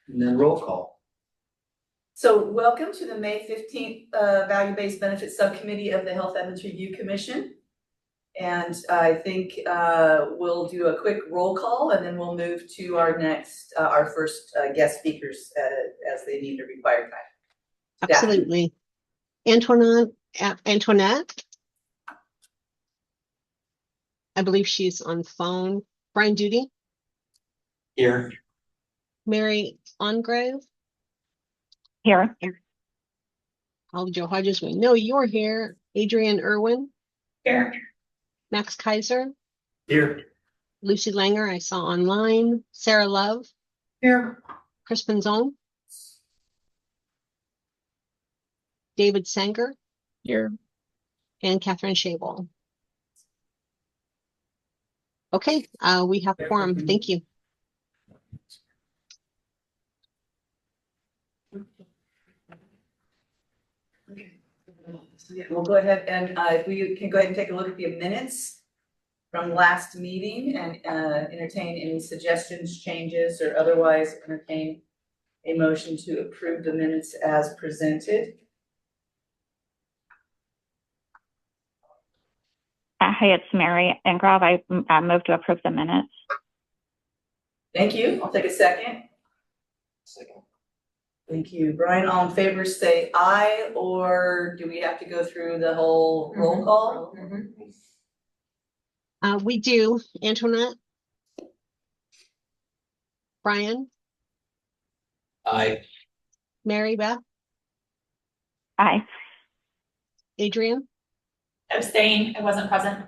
And then roll call. So welcome to the May 15th Value-Based Benefits Subcommittee of the Health Evidence Review Commission. And I think we'll do a quick roll call and then we'll move to our next, our first guest speakers as they need the required time. Absolutely. Antoinette, I believe she's on phone. Brian Duty. Here. Mary Ongrove. Here. Joe Hodges, we know you're here. Adrian Irwin. Here. Max Kaiser. Here. Lucy Langer, I saw online. Sarah Love. Here. Chris Benzone. David Sanger. Here. And Catherine Shabel. Okay, we have quorum. Thank you. Okay. So yeah, we'll go ahead and if we can go ahead and take a look at the minutes from last meeting and entertain any suggestions, changes, or otherwise entertain a motion to approve the minutes as presented. Hi, it's Mary Engrove. I move to approve the minutes. Thank you. I'll take a second. Second. Thank you. Brian, all in favor say aye, or do we have to go through the whole roll call? We do. Antoinette. Brian. Aye. Mary Beth. Aye. Adrian. Abstain. I wasn't present.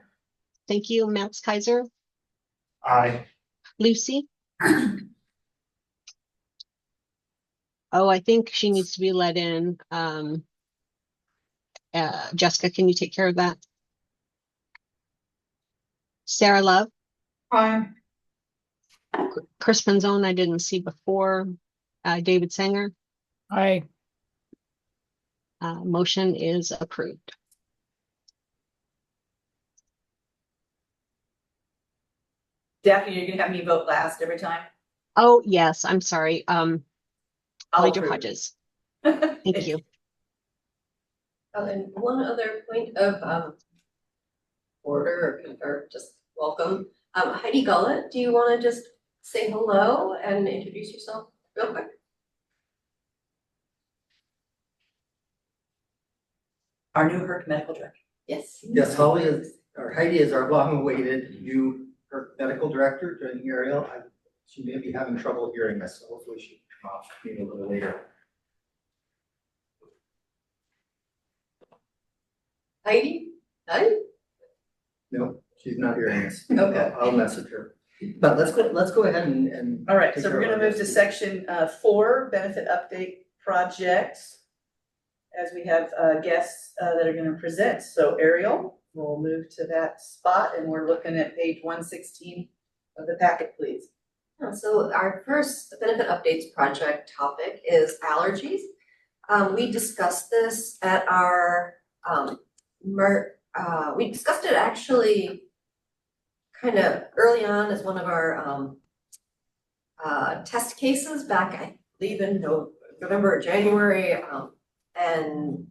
Thank you. Max Kaiser. Aye. Lucy. Oh, I think she needs to be let in. Jessica, can you take care of that? Sarah Love. Aye. Chris Benzone, I didn't see before. David Sanger. Aye. Motion is approved. Daphne, you're gonna have me vote last every time? Oh, yes, I'm sorry. I'll Joe approve. Hodges. Thank you. And one other point of order or just welcome. Heidi Gullett, do you want to just say hello and introduce yourself real quick? Our new HERC medical director. Yes. Yes, Heidi is our long-awaited new medical director during the area. She may be having trouble hearing us, so hopefully she can come off maybe a little later. Heidi? Hi. No, she's not hearing us. Okay. I'll message her. But let's go ahead and. All right, take so care we're of gonna our move to guest. section 4, benefit update projects. As we have guests that are gonna present. So Ariel, we'll move to that spot and we're looking at page 116 of the packet, please. So our first benefit updates project topic is allergies. We discussed this at our, we discussed it actually kind of early on as one of our test cases back, I believe in November or January. And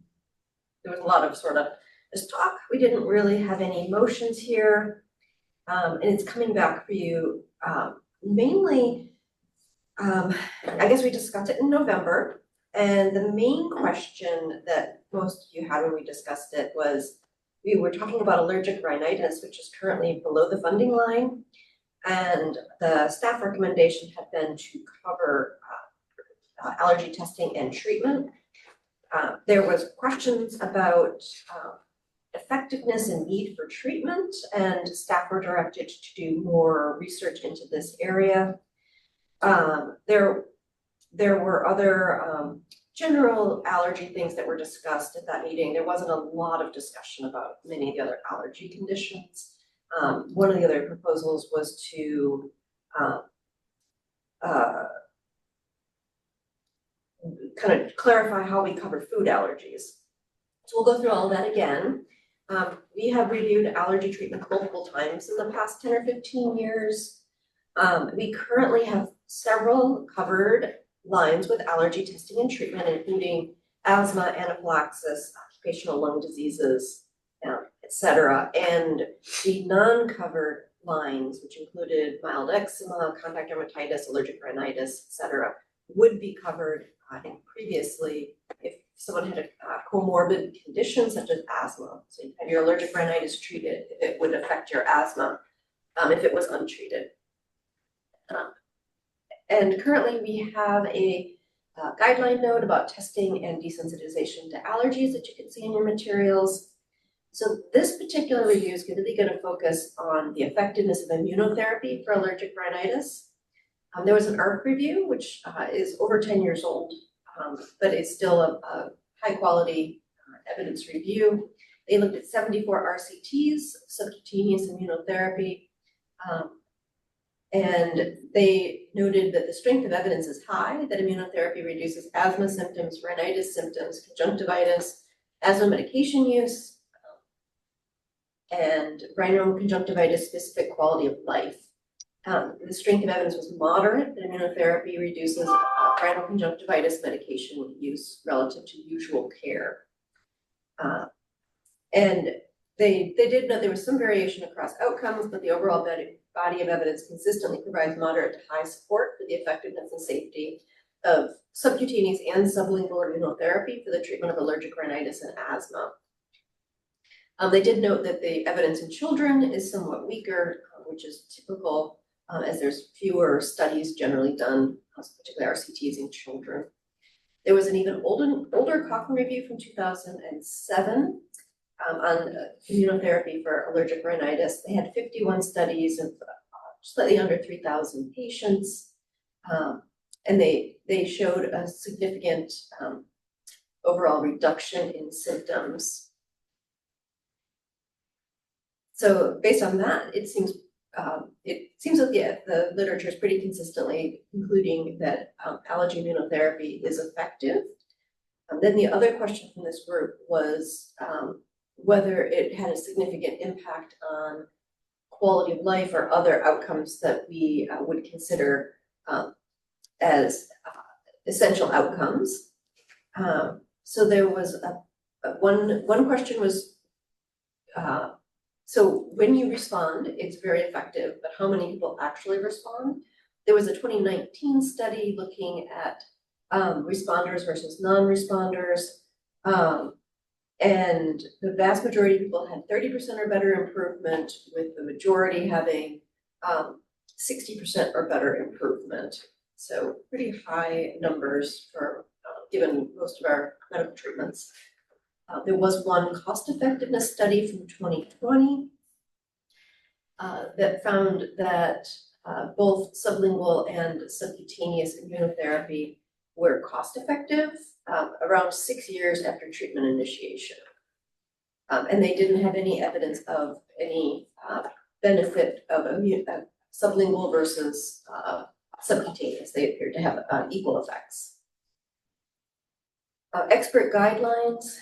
there was a lot of sort of this talk. We didn't really have any motions here. And it's coming back for you mainly, I guess we discussed it in November. And the main question that most of you had when we discussed it was, we were talking about allergic rhinitis, which is currently below the funding line. And the staff recommendation had been to cover allergy testing and treatment. There was questions about effectiveness and need for treatment, and staff were directed to do more research into this area. There were other general allergy things that were discussed at that meeting. There wasn't a lot of discussion about many of the other allergy conditions. One of the other proposals was to kind of clarify how we cover food allergies. So we'll go through all that again. We have reviewed allergy treatment multiple times in the past 10 or 15 years. We currently have several covered lines with allergy testing and treatment, including asthma, anaphylaxis, occupational lung diseases, et cetera. And the non-covered lines, which included mild eczema, contact dermatitis, allergic rhinitis, et cetera, would be covered, I think previously, if someone had a comorbid condition such as asthma. So you have your allergic rhinitis treated, if it would affect your asthma, if it was untreated. And currently we have a guideline note about testing and desensitization to allergies that you can see in your materials. So this particular review is really going to focus on the effectiveness of immunotherapy for allergic rhinitis. There was an HERC review, which is over 10 years old, but it's still a high quality evidence review. They looked at 74 RCTs, subcutaneous immunotherapy, and they noted that the strength of evidence is high, that immunotherapy reduces asthma symptoms, rhinitis symptoms, conjunctivitis, asthma medication use, and rhinoconjunctivitis specific quality of life. The strength of evidence was moderate, that immunotherapy reduces rhinoconjunctivitis medication use relative to usual care. And they did note there was some variation across outcomes, but the overall body of evidence consistently provides moderate to high support for the effectiveness and safety of subcutaneous and sublingual immunotherapy for the treatment of allergic rhinitis and asthma. They did note that the evidence in children is somewhat weaker, which is typical as there's fewer studies generally done, particularly RCTs in children. There was an even older Cochrane review from 2007 on immunotherapy for allergic rhinitis. They had 51 studies of slightly under 3,000 patients, and they showed a significant overall reduction in symptoms. So based on that, it seems that the literature is pretty consistently concluding that allergy immunotherapy is effective. Then the other question from this group was whether it had a significant impact on quality of life or other outcomes that we would consider as essential outcomes. So there was one question was, so when you respond, it's very effective, but how many people actually respond? There was a 2019 study looking at responders versus non-responders. And the vast majority of people had 30% or better improvement, with the majority having 60% or better improvement. So pretty high numbers for given most of our medical treatments. There was one cost effectiveness study from 2020 that found that both sublingual and subcutaneous immunotherapy were cost effective around 6 years after treatment initiation. And they didn't have any evidence of any benefit of sublingual versus subcutaneous. They appeared to have equal effects. Expert guidelines.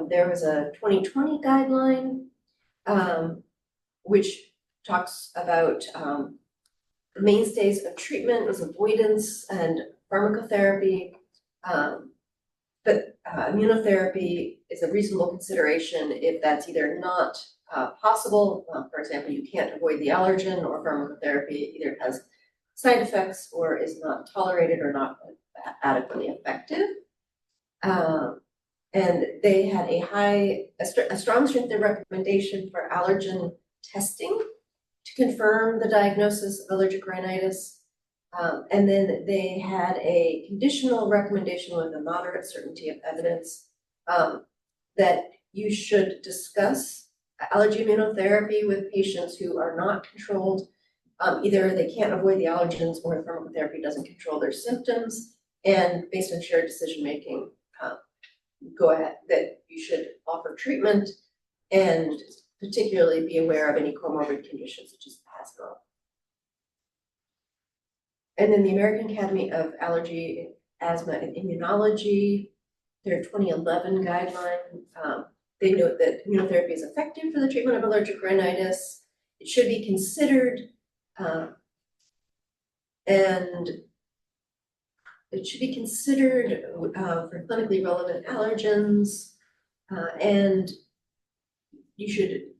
There was a 2020 guideline which talks about the mainstays of treatment is avoidance and pharmacotherapy, but immunotherapy is a reasonable consideration if that's either not possible. For example, you can't avoid the allergen, or pharmacotherapy either has side effects or is not tolerated or not adequately effective. And they had a strong strength of recommendation for allergen testing to confirm the diagnosis of allergic rhinitis. And then they had a conditional recommendation with a moderate certainty of evidence that you should discuss allergy immunotherapy with patients who are not controlled. Either they can't avoid the allergens or the pharmacotherapy doesn't control their symptoms. And based on shared decision-making, go ahead, that you should offer treatment and particularly be aware of any comorbid conditions such as asthma. And then the American Academy of Allergy, Asthma, and Immunology, their 2011 guideline, they note that immunotherapy is effective for the treatment of allergic rhinitis. It should be considered, and it should be considered for clinically relevant allergens. And you should,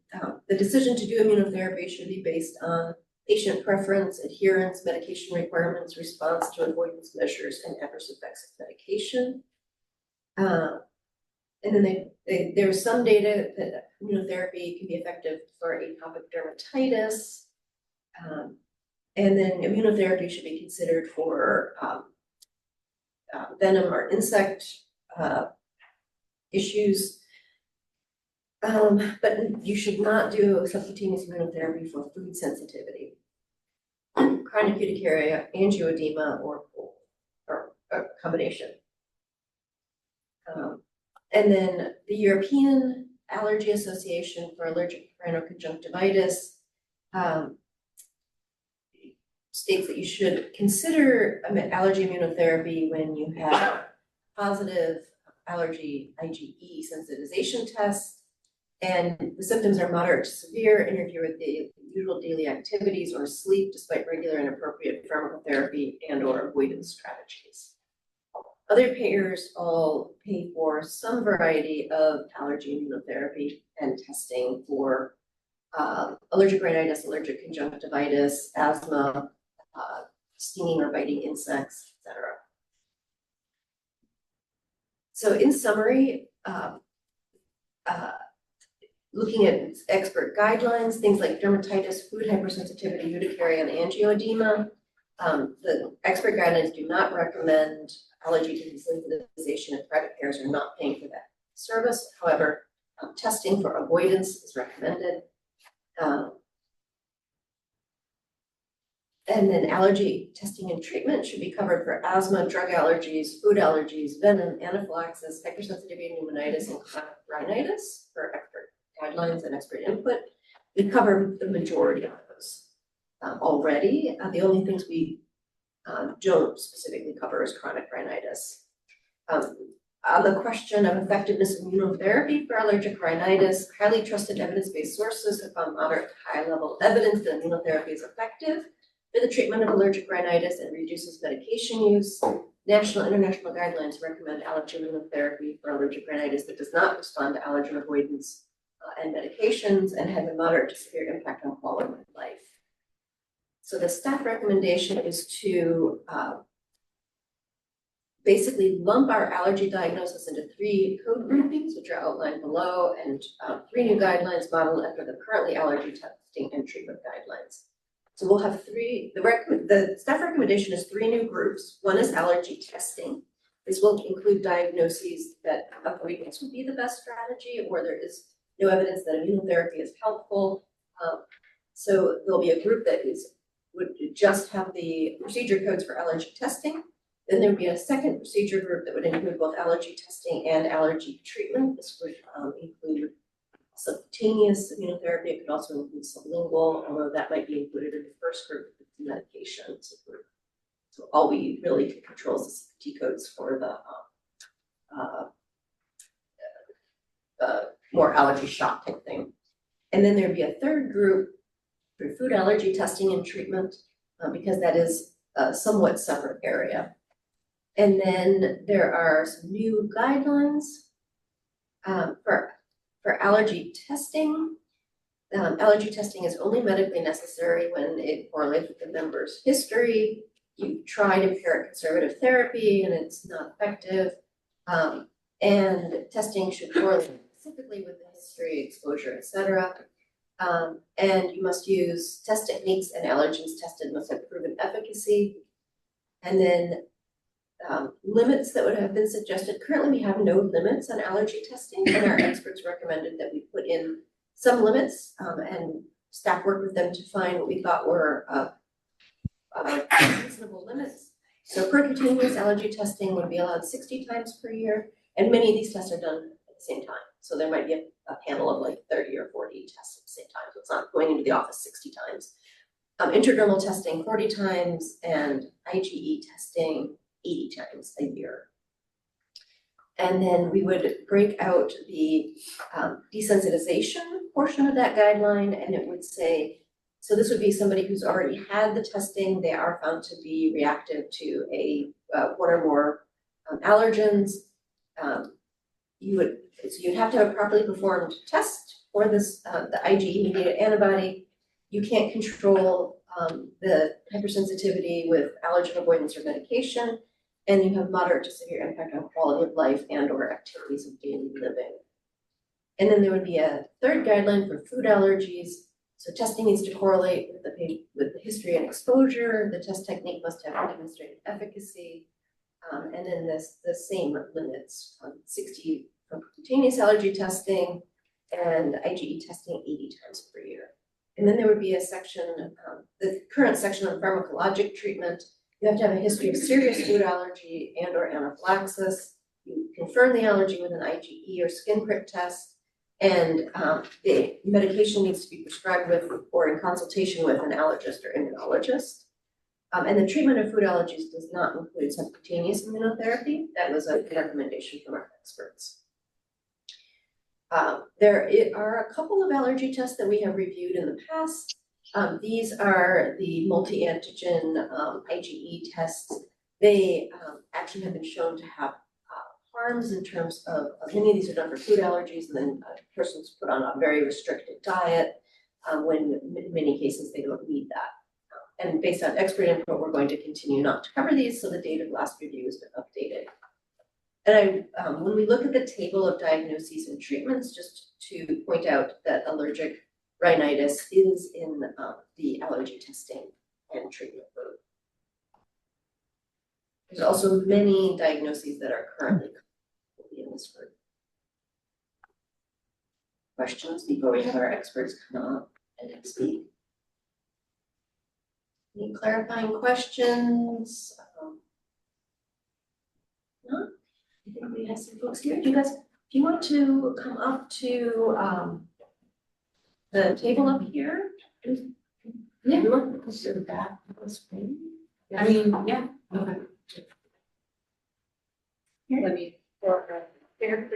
the decision to do immunotherapy should be based on patient preference, adherence, medication requirements, response to avoidance measures, and adverse effects of medication. And then there's some data that immunotherapy can be effective for atopic dermatitis. And then immunotherapy should be considered for venom or insect issues. But you should not do subcutaneous immunotherapy for food sensitivity, chronic urticaria, angioedema, or a combination. And then the European Allergy Association for Allergic Rhinoconjunctivitis states that you should consider allergy immunotherapy when you have positive allergy IgE sensitization tests, and the symptoms are moderate to severe, interfere with the usual daily activities, or sleep despite regular and appropriate pharmacotherapy and or avoidance strategies. Other payers all pay for some variety of allergy immunotherapy and testing for allergic rhinitis, allergic conjunctivitis, asthma, stinging or biting insects, etc. So in summary, looking at expert guidelines, things like dermatitis, food hypersensitivity, urticaria, and angioedema, the expert guidelines do not recommend allergy desensitization, and private payers are not paying for that service. However, testing for avoidance is recommended. And then allergy testing and treatment should be covered for asthma, drug allergies, food allergies, venom, anaphylaxis, hypersensitivity, pneumonitis, and chronic rhinitis for expert guidelines and expert input. We cover the majority of those already. The only things we don't specifically cover is chronic rhinitis. On the question of effectiveness of immunotherapy for allergic rhinitis, highly trusted evidence-based sources have found moderate to high-level evidence that immunotherapy is effective for the treatment of allergic rhinitis and reduces medication use. National and international guidelines recommend allergy immunotherapy for allergic rhinitis that does not respond to allergen avoidance and medications and have a moderate to severe impact on quality of life. So the staff recommendation is to basically lump our allergy diagnosis into 3 code groupings, which are outlined below, and 3 new guidelines modeled after the currently allergy testing and treatment guidelines. So we'll have 3, the staff recommendation is 3 new groups. One is allergy testing. This will include diagnoses that avoidance would be the best strategy, or there is no evidence that immunotherapy is helpful. So there'll be a group that would just have the procedure codes for allergy testing. Then there would be a second procedure group that would include both allergy testing and allergy treatment. This would include subcutaneous immunotherapy. It could also include sublingual, although that might be included in the first group with the medications. So all we really can control is the CPT codes for the more allergy shock type thing. And then there'd be a third group for food allergy testing and treatment, because that is a somewhat separate area. And then there are some new guidelines for allergy testing. Allergy testing is only medically necessary when it correlates with the member's history. You try to pair conservative therapy and it's not effective. And testing should correlate specifically with the history, exposure, etc. And you must use test techniques and allergens tested must have proven efficacy. And then limits that would have been suggested. Currently, we have no limits on allergy testing, and our experts recommended that we put in some limits, and staff worked with them to find what we thought were reasonable limits. So percutaneous allergy testing would be allowed 60 times per year, and many of these tests are done at the same time. So there might be a panel of like 30 or 40 tests at the same time, so it's not going into the office 60 times. Intradermal testing 40 times, and IgE testing 80 times a year. And then we would break out the desensitization portion of that guideline, and it would say So this would be somebody who's already had the testing, they are found to be reactive to one or more allergens. You'd have to have a properly performed test for this, the IgE-mediated antibody. You can't control the hypersensitivity with allergen avoidance or medication, and you have moderate to severe impact on quality of life and or activities of daily living. And then there would be a third guideline for food allergies. So testing needs to correlate with the history and exposure. The test technique must have demonstrated efficacy. And then the same limits, 60 for cutaneous allergy testing and IgE testing 80 times per year. And then there would be a section, the current section on pharmacologic treatment. You have to have a history of serious food allergy and or anaphylaxis. You confirm the allergy with an IgE or skin prick test. And the medication needs to be prescribed with or in consultation with an allergist or immunologist. And the treatment of food allergies does not include subcutaneous immunotherapy. That was a recommendation from our experts. There are a couple of allergy tests that we have reviewed in the past. These are the multi-antigen IgE tests. They actually have been shown to have harms in terms of many of these are done for food allergies, and then a person's put on a very restricted diet when in many cases they don't need that. And based on expert input, we're going to continue not to cover these, so the date of last review has been updated. And when we look at the table of diagnoses and treatments, just to point out that allergic rhinitis is in the allergy testing and treatment group. There's also many diagnoses that are currently in this group. Questions before we have our experts come up and speak? Any clarifying questions? No? I think we have some folks here. Do you want to come up to the table up here? Yeah. You want to consider that on the screen? I mean, yeah. Okay. Let me, for your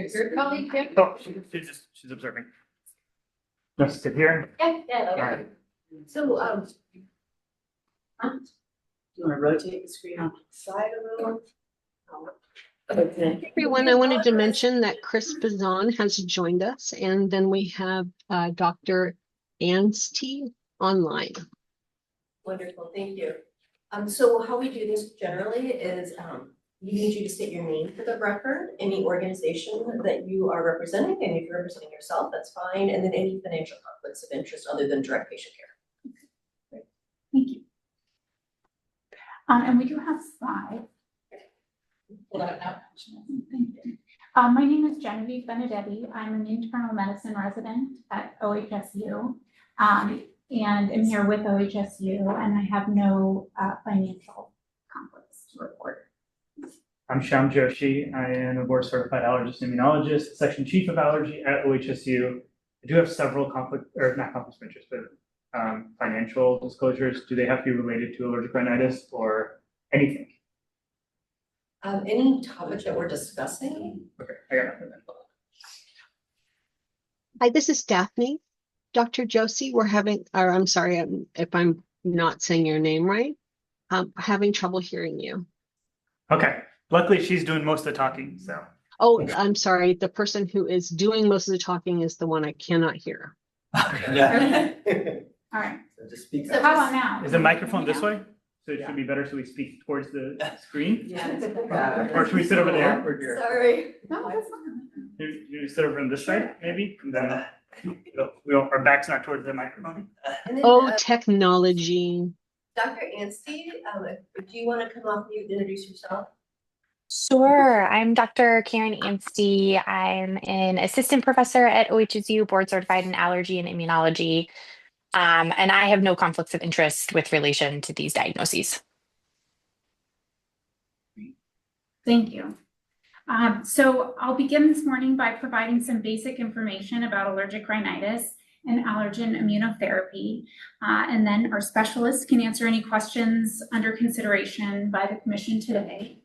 third colleague, Kim? Oh, she's observing. Let's sit here. Yeah, okay. Alright. So, Do you want to rotate the screen on the side a little? Okay. Everyone, I wanted to mention that Chris Bazan has joined us, and then we have Dr. Anstey online. wonderful, thank you. So how we do this generally is, we need you to state your name for the record, any organization that you are representing, and if you're representing yourself, that's fine, and then any financial conflicts of interest other than direct patient care. Thank you. And we do have slides. Hold on now. Thank you. My name is Genevieve Benedetti. I'm an internal medicine resident at OHSU. And I'm here with OHSU, and I have no financial conflicts to report. I'm Shyam Joshi. I am a board certified allergist and immunologist, section chief of allergy at OHSU. I do have several not conflicts of interest, but financial disclosures. Do they have to be related to allergic rhinitis or anything? Any topic that we're discussing? Okay, I got nothing then. Hi, this is Daphne. Dr. Josie, I'm sorry if I'm not saying your name right. Having trouble hearing you. Okay, luckily she's doing most of the talking, so. Oh, I'm sorry. The person who is doing most of the talking is the one I cannot hear. Yeah. All right. So just speak So up. how about now? Is the microphone this Now? way? So it should be better so we speak towards the screen? Yeah. Or should we sit over there? Awkward here. Sorry. No, that's fine. You sit over on this side, maybe? And then our back's not towards the microphone. And then, Oh, technology. Dr. Anstey, do you want to come off mute and introduce yourself? Sure. I'm Dr. Karen Anstey. I'm an assistant professor at OHSU, board certified in allergy and immunology. And I have no conflicts of interest with relation to these diagnoses. Thank you. So I'll begin this morning by providing some basic information about allergic rhinitis and allergen immunotherapy. And then our specialists can answer any questions under consideration by the commission today.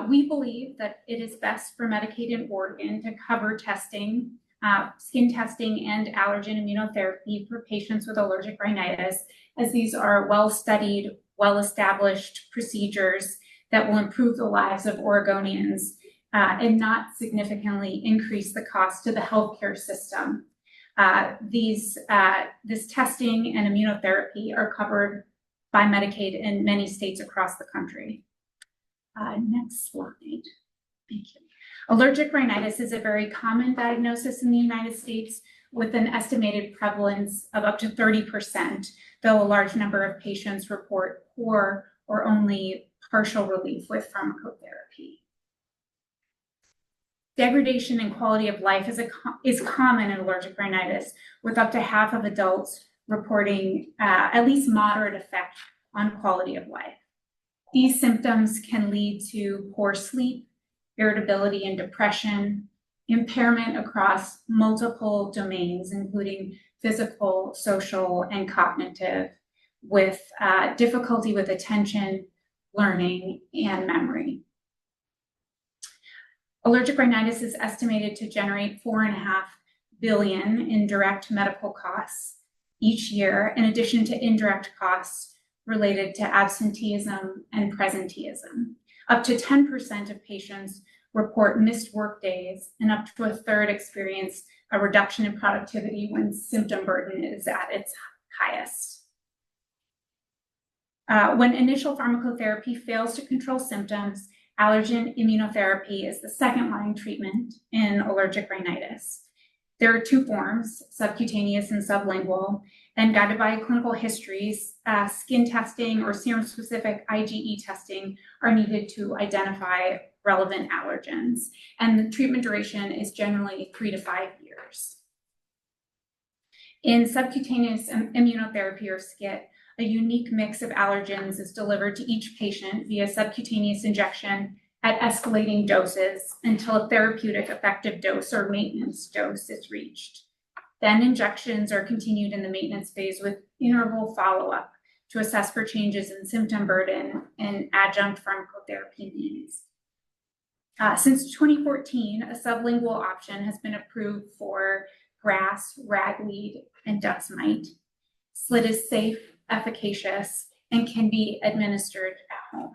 We believe that it is best for Medicaid and Oregon to cover testing skin testing and allergen immunotherapy for patients with allergic rhinitis, as these are well-studied, well-established procedures that will improve the lives of Oregonians and not significantly increase the cost to the healthcare system. This testing and immunotherapy are covered by Medicaid in many states across the country. Next slide. Thank you. Allergic rhinitis is a very common diagnosis in the United States with an estimated prevalence of up to 30%, though a large number of patients report poor or only partial relief with pharmacotherapy. Degradation in quality of life is common in allergic rhinitis, with up to half of adults reporting at least moderate effect on quality of life. These symptoms can lead to poor sleep, irritability and depression, impairment across multiple domains, including physical, social, and cognitive, with difficulty with attention, learning, and memory. Allergic rhinitis is estimated to generate $4.5 billion in direct medical costs each year, in addition to indirect costs related to absenteeism and presenteeism. Up to 10% of patients report missed work days, and up to a third experience a reduction in productivity when symptom burden is at its highest. When initial pharmacotherapy fails to control symptoms, allergen immunotherapy is the second-line treatment in allergic rhinitis. There are two forms, subcutaneous and sublingual, and guided by clinical histories, skin testing or serum-specific IgE testing are needed to identify relevant allergens, and the treatment duration is generally 3 to 5 years. In subcutaneous immunotherapy or SCIT, a unique mix of allergens is delivered to each patient via subcutaneous injection at escalating doses until a therapeutic effective dose or maintenance dose is reached. Then injections are continued in the maintenance phase with interval follow-up to assess for changes in symptom burden and adjunct pharmacotherapy needs. Since 2014, a sublingual option has been approved for grass, ragweed, and dust mite. SLIT is safe, efficacious, and can be administered at home.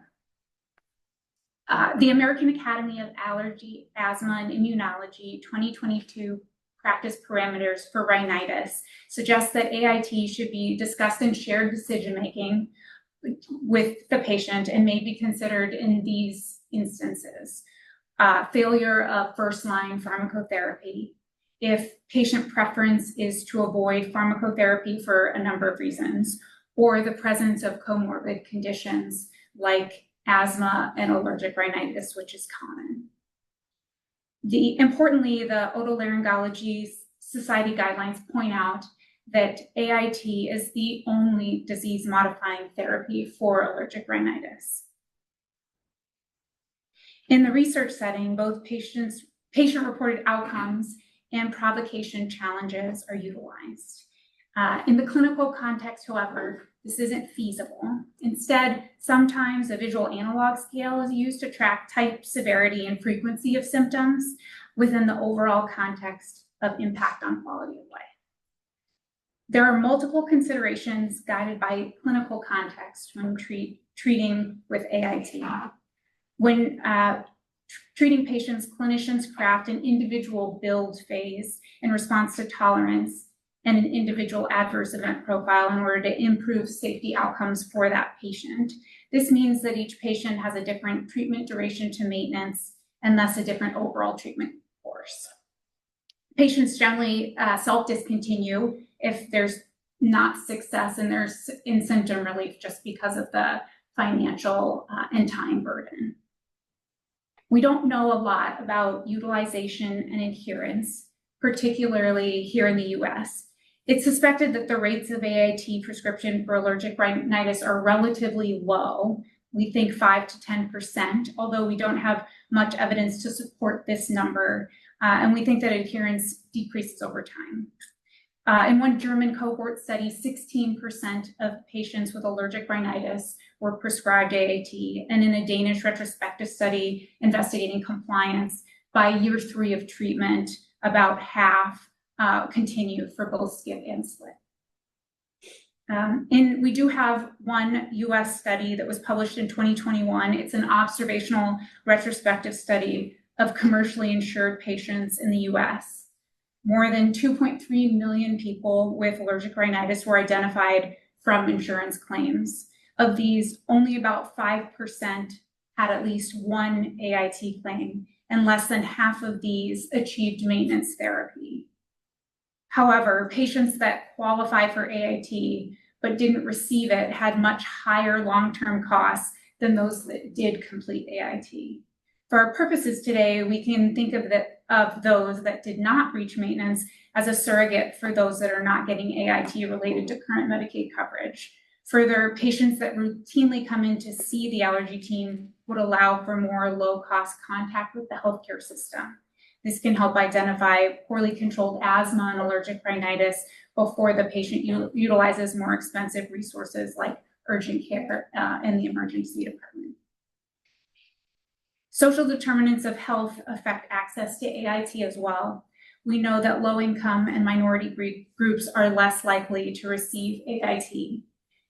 The American Academy of Allergy, Asthma, and Immunology 2022 practice parameters for rhinitis suggests that AIT should be discussed in shared decision-making with the patient and may be considered in these instances. Failure of first-line pharmacotherapy, if patient preference is to avoid pharmacotherapy for a number of reasons, or the presence of comorbid conditions like asthma and allergic rhinitis, which is common. Importantly, the Otolaryngology Society guidelines point out that AIT is the only disease-modifying therapy for allergic rhinitis. In the research setting, both patient-reported outcomes and provocation challenges are utilized. In the clinical context, however, this isn't feasible. Instead, sometimes a visual analog scale is used to track type, severity, and frequency of symptoms within the overall context of impact on quality of life. There are multiple considerations guided by clinical context when treating with AIT. When treating patients, clinicians craft an individual build phase in response to tolerance and an individual adverse event profile in order to improve safety outcomes for that patient. This means that each patient has a different treatment duration to maintenance and thus a different overall treatment course. Patients generally self-discontinue if there's not success in symptom relief just because of the financial and time burden. We don't know a lot about utilization and adherence, particularly here in the US. It's suspected that the rates of AIT prescription for allergic rhinitis are relatively low. We think 5 to 10%, although we don't have much evidence to support this number. And we think that adherence decreases over time. In one German cohort study, 16% of patients with allergic rhinitis were prescribed AIT, and in a Danish retrospective study investigating compliance, by year 3 of treatment, about half continue for both skip and SLIT. And we do have one US study that was published in 2021. It's an observational retrospective study of commercially insured patients in the US. More than 2.3 million people with allergic rhinitis were identified from insurance claims. Of these, only about 5% had at least one AIT claim, and less than half of these achieved maintenance therapy. However, patients that qualify for AIT but didn't receive it had much higher long-term costs than those that did complete AIT. For our purposes today, we can think of those that did not reach maintenance as a surrogate for those that are not getting AIT related to current Medicaid coverage. Further, patients that routinely come in to see the allergy team would allow for more low-cost contact with the healthcare system. This can help identify poorly controlled asthma and allergic rhinitis before the patient utilizes more expensive resources like urgent care and the emergency department. Social determinants of health affect access to AIT as well. We know that low-income and minority groups are less likely to receive AIT.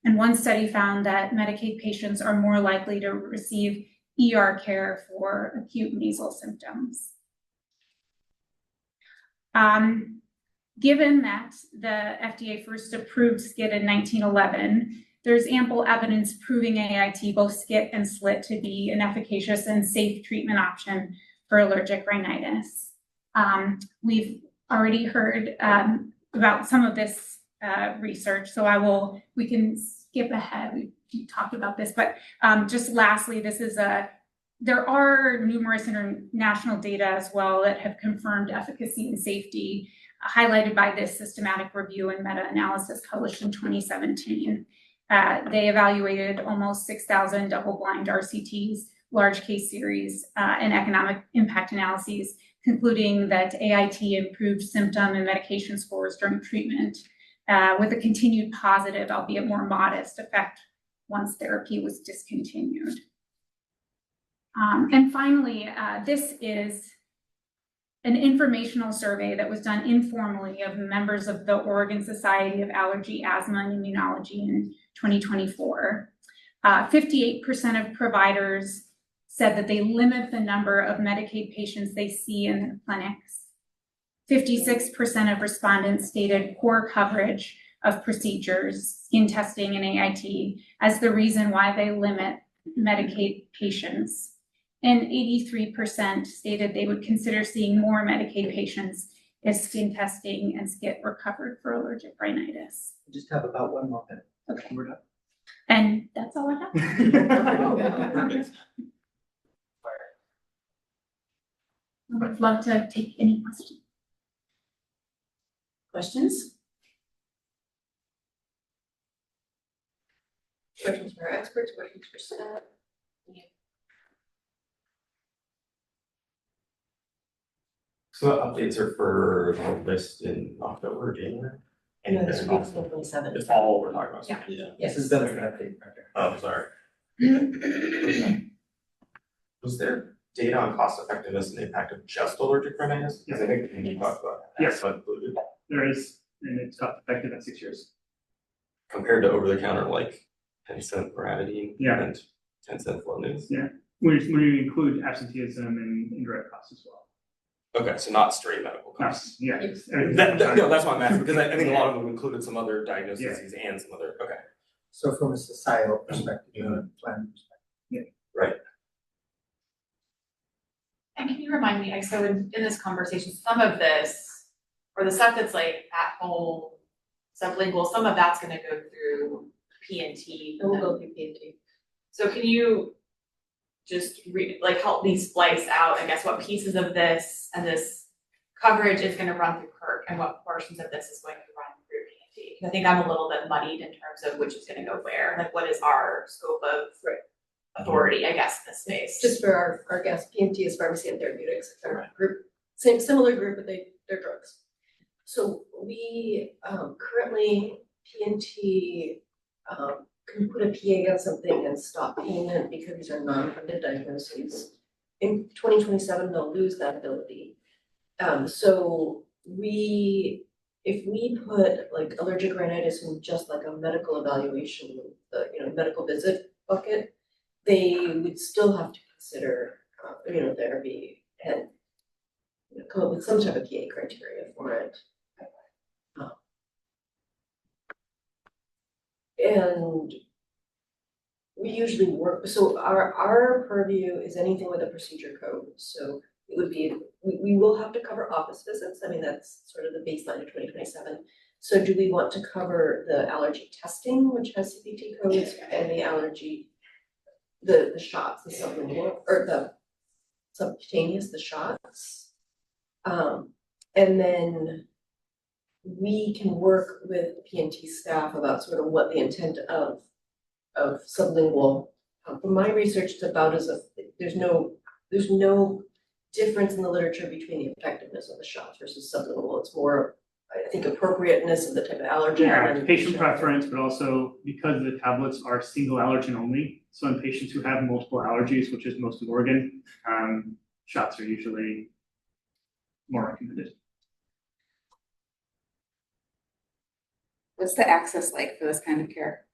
And one study found that Medicaid patients are more likely to receive ER care for acute nasal symptoms. Given that the FDA first approved SCIT in 1911, there's ample evidence proving AIT, both SCIT and SLIT, to be an efficacious and safe treatment option for allergic rhinitis. We've already heard about some of this research, so we can skip ahead. We talked about this, but just lastly, there are numerous international data as well that have confirmed efficacy and safety, highlighted by this systematic review and meta-analysis published in 2017. They evaluated almost 6,000 double-blind RCTs, large case series, and economic impact analyses, concluding that AIT improved symptom and medication scores during treatment, with a continued positive, albeit more modest, effect once therapy was discontinued. And finally, this is an informational survey that was done informally of members of the Oregon Society of Allergy, Asthma, and Immunology in 2024. 58% of providers said that they limit the number of Medicaid patients they see in their clinics. 56% of respondents stated poor coverage of procedures, skin testing, and AIT as the reason why they limit Medicaid patients. And 83% stated they would consider seeing more Medicaid patients if skin testing and SCIT were covered for allergic rhinitis. We just have about 1 more minute. Okay. We're done. And that's all I have. I would love to take any questions. Questions? Questions for our experts, questions for staff? So the updates are for the list in October, January? No, this would be 2027. It's all we're talking about. Yeah. This is benefit update right there. Oh, sorry. Was there data on cost effectiveness and impact of just allergic rhinitis? Because I think you talked about that. Yes. So included. There is, and it's cost effective at 6 years. Compared to over the counter, like 10-cent Loratadine Yeah. and 10-cent Flonase. Yeah. When you include absenteeism and indirect costs as well. Okay, so not straight medical costs. Yeah. No, that's why I'm asking, because I think a lot of them included some other diagnoses and some other, okay. So from a societal perspective, plan perspective. Right. And can you remind me, so in this conversation, some of this, or the stuff that's like at home, sublingual, some of that's gonna go through P&T. We'll go through P&T. So can you just help me splice out, I guess, what pieces of this and this coverage is gonna run through HERC and what portions of this is going to run through P&T? Because I think I'm a little bit muddied in terms of which is gonna go where, like what is our scope of authority, I guess, in this space. Just for our guests, P&T is pharmacy and therapeutics, our group, similar group, but they're drugs. So we currently, P&T can put a PA on something and stop payment because these are non-funded diagnoses. In 2027, they'll lose that ability. So if we put like allergic rhinitis in just like a medical evaluation, the, medical visit bucket, they would still have to consider, immunotherapy and come up with some type of PA criteria for it. And we usually work, so our purview is anything with a procedure code, so it would be, we will have to cover office visits, I mean, that's sort of the baseline of 2027. So do we want to cover the allergy testing, which has CPT codes, and the allergy, the shots, the sublingual, or the subcutaneous, the shots? And then we can work with PNT staff about sort of what the intent of sublingual. From my research, it's about as if there's no difference in the literature between the effectiveness of the shots versus sublingual. It's more, I think, appropriateness of the type of allergen. Yeah, and patient preference, but also because the tablets are single allergen only. So in patients who have multiple allergies, which is most of Oregon, shots are usually more recommended. What's the access like for this kind of care?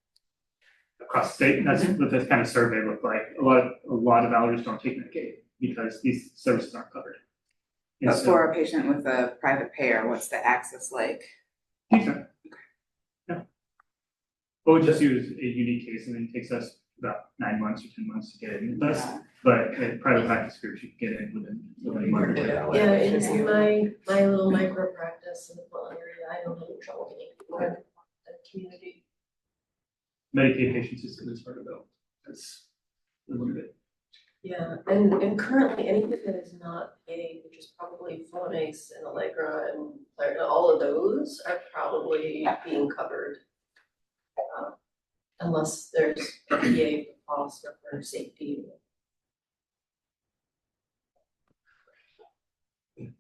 Across the state, that's what this kind of survey looked like. A lot of allergists don't take Medicaid because these services aren't covered. And But so- for a patient with a private payer, what's the access like? Decent. Yeah. OHSU is a unique case, and it takes us about 9 months or 10 months to get in with us. Yeah. But at private practice groups, you can get in within a month. Yeah, in my little micro practice in the Portland area, I don't have any trouble getting people in the community. Medicaid patient system is harder though. That's limited. Yeah, and currently anything that is not paid, which is probably Flonase and Allegra and all of those are probably being covered. Unless there's a PA cost or for safety.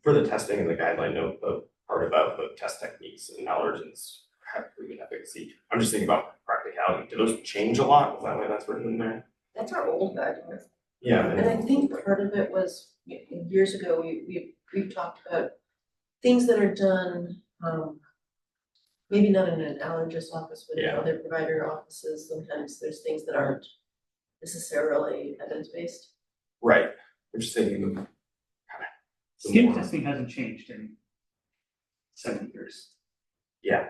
For the testing and the guideline note, the part about the test techniques and allergens have proven efficacy. I'm just thinking about practicality. Do those change a lot? Is that why that's written in there? That's our old guideline. Yeah. And I think part of it was, years ago, we've talked about things that are done, maybe not in an allergist office, but in Yeah. other provider offices. Sometimes there's things that aren't necessarily evidence-based. Right. I'm just thinking of kind of. Skin testing hasn't changed in 7 years. Yeah,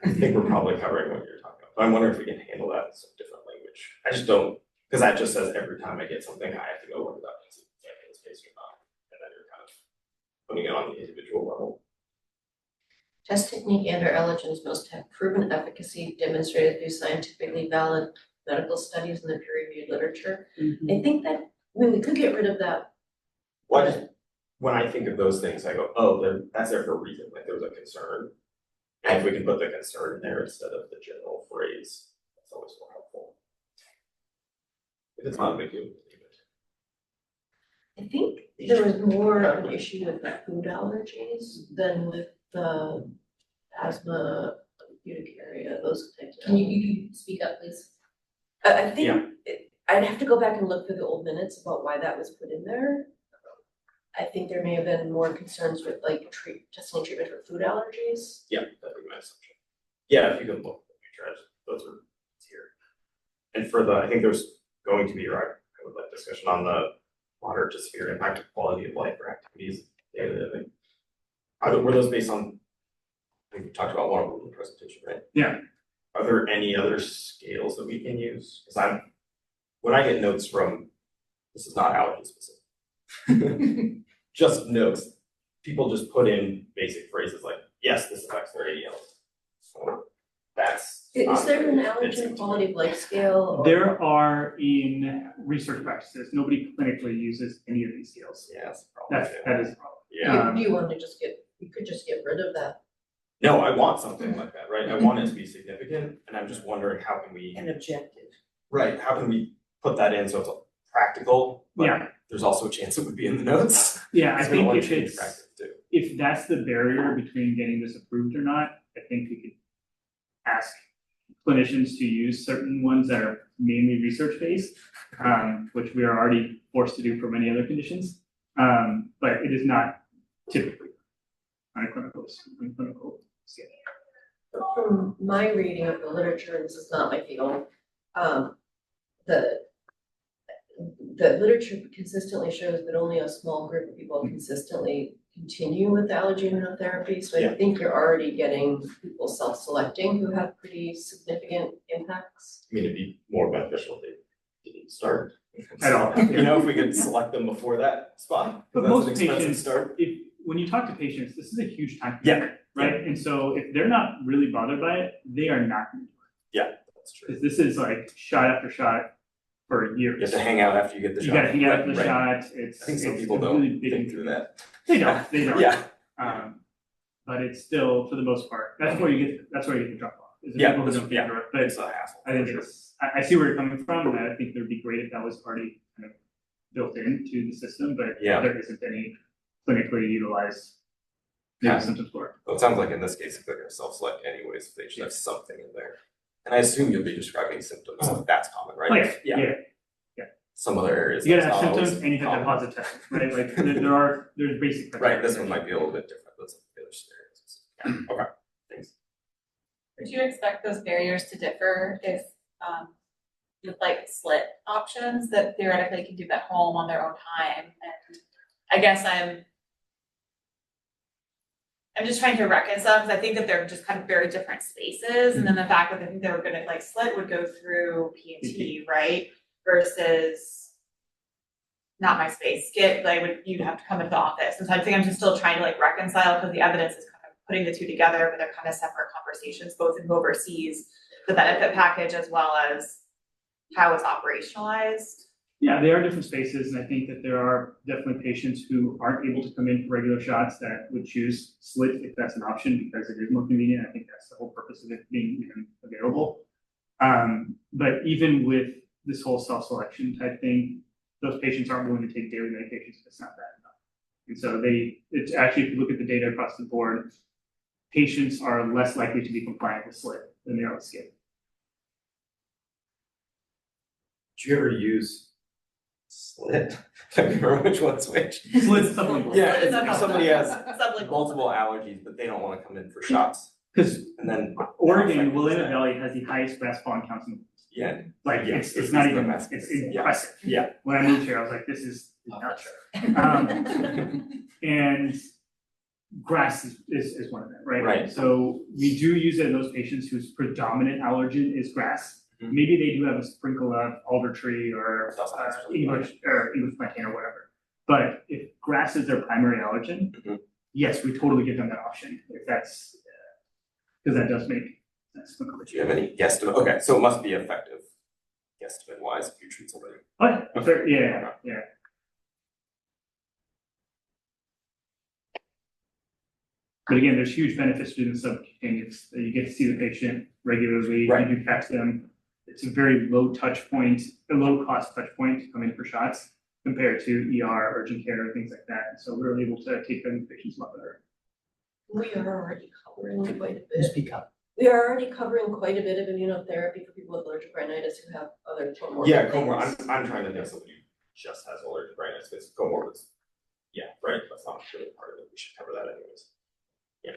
I think we're probably covering what you're talking about. But I'm wondering if we can handle that in some different language. I just don't, because that just says every time I get something, I have to go look it up and see if it's evidence-based or not. And then you're kind of putting it on the individual level. Test technique and/or allergens must have proven efficacy demonstrated through scientifically valid medical studies in the peer-reviewed literature. I think that, we could get rid of that. What, when I think of those things, I go, oh, that's there for a reason, like there's a concern. And if we can put the concern in there instead of the general phrase, that's always more helpful. If it's not a big deal, leave it. I think there was more of an issue with the food allergies than with the asthma, urticaria, those types of. Can you speak up, please? I think I'd have to go back and look through the old minutes about why that was put in there. I think there may have been more concerns with like testing and treatment for food allergies. Yeah, that'd be my assumption. Yeah, if you can look at the future, those are here. And for the, I think there's going to be, I would like discussion on the moderate to severe impact of quality of life or activities daily living. Were those based on, I think we talked about one of them in the presentation, right? Yeah. Are there any other scales that we can use? Because when I get notes from, this is not allergy specific. Just notes, people just put in basic phrases like, yes, this affects their ADLs. So that's. Is there an allergen quality of life scale? There are in research practices, nobody clinically uses any of these scales. Yeah, that's the problem. That is a problem. You want to just you could just get rid of that. No, I want something like that, right? I want it to be significant, and I'm just wondering how can we. And objective. Right, how can we put that in so it's practical, but Yeah. there's also a chance it would be in the notes. Yeah, I So we think wanna if change it's, practice too. if that's the barrier between getting this approved or not, I think we could ask clinicians to use certain ones that are mainly research-based, which we are already forced to do for many other conditions. But it is not typically. on a clinical scale. From my reading of the literature, and this is not my field, the literature consistently shows that only a small group of people consistently continue with allergy immunotherapy. So I think you're already getting people self-selecting who have pretty significant impacts. I mean, it'd be more beneficial if they didn't start. At all. You know, if we could select them before that spot. But that's an most expensive patients, start. when you talk to patients, this is a huge time Yeah. commitment, right? And so if they're not really bothered by it, they are not going to do it. Yeah, that's true. Because this is like shot after shot for years. You have to hang out after you get the shot. You gotta hang out after the Right. shot. It's, I think some it's people a don't really big think through that. They don't. Yeah. But it's still, for the most part, that's where you get the drop off. Is the Yeah, people who that's- don't yeah. think through it. But It's a hassle. I think for sure. I see where you're coming from, and I think it would be great if that was already kind of built into the system, but Yeah. there isn't any clinically utilized Yeah. symptom score. Well, it sounds like in this case, if they're gonna self-select anyways, they should have something in there. And I assume you'll be describing symptoms, that's common, right? Oh, yeah. Some other areas. You gotta that's have not always symptoms and you have to have common. positive tests, right? Like there's basic. Right, this one might be a little bit different, that's the other scenarios. Okay, thanks. Would you expect those barriers to differ if, with like split options that theoretically can do at home on their own time? And I guess I'm just trying to reconcile, because I think that they're just kind of very different spaces, and then the fact that I think they were gonna, like, split would go through P&T, right? Versus not my space, you'd have to come into the office, and so I think I'm just still trying to like reconcile, because the evidence is kind of putting the two together, but they're kind of separate conversations, both in who oversees the benefit package as well as how it's operationalized. Yeah, they are different spaces, and I think that there are definitely patients who aren't able to come in for regular shots that would choose SLIT if that's an option, because it is more convenient. I think that's the whole purpose of it being even available. But even with this whole self-selection type thing, those patients aren't willing to take daily medications if it's not bad enough. And so it's actually, if you look at the data across the board, patients are less likely to be compliant with SLIT than they are with SCIP. Did you ever use SLIT? I can't remember which one's which. SLIT's sublingual. Yeah, if somebody has Sublingual. multiple allergies, but they don't wanna come in for shots, Because and then. Oregon, Willamette Valley has the highest grass spawn counts in the world. Yeah, Like, Yeah, it's it's not the even, best. it's Yeah. impressive. Yeah. When I moved here, I was like, this is nuts. And grass is one of them, right? Right. So we do use it in those patients whose predominant allergen is grass. Mhm. Maybe they do have a sprinkle of alder tree or Doesn't necessarily English plantain or whatever. But if grass is their primary allergen, Mhm. yes, we totally give them that option if that's, because that does make sense. Do you have any guesstimate? Okay, so it must be effective guesstimate wise if you treat somebody. Oh, yeah, sure, yeah. But again, there's huge benefits to doing the subcutaneous. You get to see the patient regularly, Right. you do text them. It's a very low touch point, a low cost touch point to come in for shots compared to ER, urgent care, things like that. So we're able to take care of the patients a lot better. We are already covering quite a You bit. speak up. We are already covering quite a bit of immunotherapy for people with allergic rhinitis who have other comorbid Yeah, things. comorbid, I'm trying to think of somebody who just has allergic rhinitis, because comorbids. Yeah, right, that's not really part of it, we should cover that anyways. Yeah.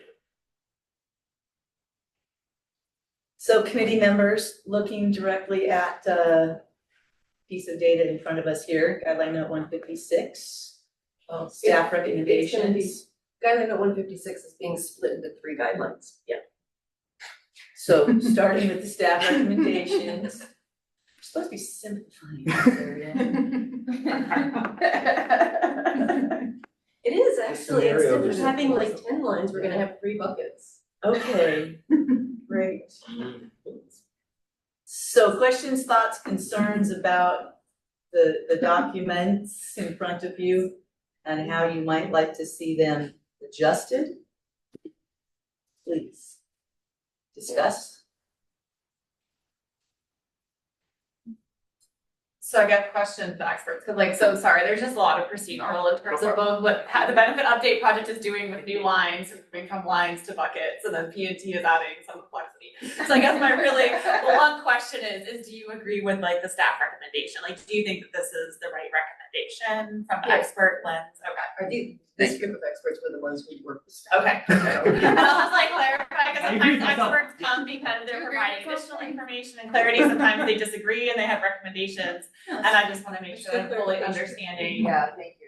So committee members, looking directly at piece of data in front of us here, guideline note 156, staff recommendations. Guideline note 156 is being split into 3 guidelines. So starting with the staff recommendations. We're supposed to be simplifying this area. It is actually, scenario instead of just- having like 10 lines, we're gonna have 3 buckets. Okay, great. So questions, thoughts, concerns about the documents in front of you and how you might like to see them adjusted? Please discuss. So I got questions to experts, because like, so sorry, there's just a lot of procedural in terms of both how the benefit update project is doing with new lines, and moving from lines to buckets, and then P&T is adding some complexity. So I guess my really blunt question is do you agree with like the staff recommendation? Like, do you think that this is the right recommendation? recommendation from Yeah. expert lens? Okay. Are this group of experts were the ones we worked with? Okay. And I'll just like clarify, because I agree with sometimes myself. experts come because they're providing additional information and clarity, sometimes they disagree and they have recommendations. And I just wanna make sure I'm fully understanding. Yeah, thank you.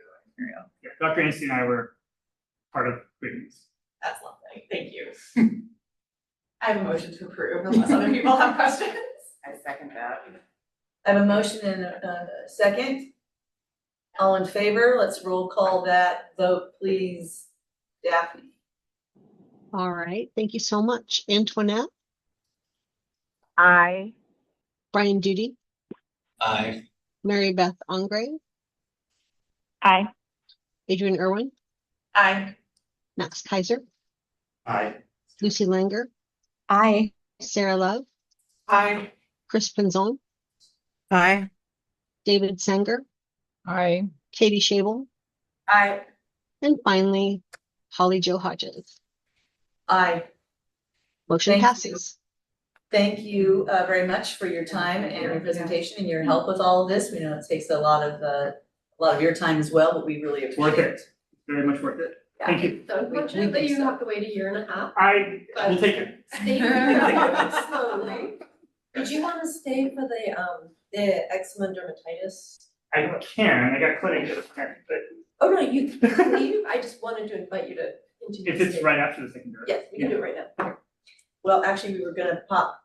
Yeah, Dr. Anstey and I were part of creating this. That's lovely, thank you. I have a motion to approve unless other people have questions. I second that. I have a motion and a second. All in favor, let's roll call that vote, please. Daphne? All right, thank you so much. Antoinette, Aye. Brian Duty, Aye. Mary Beth Ongrave, Aye. Adrian Irwin, Aye. Max Kaiser, Aye. Lucy Langer, Aye. Sarah Love, Aye. Chris Pinzon, Aye. David Sanger, Aye. Katie Shable, Aye. and finally, Holly Jo Hodges. Aye. Motion Thank you. passes. Thank you very much for your time and your presentation and your help with all of this. We know it takes a lot of your time as well, but we really It's worth appreciate it. it. Very much worth it. Thank you. So unfortunately, you have to wait a year and a half. I will take it. Stay slowly. Did you want to stay for the eczema and dermatitis? I can, I got clinic at a time, but Oh, no, you can leave. I just wanted to invite you to continue. if to it's stay. right after the secondary. Yes, we can do it right now. Well, actually, we were gonna pop.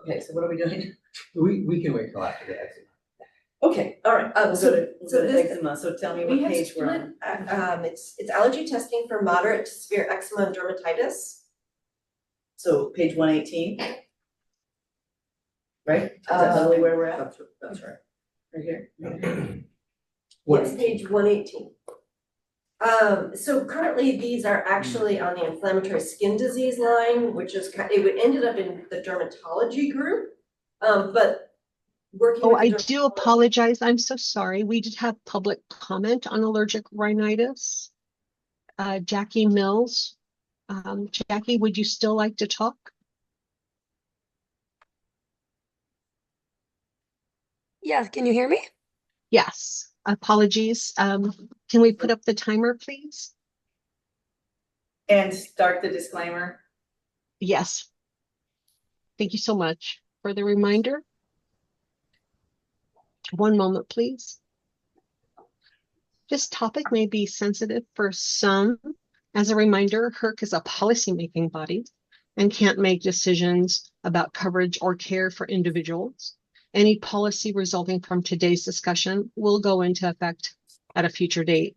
Okay, so what are we doing? We can wait till after the exit. Okay, all right, we'll so- go to so this- eczema, so tell me We what have page we're on. split, it's allergy testing for moderate to severe eczema and dermatitis. So page 118. Right? Is that literally where we're at? That's right. Right here? Yes, page 118. So currently, these are actually on the inflammatory skin disease line, which is, it ended up in the dermatology group. But working Oh, with the I do apologize. I'm so sorry. We did have public comment on allergic rhinitis. Jackie Mills. Jackie, would you still like to talk? Yeah, can you hear me? Yes, apologies. Can we put up the timer, please? And start the disclaimer. Yes. Thank you so much for the reminder. One moment, please. This topic may be sensitive for some. As a reminder, HERC is a policymaking body and can't make decisions about coverage or care for individuals. Any policy resulting from today's discussion will go into effect at a future date.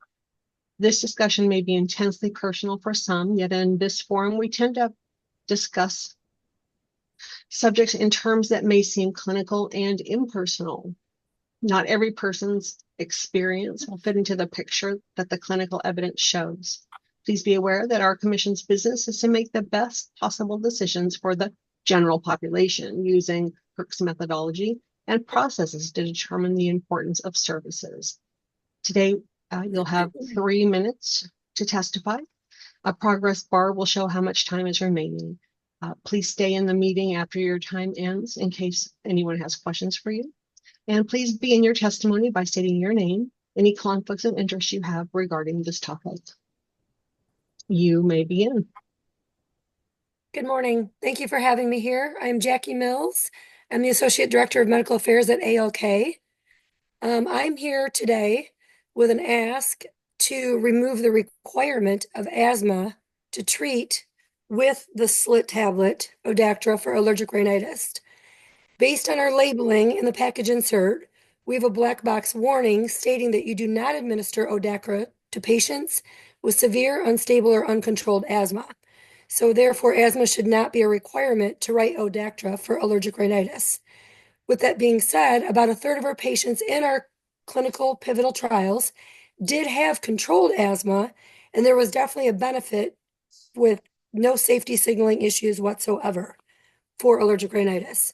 This discussion may be intensely personal for some, yet in this forum, we tend to discuss subjects in terms that may seem clinical and impersonal. Not every person's experience will fit into the picture that the clinical evidence shows. Please be aware that our commission's business is to make the best possible decisions for the general population using HERC's methodology and processes to determine the importance of services. Today, you'll have 3 minutes to testify. A progress bar will show how much time is remaining. Please stay in the meeting after your time ends in case anyone has questions for you. And please begin your testimony by stating your name, any conflicts of interest you have regarding this topic. You may begin. Good morning. Thank you for having me here. I'm Jackie Mills. I'm the Associate Director of Medical Affairs at ALK. I'm here today with an ask to remove the requirement of asthma to treat with the slit tablet Odactra for allergic rhinitis. Based on our labeling in the package insert, we have a black box warning stating that you do not administer Odactra to patients with severe, unstable, or uncontrolled asthma. So therefore, asthma should not be a requirement to write Odactra for allergic rhinitis. With that being said, about a third of our patients in our clinical pivotal trials did have controlled asthma, and there was definitely a benefit with no safety signaling issues whatsoever for allergic rhinitis.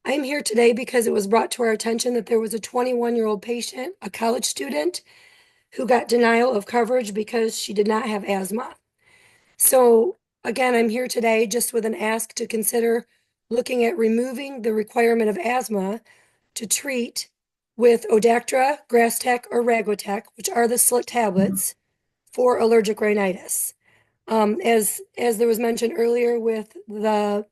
I'm here today because it was brought to our attention that there was a 21-year-old patient, a college student, who got denial of coverage because she did not have asthma. So again, I'm here today just with an ask to consider looking at removing the requirement of asthma to treat with Odactra, Grastec, or Ragotec, which are the slit tablets for allergic rhinitis. As there was mentioned earlier with the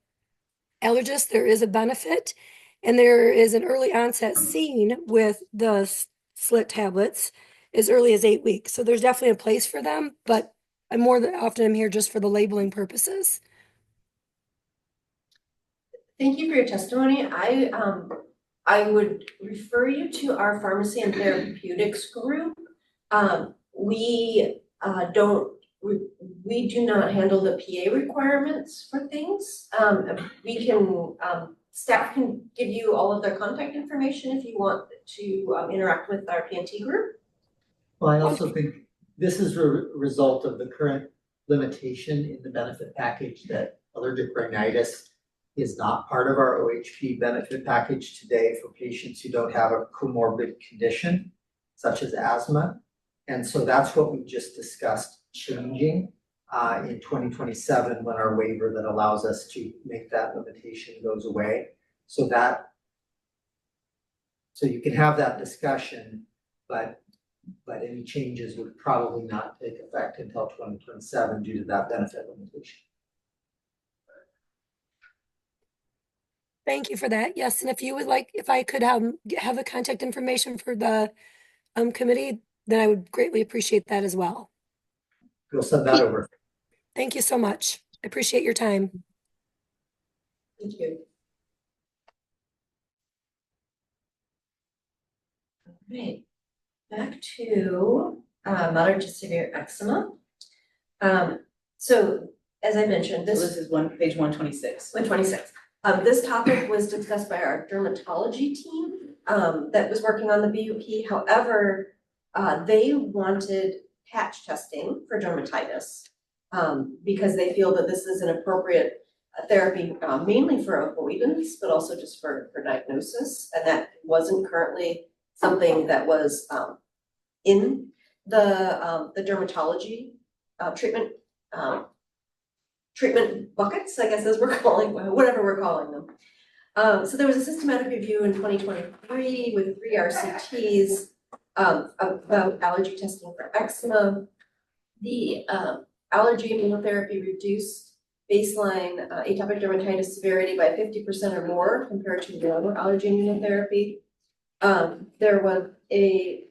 allergist, there is a benefit, and there is an early onset seen with the slit tablets as early as 8 weeks. So there's definitely a place for them, but I'm more than often I'm here just for the labeling purposes. Thank you for your testimony. I would refer you to our pharmacy and therapeutics group. We do not handle the PA requirements for things. Staff can give you all of their contact information if you want to interact with our PNT group. Well, I also think this is a result of the current limitation in the benefit package that allergic rhinitis is not part of our OHP benefit package today for patients who don't have a comorbid condition such as asthma. And so that's what we just discussed changing in 2027 when our waiver that allows us to make that limitation goes away. So you can have that discussion, but any changes would probably not take effect until 2027 due to that benefit limitation. Thank you for that. Yes, and if you would like, if I could have the contact information for the committee, then I would greatly appreciate that as well. We'll send that over. Thank you so much. I appreciate your time. Thank you. Okay, back to moderate to severe eczema. So as I mentioned, This is page 126. 126. This topic was discussed by our dermatology team that was working on the BUP. However, they wanted patch testing for dermatitis because they feel that this is an appropriate therapy mainly for avoidance, but also just for diagnosis. And that wasn't currently something that was in the dermatology treatment buckets, I guess, as we're calling, whatever we're calling them. So there was a systematic review in 2023 with 3 RCTs about allergy testing for eczema. The allergy immunotherapy reduced baseline atopic dermatitis severity by 50% or more compared to normal allergy immunotherapy. There was a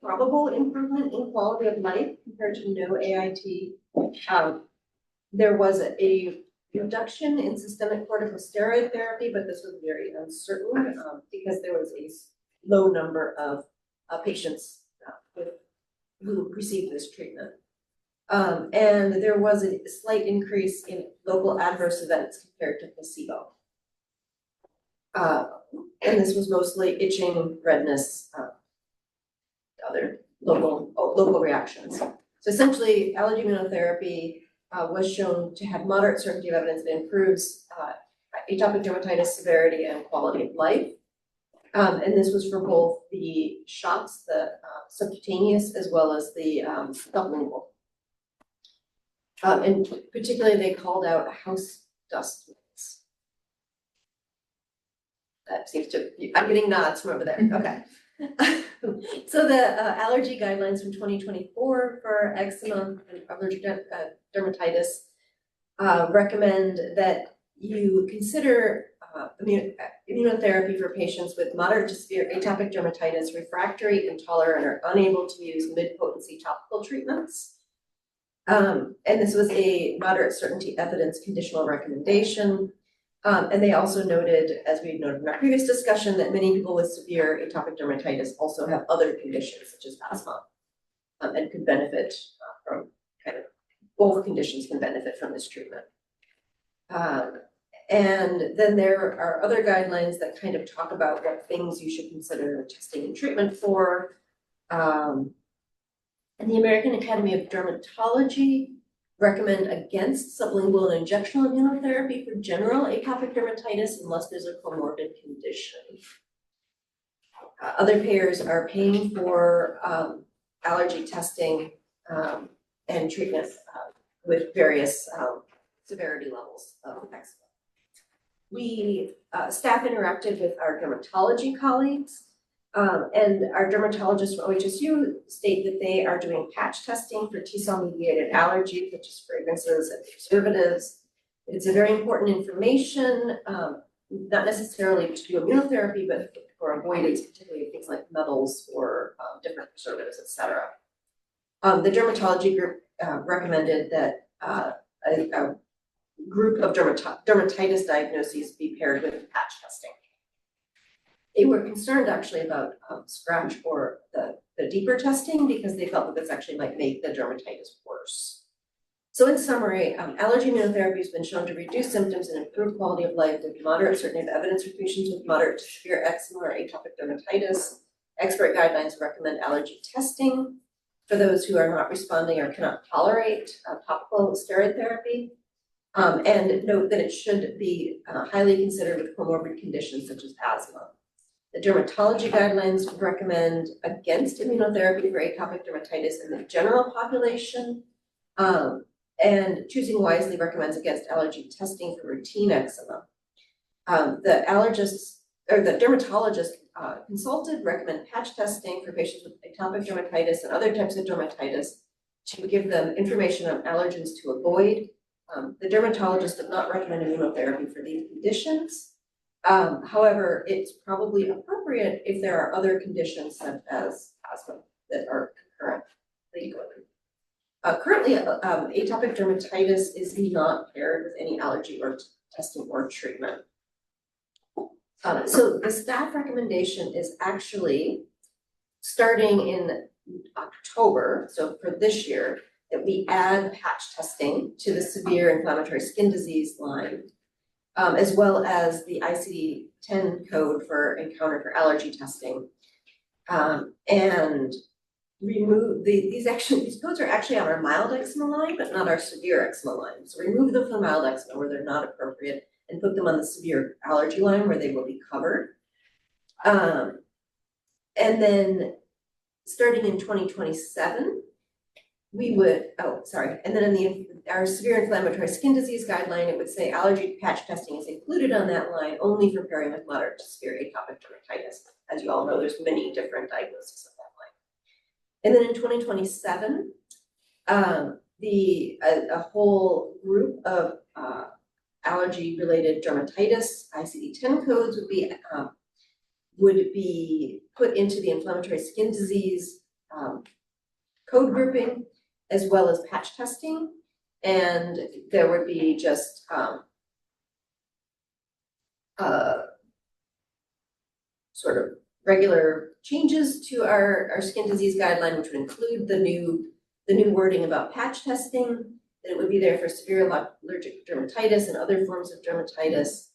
probable improvement in quality of life compared to no AIT. There was a reduction in systemic corticosteroid therapy, but this was very uncertain because there was a low number of patients who received this treatment. And there was a slight increase in local adverse events compared to placebo. And this was mostly itching, redness, other local reactions. So essentially, allergy immunotherapy was shown to have moderate certainty of evidence that improves atopic dermatitis severity and quality of life. And this was for both the shots, the subcutaneous, as well as the sublingual. And particularly, they called out house dust mites. That seems to be, I'm getting nods from over there. Okay. So the allergy guidelines from 2024 for eczema and allergic dermatitis recommend that you consider immunotherapy for patients with moderate to severe atopic dermatitis, refractory, intolerant, or unable to use mid-potency topical treatments. And this was a moderate certainty evidence conditional recommendation. And they also noted, as we noted in our previous discussion, that many people with severe atopic dermatitis also have other conditions such as asthma and could benefit from both conditions can benefit from this treatment. And then there are other guidelines that kind of talk about what things you should consider testing and treatment for. And the American Academy of Dermatology recommend against sublingual and injectional immunotherapy for general atopic dermatitis unless there's a comorbid condition. Other payers are paying for allergy testing and treatment with various severity levels of eczema. we, staff interacted with our dermatology colleagues. And our dermatologists from OHSU state that they are doing patch testing for T-cell mediated allergies, such as fragrances and preservatives. It's a very important information, not necessarily to do immunotherapy, but for avoidance, particularly things like metals or different preservatives, et cetera. The dermatology group recommended that a group of dermatitis diagnoses be paired with patch testing. They were concerned actually about scratch or the deeper testing because they felt that this actually might make the dermatitis worse. So in summary, allergy immunotherapy has been shown to reduce symptoms and improve quality of life. There's moderate certainty of evidence for patients with moderate to severe eczema or atopic dermatitis. Expert guidelines recommend allergy testing for those who are not responding or cannot tolerate topical steroid therapy. And note that it should be highly considered with comorbid conditions such as asthma. The dermatology guidelines recommend against immunotherapy for atopic dermatitis in the general population. And choosing wisely recommends against allergy testing for routine eczema. The allergists or the dermatologist consulted recommend patch testing for patients with atopic dermatitis and other types of dermatitis to give them information on allergens to avoid. The dermatologist did not recommend immunotherapy for these conditions. However, it's probably appropriate if there are other conditions such as asthma that are concurrently going. Currently, atopic dermatitis is not paired with any allergy or testing or treatment. So the staff recommendation is actually starting in October, so for this year, that we add patch testing to the severe inflammatory skin disease line, as well as the ICD-10 code for encounter for allergy testing. And remove these codes are actually on our mild eczema line, but not our severe eczema line. So remove them from mild eczema where they're not appropriate and put them on the severe allergy line where they will be covered. And then starting in 2027, we would, and then in our severe inflammatory skin disease guideline, it would say allergy patch testing is included on that line only for pairing with moderate to severe atopic dermatitis. As you all know, there's many different diagnoses of that line. And then in 2027, a whole group of allergy-related dermatitis ICD-10 codes would be put into the inflammatory skin disease code grouping, as well as patch testing. And there would be just sort of regular changes to our skin disease guideline, which would include the new wording about patch testing, that it would be there for severe allergic dermatitis and other forms of dermatitis.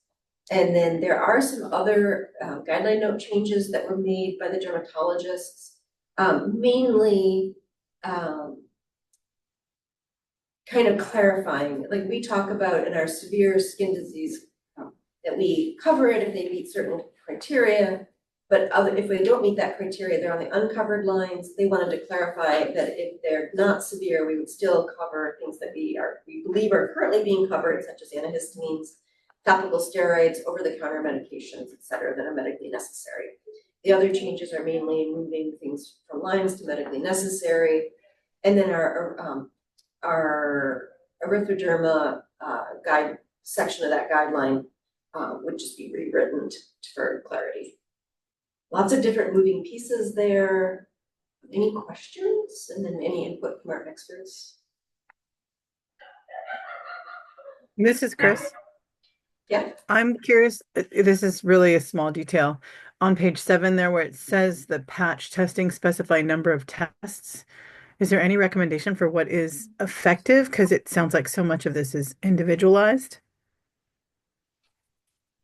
And then there are some other guideline note changes that were made by the dermatologists, mainly kind of clarifying, like we talk about in our severe skin disease, that we cover it if they meet certain criteria, but if they don't meet that criteria, they're on the uncovered lines. They wanted to clarify that if they're not severe, we would still cover things that we believe are currently being covered, such as antihistamines, topical steroids, over-the-counter medications, et cetera, that are medically necessary. The other changes are mainly moving things from lines to medically necessary. And then our erythroderma guide section of that guideline would just be rewritten for clarity. Lots of different moving pieces there. Any questions? And then any input from our experts? This is Chris. Yeah. I'm curious, this is really a small detail. On page 7 there where it says the patch testing specified number of tests, is there any recommendation for what is effective? Because it sounds like so much of this is individualized.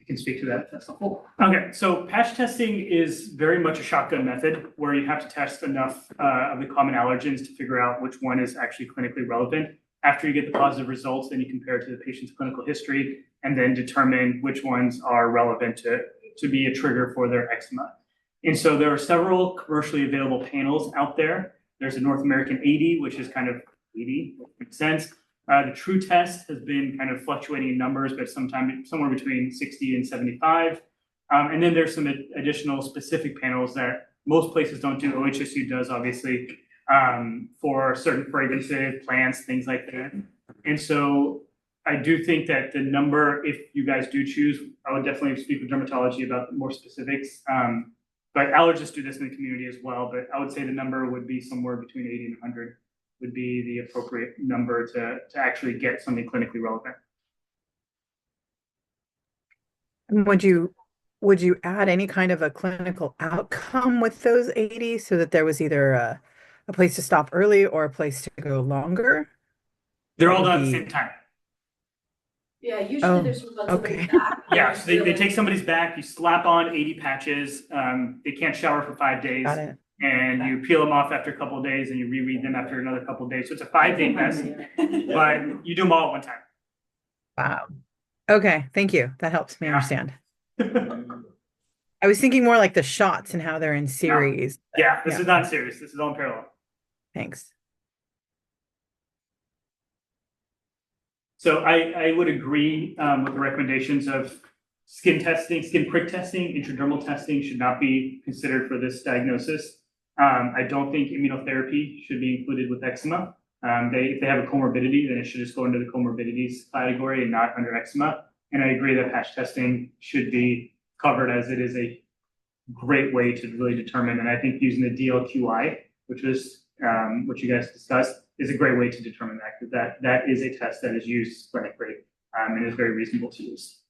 I can speak to that if that's helpful. Okay, so patch testing is very much a shotgun method where you have to test enough of the common allergens to figure out which one is actually clinically relevant. After you get the positive results, then you compare it to the patient's clinical history and then determine which ones are relevant to be a trigger for their eczema. And so there are several commercially available panels out there. There's a North American 80, which is kind of 80, which makes sense. The true test has been kind of fluctuating in numbers, but somewhere between 60 and 75. And then there's some additional specific panels that most places don't do. OHSU does, obviously, for certain fragrances, plants, things like that. And so I do think that the number, if you guys do choose, I would definitely speak with dermatology about more specifics. But allergists do this in the community as well. But I would say the number would be somewhere between 80 and 100 would be the appropriate number to actually get something clinically relevant. Would you add any kind of a clinical outcome with those 80 so that there was either a place to stop early or a place to go longer? They're all done at the same time. Yeah, usually there's somebody okay. back. Yeah, so they take somebody's back, you slap on 80 patches, they can't shower for 5 days. Got it. And you peel them off after a couple of days and you reread them after another couple of days. So it's a 5-day test, but you do them all at one time. Wow. Okay, thank you. That helps me Yeah. understand. I was thinking more like the shots and how they're in series. Yeah, this is not serious. This is all in parallel. Thanks. So I would agree with the recommendations of skin testing, skin prick testing, intradermal testing should not be considered for this diagnosis. I don't think immunotherapy should be included with eczema. If they have a comorbidity, then it should just go into the comorbidities category and not under eczema. And I agree that patch testing should be covered, as it is a great way to really determine. And I think using the DLQI, which was what you guys discussed, is a great way to determine that, because that is a test that is used clinically and is very reasonable to use.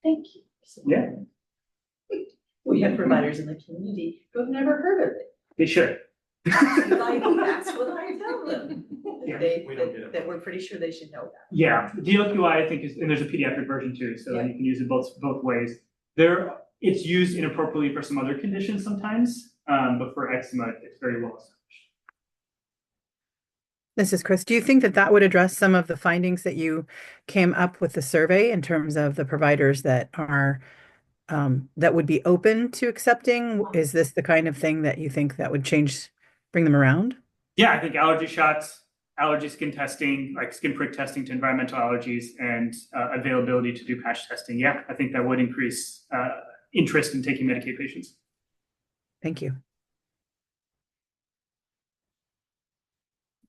Thank you. Yeah. We have providers in the community who have never heard of it. They should. Like, that's what I tell them. Yeah, That we're pretty sure they should know that. Yeah, the DLQI, I think, is, and there's a pediatric version too, so you can use it both ways. It's used inappropriately for some other conditions sometimes, but for eczema, it's very well established. This is Chris. Do you think that that would address some of the findings that you came up with the survey in terms of the providers that are that would be open to accepting? Is this the kind of thing that you think that would bring them around? Yeah, I think allergy shots, allergy skin testing, like skin prick testing to environmental allergies, and availability to do patch testing. Yeah, I think that would increase interest in taking Medicaid patients. Thank you.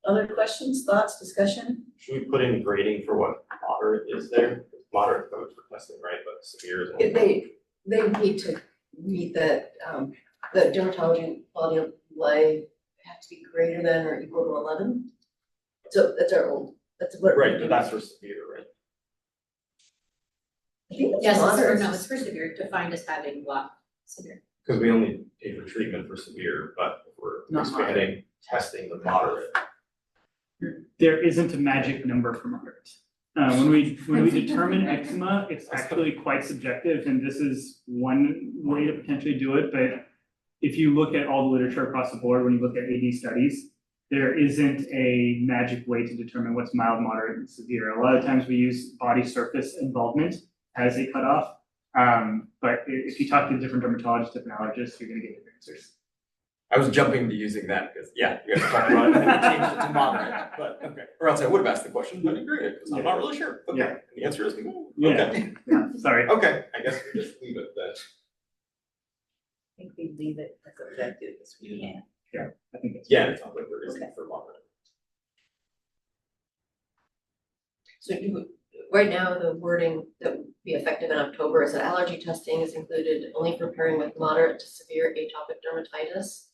Other questions, thoughts, discussion? Should we put in grading for what moderate is there? Moderate codes for testing, right, but severe is. They need to meet the dermatology quality of life have to be greater than or equal to 11. So that's what. Right, but that's for severe, right? I think that's Yes, moderate. no, it's for severe, defined as having what, severe. Because we only pay for treatment for severe, but if we're Not expanding testing the moderate. There isn't a magic number for moderate. When we determine eczema, it's actually quite subjective, and this is one way to potentially do it. But if you look at all the literature across the board, when you look at AD studies, there isn't a magic way to determine what's mild, moderate, and severe. A lot of times we use body surface involvement as a cutoff. But if you talk to different dermatologists, different allergists, you're going to get different answers. I was jumping to using that because, yeah, you guys talked about it, and then we changed it to moderate, but okay. Or else I would have asked the question, but I agree, because I'm not really sure. Okay. Yeah. The answer is no. Yeah. Okay. Yeah, sorry. Okay, I guess we just leave it then. I think we leave it as objective as we can. Yeah, I think that's. Yeah, it sounds like we're using it for moderate. So right now, the wording that would be effective in October is that allergy testing is included only for pairing with moderate to severe atopic dermatitis.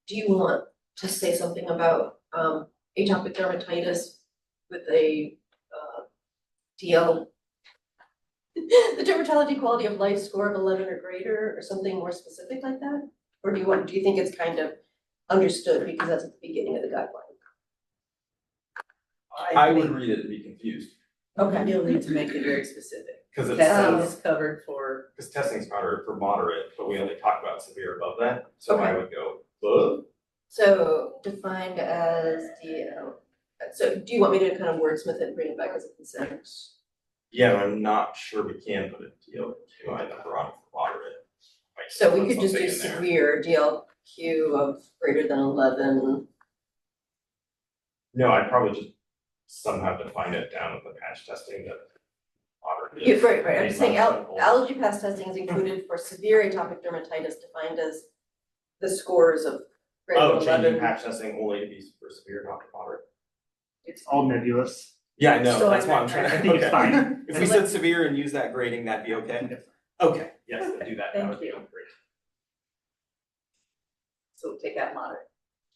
Do you want to say something about atopic dermatitis with a DL, the dermatology quality of life score of 11 or greater, or something more specific like that? Or do you think it's kind of understood because that's at the beginning of the guideline? I would read it and be confused. Okay. You'll need to make it very specific. Because it Testing says, is covered for. because testing's covered for moderate, but we only talk about severe above that, so Okay. I would go, above. So defined as DL. So do you want me to kind of wordsmith it and bring it back as a consent? Yeah, I'm not sure we can put a DLQI number on it for moderate. Might So we put could just do something in there. severe DLQ of greater than 11. No, I'd probably just some have defined it down with the patch testing that moderate Yeah, is right, I'm just saying baseline. allergy pass testing is included for severe atopic dermatitis defined as the scores of greater Oh, than changing 11. patch testing only to be for severe, not moderate. It's all nebulous. Yeah, I know, So that's I- why I'm trying to. I think it's okay. fine. If we said severe and use that grading, that'd be okay? Okay, yes, then do that, that Thank would be you. great. So take out moderate.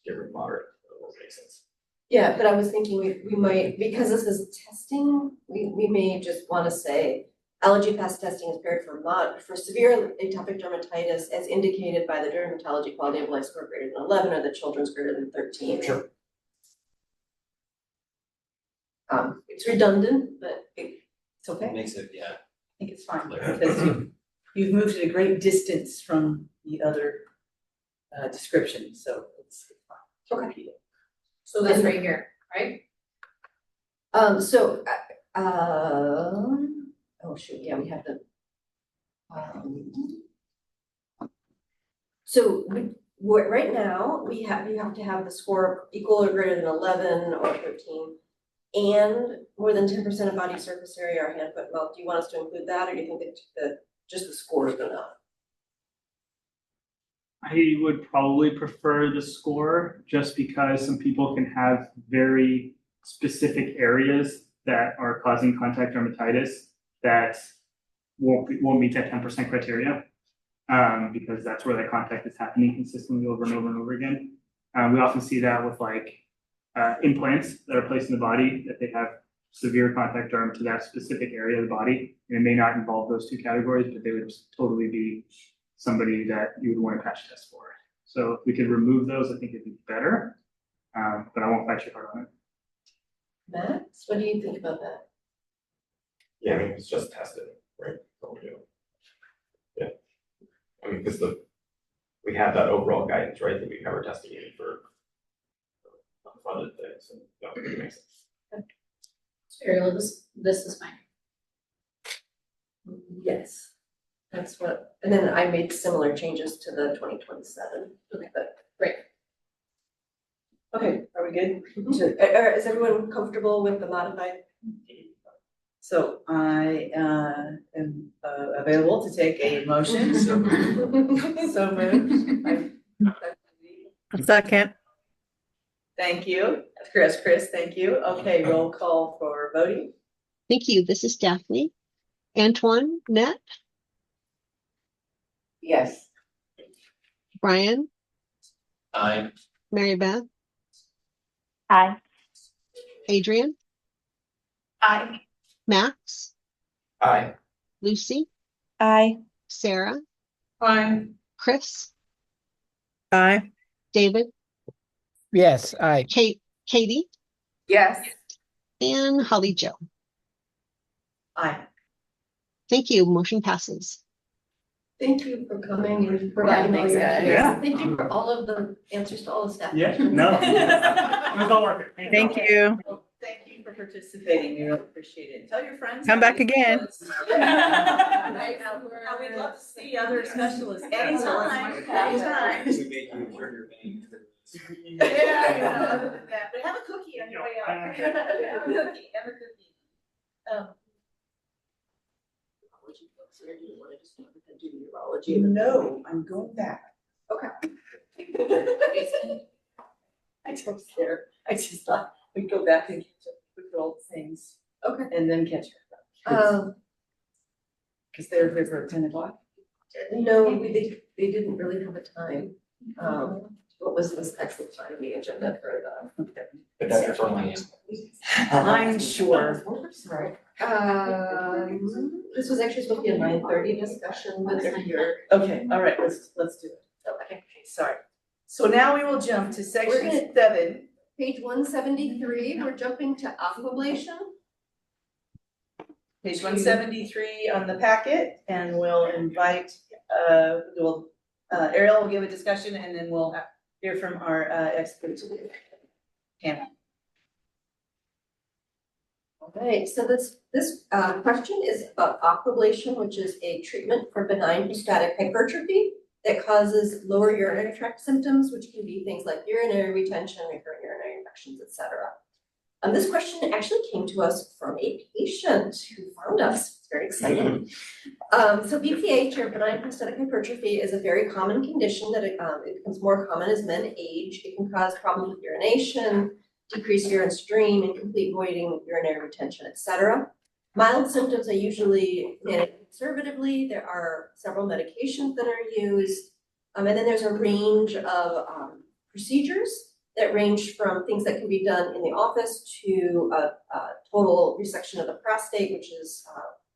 Get rid of moderate, that will make sense. Yeah, but I was thinking we might, because this is testing, we may just wanna say allergy pass testing is paired for severe atopic dermatitis as indicated by the dermatology quality of life score greater than 11 or the children's greater than 13. Sure. It's redundant, but It's okay. Makes it, yeah. I think it's fine, because you've moved it a great distance from the other description, so it's fine. Okay. Repeat it. So this right here, right? Oh shoot, yeah, we have the. So right now, you have to have the score equal or greater than 11 or 13. And more than 10% of body surface area or hand, foot, mouth. Do you want us to include that, or do you think that just the score is enough? I would probably prefer the score just because some people can have very specific areas that are causing contact dermatitis that won't meet that 10% criteria. Because that's where that contact is happening consistently over and over and over again. We often see that with like implants that are placed in the body, that they have severe contact derm to that specific area of the body. And it may not involve those two categories, but they would totally be somebody that you would want a patch test for. So if we could remove those, I think it'd be better. But I won't fight you hard on it. Max, what do you think about that? Yeah, I mean, it's just tested, right? So, you know. Yeah. I mean, because we have that overall guidance, right, that we cover testing even for unfunded things, and that really makes sense. Ariel, this is fine. Yes, that's what, and then I made similar changes to the 2027. Okay, but Great. Okay, are we good? is everyone comfortable with the modified? So I am available to take a motion. So moved. Second. Thank you. Chris, thank you. Okay, roll call for voting. Thank you. This is Daphne. Antoine, Net, Yes. Brian, Aye. Mary Beth, Aye. Adrian, Aye. Max, Aye. Lucy, Aye. Sarah, Fine. Chris, Aye. David, Yes, aye. Katie, Yes. and Holly Joe. Aye. Thank you. Motion passes. Thank you for coming and providing all thanks, your guys. answers. Yeah. Thank you for all of the answers to all the staff. Yeah, questions. no. It was all worth it. Thank you. Well, thank you for participating. We really appreciate it. Tell your friends. Come how back you again. was. Right, how we'd love to see other specialists anytime, anytime. We make you turn your name. Yeah, you know, other than that, but have a cookie on your way out. Have a cookie, have a cookie. No, I'm going back. Okay. I don't care. I just thought we'd go back and catch up with old things Okay. and then catch up. Um, Cause they're here for 10 o'clock. no, they didn't really have a time. What was this actual time of the agenda for the? But that's only. I'm sure. Sorry. This was actually supposed to be a 9:30 discussion with your. Okay, all right, let's do it. Okay, sorry. So now we will jump to We're section gonna- 7. Page 173, we're jumping to aquablation. Page 173 on the packet, and we'll invite, Ariel will give a discussion, and then we'll hear from our experts. Hannah. Okay, so this question is about aquablation, which is a treatment for benign prostatic hypertrophy that causes lower urinary tract symptoms, which can be things like urinary retention, recurrent urinary infections, etc. This question actually came to us from a patient who found us. It's very exciting. So BPH, or benign prostatic hypertrophy, is a very common condition that it becomes more common as men age. It can cause problems with urination, decreased urine stream, incomplete voiding, urinary retention, etc. Mild symptoms are usually managed conservatively. There are several medications that are used. And then there's a range of procedures that range from things that can be done in the office to a total resection of the prostate, which is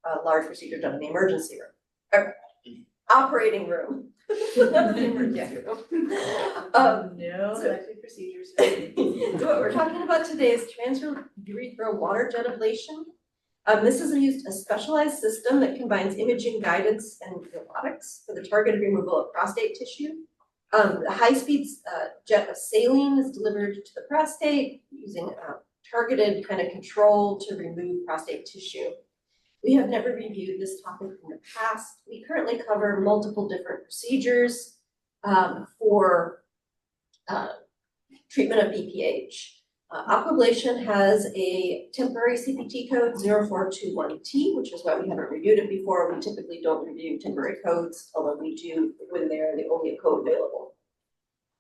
a large procedure done in the emergency room, operating room. Not the emergency room. No so- elective procedures. So what we're talking about today is transurethral water jet ablation. This is a specialized system that combines imaging, guidance, and robotics for the targeted removal of prostate tissue. The high-speed jet of saline is delivered to the prostate using targeted kind of control to remove prostate tissue. We have never reviewed this topic in the past. We currently cover multiple different procedures for treatment of BPH. Aquablation has a temporary CPT code 0421T, which is why we haven't reviewed it before. We typically don't review temporary codes, although we do when they're the only code available.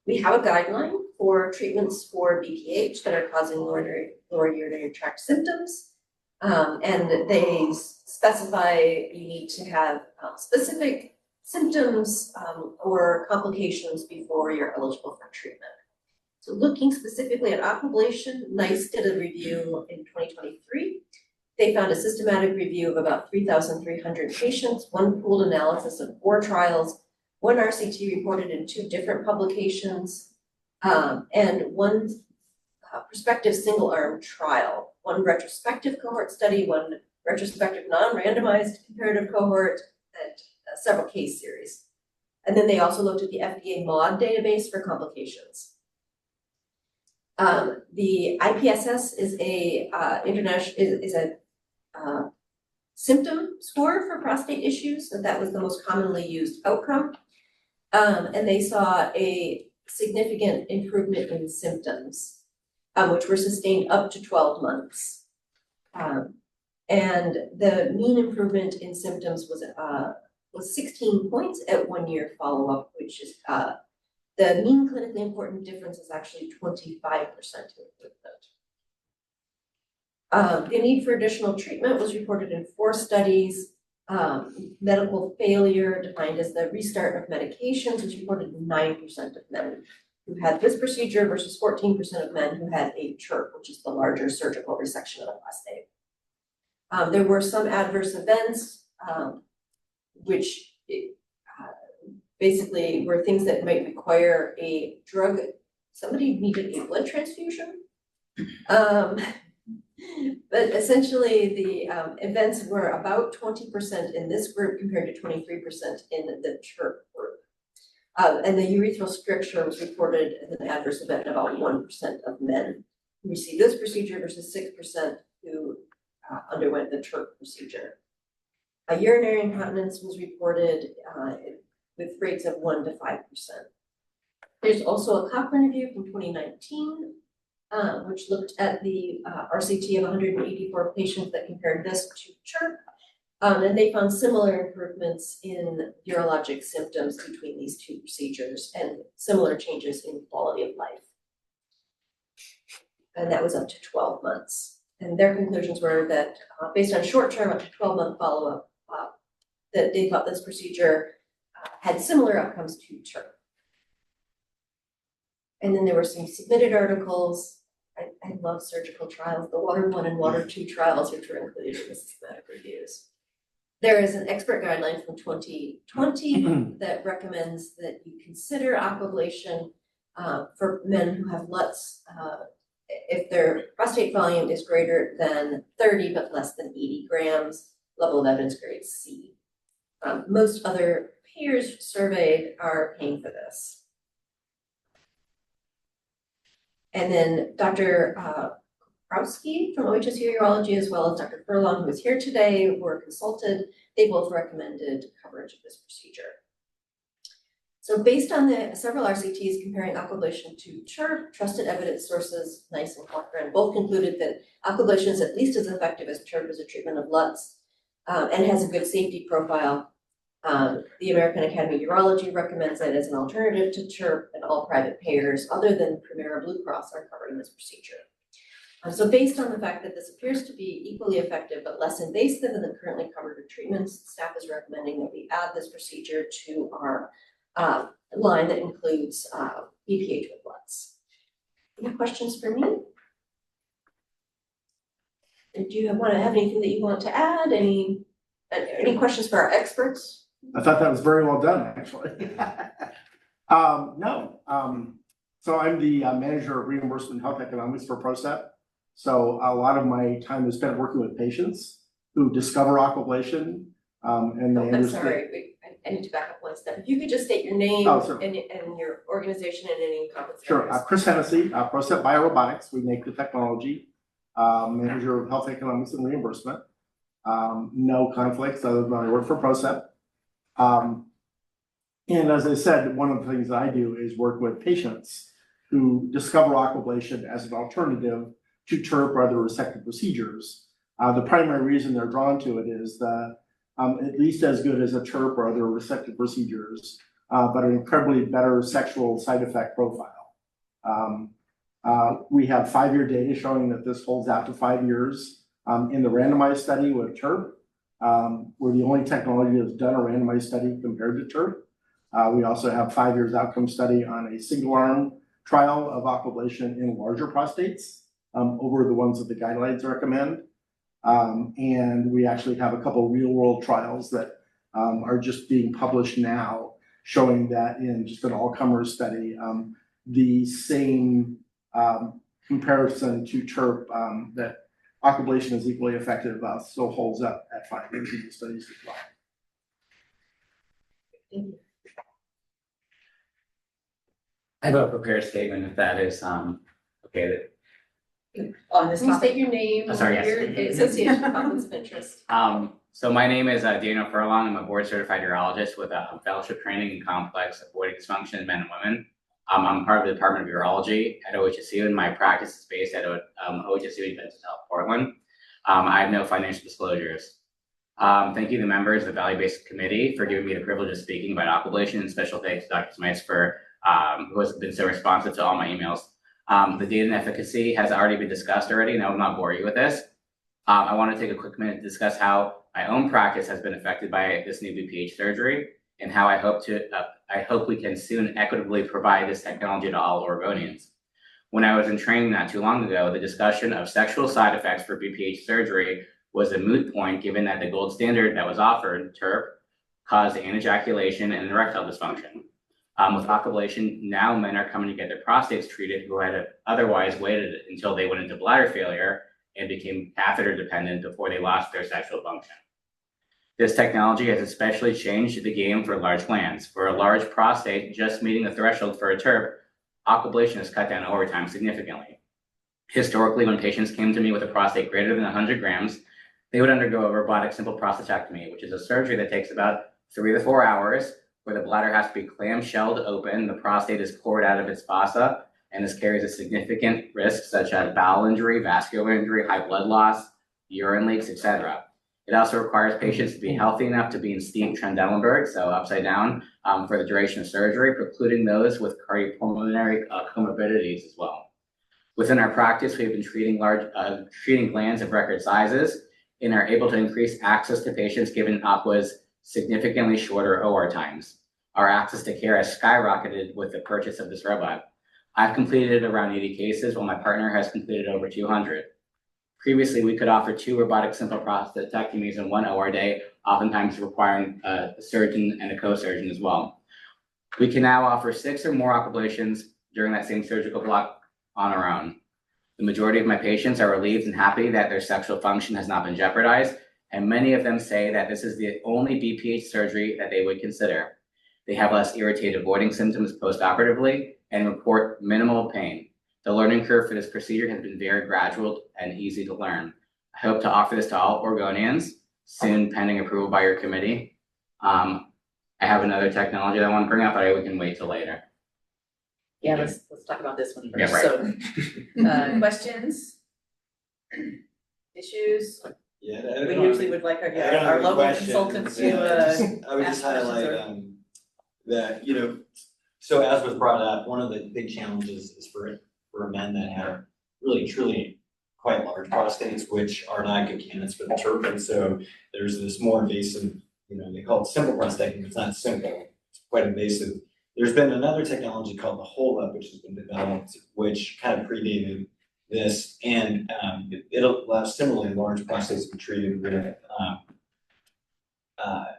We have a guideline for treatments for BPH that are causing lower urinary tract symptoms. And they specify you need to have specific symptoms or complications before you're eligible for treatment. So looking specifically at aquablation, NICE did a review in 2023. They found a systematic review of about 3,300 patients, one pooled analysis of 4 trials, 1 RCT reported in 2 different publications, and 1 prospective single-arm trial, 1 retrospective cohort study, 1 retrospective non-randomized comparative cohort, and several case series. And then they also looked at the FDA MAUDE database for complications. The IPSS is a symptom score for prostate issues, and that was the most commonly used outcome. And they saw a significant improvement in symptoms, which were sustained up to 12 months. And the mean improvement in symptoms was 16 points at 1 year follow-up, which is the mean clinically important difference is actually 25% improvement. The need for additional treatment was reported in 4 studies. Medical failure, defined as the restart of medications, was reported in 9% of men who had this procedure versus 14% of men who had a HERC, which is the larger surgical resection of the prostate. There were some adverse events, which basically were things that might require a drug. Somebody needed a blood transfusion. But essentially the events were about 20% in this group compared to 23% in the HERC group. And the urethral stricture was reported as an adverse event in about 1% of men who received this procedure versus 6% who underwent the HERC procedure. Urinary incontinence was reported with rates of 1 to 5%. There's also a Cochrane review from 2019, which looked at the RCT of 184 patients that compared this to HERC, and they found similar improvements in urologic symptoms between these 2 procedures and similar changes in quality of life. And that was up to 12 months. And their conclusions were that based on short-term up to 12-month follow-up, that they thought this procedure had similar outcomes to HERC. And then there were some submitted articles. I love surgical trials, the Water 1 and Water 2 trials, which were included in the systematic reviews. There is an expert guideline from 2020 that recommends that you consider aquablation for men who have LUTs if their prostate volume is greater than 30 but less than 80 grams, level of evidence grade C. Most other peers surveyed are paying for this. And then Dr. Krowski from OHSU Urology, as well as Dr. Furlong, who is here today, were consulted. They both recommended coverage of this procedure. So based on the several RCTs comparing aquablation to TURP, trusted evidence sources, Nice and Cochran, both concluded that aquablation is at least as effective as TURP as a treatment of LUTS, and has a good safety profile. The American Academy of Urology recommends it as an alternative to TURP, and all private payers other than Premera Blue Cross are covering this procedure. So based on the fact that this appears to be equally effective but less invasive than the currently covered treatments, staff is recommending that we add this procedure to our line that includes BPH with LUTS. Any questions for me? And do you want to have anything that you want to add? Any questions for our experts? I thought that was very well done, actually. No. So I'm the manager of reimbursement health economics for PROCEP. So a lot of my time is spent working with patients who discover aquablation, and they I'm understand. sorry, I need to back up one step. If you could just state your name and your organization and any comments. Sure. Chris Hennessy, PROCEP Biorobotics. We make the technology. Manager of health economics and reimbursement. No conflicts other than I work for PROCEP. And as I said, one of the things that I do is work with patients who discover aquablation as an alternative to TURP or other resective procedures. The primary reason they're drawn to it is that at least as good as a TURP or other resective procedures, but an incredibly better sexual side effect profile. We have 5-year data showing that this holds out to 5 years in the randomized study with TURP. We're the only technology that's done a randomized study compared to TURP. We also have 5 years outcome study on a single arm trial of aquablation in larger prostates over the ones that the guidelines recommend. And we actually have a couple real world trials that are just being published now showing that in just an all-comers study, the same comparison to TURP that aquablation is equally effective still holds up at 5 years in the studies as well. Thank you. I have a prepared statement if that is okay. On this topic. State your name, sorry, yes. your association, conflicts of interest. So my name is Daniel Furlong. I'm a board certified urologist with a fellowship training in complex avoiding dysfunction in men and women. I'm part of the Department of Urology at OHSU, and my practice is based at OHSU in South Portland. I have no financial disclosures. Thank you to the members of the Value-Based Committee for giving me the privilege of speaking about aquablation, and special thanks to Dr. Smites for who has been so responsive to all my emails. The data and efficacy has already been discussed already, and I will not bore you with this. I want to take a quick minute to discuss how my own practice has been affected by this new BPH surgery, and how I hope we can soon equitably provide this technology to all Oregonians. When I was in training not too long ago, the discussion of sexual side effects for BPH surgery was a moot point, given that the gold standard that was offered, TURP, caused anejaculation and erectile dysfunction. With aquablation, now men are coming to get their prostates treated who had otherwise waited until they went into bladder failure and became catheter dependent before they lost their sexual function. This technology has especially changed the game for large glands. For a large prostate, just meeting the threshold for a TURP, aquablation has cut down overtime significantly. Historically, when patients came to me with a prostate greater than 100 grams, they would undergo a robotic simple prostatectomy, which is a surgery that takes about 3 to 4 hours, where the bladder has to be clamshelled open, the prostate is poured out of its fossa, and this carries a significant risk such as bowel injury, vascular injury, high blood loss, urine leaks, etc. It also requires patients to be healthy enough to be in steep Trendelenburg, so upside down, for the duration of surgery, precluding those with cardiopulmonary comorbidities as well. Within our practice, we have been treating glands of record sizes and are able to increase access to patients given Aqua's significantly shorter OR times. Our access to care has skyrocketed with the purchase of this robot. I've completed around 80 cases, while my partner has completed over 200. Previously, we could offer 2 robotic simple prostatectomies in 1 OR day, oftentimes requiring a surgeon and a co-surgeon as well. We can now offer 6 or more aquablations during that same surgical block on our own. The majority of my patients are relieved and happy that their sexual function has not been jeopardized, and many of them say that this is the only BPH surgery that they would consider. They have less irritated voiding symptoms post-operatively and report minimal pain. The learning curve for this procedure has been very gradual and easy to learn. I hope to offer this to all Oregonians, soon pending approval by your committee. I have another technology that I want to bring up, but we can wait till later. Yeah, let's talk about this one Yeah, first. right. So, questions? Issues? Yeah, We usually would like our local consultant to, I would just ask questions highlight, or- that, so as was brought up, one of the big challenges is for men that have really truly quite large prostates, which are not good candidates for the TERP. And so there's this more invasive, they call it simple prostatectomy, it's not simple, it's quite invasive. There's been another technology called the HOLEP, which has been developed, which kind of predated this, and it allows similarly large prostates to be treated with a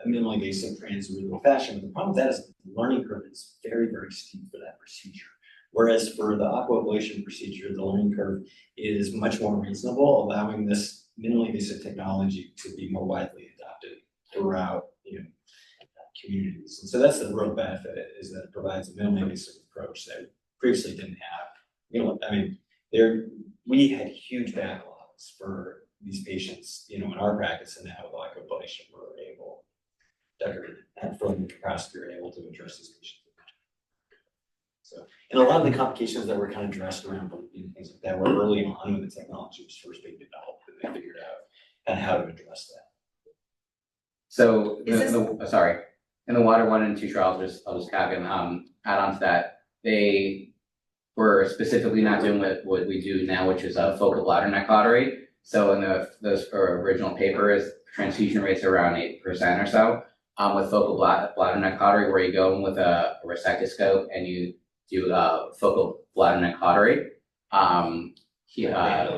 minimally invasive transurethral fashion. But the problem with that is the learning curve is very, very steep for that procedure. Whereas for the aquablation procedure, the learning curve is much more reasonable, allowing this minimally invasive technology to be more widely adopted throughout communities. And so that's the real benefit, is that it provides a minimally invasive approach that previously didn't have. We had huge backlogs for these patients, in our practice, and now with aquablation, we're able, Dr. from the prosecutor, able to address these patients. So, and a lot of the complications that were kind of dressed around things like that were early on when the technology was first being developed, and they figured out kind of how to address that. So sorry, in the Water 1 and 2 trials, I'll just add on to that. They were specifically not doing what we do now, which is a focal bladder neck cautery. So in those original papers, transfusion rates are around 8% or so. With focal bladder neck cautery, where you go in with a resectoscope and you do focal bladder neck cautery,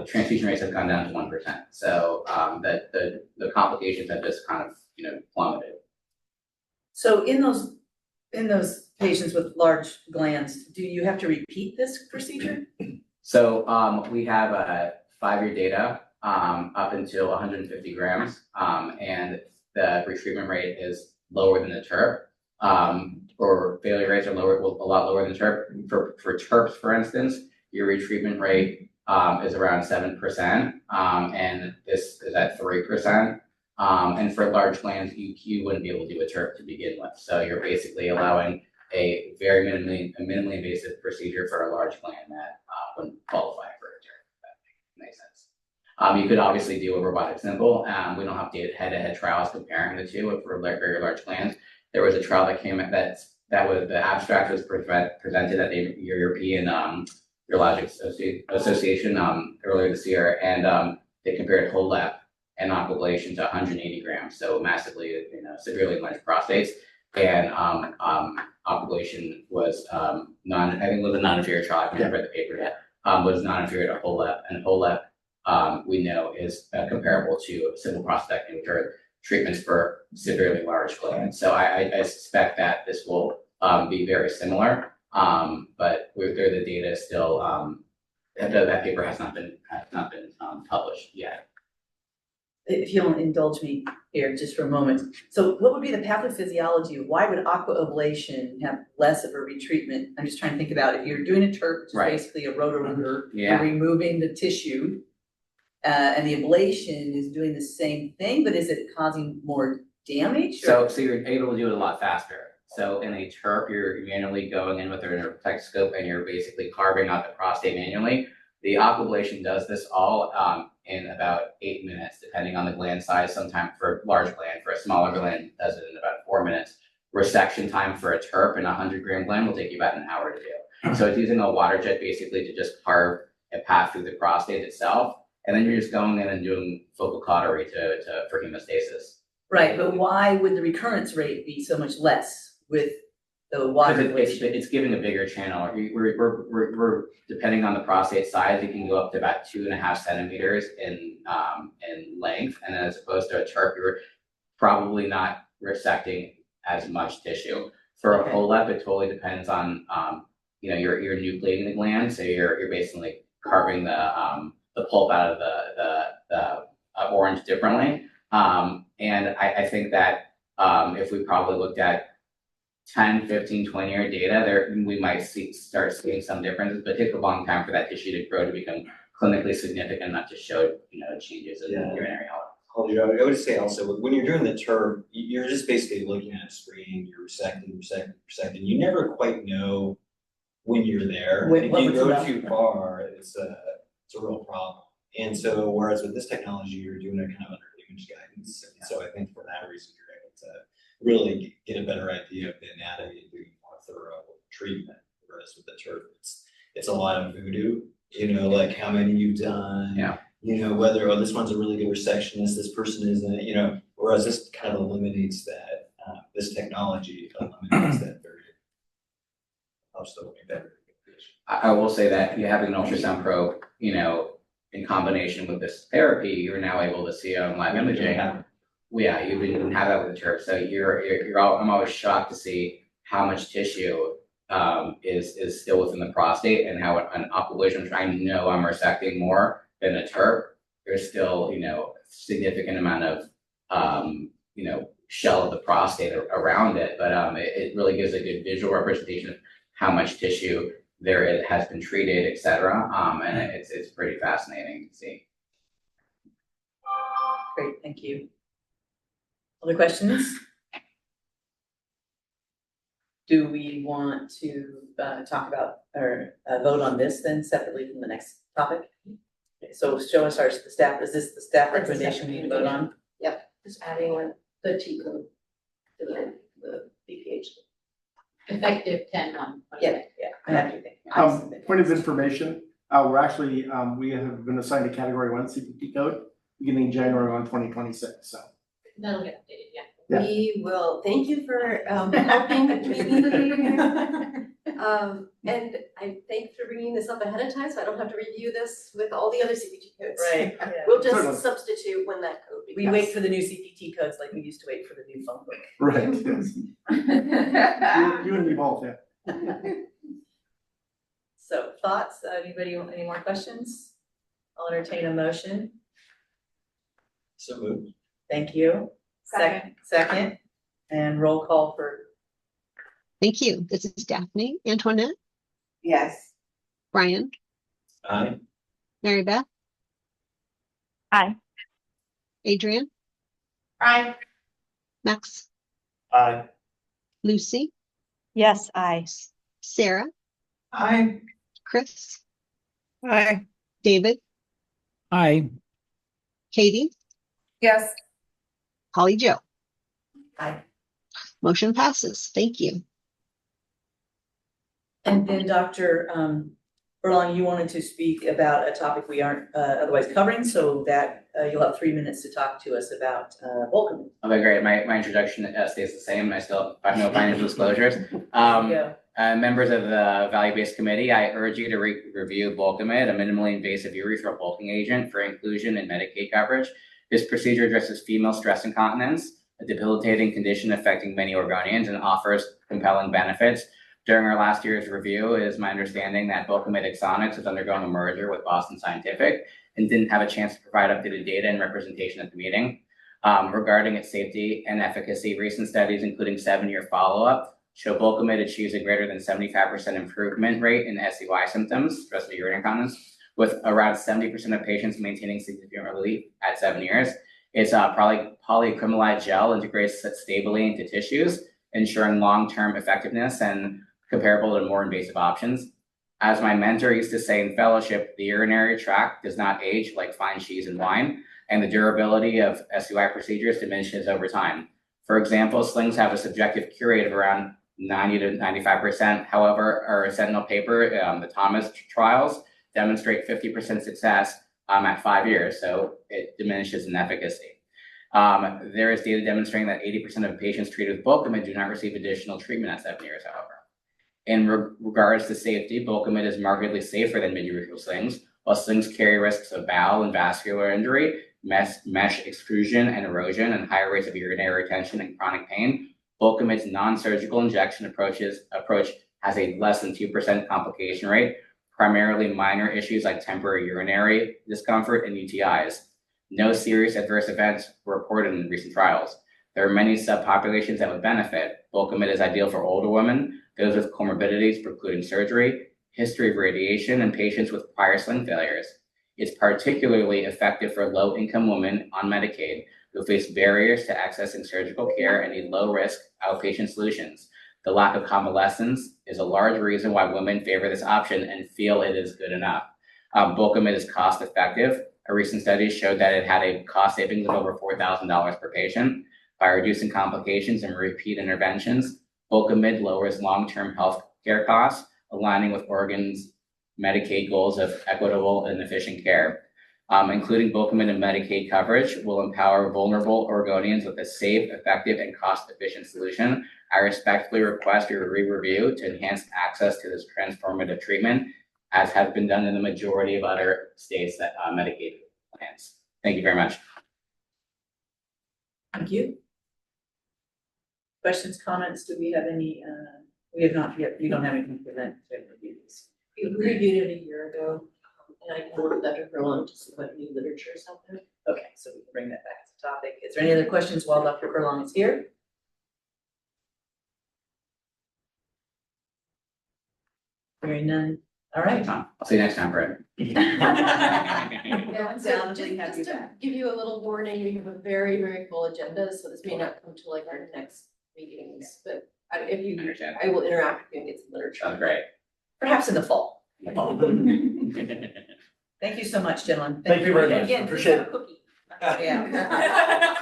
transfusion rates have gone down to 1%. So that the complications have just kind of plummeted. So in those patients with large glands, do you have to repeat this procedure? So we have 5-year data up until 150 grams, and the retreatment rate is lower than the TERP. Or failure rates are lower, a lot lower than TERP. For TERPs, for instance, your retreatment rate is around 7%, and this is at 3%. And for large glands, you wouldn't be able to do a TERP to begin with. So you're basically allowing a very minimally invasive procedure for a large gland that wouldn't qualify for a TERP. If that makes sense. You could obviously do a robotic nipple. We don't have head-to-head trials comparing the two for very large glands. There was a trial that came that was the abstract was presented at the European Urologic Association earlier this year, and they compared HOLEP and aquablation to 180 grams, so massively, severely enlarged prostates. And aquablation was I think it was a non-inferior trial. I haven't read the paper yet. Was non-inferior to HOLEP, and HOLEP we know is comparable to simple prostatectomy, which are treatments for severely large glands. So I suspect that this will be very similar, but the data is still that paper has not been published yet. If you'll indulge me here just for a moment. So what would be the pathophysiology? Why would aquablation have less of a retreatment? I'm just trying to think about if you're doing a TERP, which is basically a roto-rooter, you're removing the tissue, and the ablation is doing the same thing, but is it causing more damage? So you're able to do it a lot faster. So in a TERP, you're manually going in with a resectoscope and you're basically carving out the prostate manually. The aquablation does this all in about 8 minutes, depending on the gland size. Sometimes for a large gland, for a smaller gland, it does it in about 4 minutes. Resection time for a TERP in a 100-gram gland will take you about an hour to do. So it's using a water jet basically to just carve a path through the prostate itself, and then you're just going in and doing focal cautery for hemostasis. Right, but why would the recurrence rate be so much less with the water ablation? It's giving a bigger channel. We're depending on the prostate size, it can go up to about 2.5 centimeters in length, and as opposed to a TERP, you're probably not resecting as much tissue. For a HOLEP, it totally depends on you're nucleating the gland, so you're basically carving the pulp out of the orange differently. And I think that if we probably looked at 10, 15, 20-year data, we might start seeing some differences, but it takes a long time for that tissue to grow to become clinically significant enough to show changes in urinary health. hold you, I would say also, when you're doing the TERP, you're just basically looking at a screen, you're resecting. You never quite know when you're there. When- If when you it's go enough. too far, it's a real problem. And so, whereas with this technology, you're doing it kind of under image guidance. And so I think for that reason, you're able to really get a better idea of the anatomy and do more thorough treatment. Whereas with the TERP, it's a lot of voodoo, like how many you've done. Yeah. Whether, this one's a really good resectionist, this person isn't, whereas this kind of eliminates that, this technology eliminates that very, helps the way better. I will say that you having an ultrasound probe, in combination with this therapy, you're now able to see on live imaging. Yeah, you didn't have that with the TERP. So I'm always shocked to see how much tissue is still within the prostate, and how an aquablation, trying to know I'm resecting more than a TERP, there's still, significant amount of, shell of the prostate around it. But it really gives a good visual representation of how much tissue there it has been treated, et cetera. And it's pretty fascinating to see. Great, thank you. Other questions? Do we want to talk about or vote on this then separately from the next topic? Okay, so show us the staff, is this the staff recommendation we need to vote on? Yep, just adding the T code to the BPH. Effective 10/1. Yeah, I have everything. Point of information, we're actually, we have been assigned a category 1 CPT code beginning January 1, 2026, so. That'll get updated, yeah. Yeah. We will, thank you for helping me. And I thank for bringing this up ahead of time, so I don't have to review this with all the other CPT codes. Right, yeah. We'll Certainly. just substitute when that code We becomes. wait for the new CPT codes like we used to wait for the new phone book. Right, yes. You and me both, yeah. So thoughts, anybody, any more questions? I'll entertain a motion. So moved. Thank you. Second, and roll call for. Thank you. This is Daphne. Antoinette, Yes. Brian, Aye. Mary Beth, Aye. Adrian, Aye. Max, Aye. Lucy, Yes, aye. Sarah, Aye. Chris, Aye. David, Aye. Katie, Yes. Holly Jo. Aye. Motion passes. Thank you. And then Dr. Furlong, you wanted to speak about a topic we aren't otherwise covering, so that you'll have 3 minutes to talk to us about Vulcan. Okay, great. My introduction stays the same. I still have no financial disclosures. Yeah. Members of the value-based committee, I urge you to review Bulkamid, a minimally invasive urethral bulking agent for inclusion in Medicaid coverage. This procedure addresses female stress incontinence, a debilitating condition affecting many Oregonians, and offers compelling benefits. During our last year's review, it is my understanding that Bulkamid Exonics is undergoing a merger with Boston Scientific and didn't have a chance to provide updated data and representation at the meeting. Regarding its safety and efficacy, recent studies, including 7-year follow-up, show Bulkamid achieves a greater than 75% improvement rate in SUI symptoms, stress urinary incontinence, with around 70% of patients maintaining significant relief at 7 years. It's polyacrylate gel integrates stably into tissues, ensuring long-term effectiveness and comparable to more invasive options. As my mentor used to say in fellowship, the urinary tract does not age like fine cheese and wine, and the durability of SUI procedures diminishes over time. For example, slings have a subjective cure rate of around 90 to 95%. However, our Sentinel paper, the Thomas trials, demonstrate 50% success at 5 years, so it diminishes in efficacy. There is data demonstrating that 80% of patients treated with Bulkamid do not receive additional treatment at 7 years, however. In regards to safety, Bulkamid is markedly safer than mid-urethral slings. While slings carry risks of bowel and vascular injury, mesh extrusion and erosion, and higher rates of urinary retention and chronic pain, Bulkamid's non-surgical injection approach has a less than 2% complication rate, primarily minor issues like temporary urinary discomfort and UTIs. No serious adverse events were reported in recent trials. There are many subpopulations that would benefit. Bulkamid is ideal for older women, those with comorbidities precluding surgery, history of radiation, and patients with prior sling failures. is particularly effective for low-income women on Medicaid who face barriers to accessing surgical care and need low-risk outpatient solutions. The lack of convalescence is a large reason why women favor this option and feel it is good enough. Bulkamid is cost-effective. A recent study showed that it had a cost savings of over $4,000 per patient. By reducing complications and repeat interventions, Bulkamid lowers long-term health care costs, aligning with Oregon's Medicaid goals of equitable and efficient care. Including Bulkamid and Medicaid coverage will empower vulnerable Oregonians with a safe, effective, and cost-efficient solution. I respectfully request your re-review to enhance access to this transformative treatment, as has been done in the majority of other states that Medicaid plans. Thank you very much. Thank you. Questions, comments? Do we have any? We have not yet. We don't have anything to present. We reviewed it a year ago, and I forwarded Dr. Furlong to see what new literature is out there. Okay, so we can bring that back as a topic. Is there any other questions while Dr. Furlong is here? Hearing none. All right. I'll see you next time, Brett. Yeah, so Down, just we have you to back. give you a little warning, we have a very, very full agenda, so this may not come to like our next meetings, but if you, Understand. I will interact with you and get some literature. Sounds great. Perhaps in the fall. Thank you so much, gentlemen. Thank you very much. Again, please Appreciate have a it. cookie. Yeah.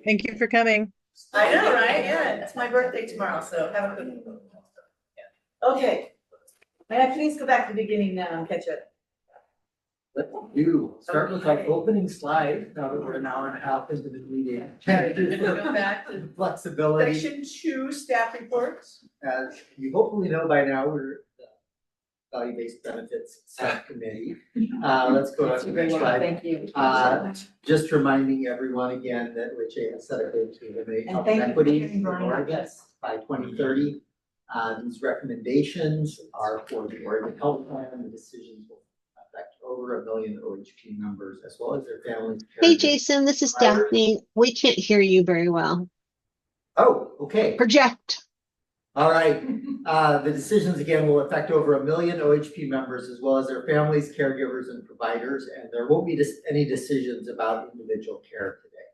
Thank you for coming. I know, right? Yeah, it's my birthday tomorrow, so have a cookie. Okay. May I please go back to the beginning now and catch up? Let's do, start with our opening slide, now that we're an hour and a half into the meeting. Go back to Flexibility, section 2, staff reports. as you hopefully know by now, we're the value-based benefits subcommittee. Let's go to the next slide. Thank you. Just reminding everyone again that OHA has set a goal to eliminate And health thank you for inequities hearing in Brian. Oregon by 2030. These recommendations are for the Oregon Health Plan. The decisions will affect over 1 million OHP members as well as their families. Hey, caregivers, Jason, this is providers. Daphne. We can't hear you very well. Oh, okay. Project. All right. The decisions again will affect over 1 million OHP members as well as their families, caregivers, and providers, and there won't be any decisions about individual care today.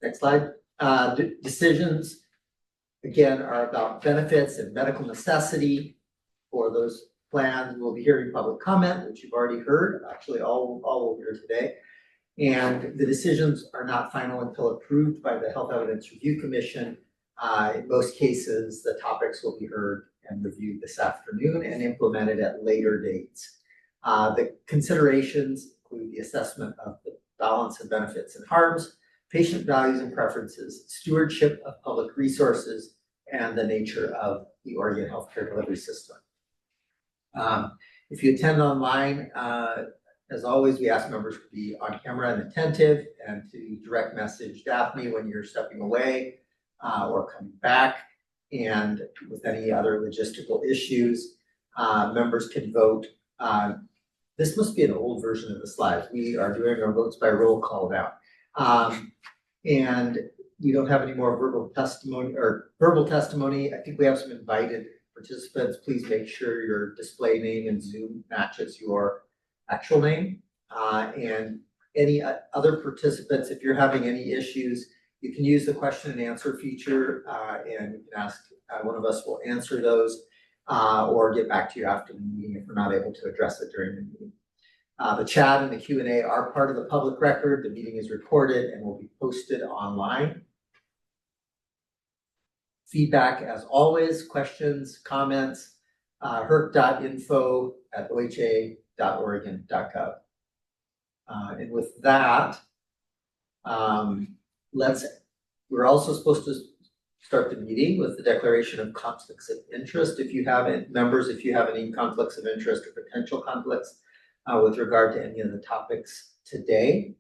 Next slide. Decisions again are about benefits and medical necessity for those plans. We'll be hearing public comment, which you've already heard, actually all will hear today. And the decisions are not final until approved by the Health Evidence Review Commission. In most cases, the topics will be heard and reviewed this afternoon and implemented at later dates. The considerations include the assessment of the balance of benefits and harms, patient values and preferences, stewardship of public resources, and the nature of the Oregon healthcare delivery system. If you attend online, as always, we ask members to be on camera and attentive and to direct message Daphne when you're stepping away or coming back. And with any other logistical issues, members can vote. This must be an old version of the slides. We are doing our votes by roll call now. And we don't have any more verbal testimony. I think we have some invited participants. Please make sure your display name in Zoom matches your actual name. And any other participants, if you're having any issues, you can use the question and answer feature and you can ask, one of us will answer those or get back to you after the meeting if we're not able to address it during the meeting. The chat and the Q&A are part of the public record. The meeting is recorded and will be posted online. Feedback, as always, questions, comments, herc.info@oha.oregon.gov. And with that, we're also supposed to start the meeting with the declaration of conflicts of interest. If you have members, if you have any conflicts of interest or potential conflicts with regard to any of the topics today,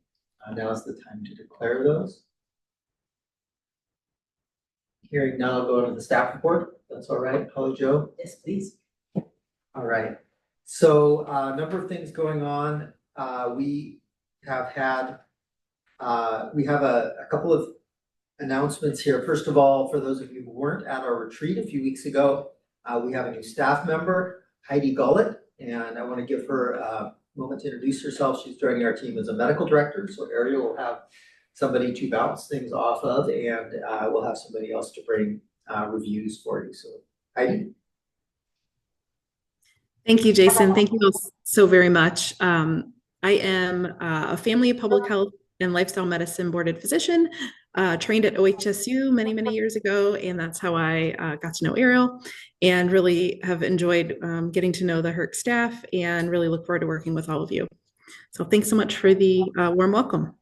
now is the time to declare those. Hearing none, I'll go into the staff report. That's all right. Hello, Joe. Yes, please. All right. So a number of things going on. We have a couple of announcements here. First of all, for those of you who weren't at our retreat a few weeks ago, we have a new staff member, Heidi Gullett, and I want to give her a moment to introduce herself. She's joining our team as a medical director, so Ariel will have somebody to bounce things off of, and we'll have somebody else to bring reviews for you. So Heidi. Thank you, Jason. Thank you all so very much. I am a family, public health, and lifestyle medicine boarded physician, trained at OHSU many, many years ago, and that's how I got to know Ariel, and really have enjoyed getting to know the HERC staff, and really look forward to working with all of you. So thanks so much for the warm welcome.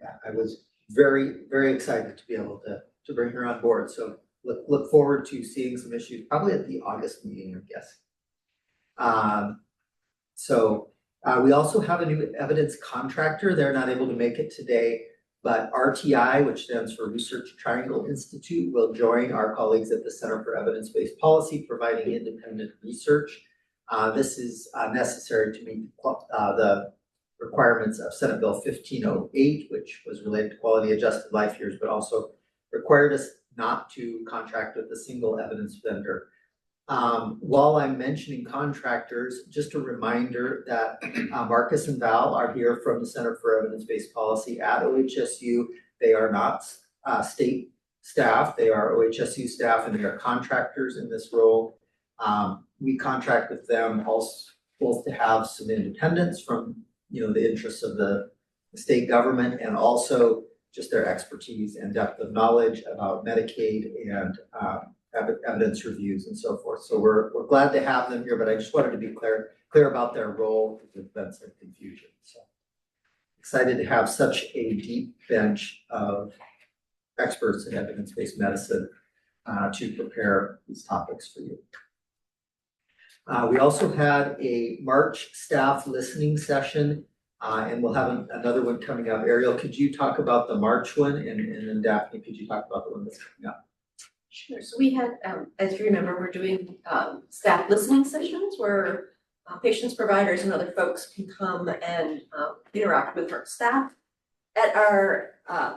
Yeah, I was very, very excited to be able to bring her on board. So look forward to seeing some issues, probably at the August meeting, I guess. We also have a new evidence contractor. They're not able to make it today, but RTI, which stands for Research Triangle Institute, will join our colleagues at the Center for Evidence-Based Policy, providing independent research. This is necessary to meet the requirements of Senate Bill 1508, which was related to quality adjusted life years, but also required us not to contract with a single evidence vendor. While I'm mentioning contractors, just a reminder that Marcus and Val are here from the Center for Evidence-Based Policy at OHSU. They are not state staff, they are OHSU staff, and they are contractors in this role. We contract with them also both to have some independence from the interests of the state government, and also just their expertise and depth of knowledge about Medicaid and evidence reviews and so forth. So we're glad to have them here, but I just wanted to be clear about their role, because there's been some confusion. So excited to have such a deep bench of experts in evidence-based medicine to prepare these topics for you. We also had a March staff listening session, and we'll have another one coming up. Ariel, could you talk about the March one, and then Daphne, could you talk about the one that's coming up? Sure. So we had, as you remember, we're doing staff listening sessions where patients, providers, and other folks can come and interact with our staff. At our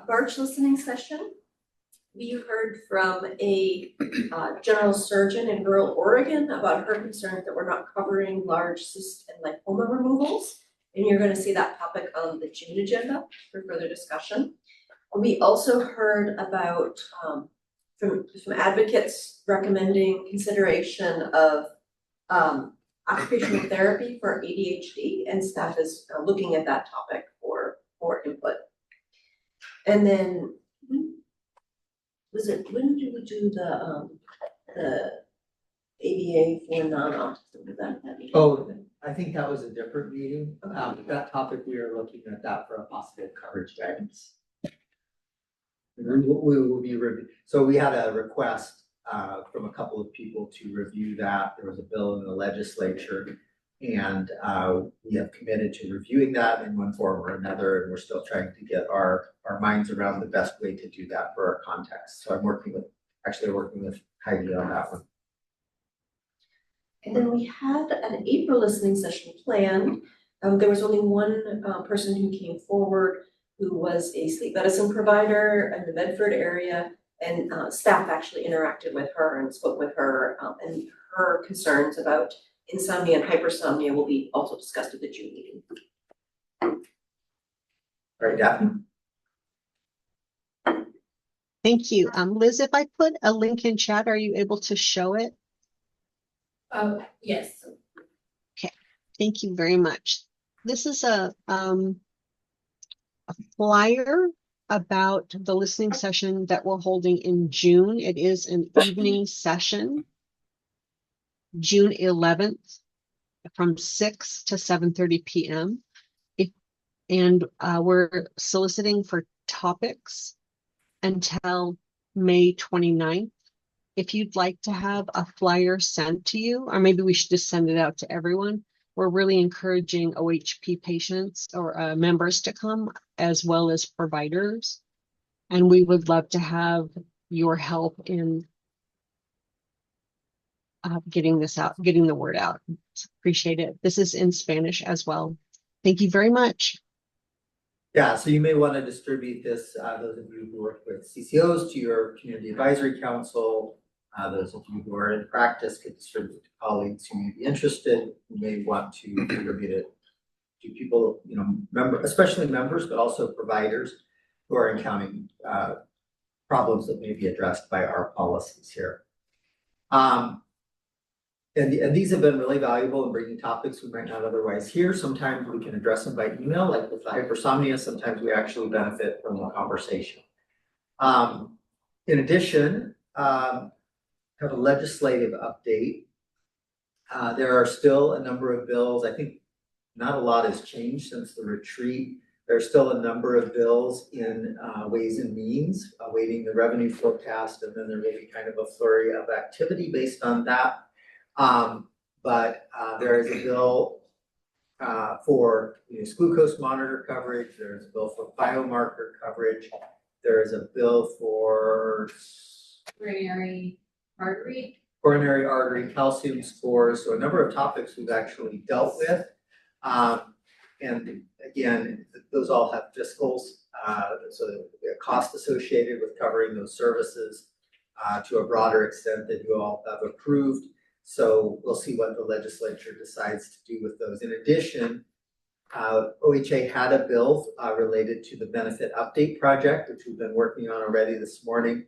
March listening session, we heard from a general surgeon in rural Oregon about her concern that we're not covering large cyst and lipoma removals. And you're going to see that topic on the June agenda for further discussion. We also heard about from advocates recommending consideration of occupational therapy for ADHD, and staff is looking at that topic for input. And then when did we do the ABA for non-autism? Was that meeting? Oh, I think that was a different meeting. That topic, we are looking at that for a possible coverage guidance. We will be reviewing. So we had a request from a couple of people to review that. There was a bill in the legislature, and we have committed to reviewing that in one form or another, and we're still trying to get our minds around the best way to do that for our context. So I'm working with Heidi on that one. And then we had an April listening session planned. There was only one person who came forward who was a sleep medicine provider in the Medford area, and staff actually interacted with her and spoke with her, and her concerns about insomnia and hypersomnia will be also discussed at the June meeting. All right, Daphne. Thank you. Liz, if I put a link in chat, are you able to show it? Yes. Okay, thank you very much. This is a flyer about the listening session that we're holding in June. It is an evening session, June 11th, from 6 to 7:30 p.m. We're soliciting for topics until May 29th. If you'd like to have a flyer sent to you, or maybe we should just send it out to everyone, we're really encouraging OHP patients or members to come, as well as providers. And we would love to have your help in getting this out, getting the word out. Appreciate it. This is in Spanish as well. Thank you very much. Yeah, so you may want to distribute this, those of you who work with CCOs, to your community advisory council, Those of you who are in practice could distribute to colleagues who may be interested, who may want to distribute it to people, especially members, but also providers who are encountering problems that may be addressed by our policies here. And these have been really valuable in bringing topics we might not otherwise hear. Sometimes we can address them by email, like with the hypersomnia. Sometimes we actually benefit from the conversation. In addition, have a legislative update. There are still a number of bills. I think not a lot has changed since the retreat. There's still a number of bills in Ways and Means awaiting the revenue forecast, and then there will be kind of a flurry of activity based on that. But there is a bill for glucose monitor coverage. There's a bill for biomarker coverage. There is a bill for Coronary artery calcium scores. So a number of topics we've actually dealt with. And again, those all have fiscals, so the cost associated with covering those services to a broader extent that you all have approved. So we'll see what the legislature decides to do with those. In addition, OHA had a bill related to the benefit update project, which we've been working on already this morning.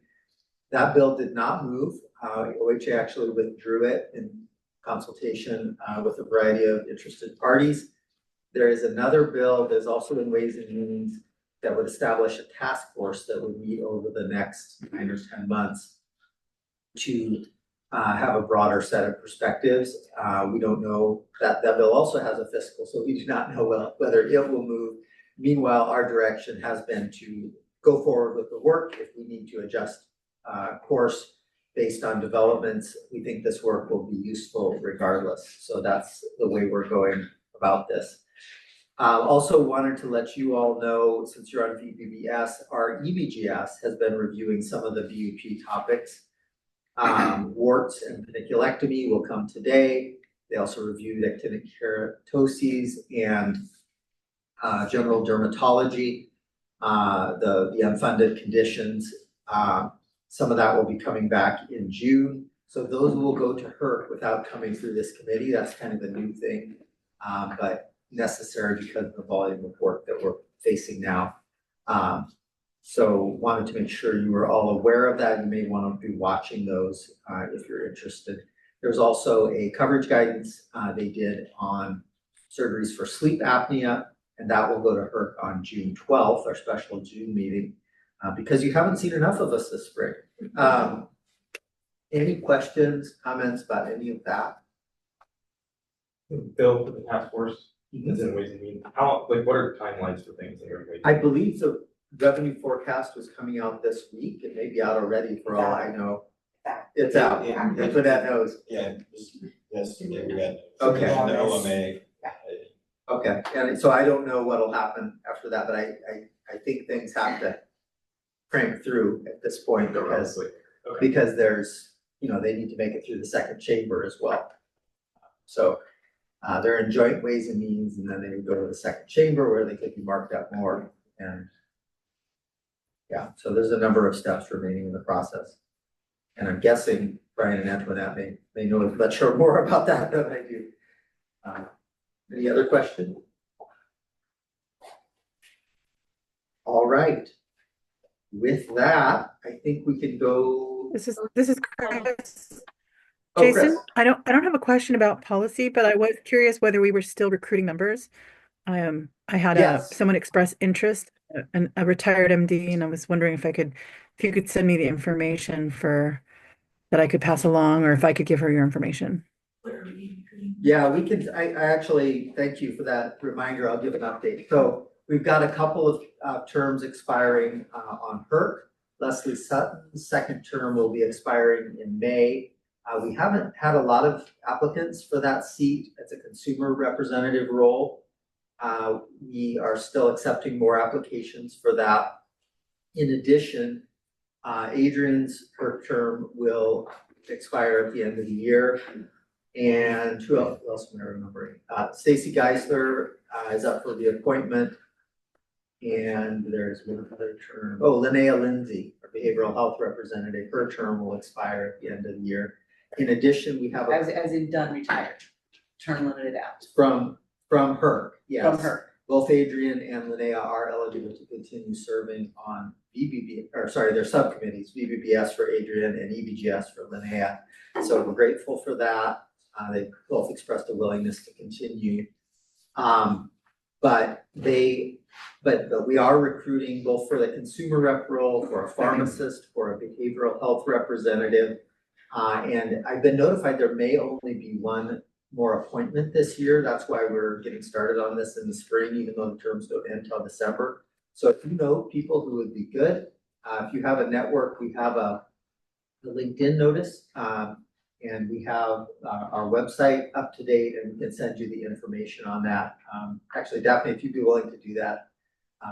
That bill did not move. OHA actually withdrew it in consultation with a variety of interested parties. There is another bill that's also in Ways and Means that would establish a task force that would meet over the next 9 or 10 months to have a broader set of perspectives. We don't know that bill also has a fiscal, so we do not know whether it will move. Meanwhile, our direction has been to go forward with the work. If we need to adjust course based on developments, we think this work will be useful regardless. So that's the way we're going about this. Also wanted to let you all know, since you're on VBBS, our EBGS has been reviewing some of the BUP topics. Warts and pediculectomy will come today. They also reviewed actinic keratoses and general dermatology, the unfunded conditions. Some of that will be coming back in June. So those will go to HERC without coming through this committee. That's kind of a new thing, but necessary because of the volume of work that we're facing now. So wanted to make sure you were all aware of that. You may want to be watching those if you're interested. There's also a coverage guidance they did on surgeries for sleep apnea, and that will go to HERC on June 12th, our special June meeting, because you haven't seen enough of us this spring. Any questions, comments about any of that? Bill, for the task force, is in Ways and Means. What are timelines for things that are waiting? I believe the revenue forecast was coming out this week. It may be out already for all I know. It's out. That's what that knows. Yeah, yes, yeah, we got. Okay. The OMA. Okay, and so I don't know what'll happen after that, but I think things have to crank through at this point because there's, they need to make it through the second chamber as well. So they're in joint Ways and Means, and then they would go to the second chamber where they could be marked up more. And yeah, so there's a number of steps remaining in the process. And I'm guessing Brian and Antoinette may know much more about that than I do. Any other question? All right. With that, I think we can go. This is Chris. Oh, Jason, Chris. I don't have a question about policy, but I was curious whether we were still recruiting members. I had Yes. someone express interest, a retired MD, and I was wondering if you could send me the information that I could pass along, or if I could give her your information. Yeah, we could, I actually, thank you for that reminder. I'll give an update. So we've got a couple of terms expiring on HERC. Leslie Sutton's second term will be expiring in May. We haven't had a lot of applicants for that seat. It's a consumer representative role. We are still accepting more applications for that. In addition, Adrian's HERC term will expire at the end of the year. And who else am I remembering? Stacy Geisler is up for the appointment. And there's one other term, Linnea Lindsay, our behavioral health representative, her term will expire at the end of the year. In addition, we have As in done, retired, term limited out. from HERC, yes. From HERC. Both Adrian and Linnea are eligible to continue serving on their subcommittees, VBBS for Adrian and EBGS for Linnea. So we're grateful for that. They both expressed a willingness to continue. But we are recruiting both for the consumer rep role, for a pharmacist, for a behavioral health representative. And I've been notified there may only be one more appointment this year. That's why we're getting started on this in the spring, even though the terms don't end until December. So if you know people who would be good, if you have a network, we have a LinkedIn notice, and we have our website up to date, and we can send you the information on that. Actually, Daphne, if you'd be willing to do that,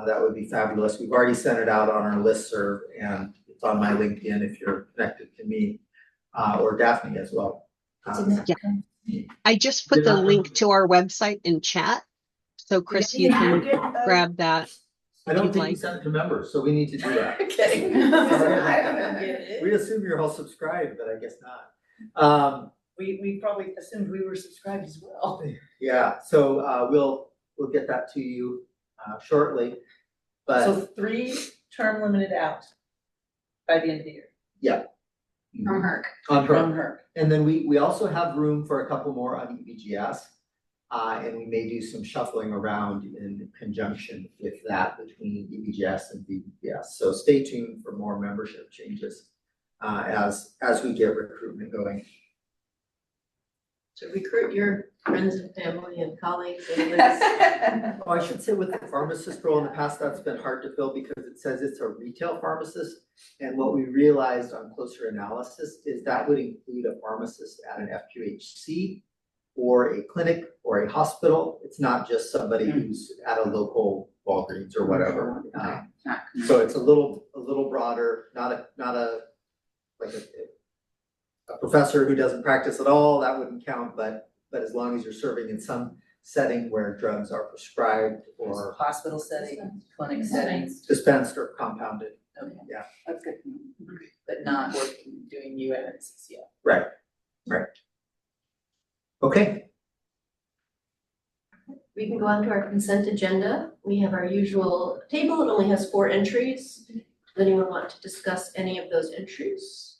that would be fabulous. We've already sent it out on our listserv, and it's on my LinkedIn if you're connected to me, or Daphne as well. I just put the link to our website in chat. So Chris, you can grab that. I don't think we sent it to members, so we need to do that. Okay. We assume you're all subscribed, but I guess not. We probably assumed we were subscribed as well. Yeah, so we'll get that to you shortly. But So 3 term limited out by the end of the year. Yeah. From HERC. On From HERC. HERC. And then we also have room for a couple more on EBGS. And we may do some shuffling around in conjunction with that between EBGS and VBS. So stay tuned for more membership changes as we get recruitment going. So recruit your friends and family and colleagues and Oh, I should say with the pharmacist role in the past, that's been hard to fill because it says it's a retail pharmacist. And what we realized on closer analysis is that would include a pharmacist at an FQHC or a clinic or a hospital. It's not just somebody who's at a local Walgreens or whatever. So it's a little broader, not a professor who doesn't practice at all, that wouldn't count, but as long as you're serving in some setting where drugs are prescribed or Hospital setting, clinic settings. dispensed or compounded. Okay. Yeah. That's good. But not working, doing UNCCO. Right. Okay. we can go on to our consent agenda. We have our usual table. It only has 4 entries. Does anyone want to discuss any of those entries?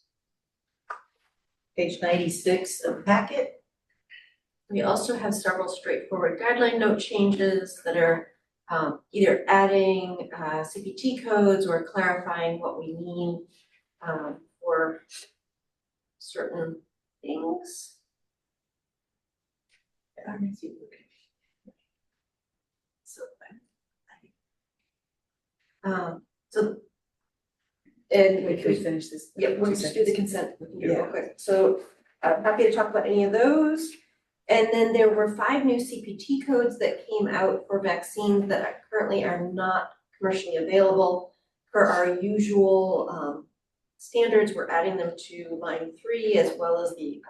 Page 96 of the packet. We also have several straightforward guideline note changes that are either adding CPT codes or clarifying what we mean for certain things. And Wait, can we finish this? yeah, we'll just do the consent, we can do it real quick. So I'm happy to talk about any of those. And then there were 5 new CPT codes that came out for vaccines that currently are not commercially available. Per our usual standards, we're adding them to line 3 as well as the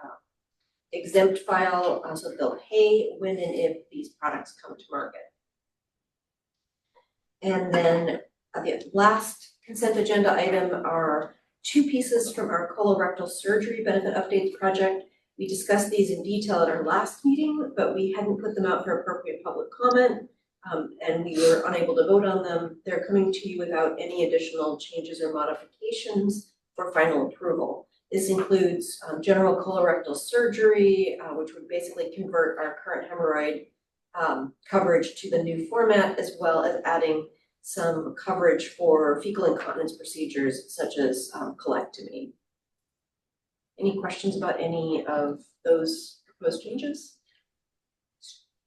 exempt file, so that they'll pay when and if these products come to market. And then the last consent agenda item are 2 pieces from our colorectal surgery benefit updates project. We discussed these in detail at our last meeting, but we hadn't put them out for appropriate public comment, and we were unable to vote on them. They're coming to you without any additional changes or modifications for final approval. This includes general colorectal surgery, which would basically convert our current hemorrhoid coverage to the new format, as well as adding some coverage for fecal incontinence procedures such as colectomy. Any questions about any of those proposed changes?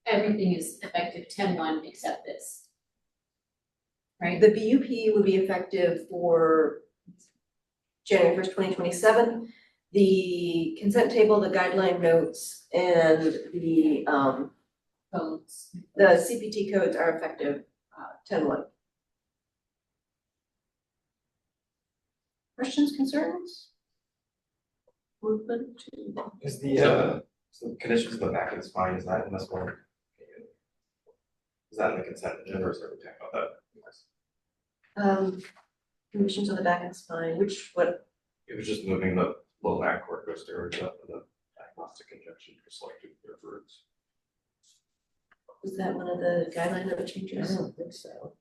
Everything is effective 10/1 except this. Right? The BUP would be effective for January 1st, 2027. The consent table, the guideline notes, and the Codes. the CPT codes are effective 10/1. Questions, concerns? Movement to. Is the so conditions in the back of the spine, is that in this one? Is that in the consent agenda or is there we talk about that? Conditions of the back and spine, what, It was just moving the low back corticosteroids up and the diagnostic injection for selective reference. was that one of the guideline note changes? I don't think so.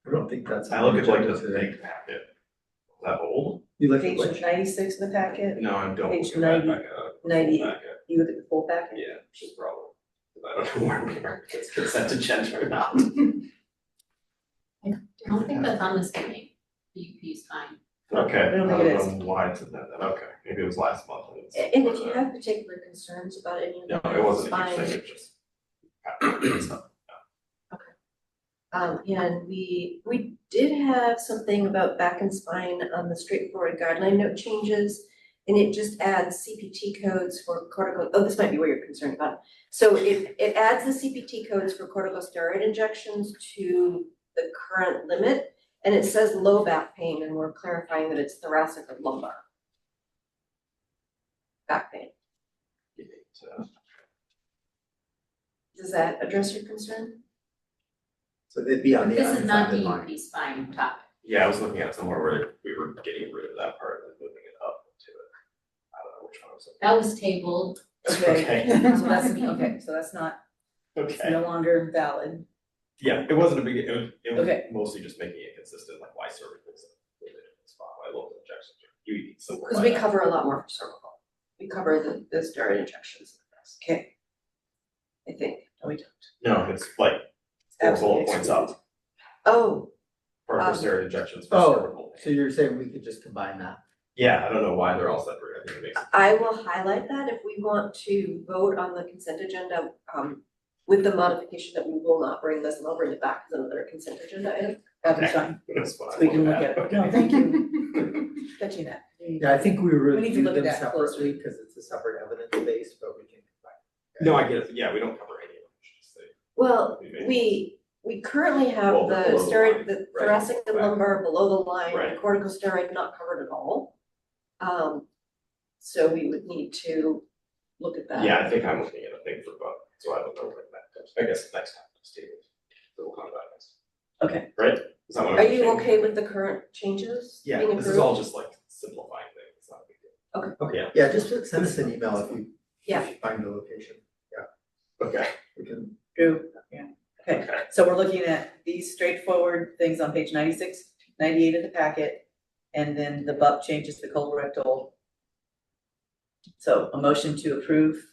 I don't think that's. I look at like the big packet. Is that old? You look at Page which? 96 of the packet? No, I don't. Page look at that 90, packet. I look at the full 90. packet. You look at the full packet? Yeah, which is a problem. 'Cause I don't know where we are, if it's consent agenda or not. I don't think that's on the screen. PUP's fine. Okay, I don't think it is. know why it's in that, then. Okay, maybe it was last month. And it's- And if you have particular concerns about any of No, that, it wasn't a it's huge fine. thing, it just. happened. Stuff. And we did have something about back and spine on the straightforward guideline note changes. And it just adds CPT codes for this might be what you're concerned about. So it adds the CPT codes for corticosteroid injections to the current limit. And it says low back pain, and we're clarifying that it's thoracic or lumbar. Back pain. Does that address your concern? So they'd be on the This is not unfunded line. DUP's fine topic. Yeah, I was looking at somewhere where we were getting rid of that part and moving it up to it. I don't know which one was it. That was tabled. Okay, Okay. so that's, okay, so that's not, it's Okay, no longer valid. yeah, it wasn't a big, it was Okay. mostly just making it consistent, like why cervicals in a different spot, why local injections are, you need simple. Because we cover a lot more for cervical. We cover the steroid injections. Okay. I think, no, we don't. No, it's like four Absolutely bullet points up, Oh, corticosteroid injections for Oh, cervical. so you're saying we could just combine that? Yeah, I don't know why they're all separate, I think it makes. I will highlight that if we want to vote on the consent agenda, with the modification that we will not bring this, and I'll bring it back as another consent agenda item. That'd be fine. That's what I So we can look look at it. Okay. No, thank you. Catching that. Yeah, I think we We need to review look at them that closer. separately because it's a separate evidence base, but we can combine. No, I get it, yeah, we don't cover any of them, it's just they. Well, we we currently have Well, the below the steroid, line, the right, thoracic and right. lumbar below the line, Right. and corticosteroid not covered at all. So we would need to look at that. Yeah, I think I'm looking at a thing for both, so I don't know when that comes, I guess next time, let's take it. So we'll come back next, Okay, right? Is that what I'm Are you understanding? okay with the current changes Yeah, being this is all approved? just like simplifying things, it's not a big deal. Okay. Yeah, Yeah, just send us an email if Yeah. you find the location. okay. We can, Drew, yeah. Okay, so we're looking at these straightforward things on page 96, 98 of the packet, and then the BUP changes to colorectal. So a motion to approve,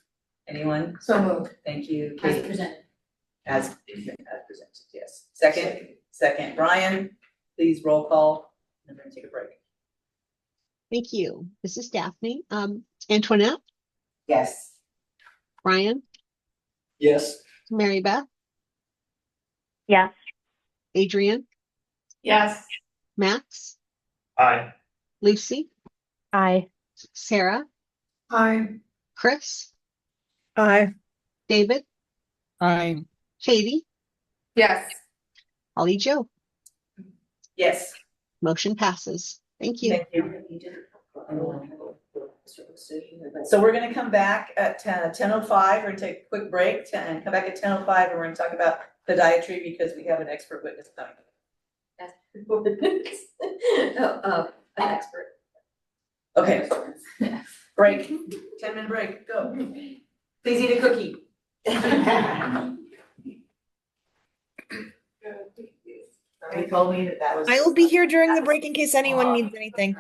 anyone? So moved. Thank you, As Kate. presented. As presented, yes. Second, Brian, please roll call, and then take a break. Thank you. This is Daphne. Antoinette, Yes. Brian, yes, Mary Beth, Yes. Adrian, Yes. Max, Aye. Lucy, Aye. Sarah, Hi. Chris, Aye. David, Aye. Katie, Yes. Holly Joe. Yes. Motion passes. Thank you. Thank you. So we're gonna come back at 10:05. We're gonna take a quick break and come back at 10:05, and we're gonna talk about podiatry because we have an expert witness coming. An expert. Okay, break, 10-minute break, go. Please eat a cookie. He told me that was. I will be here during the break in case anyone needs anything.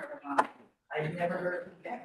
I've never heard of that.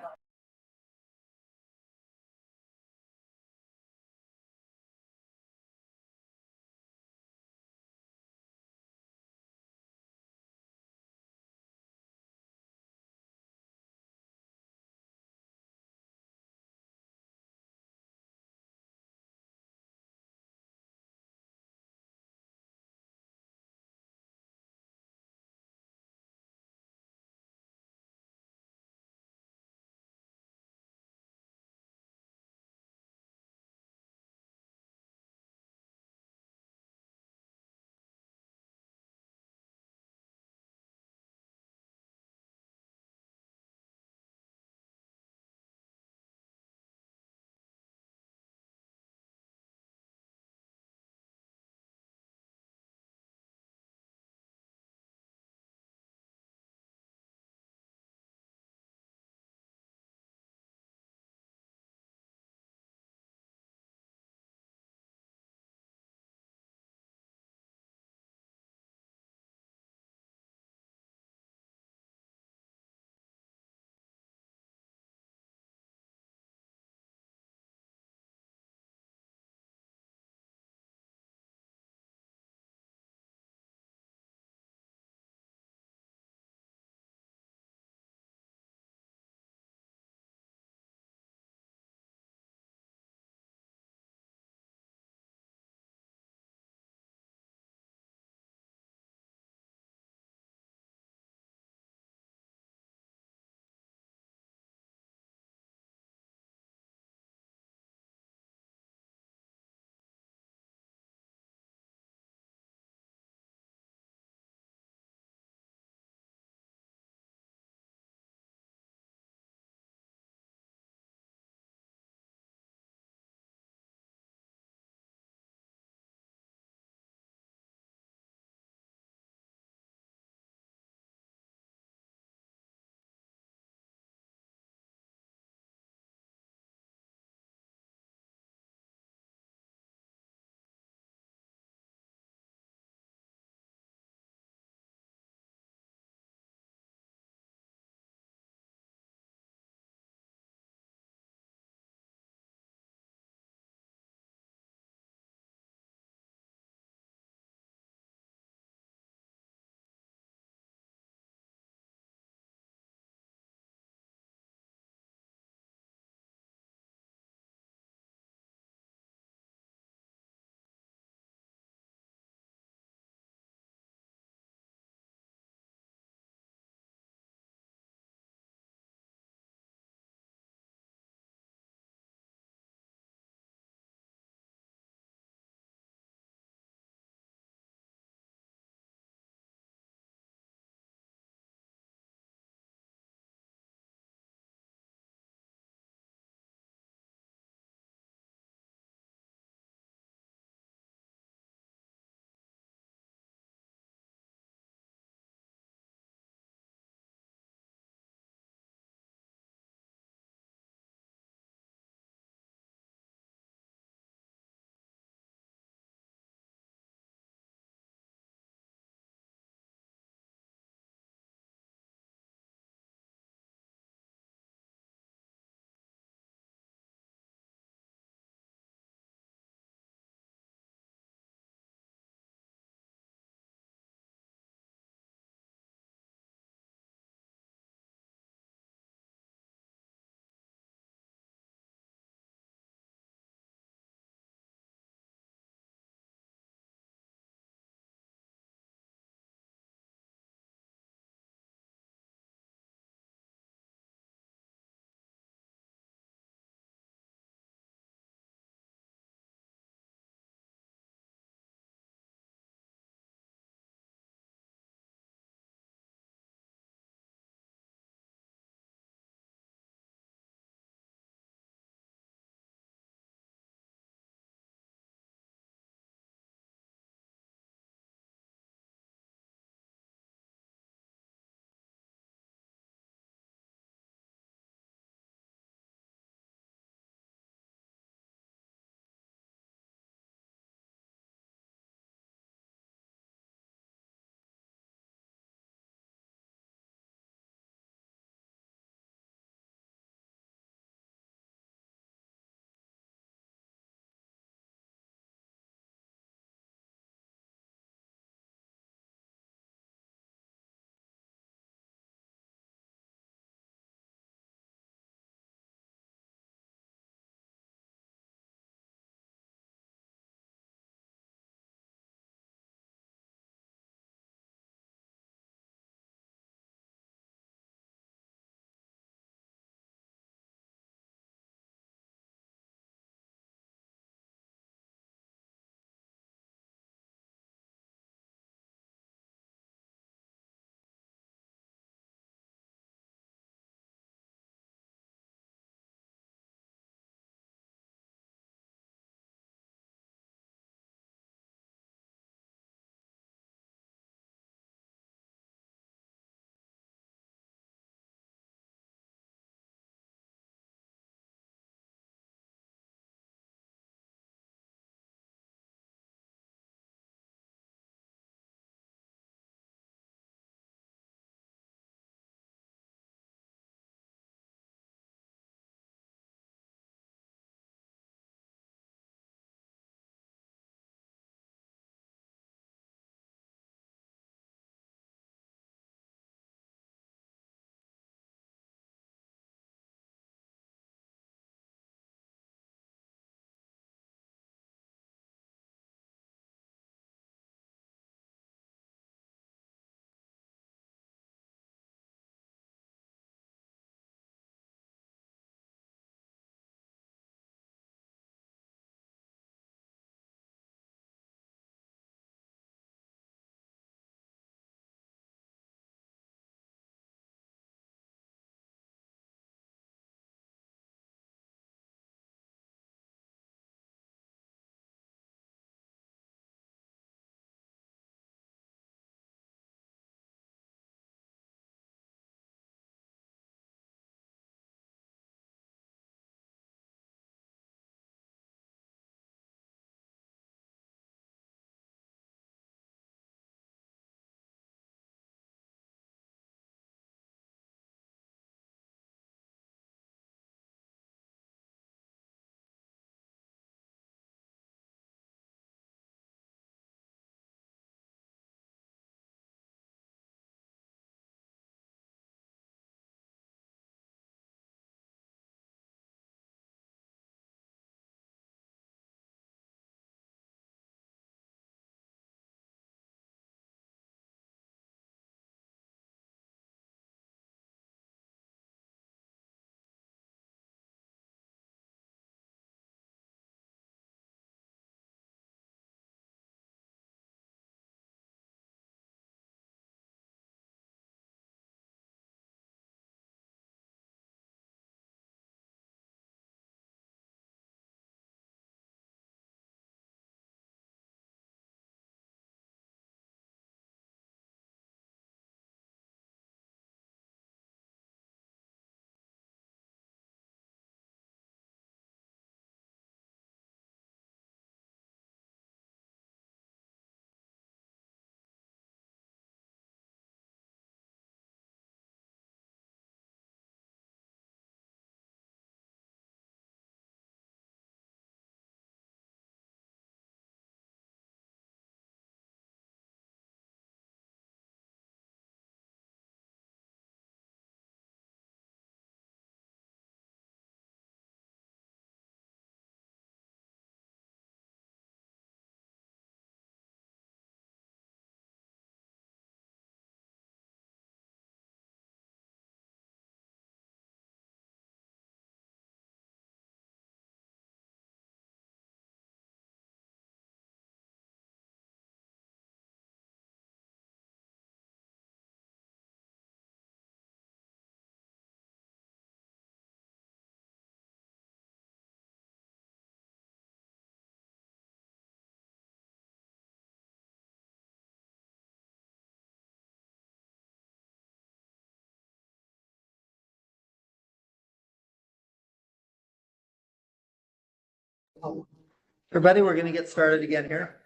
Everybody, we're gonna get started again here.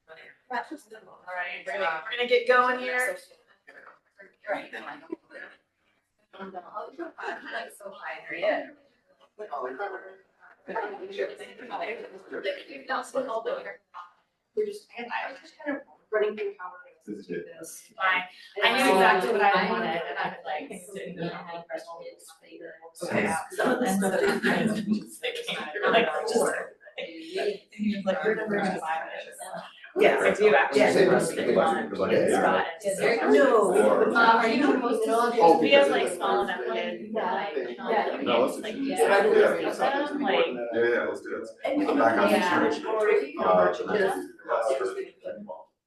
All right, we're gonna get going here. We're just, I was just kind of running through how we're gonna do this. Fine. I knew exactly what I wanted, and I was like, sitting there. Some of this stuff is just like, like, just. Like, you're never gonna buy it. Yes, I do actually. Yeah. No. Are you We have like small enough kids, like, like, Yeah. Yeah, let's do it. And I'm back on the Yeah. street.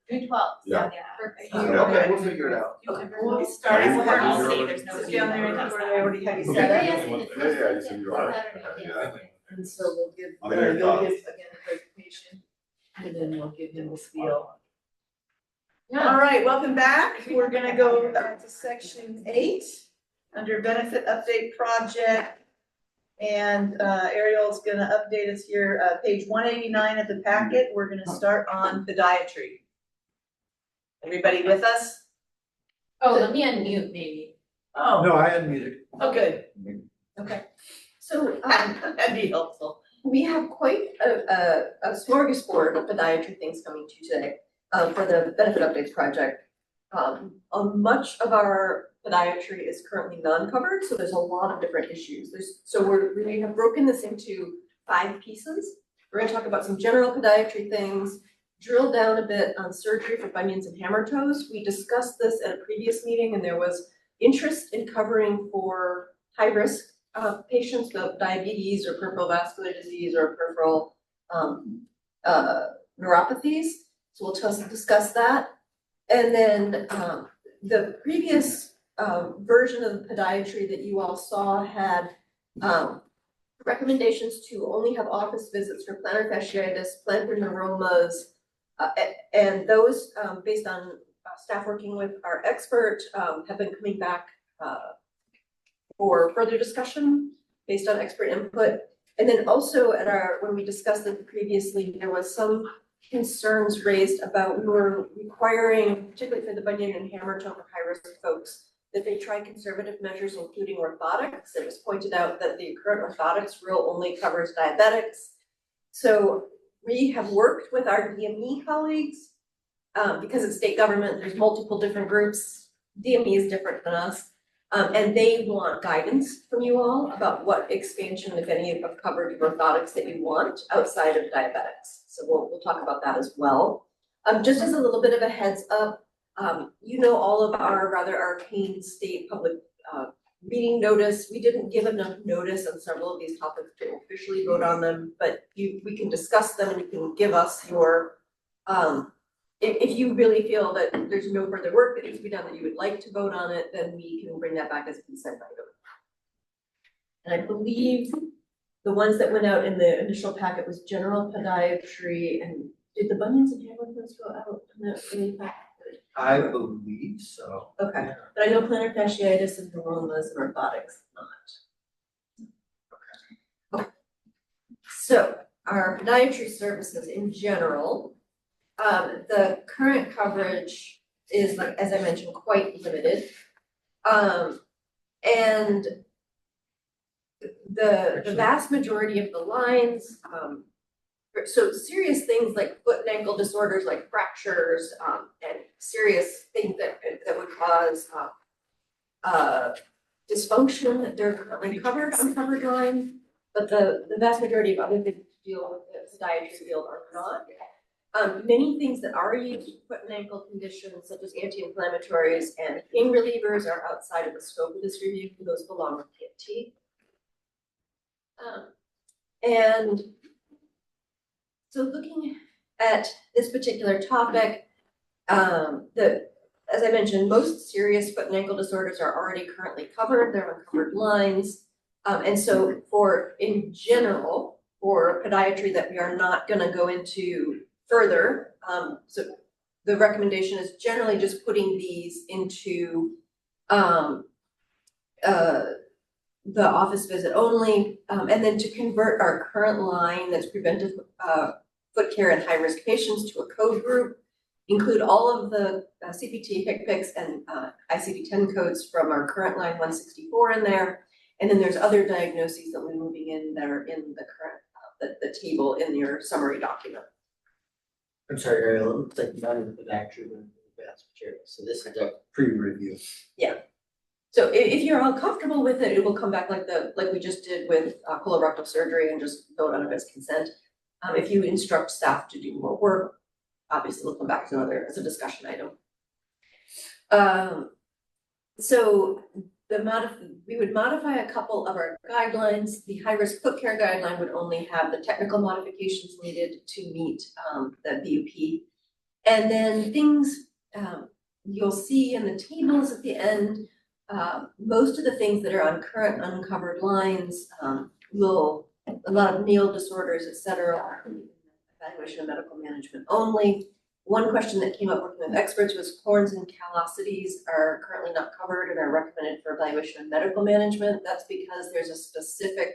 Grade 12. Yeah. Perfect. Okay, we'll figure it out. Okay, we'll start. We'll all see, there's no. Sit down there and that's where I already have you Okay. set up. Yeah, you said you are. Yeah. And so we'll give, I'll hear your you'll thoughts. give again the presentation, and then we'll give him the spiel. All right, welcome back. We're gonna go to section 8, under benefit update project. And Ariel's gonna update us here, page 189 of the packet. We're gonna start on podiatry. Everybody with us? Oh, let me unmute maybe. Oh, No, I unmuted. oh, good. Okay, so That'd be helpful. we have quite a smorgasbord of podiatry things coming to you today for the benefit updates project. Much of our podiatry is currently non-covered, so there's a lot of different issues. We have broken this into 5 pieces. We're gonna talk about some general podiatry things, drill down a bit on surgery for bunions and hammer toes. We discussed this at a previous meeting, and there was interest in covering for high-risk patients with diabetes or peripheral vascular disease or peripheral neuropathies. So we'll just discuss that. And then the previous version of podiatry that you all saw had recommendations to only have office visits for plantar fasciitis, plantar neuromas, and those, based on staff working with our expert, have been coming back for further discussion based on expert input. And then also when we discussed it previously, there was some concerns raised about we were requiring, particularly for the bunion and hammer toe for high-risk folks, that they try conservative measures, including orthotics. It was pointed out that the current orthotics rule only covers diabetics. So we have worked with our DME colleagues, because it's state government, there's multiple different groups. DME is different than us. And they want guidance from you all about what expansion, if any, of covered orthotics that you want outside of diabetics. So we'll talk about that as well. Just as a little bit of a heads up, you know all of our rather arcane state public meeting notice. We didn't give enough notice on several of these topics to officially vote on them, but we can discuss them and you can give us your, if you really feel that there's no further work that needs to be done, that you would like to vote on it, then we can bring that back as a consent item. And I believe the ones that went out in the initial packet was general podiatry, and did the bunions and hammer toes go out in that early packet? I believe so. Okay, but I know plantar fasciitis and neuromas and orthotics not. Okay. So our podiatry services in general, the current coverage is, like, as I mentioned, quite limited. And the vast majority of the lines, so serious things like foot and ankle disorders like fractures, and serious things that would cause dysfunction, they're currently covered on covered line, but the vast majority of other things to deal with the podiatry field are not. Many things that are used for foot and ankle conditions, such as anti-inflammatories and pain relievers, are outside of the scope of this review. Those belong with PFT. And so looking at this particular topic, as I mentioned, most serious foot and ankle disorders are already currently covered. They're on covered lines. And so in general, for podiatry that we are not going to go into further, so the recommendation is generally just putting these into the office visit only, And then to convert our current line that's preventive foot care in high-risk patients to a code group, include all of the CPT, HCPCS, and ICD-10 codes from our current line 164 in there. And then there's other diagnoses that we're moving in that are in the current, the table in your summary document. I'm sorry, Ariel, it looks like none of the actually went in the advanced material, so this is a pre-review. Yeah. So if you're all comfortable with it, it will come back like we just did with colorectal surgery and just vote on it as consent. If you instruct staff to do more work, obviously we'll come back to another as a discussion item. So we would modify a couple of our guidelines. The high-risk foot care guideline would only have the technical modifications needed to meet the BUP. And then things you'll see in the tables at the end, most of the things that are on current uncovered lines a lot of meal disorders, et cetera, evaluation of medical management only. One question that came up working with experts was corns and callosities are currently not covered and are recommended for evaluation of medical management. That's because there's a specific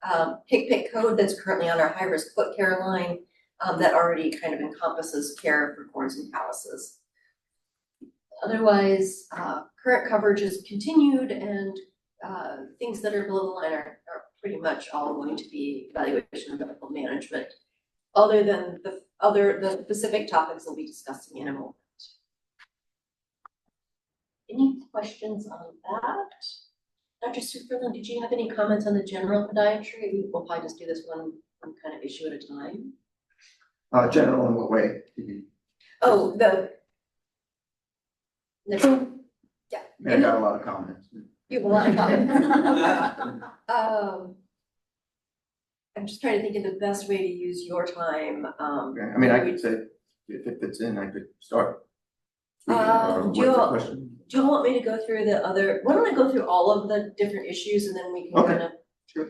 HCPCS code that's currently on our high-risk foot care line that already kind of encompasses care for corns and calluses. Otherwise, current coverage is continued, and things that are below the line are pretty much all going to be evaluation of medical management, other than the specific topics we'll be discussing in a moment. Any questions on that? Dr. Superlin, did you have any comments on the general podiatry? We'll probably just do this one kind of issue at a time. General in what way? Oh, yeah. I got a lot of comments. You have a lot of comments. I'm just trying to think of the best way to use your time. I mean, I could say, if it fits in, I could start. Do you want me to go through the other, why don't I go through all of the different issues and then we can kind of. Sure.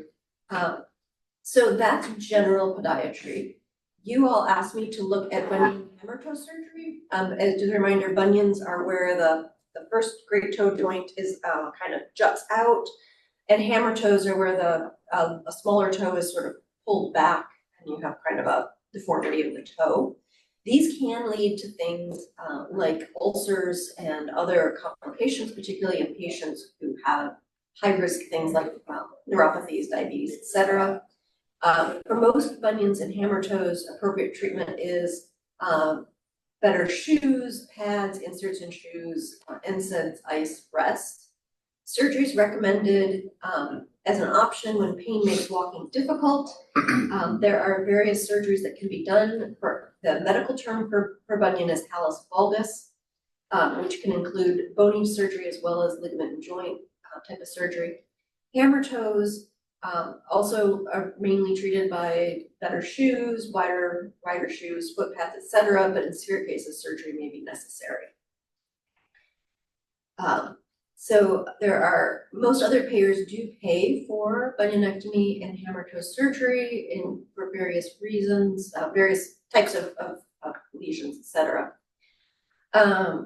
So that's general podiatry. You all asked me to look at bunion hamartose surgery. As a reminder, bunions are where the first great toe joint is kind of juts out, and hamartoes are where a smaller toe is sort of pulled back and you have kind of a deformity of the toe. These can lead to things like ulcers and other complications, particularly in patients who have high risk things like neuropathies, diabetes, etc. For most bunions and hamartoes, appropriate treatment is better shoes, pads, inserts in shoes, NSAIDs, ice, rest. Surgery is recommended as an option when pain makes walking difficult. There are various surgeries that can be done. For the medical term for bunion is hallux valgus, which can include bony surgery as well as ligament and joint type of surgery. Hamartoes also are mainly treated by better shoes, wider shoes, foot pads, etc. But in severe cases, surgery may be necessary. So most other payers do pay for bunionectomy and hamartose surgery for various reasons, various types of lesions, etc.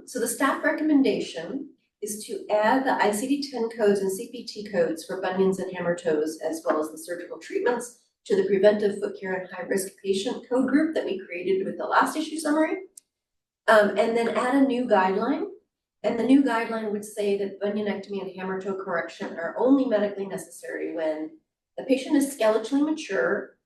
So the staff recommendation is to add the ICD-10 codes and CPT codes for bunions and hamartoes, as well as the surgical treatments, to the preventive foot care and high-risk patient code group that we created with the last issue summary, and then add a new guideline. And the new guideline would say that bunionectomy and hamartose correction are only medically necessary when the patient is skeletally mature,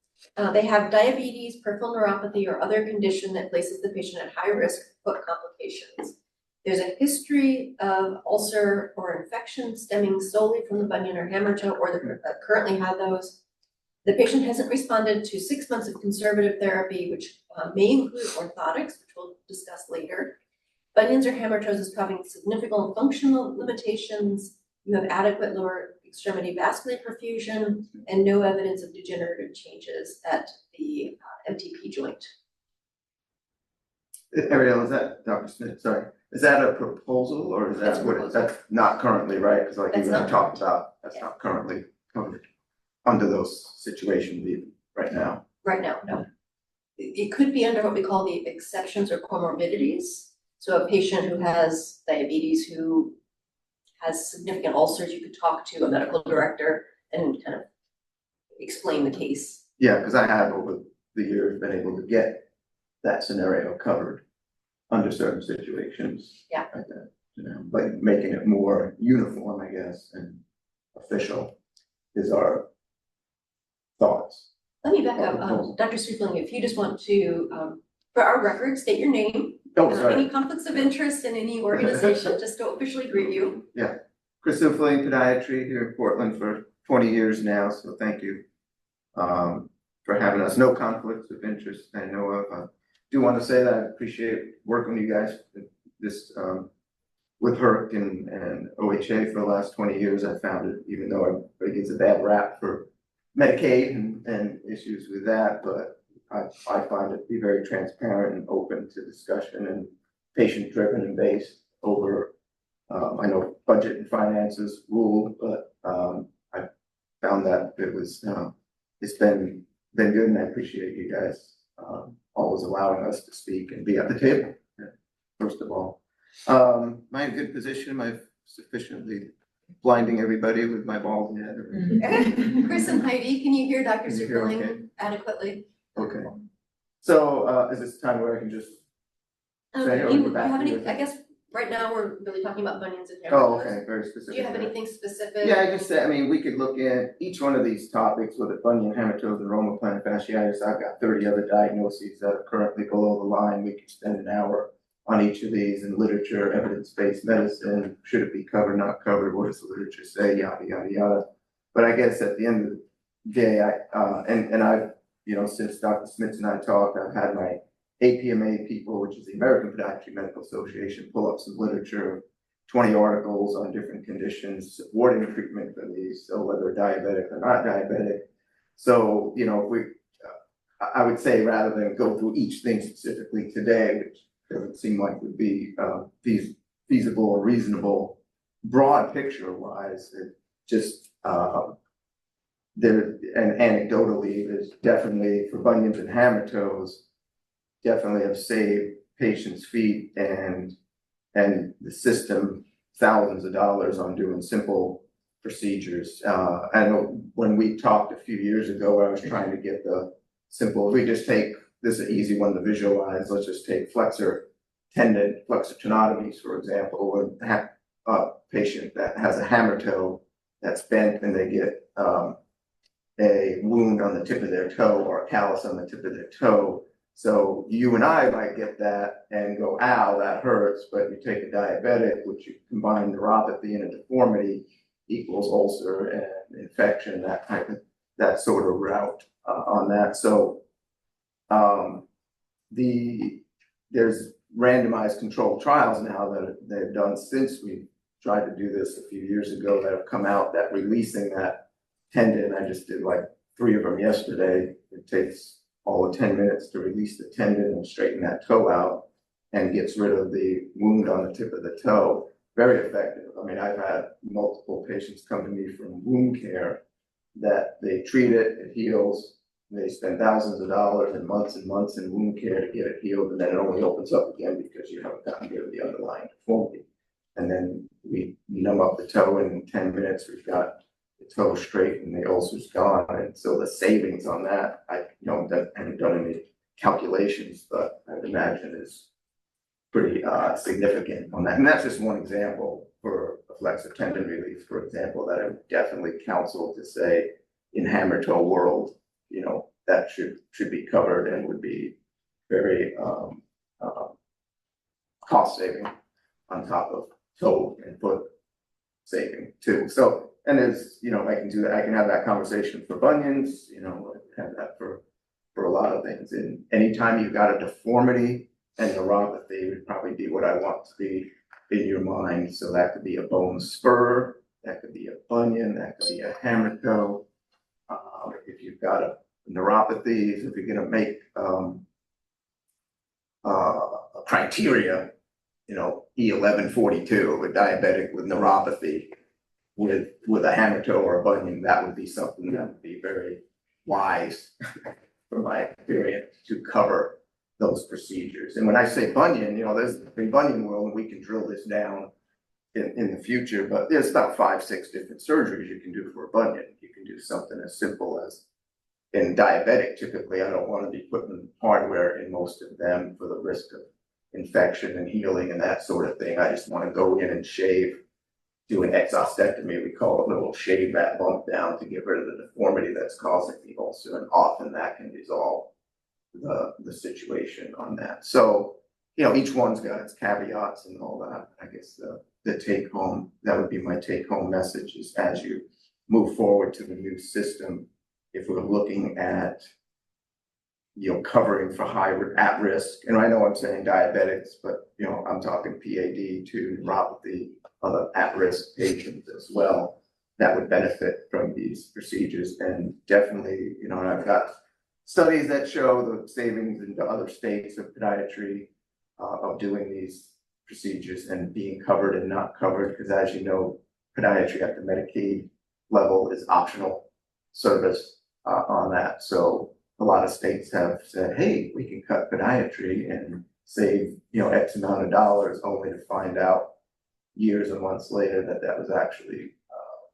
they have diabetes, peripheral neuropathy, or other condition that places the patient at high risk foot complications. There's a history of ulcer or infection stemming solely from the bunion or hamartose, or that currently have those. The patient hasn't responded to 6 months of conservative therapy, which may include orthotics, which we'll discuss later. Bunions or hamartoses causing significant functional limitations. You have adequate lower extremity vascular perfusion and no evidence of degenerative changes at the MTP joint. Ariel, is that, Dr. Smith, sorry, is that a proposal or is that that's not currently, right? Because like you and I talked about, that's not currently covered under those situations even right now. Right now, no. It could be under what we call the exceptions or comorbidities. So a patient who has diabetes, who has significant ulcers, you could talk to a medical director and kind of explain the case. Yeah, because I have over the years been able to get that scenario covered under certain situations. Yeah. Like that, but making it more uniform, I guess, and official is our thoughts. Let me back up, Dr. Stripling, if you just want to, for our record, state your name. Any conflicts of interest in any organization, just to officially greet you. Yeah, Chris Stripling, podiatry here in Portland for 20 years now, so thank you for having us. No conflicts of interest I know of. I do want to say that I appreciate working with you guys this with HERC and OHA for the last 20 years. I found it, even though it gets a bad rap for Medicaid and issues with that, but I find it to be very transparent and open to discussion and patient driven and based over, I know budget and finances rule, but I found that it was, it's been good, and I appreciate you guys always allowing us to speak and be at the table, first of all. Am I in a good position? Am I sufficiently blinding everybody with my bald head? Chris and Heidi, can you hear Dr. Can you hear Stripling okay? adequately? Okay. So is this time where I can just say, Do or you go back have to any, your- I guess, right now, we're really talking about bunions and Oh, hemorrhoids. okay, very specific. Do you have anything specific? Yeah, I just said, I mean, we could look at each one of these topics, whether bunion, hematodes, and rhomoplantar fasciitis. I've got 30 other diagnoses that are currently below the line. We could spend an hour on each of these in literature, evidence-based medicine. Should it be covered, not covered? What does the literature say? Yada, yada, yada. But I guess at the end of the day, I've, since Dr. Smith and I talked, I've had my APMA people, which is the American Podiatry Medical Association, pull up some literature, 20 articles on different conditions supporting treatment for these, so whether diabetic or not diabetic. So, I would say rather than go through each thing specifically today, which doesn't seem like would be feasible or reasonable, broad picture wise, it just there, and anecdotally, there's definitely for bunions and hematodes, definitely have saved patients' feet and the system thousands of dollars on doing simple procedures. I know when we talked a few years ago, I was trying to get the simple, if we just take, this is an easy one to visualize, let's just take flexor tendon, flexor tenotomies, for example, with a patient that has a hammer toe that's bent and they get a wound on the tip of their toe or a callus on the tip of their toe. So you and I might get that and go, ow, that hurts, but you take a diabetic, which you combine neuropathy and a deformity equals ulcer and infection, that sort of route on that. So there's randomized controlled trials now that they've done since we tried to do this a few years ago that have come out that releasing that tendon, I just did like 3 of them yesterday. It takes all of 10 minutes to release the tendon and straighten that toe out and gets rid of the wound on the tip of the toe. Very effective. I mean, I've had multiple patients come to me from wound care that they treat it, it heals, they spend thousands of dollars and months in wound care to get it healed, and then it only opens up again because you haven't gotten rid of the underlying deformity. And then we numb up the toe, and in 10 minutes we've got the toe straight and the ulcer's gone. And so the savings on that, I haven't done any calculations, but I would imagine is pretty significant on that. And that's just one example for a flexor tendon relief, for example, that I would definitely counsel to say in hammer toe world, that should be covered and would be very cost saving on top of toe and foot saving too. So, and there's, I can do that. I can have that conversation for bunions, I have that for a lot of things. And anytime you've got a deformity and neuropathy would probably be what I want to be in your mind. So that could be a bone spur, that could be a bunion, that could be a hammer toe. If you've got a neuropathy, if you're going to make a criteria, E1142, a diabetic with neuropathy with a hammer toe or a bunion, that would be something that would be very wise from my experience to cover those procedures. And when I say bunion, there's the bunion world, and we can drill this down in the future, but there's about 5-6 different surgeries you can do for a bunion. You can do something as simple as in diabetic, typically, I don't want to be putting hardware in most of them for the risk of infection and healing and that sort of thing. I just want to go in and shave, do an exostectomy, we call it, we'll shave that bump down to get rid of the deformity that's causing the ulcer, and often that can resolve the situation on that. So, you know, each one's got its caveats and all that. I guess the take home, that would be my take home message, is as you move forward to the new system, if we're looking at, you know, covering for high at risk, and I know I'm saying diabetics, but you know, I'm talking PAD to neuropathy, other at-risk patients as well, that would benefit from these procedures. And definitely, you know, and I've got studies that show the savings in other states of podiatry, of doing these procedures and being covered and not covered, because as you know, podiatry at the Medicaid level is optional service on that. So a lot of states have said, hey, we can cut podiatry and save, you know, X amount of dollars, only to find out years and months later that that was actually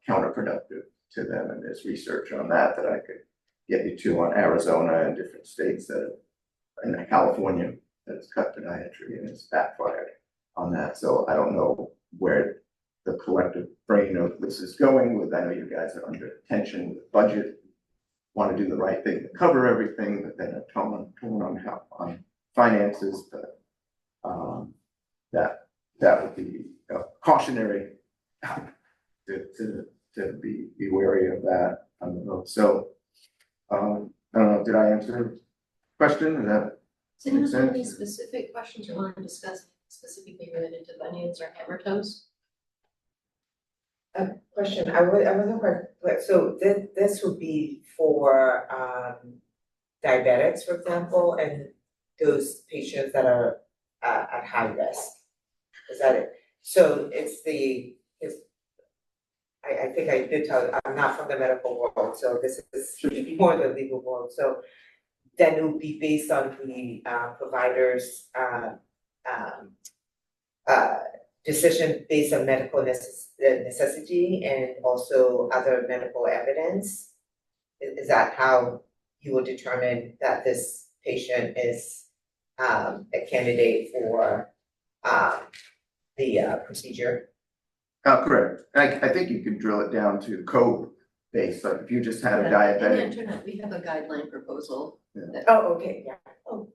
counterproductive to them. And there's research on that that I could get you to on Arizona and different states that, and California, that has cut podiatry and it's backfired on that. So I don't know where the collective brain of this is going with. I know you guys are under tension with budget, want to do the right thing to cover everything, but then a torn on finances. But that would be cautionary to be wary of that on the vote. So I don't know, did I answer the question? Is that Does anyone make have sense? any specific questions you want to discuss specifically related to bunions or hammer toes? A question, I wasn't quite, so this would be for diabetics, for example, and those patients that are at high risk. Is that it? So I think I did tell you, I'm not from the medical world, so this is more the legal world. So then it would be based on the provider's decision based on medical necessity and also other medical evidence. Is that how you will determine that this patient is a candidate for the procedure? Correct. I think you can drill it down to code based. Like if you just had a diabetic. In the internet, we have a guideline proposal. Yeah. Oh, okay, yeah. Oh.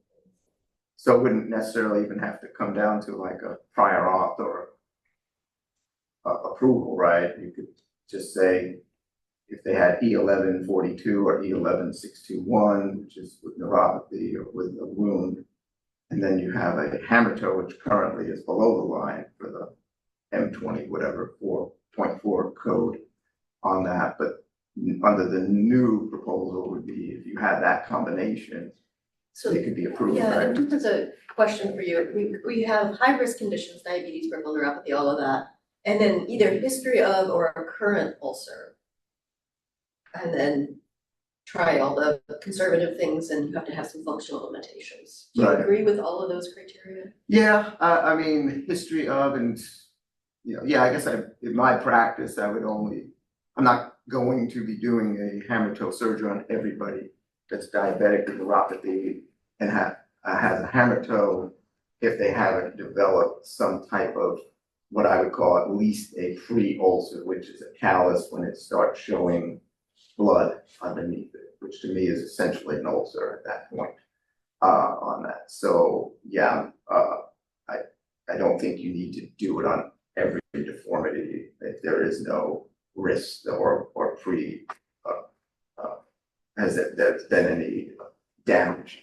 So it wouldn't necessarily even have to come down to like a prior auth or approval, right? You could just say if they had E1142 or E11621, which is with neuropathy or with a wound, and then you have a hammer toe, which currently is below the line for the M20, whatever, 4.4 code on that. But under the new proposal would be if you had that combination, So they could be approved, yeah, right? and just as a question for you, we have high risk conditions, diabetes, peripheral neuropathy, all of that, and then either history of or a current ulcer. And then try all the conservative things and you have to have some functional limitations. Do you Right. agree with all of those criteria? Yeah, I mean, history of and, you know, yeah, I guess in my practice, I'm not going to be doing a hammer toe surgery on everybody that's diabetic with neuropathy and has a hammer toe if they haven't developed some type of what I would call at least a pre-ulcer, which is a callus when it starts showing blood underneath it, which to me is essentially an ulcer at that point on that. So yeah, I don't think you need to do it on every deformity if there is no risk or pre has there's been any damage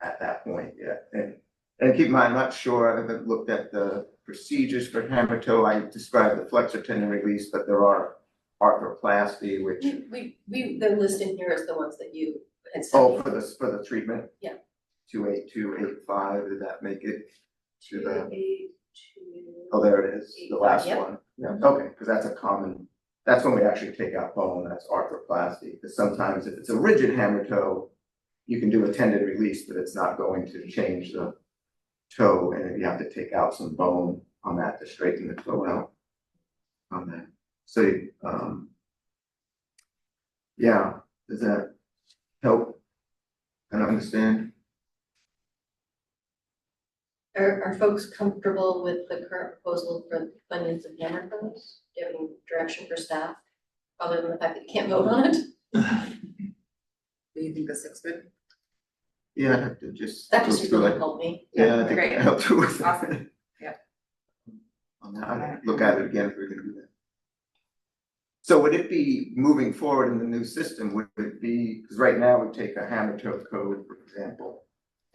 at that point yet. And keep in mind, I'm not sure, I haven't looked at the procedures for hammer toe. I described the flexor tendon release, but there are arthroplasty, which They're listed here as the ones that you had sent me. for the treatment. Yeah. 28285, did that make it to the? 282. Oh, there it is, the last Yep. one. Yeah, okay, because that's a common, that's when we actually take out bone, that's arthroplasty. Because sometimes if it's a rigid hammer toe, you can do a tendon release, but it's not going to change the toe, and you have to take out some bone on that to straighten the toe out on that. So, yeah, is that help and understand? Are folks comfortable with the current proposal for bunions and hammer toes? Do you have any direction for staff, other than the fact that you can't vote on it? Do you think this looks good? Yeah, I have to just. That go just through, really like- helped me. Yeah, I think Great. it helped too with that. Awesome. Yeah. I'll look at it again if we're gonna do that. So would it be moving forward in the new system, would it be, because right now we take a hammer toe code, for example,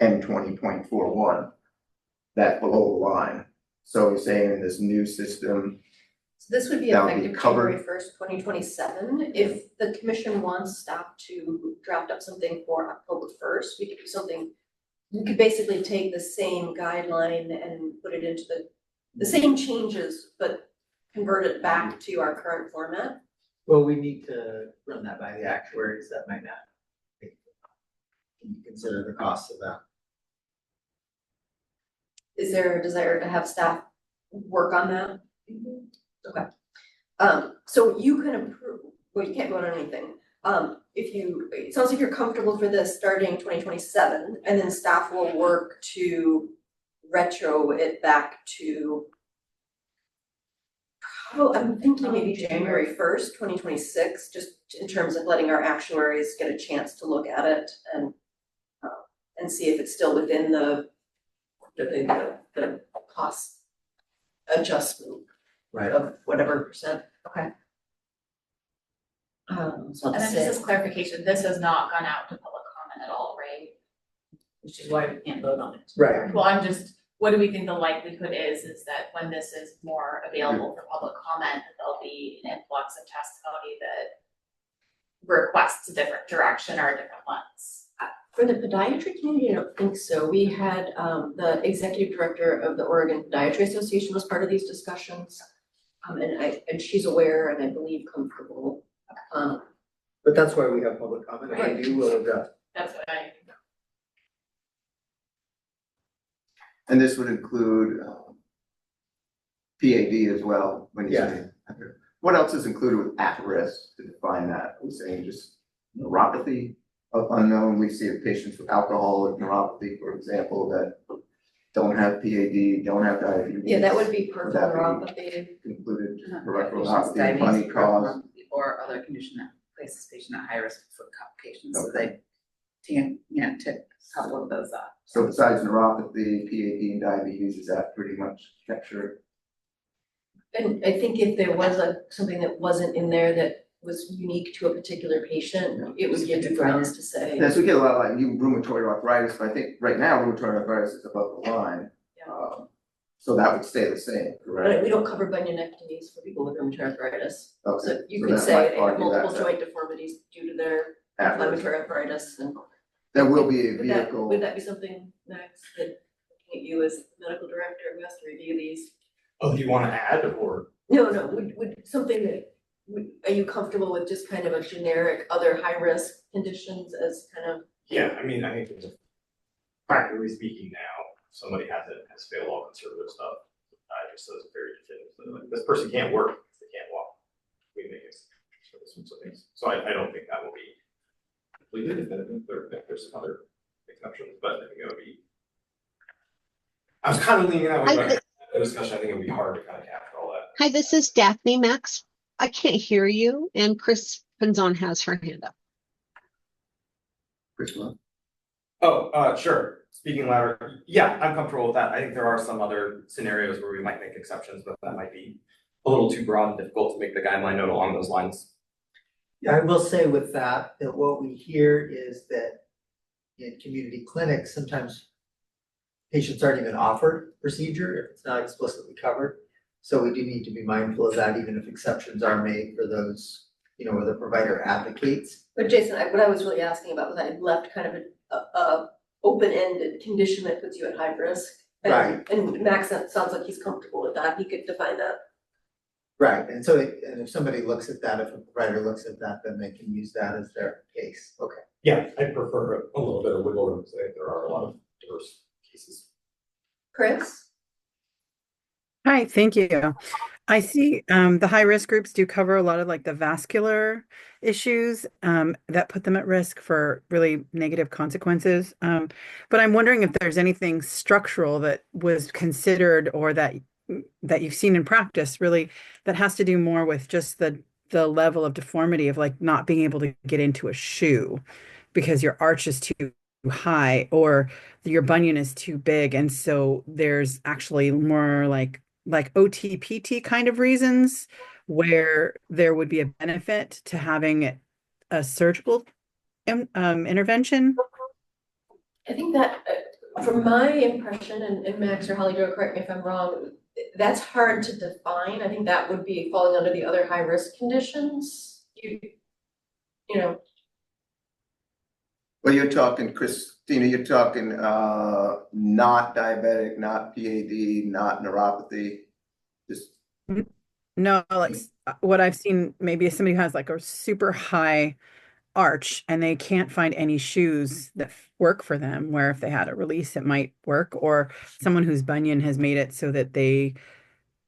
M20.41, that below the line. So we're saying in this new system, So this would be That would be effective covered. January 1st, 2027. If the commission wants staff to draft up something for October 1st, we could do something. We could basically take the same guideline and put it into the same changes, but convert it back to our current format. Well, we need to run that by the actuaries, that might not. Can you consider the cost of that? Is there a desire to have staff work on that? Okay. So you can approve, well, you can't vote on anything. It sounds like you're comfortable for this starting 2027, and then staff will work to retro it back to, I'm thinking maybe January 1st, 2026, just in terms of letting our actuaries get a chance to look at it and see if it's still within the cost adjustment. Right. Of whatever percent, okay. So And then just as clarification, this has not gone out to public comment at all, right? Which is why we can't vote on it. Right. Well, what do we think the likelihood is that when this is more available for public comment, that there'll be an influx of testimony that requests a different direction or a different lens? For the podiatry community, I don't think so. We had the executive director of the Oregon Podiatry Association was part of these discussions. And she's aware and I believe comfortable. But that's why we have public comment, and you will address. That's what I. and this would include PAD as well, when you say. What else is included with at risk to define that? We're saying just neuropathy of unknown. We see patients with alcoholic neuropathy, for example, that don't have PAD, don't have diabetes. Yeah, that would be peripheral Would that be neuropathy. included, Patients peripheral with neuropathy, diabetes, money peripheral cause. neuropathy, or other condition that places patient at high risk for complications, so they can't tick a couple of those off. So besides neuropathy, PAD and diabetes, is that pretty much captured? And I think if there was something that wasn't in there that was unique to a particular patient, it would give difference to say. Yes, we get a lot of like rheumatoid arthritis, but I think right now rheumatoid arthritis is above the line. So that would stay the same, correct? But we don't cover bunionectomies for people with rheumatoid arthritis. Okay, So you so could that say might they have argue multiple that, joint deformities due to their at risk. inflammatory arthritis and. There will be a Would that- vehicle. Would that be something next that looking at you as medical director who has to review these? Oh, do you wanna add or? No, would something that, are you comfortable with just kind of a generic other high risk conditions as kind of? Yeah, I mean, I think there's practically speaking now, somebody has failed all conservative stuff. Just says very definitively, like, this person can't work if they can't walk. We make it for this one, so things, so I don't think that will be completely definitive, there's some other exceptions, but I think it would be. I was kind of leaning that way, but the discussion, I think it would be hard to kind of capture all that. Hi, this is Daphne Max. I can't hear you, and Chris Pinzon has her hand up. Chris, what? Oh, sure. Speaking louder, yeah, I'm comfortable with that. I think there are some other scenarios where we might make exceptions, but that might be a little too broad and difficult to make the guideline note along those lines. Yeah, I will say with that what we hear is that in community clinics, sometimes patients aren't even offered procedure if it's not explicitly covered. So we do need to be mindful of that, even if exceptions are made for those, where the provider advocates. But Jason, what I was really asking about was I left kind of a open-ended condition that puts you at high risk. Right. And Max sounds like he's comfortable with that. He could define that. Right, and so and if somebody looks at that, if a provider looks at that, then they can use that as their case. Okay. Yeah, I prefer a little bit of wiggle room, say there are a lot of diverse cases. Chris? Hi, thank you. I see the high risk groups do cover a lot of like the vascular issues that put them at risk for really negative consequences. But I'm wondering if there's anything structural that was considered or that you've seen in practice really that has to do more with just the level of deformity of like not being able to get into a shoe because your arch is too high or your bunion is too big. And so there's actually more like OTPT kind of reasons where there would be a benefit to having a surgical intervention. I think that, from my impression, and Max or Holly, Joe, correct me if I'm wrong, that's hard to define. I think that would be falling under the other high-risk conditions. You know, Well, you're talking, Christina, you're talking not diabetic, not PAD, not neuropathy, just No, like what I've seen maybe is somebody who has like a super high arch and they can't find any shoes that work for them, where if they had a release, it might work, or someone whose bunion has made it so that they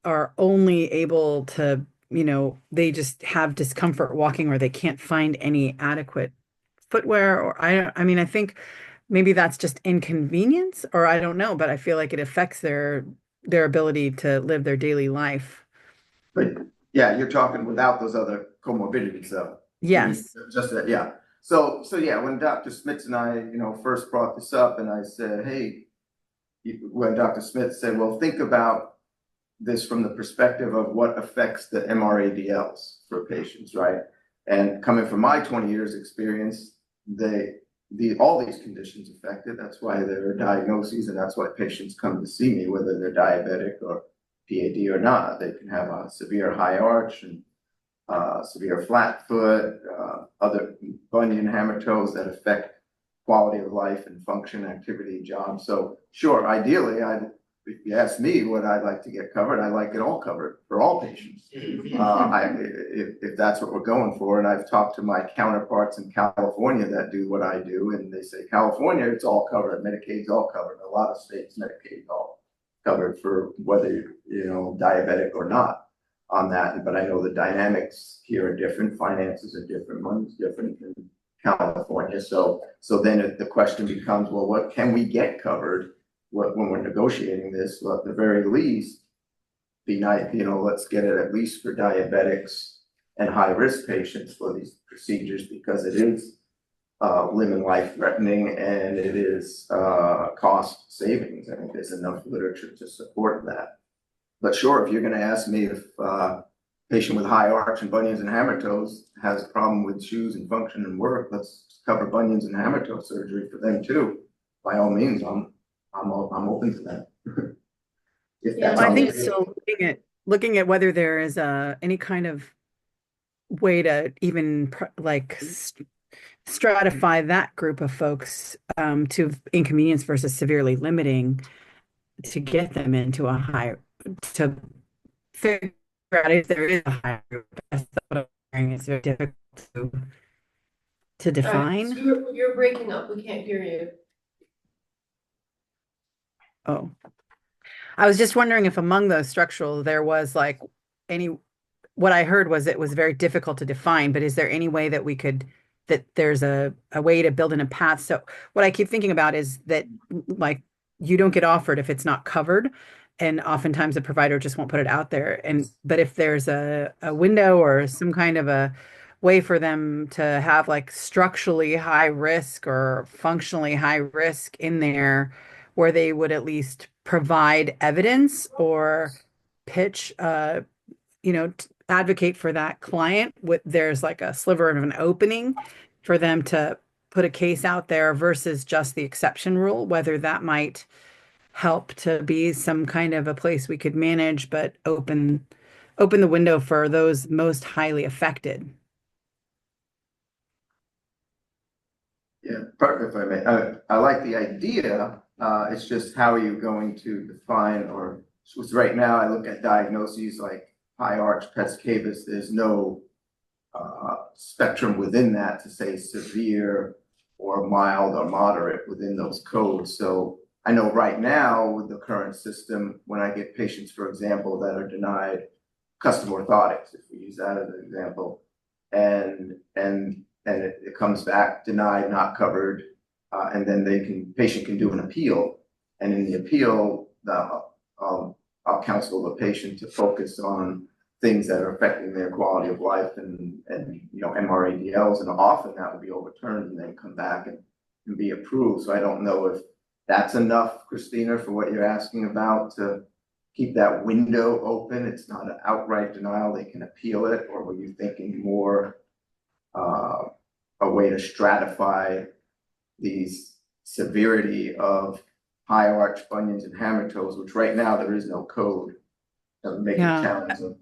are only able to, they just have discomfort walking or they can't find any adequate footwear or I mean, I think maybe that's just inconvenience or I don't know, but I feel like it affects their ability to live their daily life. but yeah, you're talking without those other comorbidities though. Yes. Just that, yeah. So yeah, when Dr. Smits and I, first brought this up and I said, hey, when Dr. Smith said, well, think about this from the perspective of what affects the MRADLs for patients, right? And coming from my 20 years experience, all these conditions affected. That's why there are diagnoses and that's why patients come to see me, whether they're diabetic or PAD or not. They can have a severe high arch and severe flat foot, other bunion, hammer toes that affect quality of life and function, activity, job. So sure, ideally, if you ask me what I'd like to get covered, I like it all covered for all patients. If that's what we're going for, and I've talked to my counterparts in California that do what I do, and they say California, it's all covered, Medicaid's all covered. A lot of states, Medicaid's all covered for whether diabetic or not on that. But I know the dynamics here are different, finances are different, money's different in California. So then the question becomes, well, what can we get covered when we're negotiating this? Well, at the very least, be nice, let's get it at least for diabetics and high risk patients for these procedures because it is limb and life threatening and it is cost savings. I think there's enough literature to support that. But sure, if you're going to ask me if patient with high arch and bunions and hammer toes has a problem with shoes and function and work, let's cover bunions and hammer toe surgery for them too. By all means, I'm open to that. Well, I think so. Looking at whether there is any kind of way to even stratify that group of folks to inconvenience versus severely limiting to get them into a high to figure out if there is a high group. That's what I'm hearing. It's very difficult to define. So you're breaking up. We can't hear you. Oh, I was just wondering if among those structural there was like what I heard was it was very difficult to define, but is there any way that there's a way to build in a path? So what I keep thinking about is that like you don't get offered if it's not covered. And oftentimes the provider just won't put it out there. But if there's a window or some kind of a way for them to have like structurally high risk or functionally high risk in there where they would at least provide evidence or pitch, advocate for that client there's like a sliver of an opening for them to put a case out there versus just the exception rule, whether that might help to be some kind of a place we could manage, but open the window for those most highly affected. Yeah, if I may, I like the idea. It's just how are you going to define or right now I look at diagnoses like high arch pes cavus. There's no spectrum within that to say severe or mild or moderate within those codes. So I know right now with the current system, when I get patients, for example, that are denied custom orthotics, if we use that as an example. And it comes back denied, not covered, and then patient can do an appeal. And in the appeal, I'll counsel the patient to focus on things that are affecting their quality of life and MRADLs, and often that will be overturned and then come back and be approved. So I don't know if that's enough, Christina, for what you're asking about, to keep that window open. It's not an outright denial, they can appeal it, or were you thinking more a way to stratify these severity of high arch bunions and hammer toes, which right now there is no code that would make it challenging.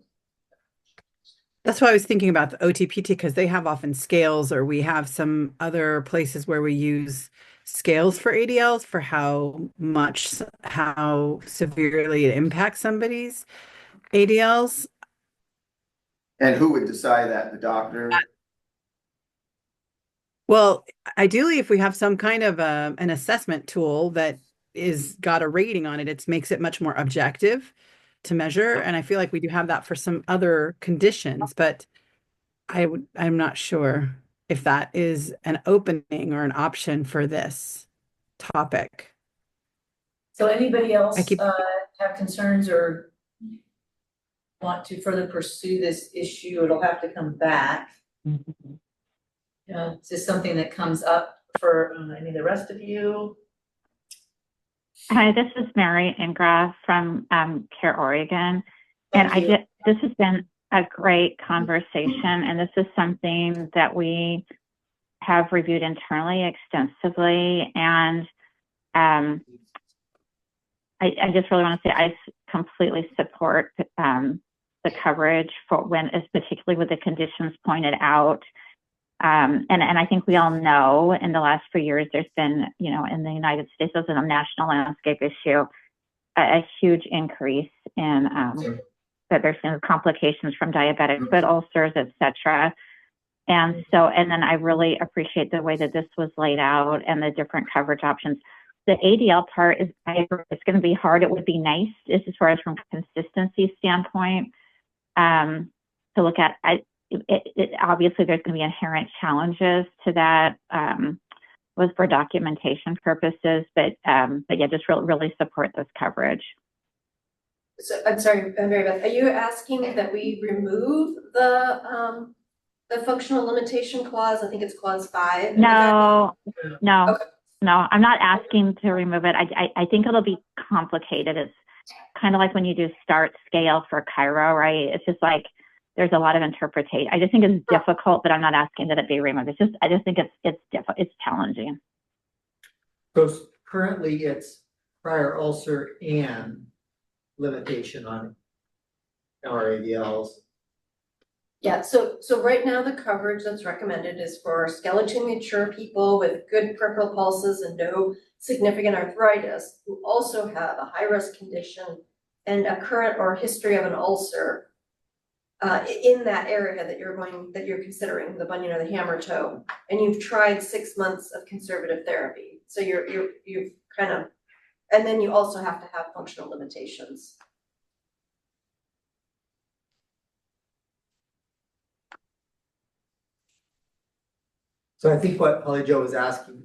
That's why I was thinking about the OTPT, because they have often scales, or we have some other places where we use scales for ADLs for how severely it impacts somebody's ADLs. And who would decide that? The doctor? Well, ideally, if we have some kind of an assessment tool that got a rating on it, it makes it much more objective to measure. And I feel like we do have that for some other conditions, but I'm not sure if that is an opening or an option for this topic. So anybody else have concerns or want to further pursue this issue? It'll have to come back. Is this something that comes up for any of the rest of you? Hi, this is Mary Ingra from CARE Oregon. And this has been a great conversation, and this is something that we have reviewed internally extensively. And I just really want to say I completely support the coverage for particularly with the conditions pointed out. And I think we all know in the last few years, there's been, in the United States, as a national landscape issue, a huge increase in that there's been complications from diabetic foot ulcers, et cetera. And then I really appreciate the way that this was laid out and the different coverage options. The ADL part it's going to be hard. It would be nice as far as from consistency standpoint to look at. Obviously, there's going to be inherent challenges to that was for documentation purposes, but yeah, just really support this coverage. So I'm sorry, Mary Beth, are you asking that we remove the functional limitation clause? I think it's clause 5. No, Okay. I'm not asking to remove it. I think it'll be complicated. It's kind of like when you do start scale for Cairo, right? It's just like there's a lot of interpretation. I just think it's difficult, but I'm not asking that it be removed. I just think it's difficult. It's challenging. So currently it's prior ulcer and limitation on MRADLs. Yeah, so right now the coverage that's recommended is for skeleton mature people with good peripheral pulses and no significant arthritis who also have a high risk condition and a current or history of an ulcer in that area that you're considering, the bunion or the hammer toe, and you've tried 6 months of conservative therapy. So you've kind of, and then you also have to have functional limitations. So I think what Polly Jo was asking,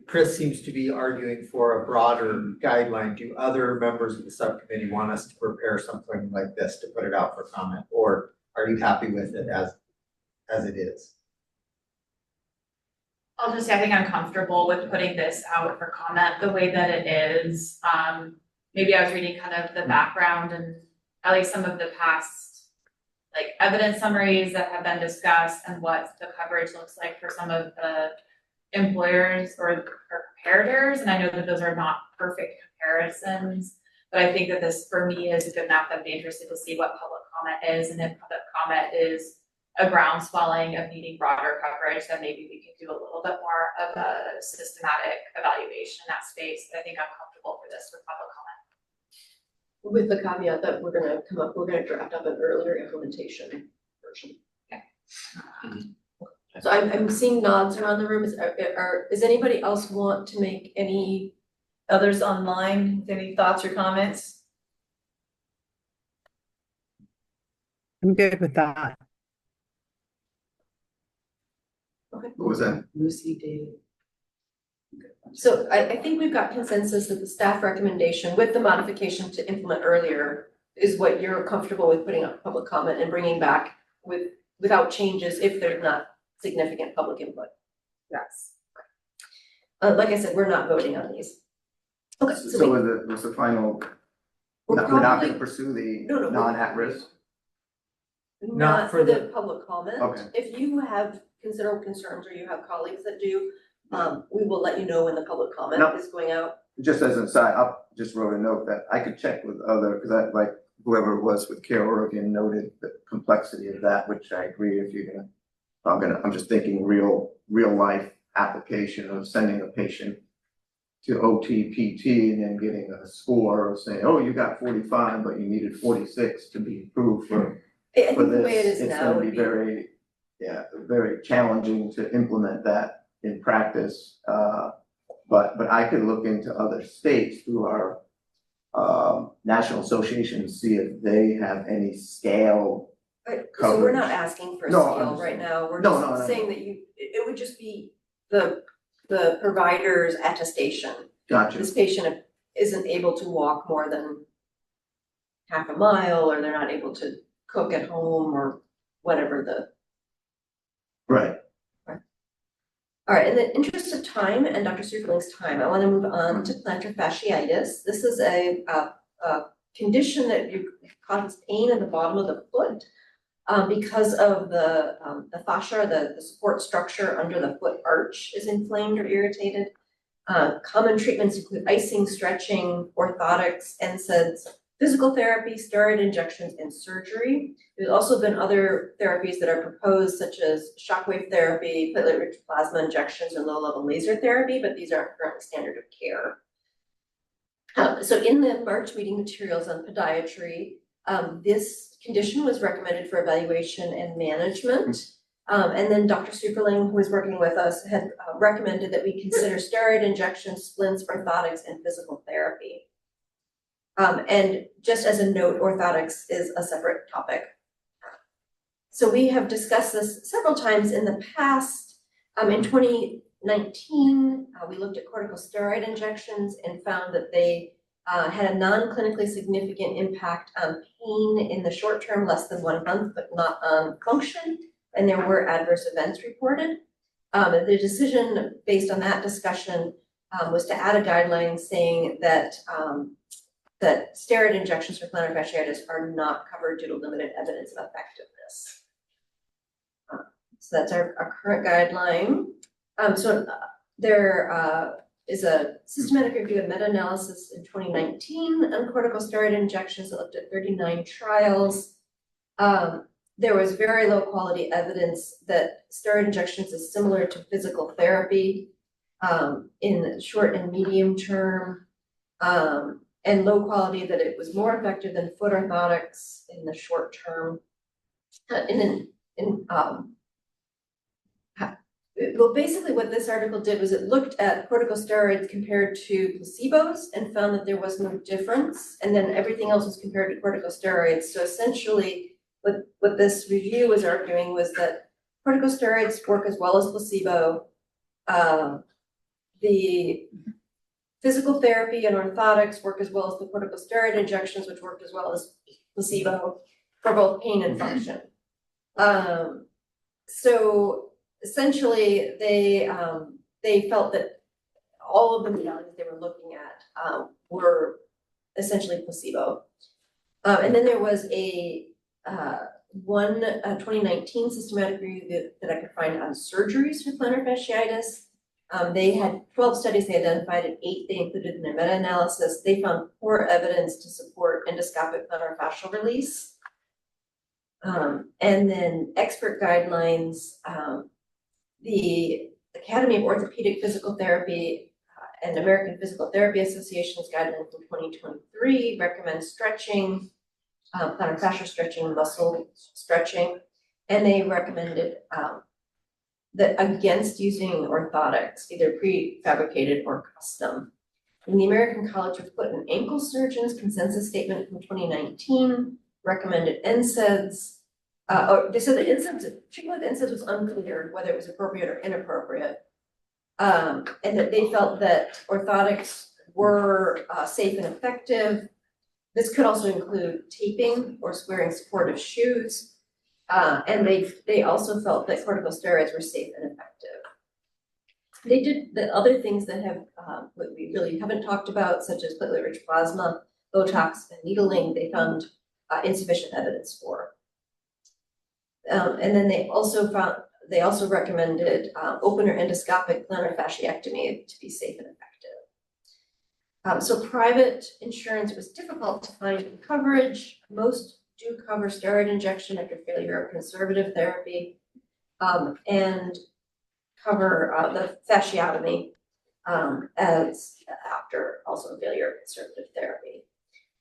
Chris seems to be arguing for a broader guideline. Do other members of the subcommittee want us to prepare something like this to put it out for comment, or are you happy with it as it is? I'll just say I think I'm comfortable with putting this out for comment the way that it is. Maybe I was reading kind of the background and at least some of the past like evidence summaries that have been discussed and what the coverage looks like for some of the employers or comparators. And I know that those are not perfect comparisons, but I think that this for me is a good enough that I'd be interested to see what public comment is. And if public comment is a groundswelling of needing broader coverage, then maybe we could do a little bit more of a systematic evaluation in that space. But I think I'm comfortable for this with public comment. With the caveat that we're gonna draft up an earlier implementation version. Okay. So I'm seeing nods around the room. Is anybody else want to make any Others online with any thoughts or comments? I'm good with that. Okay. What was that? Lucy, David. So I think we've got consensus that the staff recommendation with the modification to implement earlier is what you're comfortable with putting up public comment and bringing back without changes if there's not significant public input. Yes. Like I said, we're not voting on these. Okay, So was the final, we're not gonna pursue the No, non-at-risk? Not for the public comment. Okay. If you have considerable concerns or you have colleagues that do, we will let you know when the public comment is going out. Just as an aside, I just wrote a note that I could check with other, because I, like whoever it was with Care Oregon noted the complexity of that, which I agree if you're I'm just thinking real life application of sending a patient to OT, PT, and then getting a score of saying, oh, you got 45, but you needed 46 to be approved for I think this. the way it is It's now gonna would be very challenging to implement that in practice. But I could look into other states through our national association to see if they have any scale So we're not coverage. asking for a No, scale I'm- right now, we're No, just no. saying that it would just be the provider's attestation. Gotcha. This patient isn't able to walk more than half a mile, or they're not able to cook at home, or whatever the. Right. All right, in the interest of time and Dr. Superling's time, I want to move on to plantar fasciitis. This is a condition that causes pain in the bottom of the foot because of the fascia, the support structure under the foot arch is inflamed or irritated. Common treatments include icing, stretching, orthotics, NSAIDs, physical therapy, steroid injections, and surgery. There's also been other therapies that are proposed, such as shockwave therapy, platelet-rich plasma injections, and low-level laser therapy, but these aren't currently standard of care. So in the March meeting materials on podiatry, this condition was recommended for evaluation and management. And then Dr. Superling, who was working with us, had recommended that we consider steroid injections, splints, orthotics, and physical therapy. And just as a note, orthotics is a separate topic. So we have discussed this several times in the past. In 2019, we looked at corticosteroid injections and found that they had a non-clinically significant impact on pain in the short term, less than 1 month, but not on function. And there were adverse events reported. The decision based on that discussion was to add a guideline saying that that steroid injections for plantar fasciitis are not covered due to limited evidence of effectiveness. So that's our current guideline. So there is a systematic review of meta-analysis in 2019 on corticosteroid injections that looked at 39 trials. There was very low quality evidence that steroid injections is similar to physical therapy in short and medium term. And low quality that it was more effective than foot orthotics in the short term. Well, basically what this article did was it looked at corticosteroids compared to placebos and found that there was no difference, and then everything else was compared to corticosteroids. So essentially what this review was arguing was that corticosteroids work as well as placebo. The physical therapy and orthotics work as well as the corticosteroid injections, which worked as well as placebo for both pain and function. So essentially, they felt that all of the modalities they were looking at were essentially placebo. And then there was a 2019 systematic review that I could find on surgeries for plantar fasciitis. They had 12 studies they identified, and 8 they included in their meta-analysis. They found poor evidence to support endoscopic plantar fascial release. And then expert guidelines, the Academy of Orthopedic Physical Therapy and American Physical Therapy Association's guideline from 2023 recommends stretching, plantar fascial stretching, muscle stretching, and they recommended that against using orthotics, either prefabricated or custom. In the American College of Foot and Ankle Surgeons consensus statement from 2019 recommended NSAIDs, They said the treatment of the incident was unclear whether it was appropriate or inappropriate. And that they felt that orthotics were safe and effective. This could also include taping or wearing supportive shoes. And they also felt that corticosteroids were safe and effective. They did the other things that have what we really haven't talked about, such as platelet-rich plasma, Botox, and needling. They found insufficient evidence for. And then they also recommended open or endoscopic plantar fasciectomy to be safe and effective. So private insurance was difficult to find coverage. Most do cover steroid injection after failure of conservative therapy, and cover the fasciotomy as after also failure of conservative therapy.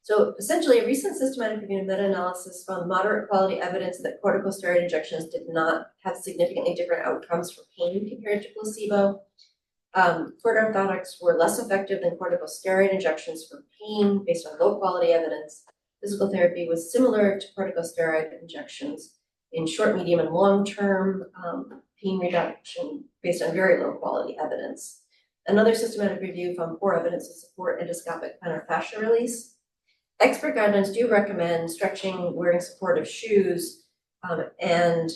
So essentially, a recent systematic review and meta-analysis found moderate quality evidence that corticosteroid injections did not have significantly different outcomes for pain compared to placebo. Orthotics were less effective than corticosteroid injections for pain based on low quality evidence. Physical therapy was similar to corticosteroid injections in short, medium, and long-term pain reduction based on very low quality evidence. Another systematic review found poor evidence to support endoscopic plantar fascia release. Expert guidelines do recommend stretching, wearing supportive shoes, and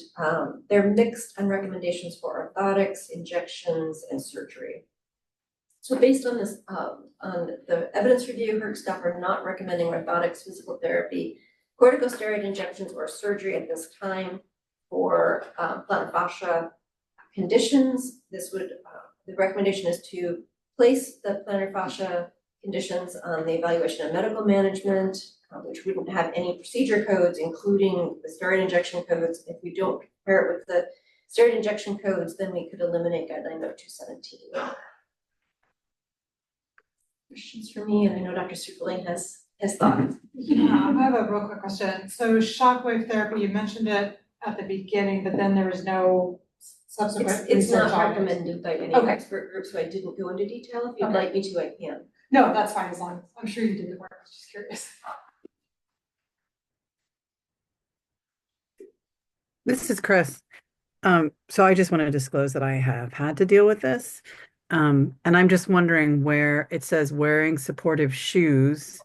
they're mixed on recommendations for orthotics, injections, and surgery. So based on this, on the evidence review, HERC staff are not recommending orthotics, physical therapy, corticosteroid injections, or surgery at this time for plantar fascia conditions. This would, the recommendation is to place the plantar fascia conditions on the evaluation of medical management, which wouldn't have any procedure codes, including the steroid injection codes. If we don't compare it with the steroid injection codes, then we could eliminate guideline note 217. Questions for me? And I know Dr. Superling has thoughts. Yeah, I have a real quick question. So shockwave therapy, you mentioned it at the beginning, but then there was no subsequent It's research not on it. recommended by any expert group, so I didn't go into detail. If you'd Okay. like me to, I can. No, that's fine, as long as, I'm sure you did the work, I was just curious. This is Chris. So I just want to disclose that I have had to deal with this. And I'm just wondering where it says wearing supportive shoes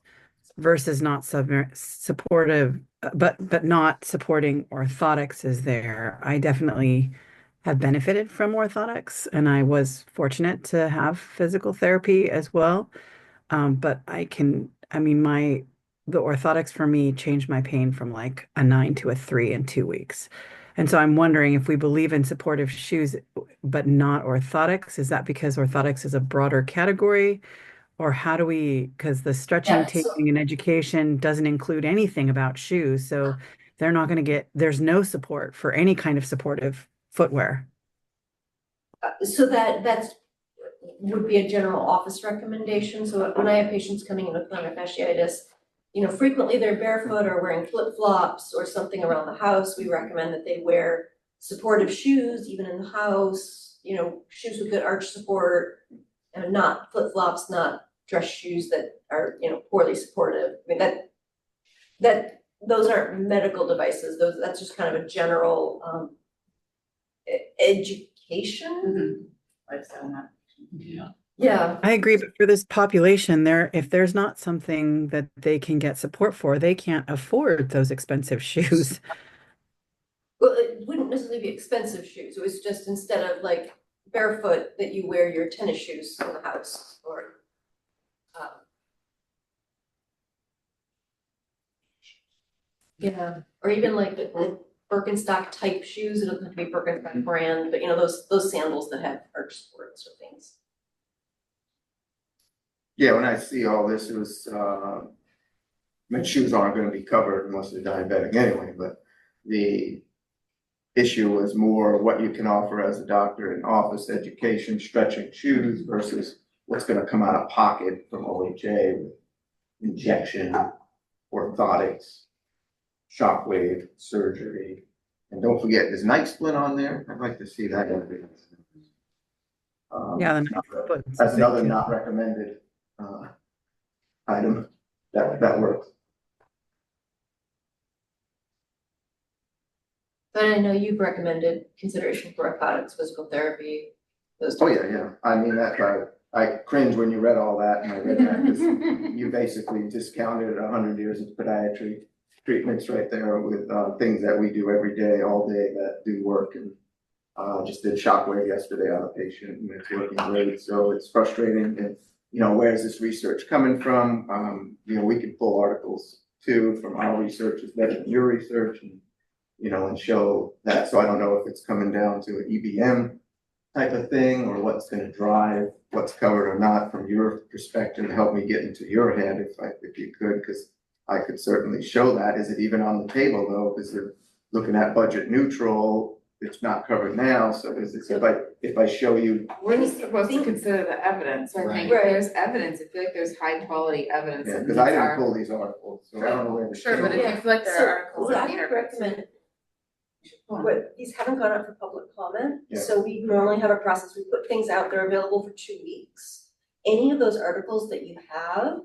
versus not supportive, but not supporting orthotics is there. I definitely have benefited from orthotics, and I was fortunate to have physical therapy as well. But the orthotics for me changed my pain from like a 9 to a 3 in 2 weeks. And so I'm wondering if we believe in supportive shoes, but not orthotics, is that because orthotics is a broader category? Or how do we, because the stretching, taping, and education doesn't include anything about shoes. So they're not going to there's no support for any kind of supportive footwear. So that's would be a general office recommendation. So when I have patients coming in with plantar fasciitis, frequently they're barefoot or wearing flip-flops or something around the house. We recommend that they wear supportive shoes, even in the house, shoes with good arch support, and not flip-flops, not dress shoes that are, poorly supportive. I mean, that those aren't medical devices. That's just kind of a general education. Yeah. I agree, but for this population, if there's not something that they can get support for, they can't afford those expensive shoes. Well, it wouldn't necessarily be expensive shoes. It was just instead of like barefoot that you wear your tennis shoes in the house, or or even like the Birkenstock type shoes. It doesn't have to be Birkenstock brand, but those sandals that have arch supports or things. Yeah, when I see all this, it was, shoes aren't gonna be covered unless they're diabetic anyway, but the issue was more what you can offer as a doctor in office education, stretching shoes versus what's gonna come out of pocket from OHA with injection, orthotics, shockwave, surgery. And don't forget, there's night splint on there. I'd like to see that. Yeah, that's another not recommended item that works. But I know you've recommended consideration for orthotics, physical therapy, those. Oh, yeah. I mean, I cringe when you read all that and I read that, 'cause you basically discounted 100 years of podiatry treatments right there with things that we do every day, all day that do work. And just did shockwave yesterday on a patient and it's working great. So it's frustrating. And, where's this research coming from? We can pull articles too from our research is better than your research and, and show that. So I don't know if it's coming down to an EBM type of thing or what's going to drive what's covered or not from your perspective to help me get into your head if you could, because I could certainly show that. Is it even on the table though? Because they're looking at budget neutral, it's not covered now. So if I show you, we're just supposed to consider the evidence. So I think if there's evidence, I feel like there's high quality evidence. Yeah, because I didn't pull these articles, so I don't know where. Sure, but if you feel like there are articles. What I would recommend, these haven't gone up for public comment, so we normally have a process, we put things out, they're available for 2 weeks. Any of those articles that you have,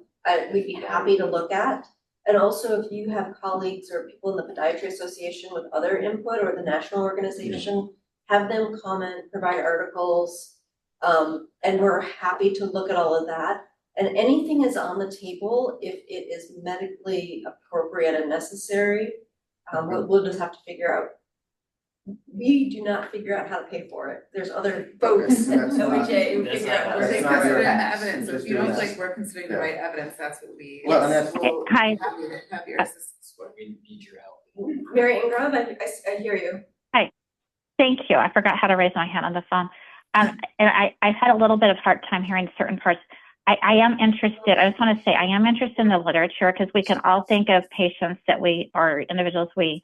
we'd be happy to look at. And also if you have colleagues or people in the Podiatry Association with other input or the national organization, have them comment, provide articles, and we're happy to look at all of that. And anything is on the table if it is medically appropriate and necessary. We'll just have to figure out. We do not figure out how to pay for it. There's other folks at OHA who figure out. We're considering the evidence. So if you don't think we're considering the right evidence, that's what we. Well, and that's. Hi. Have your assistance. We need your help. Mary Ingram, I hear you. Hi. Thank you. I forgot how to raise my hand on the phone. And I've had a little bit of hard time hearing certain parts. I am interested, I just want to say, I am interested in the literature because we can all think of patients or individuals we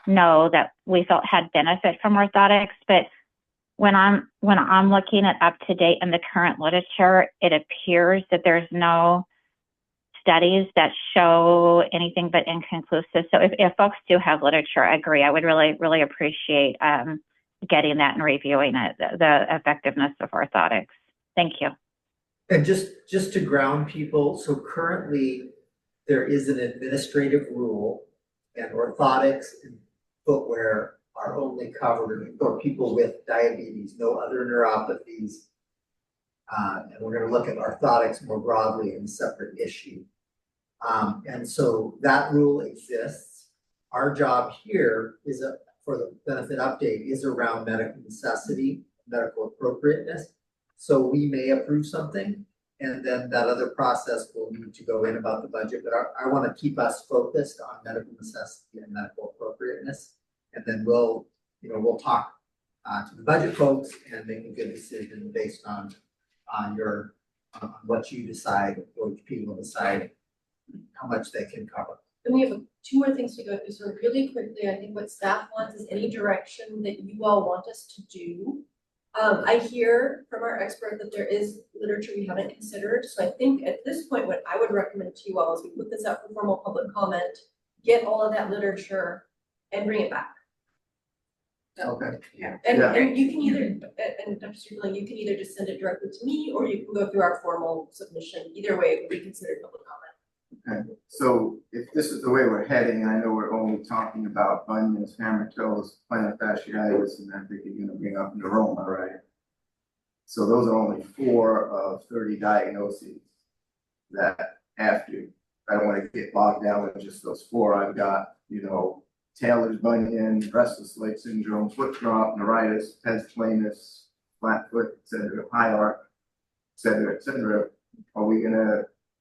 know that we felt had benefit from orthotics, but when I'm looking at up to date in the current literature, it appears that there's no studies that show anything but inconclusive. So if folks do have literature, I agree. I would really, really appreciate getting that and reviewing it, the effectiveness of orthotics. Thank you. And just to ground people, so currently there is an administrative rule and orthotics and footwear are only covered for people with diabetes, no other neuropathies. And we're going to look at orthotics more broadly in a separate issue. And so that rule exists. Our job here is for the benefit update is around medical necessity, medical appropriateness. So we may approve something and then that other process will need to go in about the budget, but I want to keep us focused on medical necessity and medical appropriateness. And then we'll talk to the budget folks and make a good decision based on what you decide, what people decide how much they can cover. And we have 2 more things to go through, so really quickly, I think what staff wants is any direction that you all want us to do. I hear from our expert that there is literature we haven't considered, so I think at this point, what I would recommend to you all is we put this out for formal public comment, get all of that literature, and bring it back. Okay. Yeah. And you can either, and Dr. Strickland, you can either just send it directly to me, or you can go through our formal submission. Either way, it would be considered public comment. Okay, so if this is the way we're heading, and I know we're only talking about bunions, hammer toes, plantar fasciitis, and I think you're gonna bring up neuroma, right? So those are only 4 of 30 diagnoses that after, I don't wanna get bogged down with just those 4. I've got, Taylor's bunion, restless leg syndrome, foot drop, neuritis, pes planus, flat foot, et cetera, high arc, et cetera, et cetera.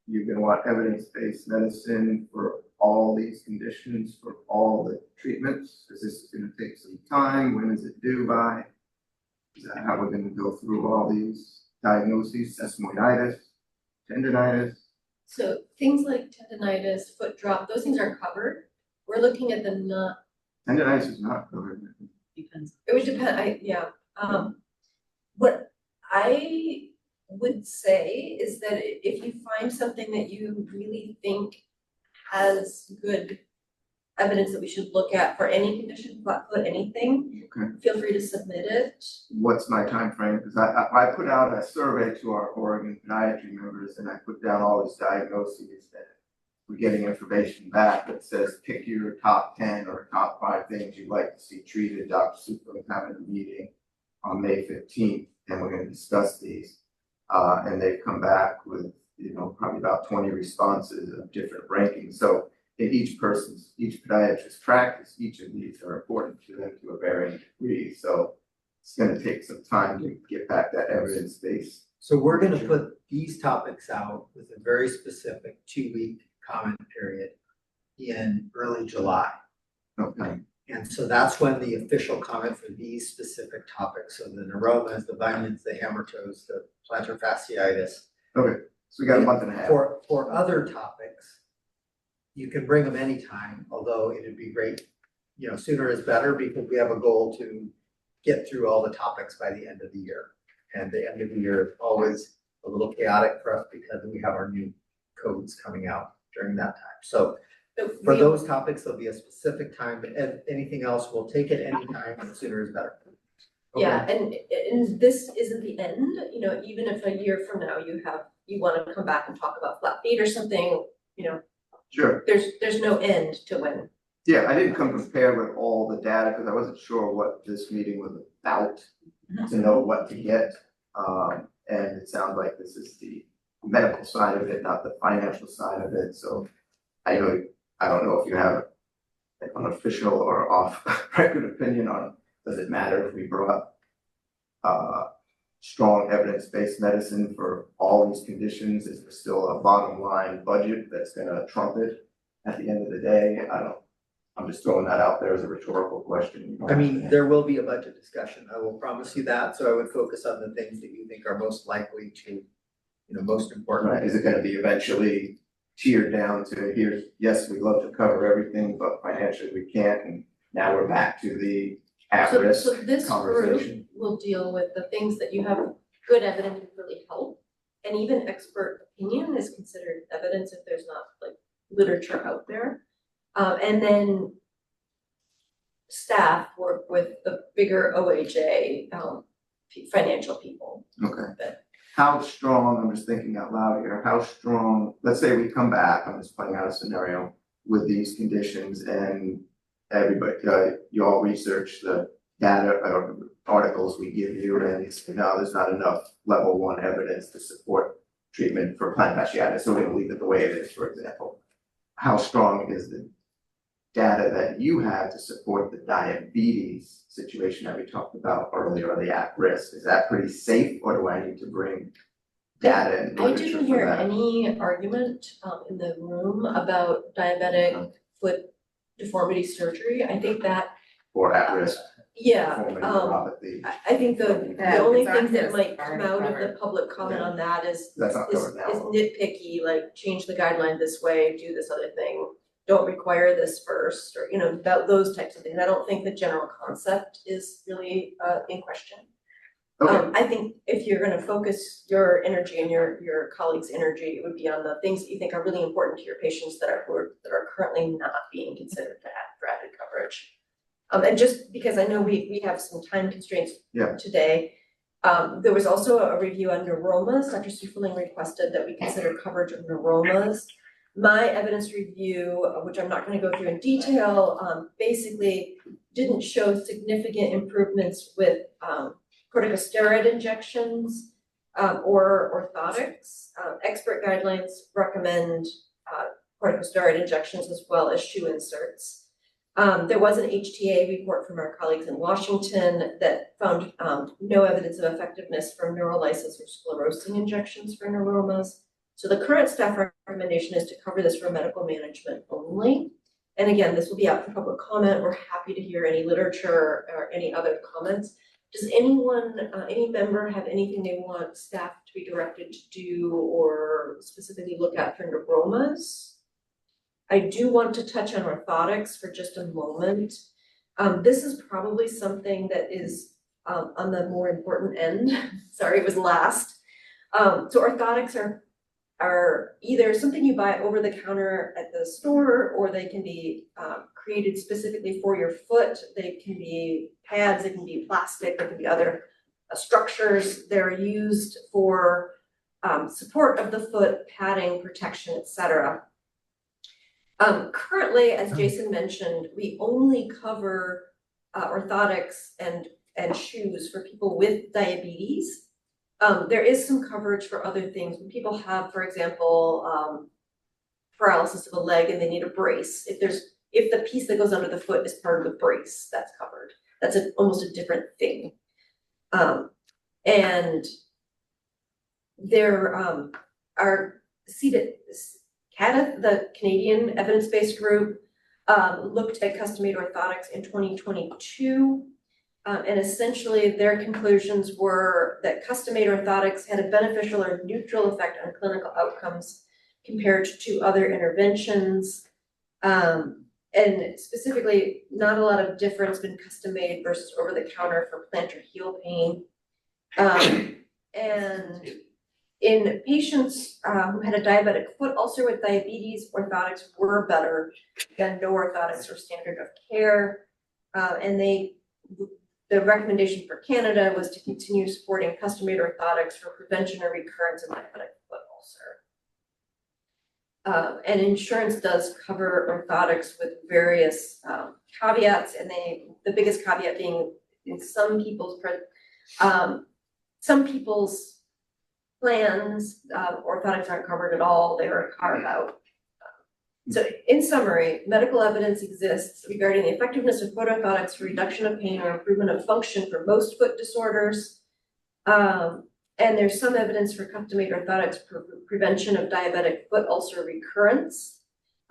You're gonna want evidence-based medicine for all these conditions, for all the treatments? Is this gonna take some time? When is it due by? Is that how we're gonna go through all these diagnoses, sesamoiditis, tendinitis? So things like tendinitis, foot drop, those things are covered. We're looking at the not. Tendinitis is not covered. Depends. It would depend, what I would say is that if you find something that you really think has good evidence that we should look at for any condition, flat foot, anything, feel free to submit it. What's my time frame? Because I put out a survey to our Oregon podiatry members and I put down all these diagnoses that we're getting information back that says pick your top 10 or top 5 things you'd like to see treated. Dr. Super is having a meeting on May 15th, and we're going to discuss these. And they've come back with, probably about 20 responses of different rankings. So in each podiatrist practice, each of these are important to them to a varying degree. So it's going to take some time to get back that evidence base. So we're gonna put these topics out with a very specific 2-week comment period in early July. Okay. And so that's when the official comment for these specific topics, so the neuromas, the bunions, the hammer toes, the plantar fasciitis. Okay, so we got a month and a half. For other topics, you can bring them anytime, although it'd be great, sooner is better because we have a goal to get through all the topics by the end of the year. And the end of the year is always a little chaotic for us because we have our new codes coming out during that time. So for those topics, there'll be a specific time, and anything else, we'll take it anytime, and sooner is better. Okay. Yeah, and this isn't the end, even if a year from now you wanna come back and talk about flat feet or something, Sure. there's no end to when. Yeah, I didn't come prepared with all the data because I wasn't sure what this meeting was about to know what to get. And it sounds like this is the medical side of it, not the financial side of it. So I don't know if you have an official or off record opinion on, does it matter if we brought strong evidence-based medicine for all these conditions? Is there still a bottom line budget that's gonna trump it at the end of the day? I'm just throwing that out there as a rhetorical question. I mean, there will be a budget discussion, I will promise you that, so I would focus on the things that you think are most likely to, most important. Right, is it gonna be eventually tiered down to here's, yes, we'd love to cover everything, but financially we can't, and now we're back to the at-risk So this conversation? group will deal with the things that you have good evidence really help, and even expert opinion is considered evidence if there's not literature out there. And then staff work with the bigger OHA, financial people. Okay. How strong, I'm just thinking out loud here, how strong, let's say we come back, I'm just playing out a scenario with these conditions and everybody, you all research the data or articles we give you and you say, no, there's not enough level 1 evidence to support treatment for plantar fasciitis, so we're gonna leave it the way it is, for example. How strong is the data that you have to support the diabetes situation that we talked about earlier, or the at-risk? Is that pretty safe, or do I need to bring data and I literature didn't for hear that? any argument in the room about diabetic foot deformity surgery. I think that Or at-risk? Yeah, Formative neuropathy. I think the Yeah, only it's thing that just might come already out of covered. the public comment on that is That's not covered now. nitpicky, like change the guideline this way, do this other thing, don't require this first, or those types of things. I don't think the general concept is really in question. Okay. I think if you're gonna focus your energy and your colleagues' energy, it would be on the things that you think are really important to your patients that are currently not being considered for added coverage. And just because I know we have some time constraints today, there was also a review on neuromas. Dr. Sufferling requested that we consider coverage of neuromas. My evidence review, which I'm not going to go through in detail, basically didn't show significant improvements with corticosteroid injections or orthotics. Expert guidelines recommend corticosteroid injections as well as shoe inserts. There was an HTA report from our colleagues in Washington that found no evidence of effectiveness for neurolysis or sclerosing injections for neuromas. So the current staff recommendation is to cover this for medical management only. And again, this will be out for public comment. We're happy to hear any literature or any other comments. Does anyone, any member have anything they want staff to be directed to do or specifically look at for neuromas? I do want to touch on orthotics for just a moment. This is probably something that is on the more important end. Sorry, it was last. So orthotics are either something you buy over the counter at the store, or they can be created specifically for your foot. They can be pads, they can be plastic, there can be other structures. They're used for support of the foot, padding, protection, etc. Currently, as Jason mentioned, we only cover orthotics and shoes for people with diabetes. There is some coverage for other things. When people have, for example, paralysis of a leg and they need a brace, if the piece that goes under the foot is part of the brace, that's covered. That's almost a different thing. And there are CADA, the Canadian Evidence-Based Group, looked at custom-made orthotics in 2022. And essentially their conclusions were that custom-made orthotics had a beneficial or neutral effect on clinical outcomes compared to other interventions. And specifically, not a lot of difference in custom-made versus over-the-counter for plantar heel pain. And in patients who had a diabetic foot ulcer with diabetes, orthotics were better than no orthotics or standard of care. And the recommendation for Canada was to continue supporting custom-made orthotics for prevention or recurrence of diabetic foot ulcer. And insurance does cover orthotics with various caveats, and the biggest caveat being in some people's plans, orthotics aren't covered at all, they are carved out. So in summary, medical evidence exists regarding the effectiveness of foot orthotics for reduction of pain or improvement of function for most foot disorders. And there's some evidence for custom-made orthotics for prevention of diabetic foot ulcer recurrence.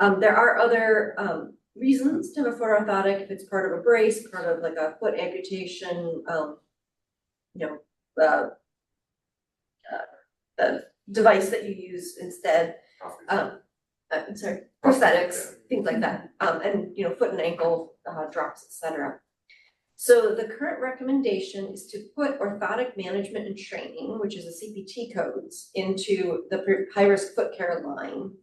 There are other reasons to have a foot orthotic if it's part of a brace, part of like a foot amputation, the device that you use instead. Prosthetics, things like that, and foot and ankle drops, etc. So the current recommendation is to put orthotic management and training, which is the CPT codes, into the high-risk foot care line.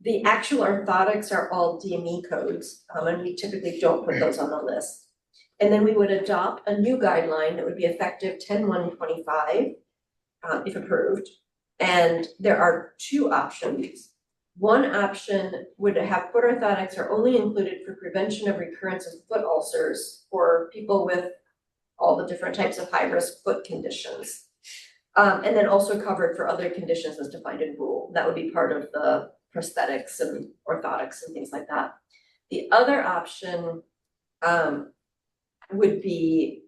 The actual orthotics are all DME codes, and we typically don't put those on the list. And then we would adopt a new guideline that would be effective 10/1/25, if approved. And there are two options. One option would have foot orthotics are only included for prevention of recurrence of foot ulcers for people with all the different types of high-risk foot conditions. And then also covered for other conditions as defined in rule. That would be part of the prosthetics and orthotics and things like that. The other option would be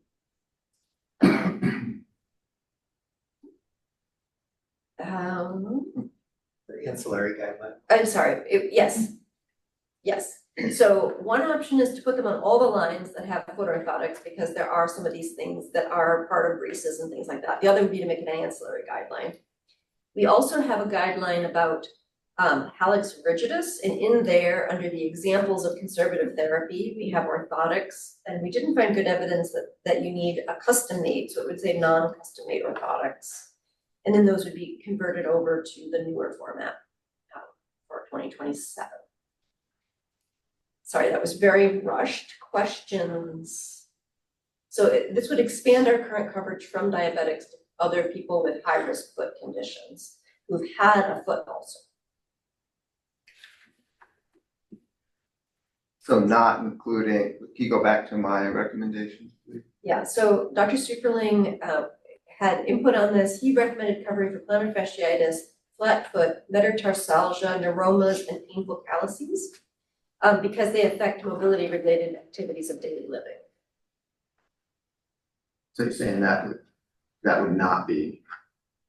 the ancillary guideline. I'm sorry, yes. So one option is to put them on all the lines that have foot orthotics because there are some of these things that are part of braces and things like that. The other would be to make an ancillary guideline. We also have a guideline about hallux rigidus, and in there, under the examples of conservative therapy, we have orthotics, and we didn't find good evidence that you need a custom made, so it would say non-custom made orthotics. And then those would be converted over to the newer format for 2027. Sorry, that was very rushed. Questions? So this would expand our current coverage from diabetics to other people with high-risk foot conditions who've had a foot ulcer. So not including, can you go back to my recommendation, please? Yeah, so Dr. Superling had input on this. He recommended covering for plantar fasciitis, flat foot, metatarsalgia, neuromas, and painful calluses because they affect mobility-related activities of daily living. So you're saying that would not be?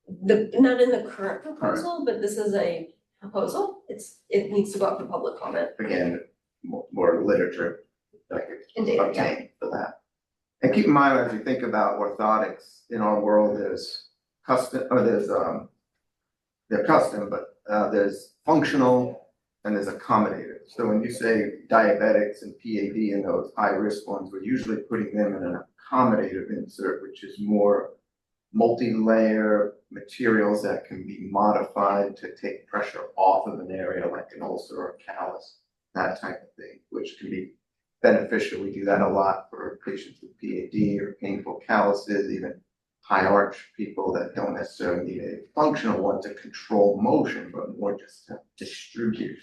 Not in the current proposal, but this is a proposal. It needs to go up for public comment. Again, more literature that And could data, obtain for that. And keep in mind, as you think about orthotics in our world, there's custom, or they're custom, but there's functional and there's accommodative. So when you say diabetics and PAD and those high-risk ones, we're usually putting them in an accommodative insert, which is more multi-layer materials that can be modified to take pressure off of an area like an ulcer or a callus, that type of thing, which can be beneficial. We do that a lot for patients with PAD or painful calluses, even high arch people that don't necessarily need a functional one to control motion, but more just to distribute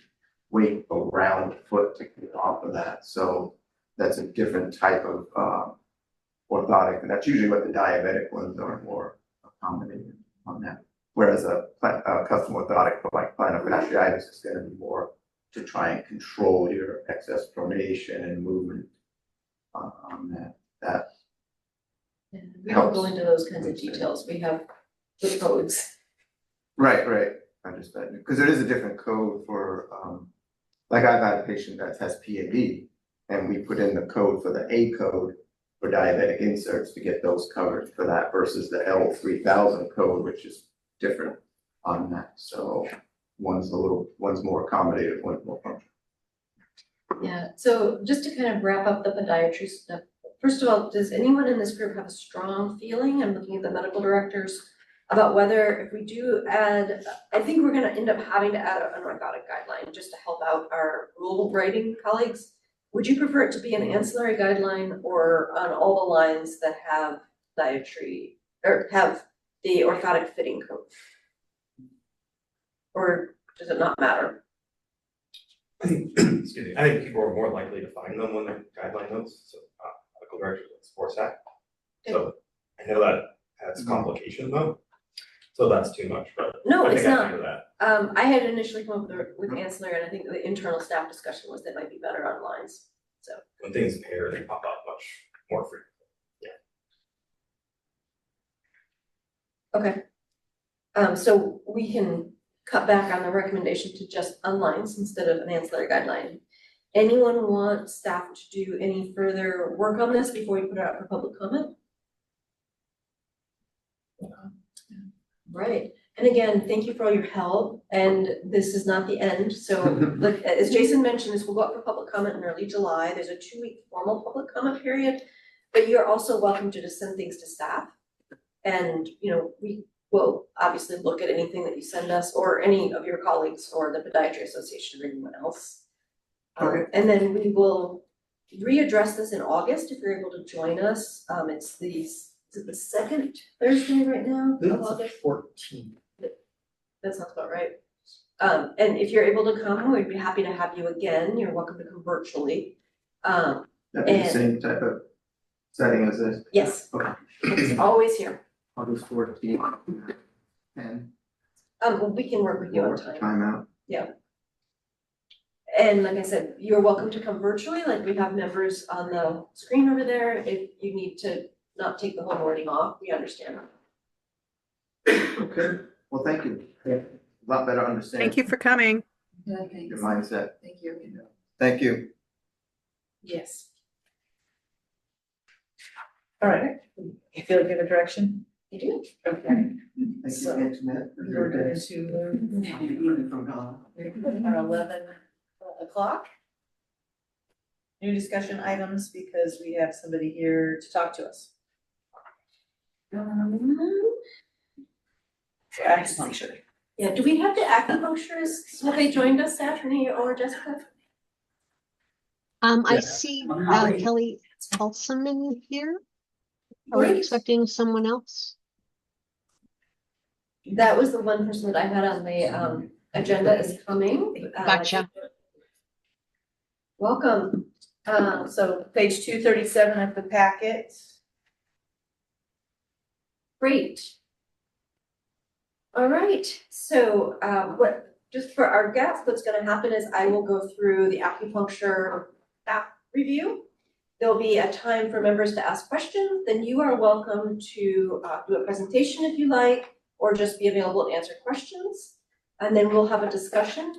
weight around the foot to get off of that. So that's a different type of orthotic, and that's usually what the diabetic ones are more accommodated on that. Whereas a custom orthotic for like plantar fasciitis is going to be more to try and control your excess pronation and movement on that. That We don't go into those kinds of details. We have the codes. Right, understood. Because there is a different code for, like I've had a patient that has PAD, and we put in the code for the A code for diabetic inserts to get those covered for that versus the L3000 code, which is different on that. So one's more accommodated, one's more functional. Yeah, so just to kind of wrap up the podiatry stuff, first of all, does anyone in this group have a strong feeling, I'm looking at the medical directors, about whether if we do add, I think we're gonna end up having to add an orthotic guideline just to help out our rule writing colleagues. Would you prefer it to be an ancillary guideline or on all the lines that have dietary, or have the orthotic fitting code? Or does it not matter? I think, excuse me, I think people are more likely to find them when they're guideline notes, so medical directors and sports act. So I know that adds complications though, so that's too much, but No, I it's think I not. can do that. I had initially come up with ancillary, and I think the internal staff discussion was that might be better on lines, so. When things pair, they pop up much more frequently. Okay. So we can cut back on the recommendation to just on lines instead of an ancillary guideline. Anyone want staff to do any further work on this before we put it out for public comment? Right, and again, thank you for all your help, and this is not the end, so like, as Jason mentioned, this will go up for public comment in early July. There's a 2-week formal public comment period, but you're also welcome to just send things to staff. And, you know, we will obviously look at anything that you send us or any of your colleagues or the Podiatry Association or anyone else. Okay. And then we will readdress this in August if you're able to join us. It's is it the second Thursday right now of August? 14th. That sounds about right. And if you're able to come, we'd be happy to have you again. You're welcome to come virtually. That'd be the same type of setting as this? Yes. Okay. It's always here. August 14th. And We can work with you on time. time out. Yeah. And like I said, you're welcome to come virtually, like we have members on the screen over there. If you need to not take the whole morning off, we understand. Okay, well, thank you. A lot better understanding. Thank you for coming. Yeah, thanks. Your mindset. Thank you. Thank you. Yes. All right, you feel like you have a direction? You do? Okay. Thank you, So, Antoinette. we're going to our 11 o'clock. New discussion items because we have somebody here to talk to us. Acupuncture. Yeah, do we have the acupuncturists? Have they joined us, Stephanie or Jessica? I see Kelly Elsaman here. Are we expecting someone else? That was the one person that I had on the agenda is coming. Gotcha. Welcome. So page 237 of the packet. Great. All right, so just for our guests, what's gonna happen is I will go through the acupuncture app review. There'll be a time for members to ask questions, then you are welcome to do a presentation if you like, or just be available to answer questions. And then we'll have a discussion,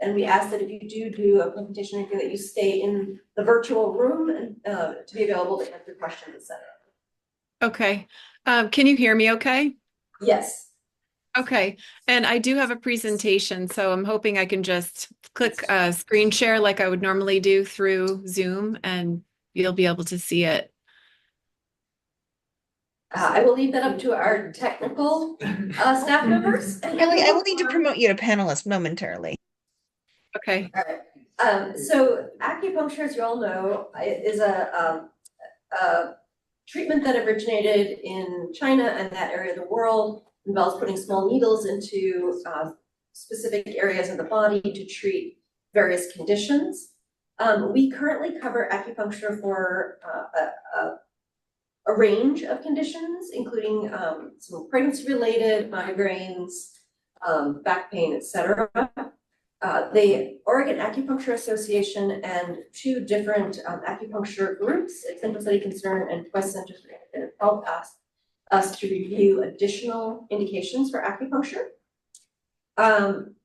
and we ask that if you do a presentation, that you stay in the virtual room and to be available to answer questions, et cetera. Okay. Can you hear me okay? Yes. Okay. And I do have a presentation, so I'm hoping I can just click screen share like I would normally do through Zoom, and you'll be able to see it. I will leave that up to our technical staff members. Ellie, I will need to promote you to panelist momentarily. Okay. All right. So acupuncture, as you all know, is a treatment that originated in China and that area of the world. Involves putting small needles into specific areas of the body to treat various conditions. We currently cover acupuncture for a range of conditions, including some pregnancy-related migraines, back pain, etc. The Oregon Acupuncture Association and two different acupuncture groups, Central Study Concern and Quest Center for Independent Health, asked us to review additional indications for acupuncture.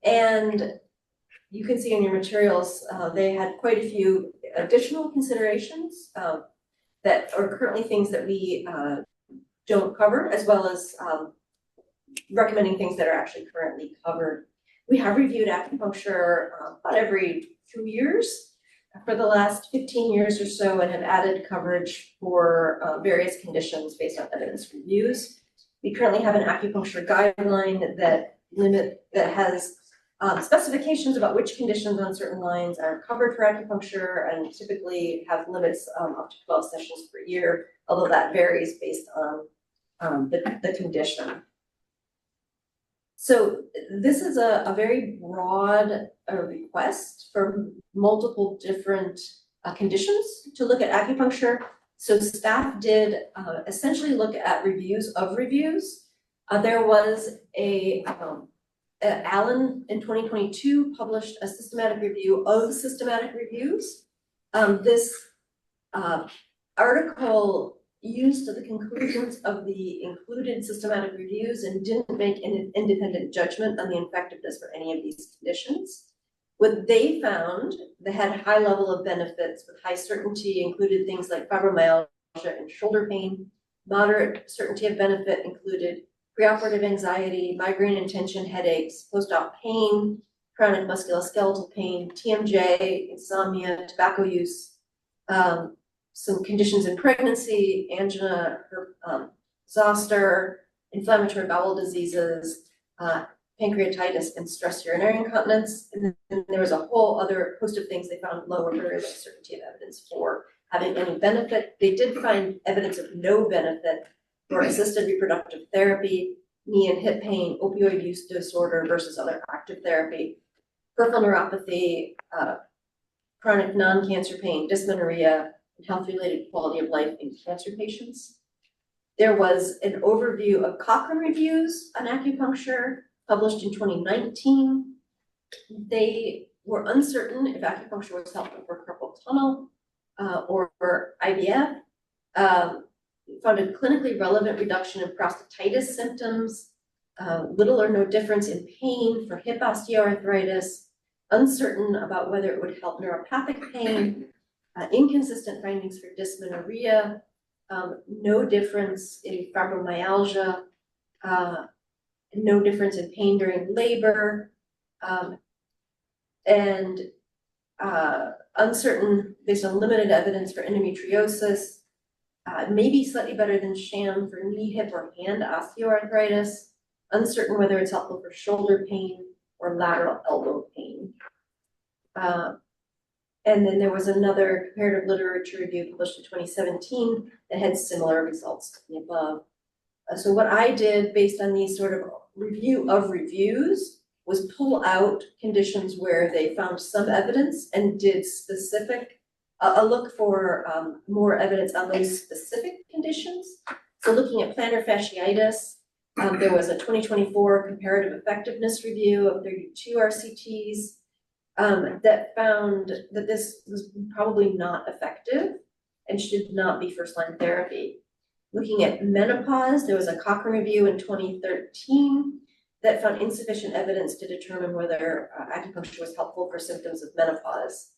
And you can see in your materials, they had quite a few additional considerations that are currently things that we don't cover, as well as recommending things that are actually currently covered. We have reviewed acupuncture about every 2 years for the last 15 years or so, and have added coverage for various conditions based on evidence reviews. We currently have an acupuncture guideline that has specifications about which conditions on certain lines are covered for acupuncture, and typically have limits up to 12 sessions per year, although that varies based on the condition. So this is a very broad request for multiple different conditions to look at acupuncture. So staff did essentially look at reviews of reviews. There was Allen in 2022 published a systematic review of systematic reviews. This article used the conclusions of the included systematic reviews and didn't make an independent judgment on the effectiveness for any of these conditions. What they found, they had high level of benefits with high certainty, included things like fibromyalgia and shoulder pain. Moderate certainty of benefit included preoperative anxiety, migraine and tension headaches, post-op pain, chronic musculoskeletal pain, TMJ, insomnia, tobacco use, some conditions in pregnancy, angina, zoster, inflammatory bowel diseases, pancreatitis, and stress urinary incontinence. And then there was a whole other host of things they found lower very low certainty of evidence for having any benefit. They did find evidence of no benefit for assisted reproductive therapy, knee and hip pain, opioid use disorder versus other active therapy, peripheral neuropathy, chronic non-cancer pain, dysmenorrhea, and health-related quality of life in cancer patients. There was an overview of Cochrane reviews on acupuncture published in 2019. They were uncertain if acupuncture was helpful for carpal tunnel or for IVF. Found a clinically relevant reduction in prostatitis symptoms, little or no difference in pain for hip osteoarthritis, uncertain about whether it would help neuropathic pain, inconsistent findings for dysmenorrhea, no difference in fibromyalgia, no difference in pain during labor, and uncertain based on limited evidence for endometriosis, maybe slightly better than sham for knee, hip, or hand osteoarthritis, uncertain whether it's helpful for shoulder pain or lateral elbow pain. And then there was another comparative literature review published in 2017 that had similar results to the above. So what I did based on these sort of review of reviews was pull out conditions where they found some evidence and did specific, a look for more evidence on those specific conditions. So looking at plantar fasciitis, there was a 2024 comparative effectiveness review of 32 RCTs that found that this was probably not effective and should not be first-line therapy. Looking at menopause, there was a Cochrane review in 2013 that found insufficient evidence to determine whether acupuncture was helpful for symptoms of menopause.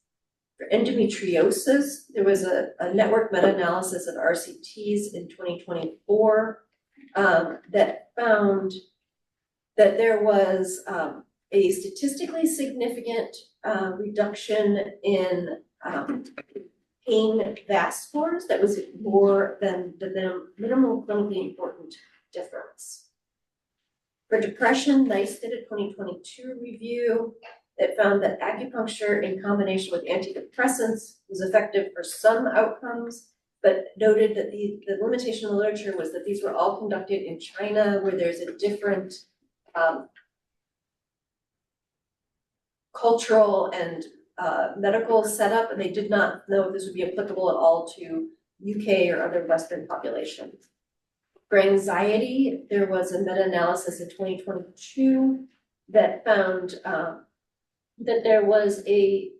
For endometriosis, there was a network meta-analysis of RCTs in 2024 that found that there was a statistically significant reduction in pain VAS scores that was more than the minimal clinically important difference. For depression, NICE did a 2022 review that found that acupuncture in combination with antidepressants was effective for some outcomes, but noted that the limitation in the literature was that these were all conducted in China, where there's a different cultural and medical setup, and they did not know if this would be applicable at all to UK or other Western populations. For anxiety, there was a meta-analysis in 2022 that found that there was a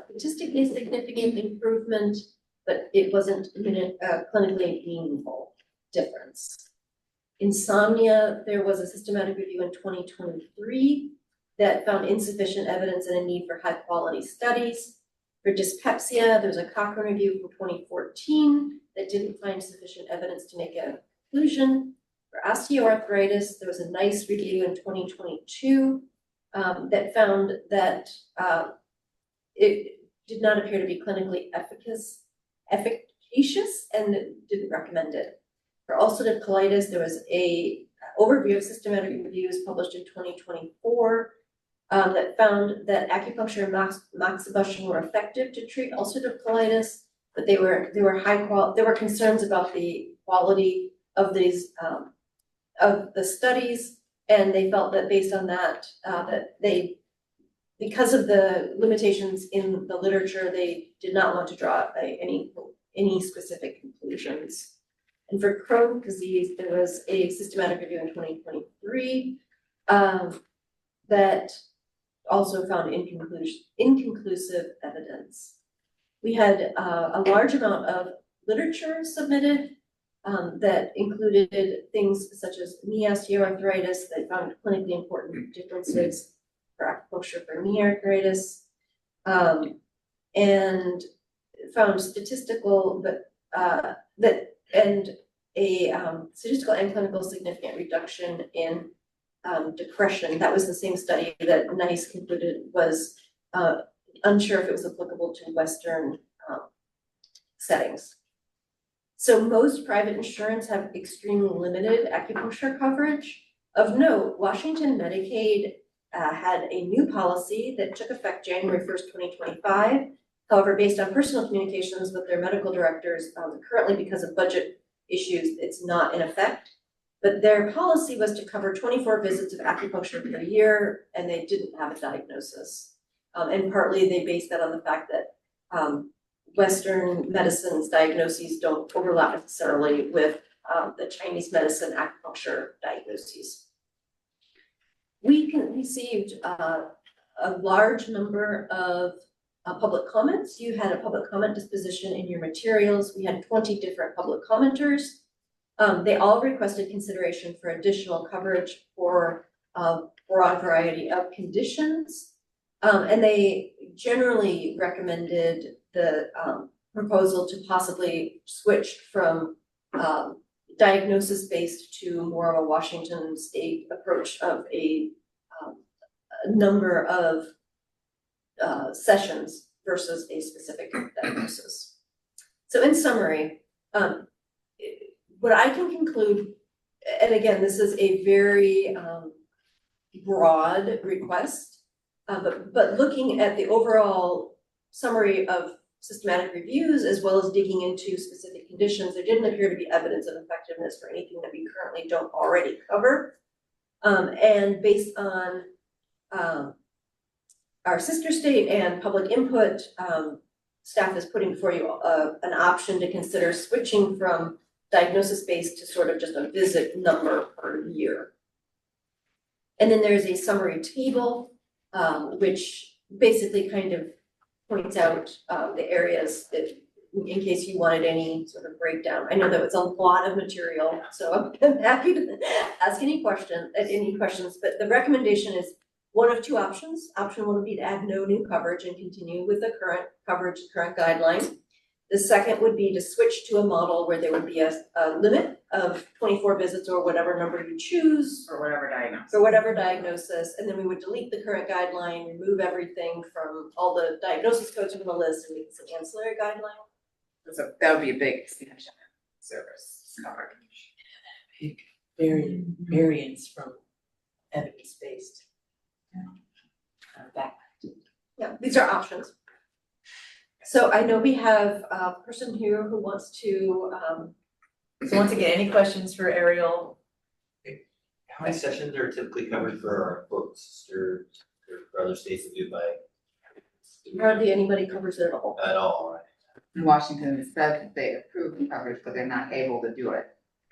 statistically significant improvement, but it wasn't clinically meaningful difference. Insomnia, there was a systematic review in 2023 that found insufficient evidence and a need for high quality studies. For dyspepsia, there was a Cochrane review from 2014 that didn't find sufficient evidence to make a conclusion. For osteoarthritis, there was a NICE review in 2022 that found that it did not appear to be clinically efficacious and didn't recommend it. For ulcerative colitis, there was a overview of systematic reviews published in 2024 that found that acupuncture and moxibustion were effective to treat ulcerative colitis, but there were concerns about the quality of these of the studies, and they felt that based on that, because of the limitations in the literature, they did not want to draw any specific conclusions. And for Crohn's disease, there was a systematic review in 2023 that also found inconclusive evidence. We had a large amount of literature submitted that included things such as knee osteoarthritis that found clinically important differences for acupuncture for knee arthritis, and found statistical statistical and clinical significant reduction in depression. That was the same study that NICE concluded was unsure if it was applicable to Western settings. So most private insurance have extremely limited acupuncture coverage. Of note, Washington Medicaid had a new policy that took effect January 1st, 2025. However, based on personal communications with their medical directors, currently because of budget issues, it's not in effect. But their policy was to cover 24 visits of acupuncture per year, and they didn't have a diagnosis. And partly they based that on the fact that Western medicine's diagnoses don't overlap necessarily with the Chinese medicine acupuncture diagnoses. We received a large number of public comments. You had a public comment disposition in your materials. We had 20 different public commenters. They all requested consideration for additional coverage for a broad variety of conditions. And they generally recommended the proposal to possibly switch from diagnosis-based to more of a Washington state approach of a number of sessions versus a specific diagnosis. So in summary, what I can conclude, and again, this is a very broad request, but looking at the overall summary of systematic reviews as well as digging into specific conditions, there didn't appear to be evidence of effectiveness for anything that we currently don't already cover. And based on our sister state and public input, staff is putting before you an option to consider switching from diagnosis-based to sort of just a visit number per year. And then there's a summary table, which basically kind of points out the areas that, in case you wanted any sort of breakdown. I know that it's a lot of material, so I'm happy to ask any questions, but the recommendation is one of two options. Option one would be to add no new coverage and continue with the current coverage, current guideline. The second would be to switch to a model where there would be a limit of 24 visits or whatever number you choose. For whatever diagnosis. For whatever diagnosis, and then we would delete the current guideline, remove everything from all the diagnosis codes from the list, and make this an ancillary guideline. So that would be a big expansion of service coverage. Big variance from evidence-based back. Yeah, these are options. So I know we have a person here who wants to, so once again, any questions for Ariel? How many sessions are typically covered for our quote sisters or for other states that do by? Hardly anybody covers it at all. At all, right? Washington said that they approved the coverage, but they're not able to do it,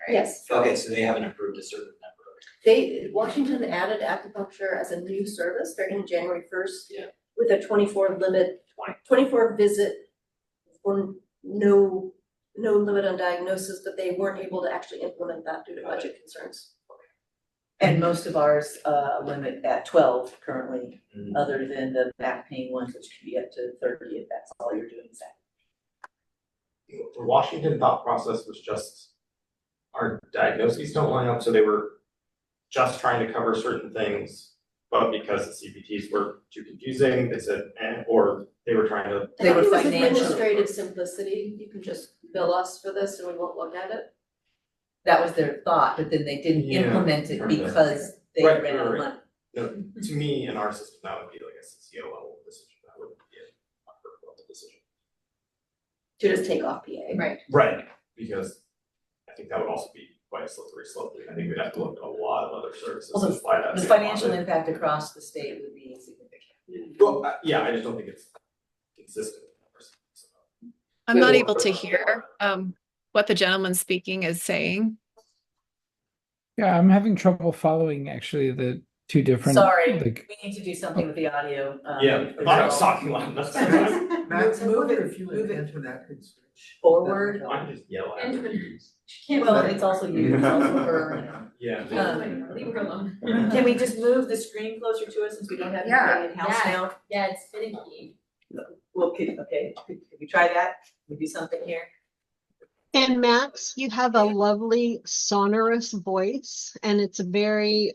right? Yes. Okay, so they haven't approved a certain number. Washington added acupuncture as a new service starting January first. Yeah. With a 24 visit for no limit on diagnosis, but they weren't able to actually implement that due to budget concerns. And most of ours limit at 12 currently, Mhm. other than the back pain ones, which can be up to 30 if that's all you're doing is that. The Washington thought process was just our diagnoses don't line up, so they were just trying to cover certain things, but because the CPTs were too confusing, they said, or they were trying to. I think it was administrative simplicity, you can just bill us for this and we won't look at it. That was their thought, but then they didn't Yeah. implement it because they Right, ran out of right. money. No, to me, in our system, that would be like a CCO level decision, that wouldn't be a HERC level decision. To just take off PA. Right. Right, because I think that would also be quite a slippery slope. I think we'd have to look at a lot of other services Well, to fly that. the same financial audit. impact across the state would be significant. Well, yeah, I just don't think it's consistent. I'm not able to hear what the gentleman speaking is saying. Yeah, I'm having trouble following actually the two different. Sorry, like- we need to do something with the audio. Yeah, I thought I was talking loud enough. Max, I Move wonder it- if you move and it Antoinette could switch. Forward. I can just yell at her. Well, it's also you, it's also her. Yeah. Leave her alone. Can we just move the screen closer to us since we don't have anybody in house now? Yeah, it's finicky. Well, okay, could we try that? Can we do something here? And Max, you have a lovely sonorous voice and it's very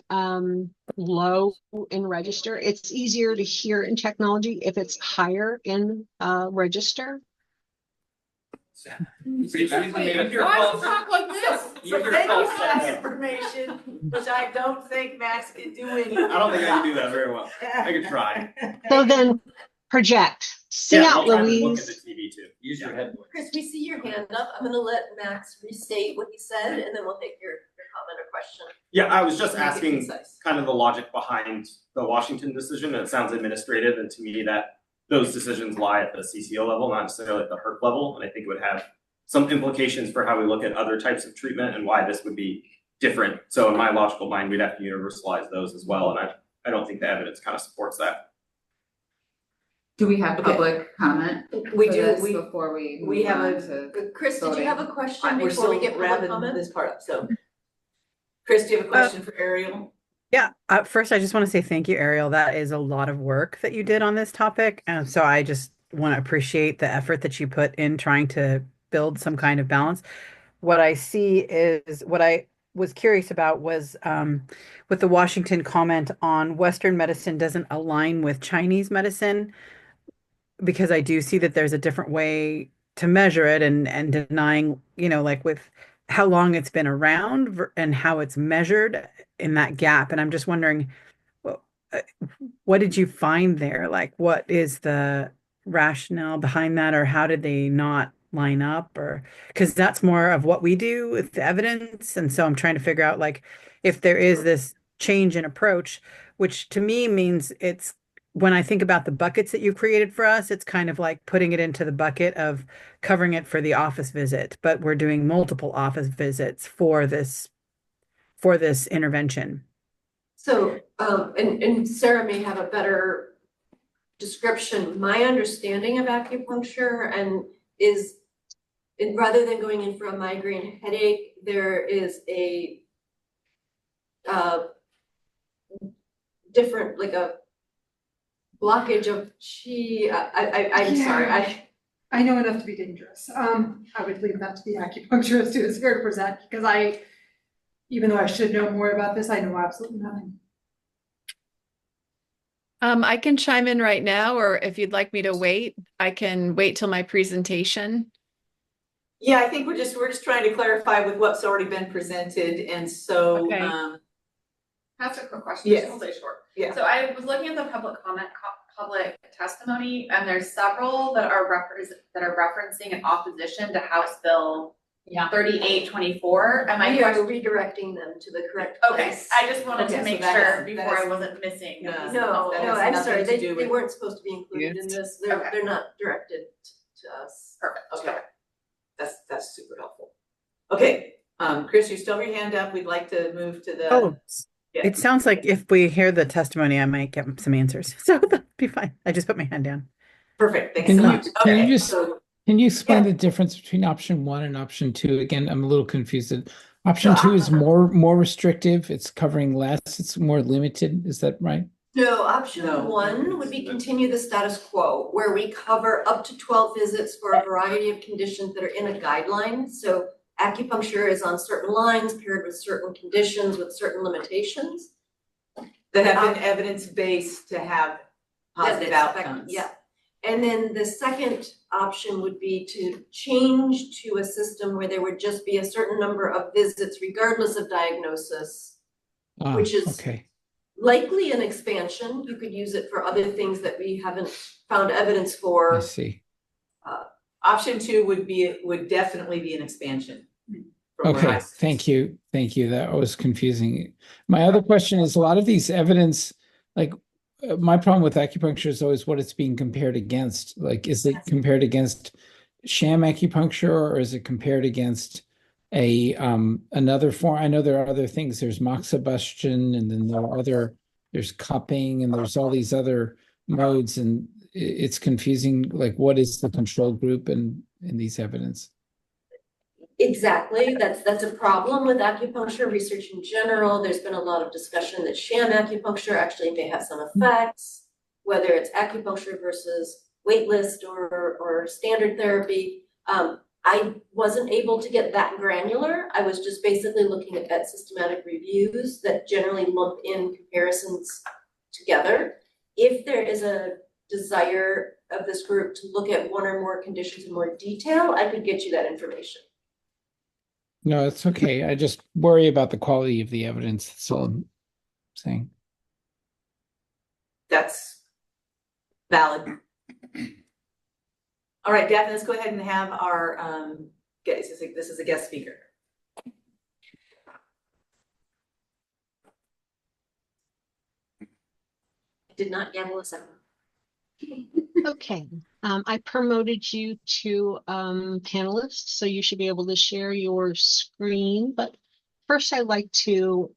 low in register. It's easier to hear in technology if it's higher in register. Why talk like this? So thank you for that information, which I don't think Max can do anything. I don't think I can do that very well. I could try. So then project. Sing Yeah, out, I'll try to look Louise. at the TV too. Use your head voice. Chris, we see your hand up. I'm gonna let Max restate what he said and then we'll take your comment or question. Yeah, I was just Make it asking concise. kind of the logic behind the Washington decision. It sounds administrative, and to me that those decisions lie at the CCO level, not necessarily at the HERC level. And I think it would have some implications for how we look at other types of treatment and why this would be different. So in my logical mind, we'd have to universalize those as well. And I don't think the evidence kind of supports that. Do we have Okay. public comment We for do, this we before we we move have on a- to Chris, did you have a question We're before we still get public wrapping comment? this part up, so. Chris, do you have a question for Ariel? Yeah, first I just want to say thank you, Ariel. That is a lot of work that you did on this topic. And so I just want to appreciate the effort that you put in trying to build some kind of balance. What I see is what I was curious about was with the Washington comment on Western medicine doesn't align with Chinese medicine, because I do see that there's a different way to measure it and denying, like with how long it's been around and how it's measured in that gap. And I'm just wondering, what did you find there? Like, what is the rationale behind that, or how did they not line up? Or because that's more of what we do with the evidence. And so I'm trying to figure out, like, if there is this change in approach, which to me means it's, when I think about the buckets that you've created for us, it's kind of like putting it into the bucket of covering it for the office visit, but we're doing multiple office visits for this intervention. So, and Sarah may have a better description. My understanding of acupuncture rather than going in for a migraine headache, there is a different, like a blockage of chi. I'm sorry, I know enough to be dangerous. I would leave that to the acupuncturist who is here to present, because even though I should know more about this, I know absolutely nothing. I can chime in right now, or if you'd like me to wait, I can wait till my presentation. Yeah, I think we're just trying to clarify with what's already been presented, and so, Okay. That's a quick question. Yes. Just really short. Yeah. So I was looking at the public comment, public testimony, and there's several that are referencing in opposition to House Bill Yeah, 3824. Am I We are correct? redirecting them to the correct Okay, place. I just wanted Okay, to so make that sure has- that before I has- wasn't missing. No, these. No, that no, has I'm nothing sorry, to they do with- weren't supposed to be included in Yes. this, they're, Okay. they're not directed to us. Perfect. Okay, that's super helpful. Okay, Chris, you still have your hand up. We'd like to move to the. Oh, Yeah. it sounds like if we hear the testimony, I might get some answers. So that'd be fine. I just put my hand down. Perfect, thanks Can so you, much. can you Okay, just, so can you explain Yeah. the difference between option 1 and option 2? Again, I'm a little confused. Option 2 is more restrictive. It's covering less. It's more limited. Is that right? No, option No. one would be continue the status quo, where we cover up to 12 visits for a variety of conditions that are in a guideline. So acupuncture is on certain lines, paired with certain conditions, with certain limitations. that have been evidence-based to have positive That it's outcomes. Yeah. And then the second option would be to change to a system where there would just be a certain number of visits regardless of diagnosis, which is Okay. likely an expansion. You could use it for other things that we haven't found evidence I for. see. Option 2 would definitely be an expansion. from where I Okay, sit. thank you. Thank you. That was confusing. My other question is a lot of these evidence, like my problem with acupuncture is always what it's being compared against. Like, is it compared against sham acupuncture or is it compared against a another form? I know there are other things. There's moxibustion and then there's cupping and there's all these other modes and it's confusing. Like, what is the control group in these evidence? Exactly, that's a problem with acupuncture research in general. There's been a lot of discussion that sham acupuncture actually may have some effects, whether it's acupuncture versus waitlist or standard therapy. I wasn't able to get that granular. I was just basically looking at systematic reviews that generally lump in comparisons together. If there is a desire of this group to look at one or more conditions in more detail, I could get you that information. No, it's okay. I just worry about the quality of the evidence. That's all I'm saying. That's valid. All right, Daphne, let's go ahead and have our, this is a guest speaker. Did not gavel us out. Okay, I promoted you to panelist, so you should be able to share your screen. But first, I'd like to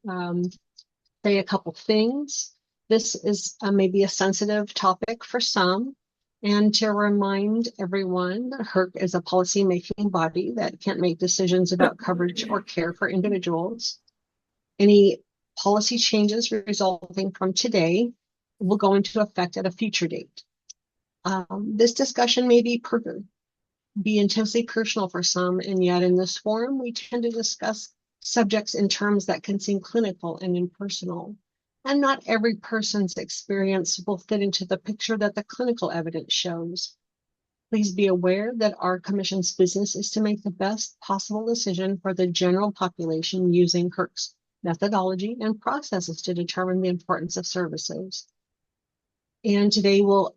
say a couple things. This is maybe a sensitive topic for some, and to remind everyone that HERC is a policy-making body that can't make decisions about coverage or care for individuals. Any policy changes resulting from today will go into effect at a future date. This discussion may be intensely personal for some, and yet in this forum, we tend to discuss subjects in terms that can seem clinical and impersonal. And not every person's experience will fit into the picture that the clinical evidence shows. Please be aware that our commission's business is to make the best possible decision for the general population using HERC's methodology and processes to determine the importance of services. And today we'll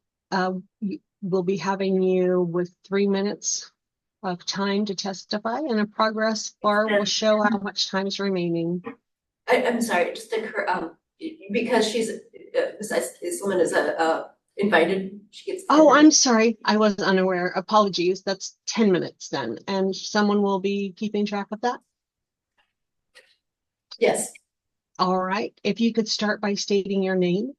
be having you with 3 minutes of time to testify, and a progress bar will show how much time is remaining. I'm sorry, just because she's, this woman is invited, she gets. Oh, I'm sorry. I was unaware. Apologies. That's 10 minutes then. And someone will be keeping track of that? Yes. All right. If you could start by stating your name,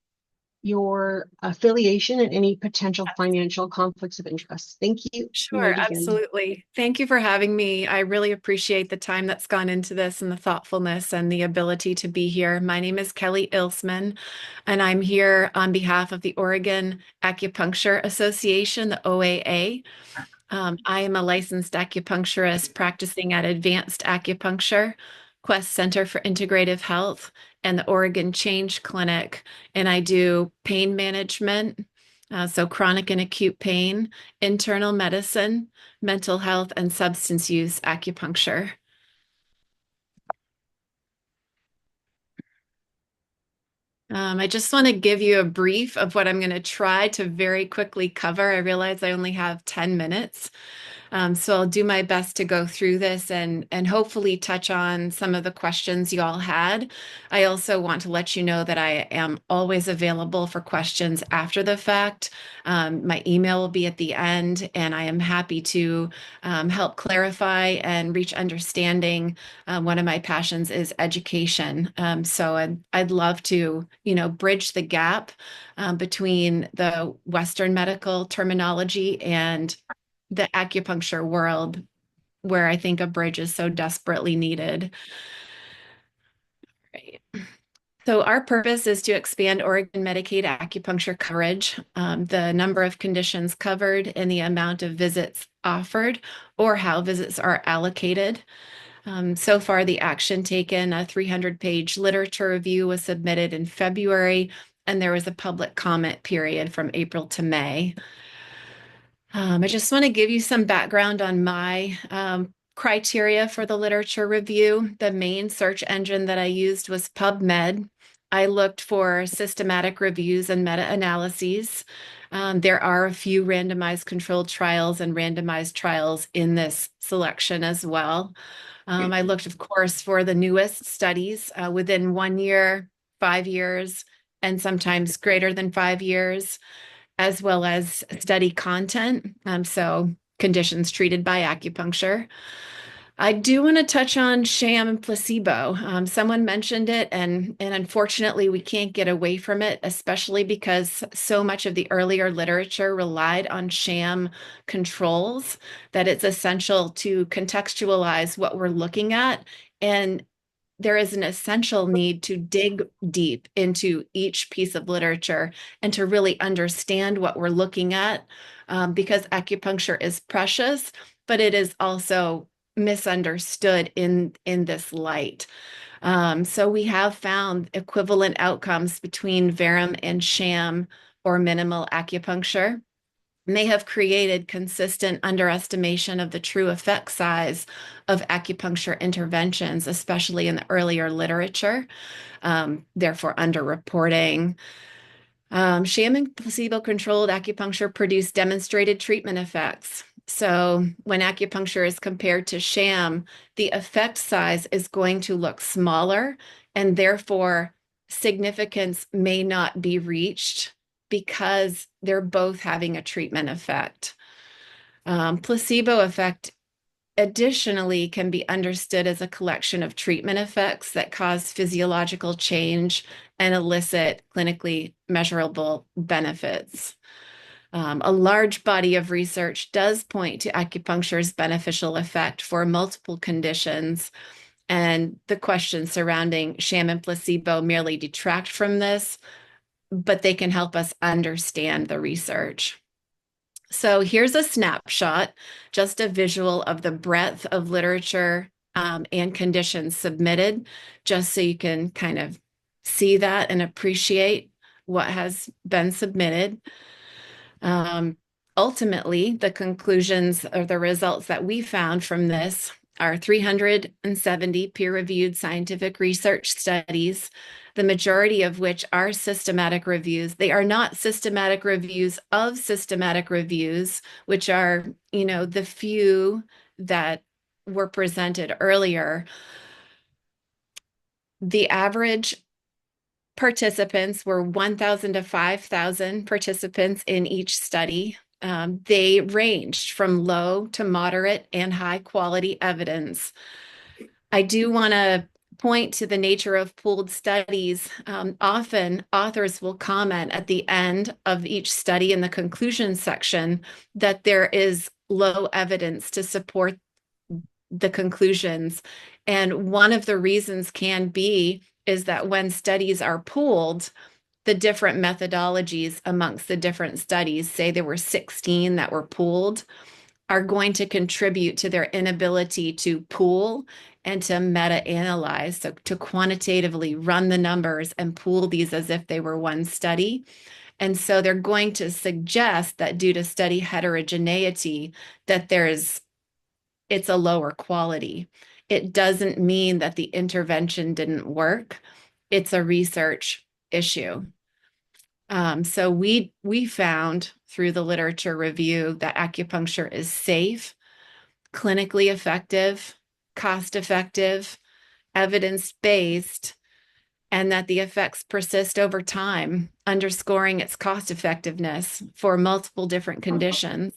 your affiliation, and any potential financial conflicts of interest. Thank you. You may Sure, begin. absolutely. Thank you for having me. I really appreciate the time that's gone into this and the thoughtfulness and the ability to be here. My name is Kelly Ilsman, and I'm here on behalf of the Oregon Acupuncture Association, the OAA. I am a licensed acupuncturist practicing at Advanced Acupuncture, Quest Center for Integrative Health, and the Oregon Change Clinic. And I do pain management, so chronic and acute pain, internal medicine, mental health, and substance use acupuncture. I just want to give you a brief of what I'm going to try to very quickly cover. I realize I only have 10 minutes. So I'll do my best to go through this and hopefully touch on some of the questions you all had. I also want to let you know that I am always available for questions after the fact. My email will be at the end, and I am happy to help clarify and reach understanding. One of my passions is education. So I'd love to, bridge the gap between the Western medical terminology and the acupuncture world, where I think a bridge is so desperately needed. Right. So our purpose is to expand Oregon Medicaid acupuncture coverage, the number of conditions covered, and the amount of visits offered, or how visits are allocated. So far, the action taken, a 300-page literature review was submitted in February, and there was a public comment period from April to May. I just want to give you some background on my criteria for the literature review. The main search engine that I used was PubMed. I looked for systematic reviews and meta-analyses. There are a few randomized controlled trials and randomized trials in this selection as well. I looked, of course, for the newest studies within 1 year, 5 years, and sometimes greater than 5 years, as well as study content. So conditions treated by acupuncture. I do want to touch on sham and placebo. Someone mentioned it, and unfortunately, we can't get away from it, especially because so much of the earlier literature relied on sham controls, that it's essential to contextualize what we're looking at. And there is an essential need to dig deep into each piece of literature and to really understand what we're looking at, because acupuncture is precious, but it is also misunderstood in this light. So we have found equivalent outcomes between Verum and sham or minimal acupuncture. May have created consistent underestimation of the true effect size of acupuncture interventions, especially in the earlier literature, therefore underreporting. Sham and placebo-controlled acupuncture produce demonstrated treatment effects. So when acupuncture is compared to sham, the effect size is going to look smaller, and therefore significance may not be reached because they're both having a treatment effect. Placebo effect additionally can be understood as a collection of treatment effects that cause physiological change and elicit clinically measurable benefits. A large body of research does point to acupuncture's beneficial effect for multiple conditions, and the questions surrounding sham and placebo merely detract from this, but they can help us understand the research. So here's a snapshot, just a visual of the breadth of literature and conditions submitted, just so you can kind of see that and appreciate what has been submitted. Ultimately, the conclusions or the results that we found from this are 370 peer-reviewed scientific research studies, the majority of which are systematic reviews. They are not systematic reviews of systematic reviews, which are, the few that were presented earlier. The average participants were 1,000 to 5,000 participants in each study. They ranged from low to moderate and high quality evidence. I do want to point to the nature of pooled studies. Often authors will comment at the end of each study in the conclusion section that there is low evidence to support the conclusions. And one of the reasons can be is that when studies are pooled, the different methodologies amongst the different studies, say there were 16 that were pooled, are going to contribute to their inability to pool and to meta-analyze, so to quantitatively run the numbers and pool these as if they were one study. And so they're going to suggest that due to study heterogeneity, that it's a lower quality. It doesn't mean that the intervention didn't work. It's a research issue. So we found through the literature review that acupuncture is safe, clinically effective, cost-effective, evidence-based, and that the effects persist over time, underscoring its cost effectiveness for multiple different conditions.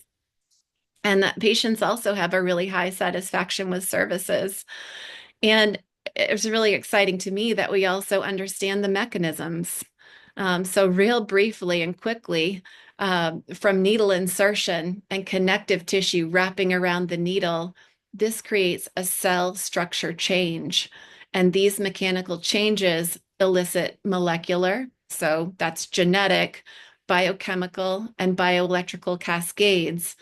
And that patients also have a really high satisfaction with services. And it was really exciting to me that we also understand the mechanisms. So real briefly and quickly, from needle insertion and connective tissue wrapping around the needle, this creates a cell structure change. And these mechanical changes elicit molecular, so that's genetic, biochemical, and bioelectrical cascades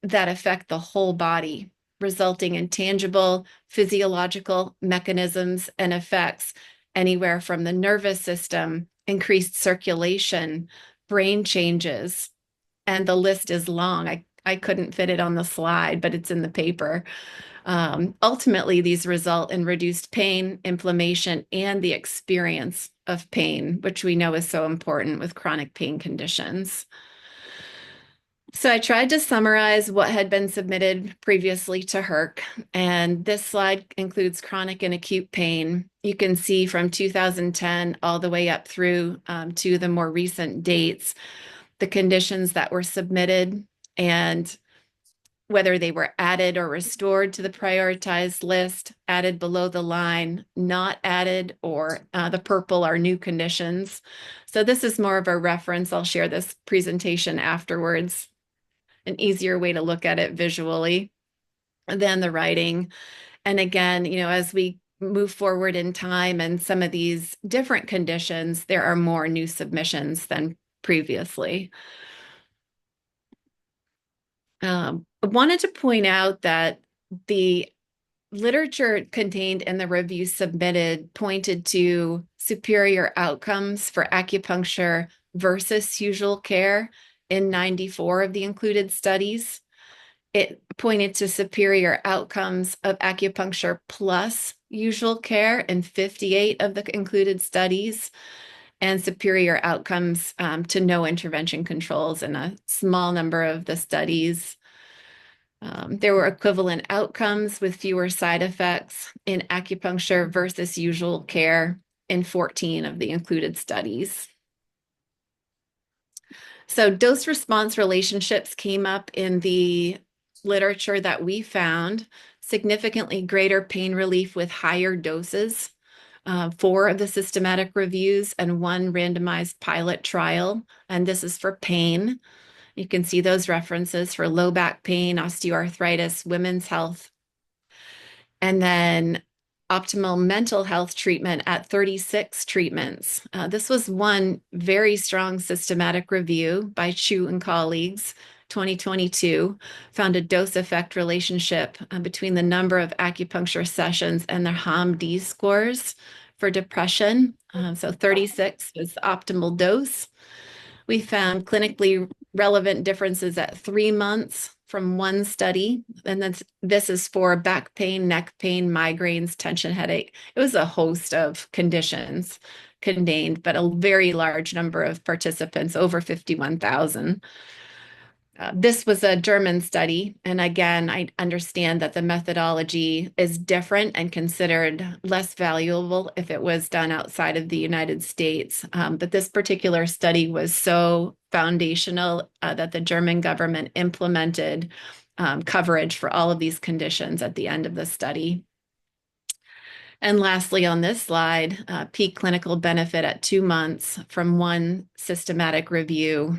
that affect the whole body, resulting in tangible physiological mechanisms and effects anywhere from the nervous system, increased circulation, brain changes, and the list is long. I couldn't fit it on the slide, but it's in the paper. Ultimately, these result in reduced pain, inflammation, and the experience of pain, which we know is so important with chronic pain conditions. So I tried to summarize what had been submitted previously to HERC, and this slide includes chronic and acute pain. You can see from 2010 all the way up through to the more recent dates, the conditions that were submitted and whether they were added or restored to the prioritized list, added below the line, not added, or the purple are new conditions. So this is more of a reference. I'll share this presentation afterwards. An easier way to look at it visually than the writing. And again, as we move forward in time and some of these different conditions, there are more new submissions than previously. I wanted to point out that the literature contained in the review submitted pointed to superior outcomes for acupuncture versus usual care in 94 of the included studies. It pointed to superior outcomes of acupuncture plus usual care in 58 of the included studies, and superior outcomes to no intervention controls in a small number of the studies. There were equivalent outcomes with fewer side effects in acupuncture versus usual care in 14 of the included studies. So dose response relationships came up in the literature that we found. Significantly greater pain relief with higher doses, 4 of the systematic reviews and 1 randomized pilot trial, and this is for pain. You can see those references for low back pain, osteoarthritis, women's health, and then optimal mental health treatment at 36 treatments. This was one very strong systematic review by Chu and colleagues, 2022, found a dose effect relationship between the number of acupuncture sessions and their HAM-D scores for depression. So 36 was the optimal dose. We found clinically relevant differences at 3 months from one study, and this is for back pain, neck pain, migraines, tension headache. It was a host of conditions contained, but a very large number of participants, over 51,000. This was a German study, and again, I understand that the methodology is different and considered less valuable if it was done outside of the United States. But this particular study was so foundational that the German government implemented coverage for all of these conditions at the end of the study. And lastly, on this slide, peak clinical benefit at 2 months from one systematic review.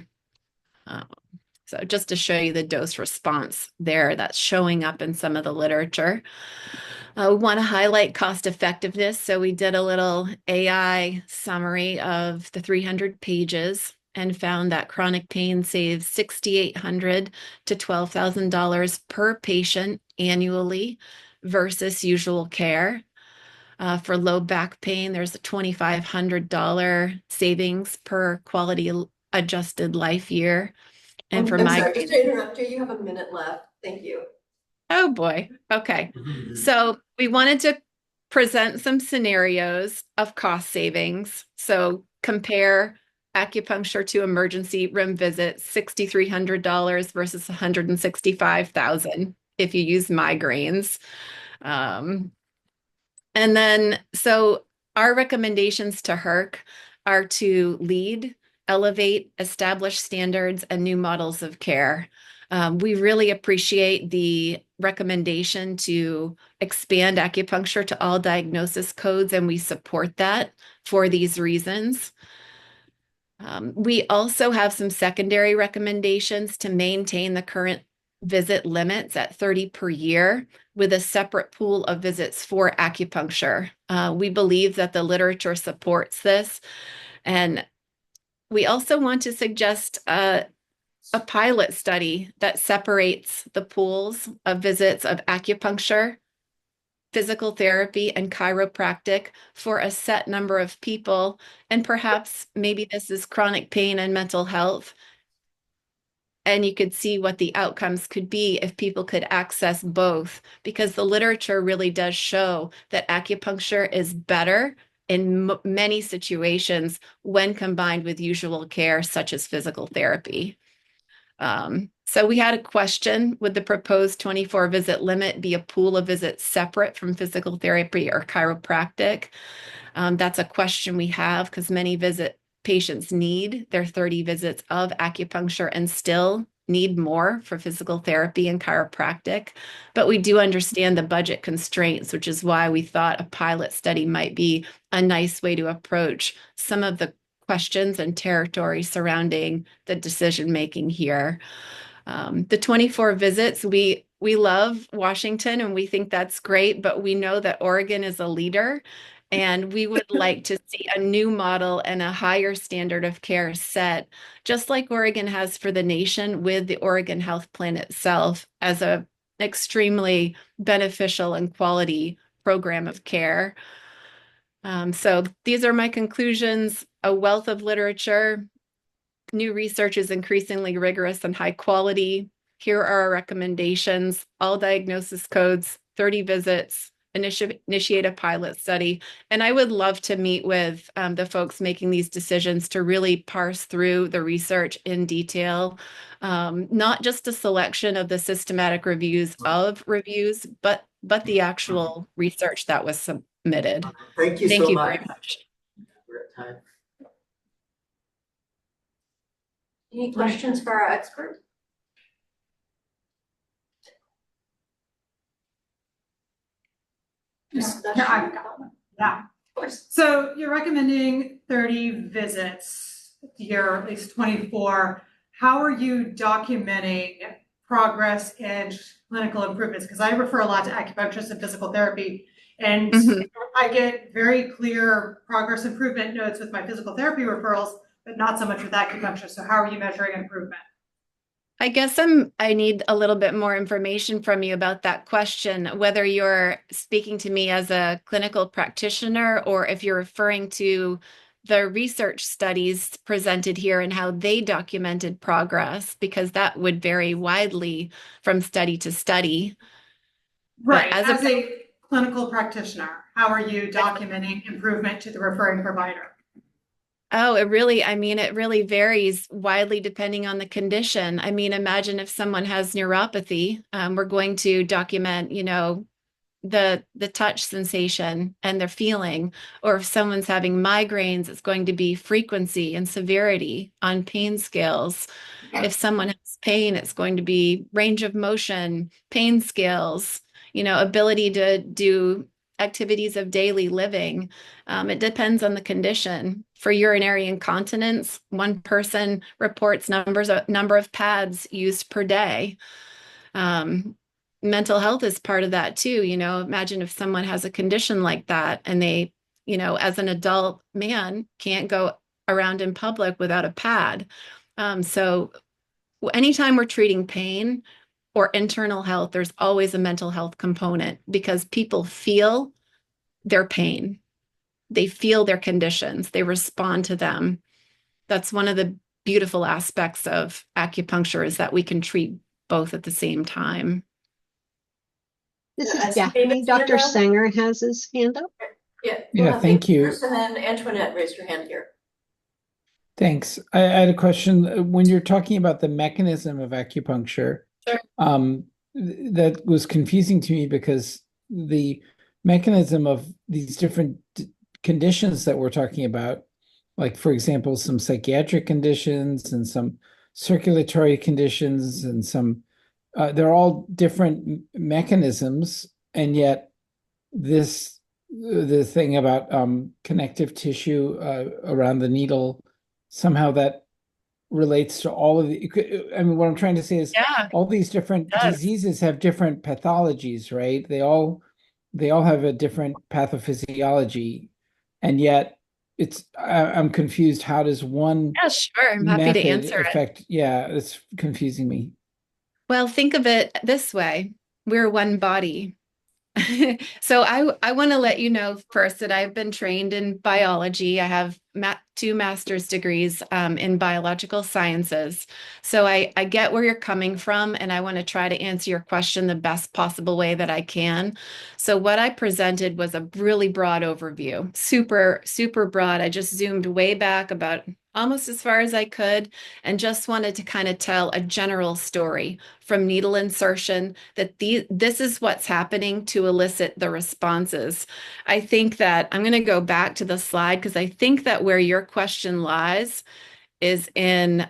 So just to show you the dose response there that's showing up in some of the literature. We want to highlight cost effectiveness. So we did a little AI summary of the 300 pages and found that chronic pain saves $6,800 to $12,000 per patient annually versus usual care. For low back pain, there's a $2,500 savings per quality adjusted life year. And for I'm sorry, just to interrupt you, you have a minute left. Thank you. Oh boy. Okay. So we wanted to present some scenarios of cost savings. So compare acupuncture to emergency room visits, $6,300 versus $165,000. if you use migraines. And then, so our recommendations to HERC are to lead, elevate, establish standards and new models of care. We really appreciate the recommendation to expand acupuncture to all diagnosis codes, and we support that for these reasons. We also have some secondary recommendations to maintain the current visit limits at 30 per year with a separate pool of visits for acupuncture. We believe that the literature supports this. And we also want to suggest a pilot study that separates the pools of visits of acupuncture, physical therapy, and chiropractic for a set number of people. And perhaps maybe this is chronic pain and mental health. And you could see what the outcomes could be if people could access both, because the literature really does show that acupuncture is better in many situations when combined with usual care, such as physical therapy. So we had a question: would the proposed 24 visit limit be a pool of visits separate from physical therapy or chiropractic? That's a question we have because many patients need their 30 visits of acupuncture and still need more for physical therapy and chiropractic. But we do understand the budget constraints, which is why we thought a pilot study might be a nice way to approach some of the questions and territory surrounding the decision-making here. The 24 visits, we love Washington and we think that's great, but we know that Oregon is a leader. And we would like to see a new model and a higher standard of care set, just like Oregon has for the nation, with the Oregon Health Plan itself as an extremely beneficial and quality program of care. So these are my conclusions: a wealth of literature. New research is increasingly rigorous and high quality. Here are our recommendations: all diagnosis codes, 30 visits, initiate a pilot study. And I would love to meet with the folks making these decisions to really parse through the research in detail, not just a selection of the systematic reviews of reviews, but the actual research that was submitted. Thank you so much. Very much. We're at time. Any questions for our expert? Yeah, I've got one. Yeah, of course. So you're recommending 30 visits a year, at least 24. How are you documenting progress and clinical improvements? Because I refer a lot to acupuncturists and physical therapy, and I get very clear progress improvement notes with my physical therapy referrals, but not so much with acupuncture. So how are you measuring improvement? I guess I need a little bit more information from you about that question, whether you're speaking to me as a clinical practitioner or if you're referring to the research studies presented here and how they documented progress, because that would vary widely from study to study. Right. As a clinical practitioner, how are you documenting improvement to the referring provider? Oh, it really varies widely depending on the condition. I mean, imagine if someone has neuropathy, we're going to document, the touch sensation and their feeling. Or if someone's having migraines, it's going to be frequency and severity on pain scales. If someone has pain, it's going to be range of motion, pain scales, ability to do activities of daily living. It depends on the condition. For urinary incontinence, one person reports number of pads used per day. Mental health is part of that too. Imagine if someone has a condition like that and they, as an adult man, can't go around in public without a pad. So anytime we're treating pain or internal health, there's always a mental health component because people feel their pain. They feel their conditions. They respond to them. That's one of the beautiful aspects of acupuncture, is that we can treat both at the same time. This is Daphne. Dr. Sanger has his hand up. Yeah, thank you. First, and then Antoinette raised her hand here. Thanks. I had a question. When you're talking about the mechanism of acupuncture, Sure. that was confusing to me because the mechanism of these different conditions that we're talking about, like for example, some psychiatric conditions and some circulatory conditions and some, they're all different mechanisms, and yet the thing about connective tissue around the needle, somehow that relates to all of the, I mean, what I'm trying to say is all these different diseases have different pathologies, right? They all have a different pathophysiology, and yet I'm confused. How does one Yeah, sure. I'm happy to method answer it. affect? Yeah, it's confusing me. Well, think of it this way. We're one body. So I want to let you know first that I've been trained in biology. I have two master's degrees in biological sciences. So I get where you're coming from, and I want to try to answer your question the best possible way that I can. So what I presented was a really broad overview, super, super broad. I just zoomed way back about almost as far as I could, and just wanted to kind of tell a general story from needle insertion that this is what's happening to elicit the responses. I think that I'm going to go back to the slide because I think that where your question lies is in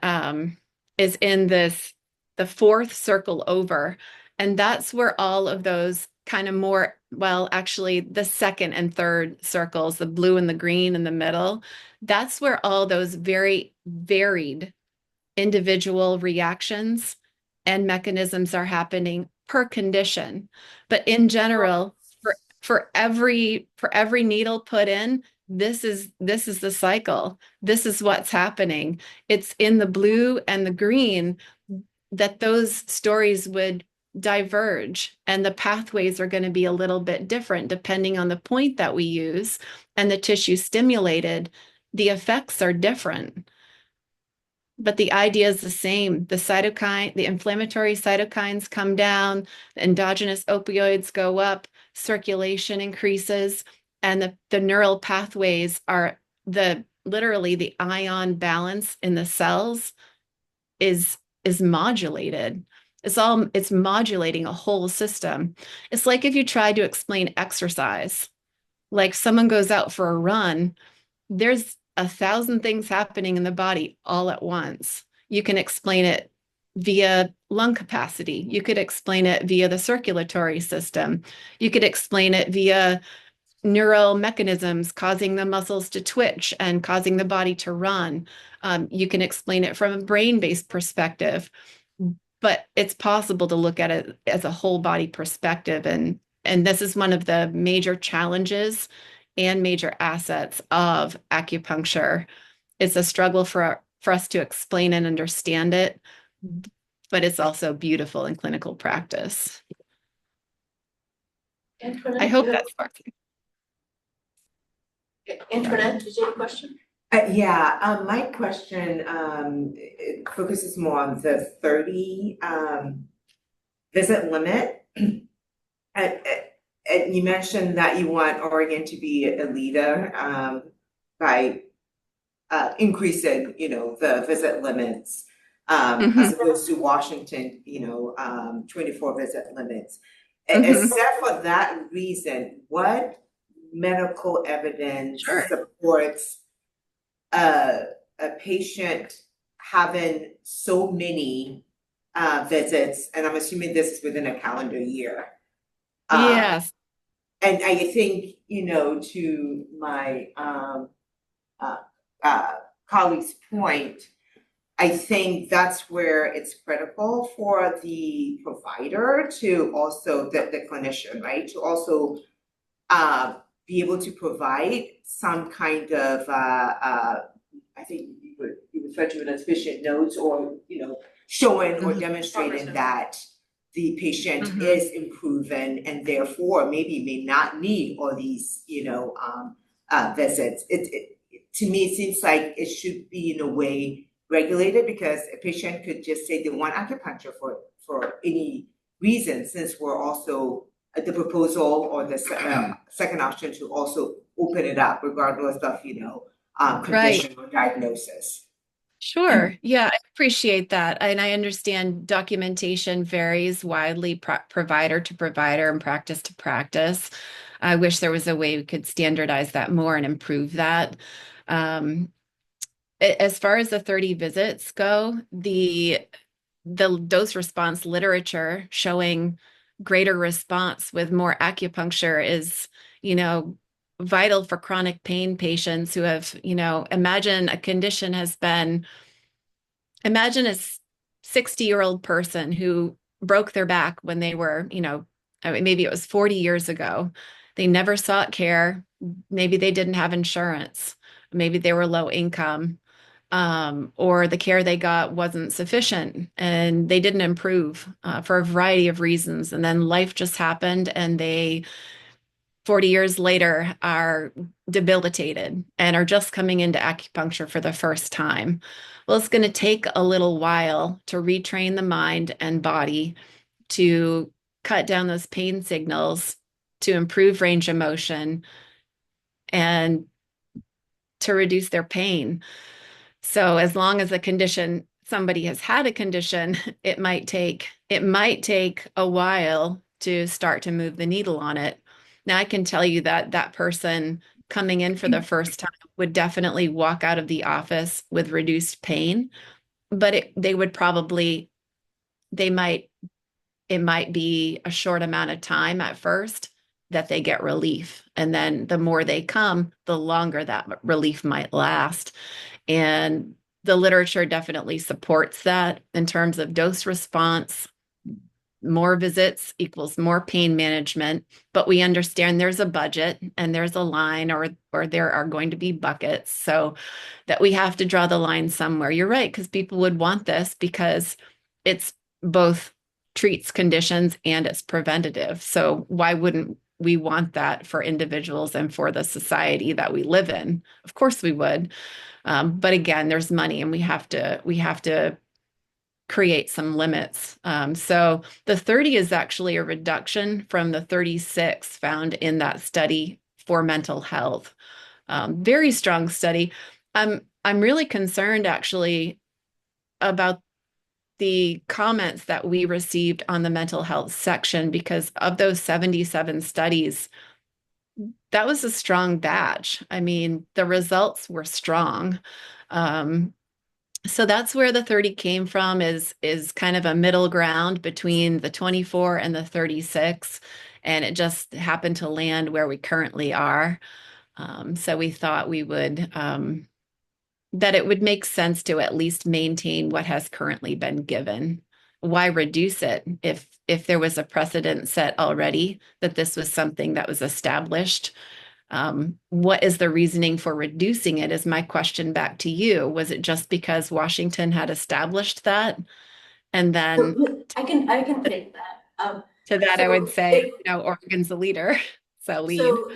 this the fourth circle over, and that's where all of those kind of more, well, actually the second and third circles, the blue and the green in the middle, that's where all those very varied individual reactions and mechanisms are happening per condition. But in general, for every needle put in, this is the cycle. This is what's happening. It's in the blue and the green that those stories would diverge, and the pathways are going to be a little bit different depending on the point that we use and the tissue stimulated. The effects are different, but the idea is the same. The inflammatory cytokines come down, the endogenous opioids go up, circulation increases, and the neural pathways are literally the ion balance in the cells is modulated. It's modulating a whole system. It's like if you tried to explain exercise, like someone goes out for a run, there's 1,000 things happening in the body all at once. You can explain it via lung capacity. You could explain it via the circulatory system. You could explain it via neural mechanisms causing the muscles to twitch and causing the body to run. You can explain it from a brain-based perspective, but it's possible to look at it as a whole body perspective. And this is one of the major challenges and major assets of acupuncture. It's a struggle for us to explain and understand it, but it's also beautiful in clinical practice. Antoinette, I hope that's working. Antoinette, did you have a question? My question it focuses more on the 30 visit limit. And you mentioned that you want Oregon to be a leader by increasing, the visit limits as opposed to Washington, 24 visit limits. Except for that reason, what medical evidence supports a patient having so many visits, and I'm assuming this is within a calendar year? Yes. And I think, to my colleague's point, I think that's where it's critical for the provider to also, the clinician, right, to also be able to provide some kind of, I think you refer to it as patient notes, or, showing or demonstrating that the patient is improving and therefore maybe may not need all these, visits. To me, it seems like it should be in a way regulated, because a patient could just say they want acupuncture for any reason, since we're also the proposal or the second option to also open it up regardless of, condition or diagnosis. Sure. Yeah, I appreciate that. And I understand documentation varies widely provider to provider and practice to practice. I wish there was a way we could standardize that more and improve that. Um, as far as the 30 visits go, the dose response literature showing greater response with more acupuncture is, vital for chronic pain patients who have, imagine a condition has been imagine a 60-year-old person who broke their back when they were, I mean, maybe it was 40 years ago. They never sought care. Maybe they didn't have insurance. Maybe they were low income, or the care they got wasn't sufficient and they didn't improve for a variety of reasons. And then life just happened and they 40 years later are debilitated and are just coming into acupuncture for the first time. Well, it's going to take a little while to retrain the mind and body to cut down those pain signals, to improve range of motion, and to reduce their pain. So as long as somebody has had a condition, it might take a while to start to move the needle on it. Now I can tell you that that person coming in for the first time would definitely walk out of the office with reduced pain, but it might be a short amount of time at first that they get relief. And then the more they come, the longer that relief might last. And the literature definitely supports that in terms of dose response. More visits equals more pain management, but we understand there's a budget and there's a line, or there are going to be buckets, so that we have to draw the line somewhere. You're right, because people would want this because it's both treats conditions and it's preventative. So why wouldn't we want that for individuals and for the society that we live in? Of course we would. But again, there's money and we have to create some limits. So the 30 is actually a reduction from the 36 found in that study for mental health. Very strong study. I'm really concerned actually about the comments that we received on the mental health section, because of those 77 studies, that was a strong batch. I mean, the results were strong. So that's where the 30 came from, is kind of a middle ground between the 24 and the 36. And it just happened to land where we currently are. So we thought that it would make sense to at least maintain what has currently been given. Why reduce it if there was a precedent set already that this was something that was established? What is the reasoning for reducing it is my question back to you. Was it just because Washington had established that? And then I can take that. to that, I would say, Oregon's the leader, so lead. So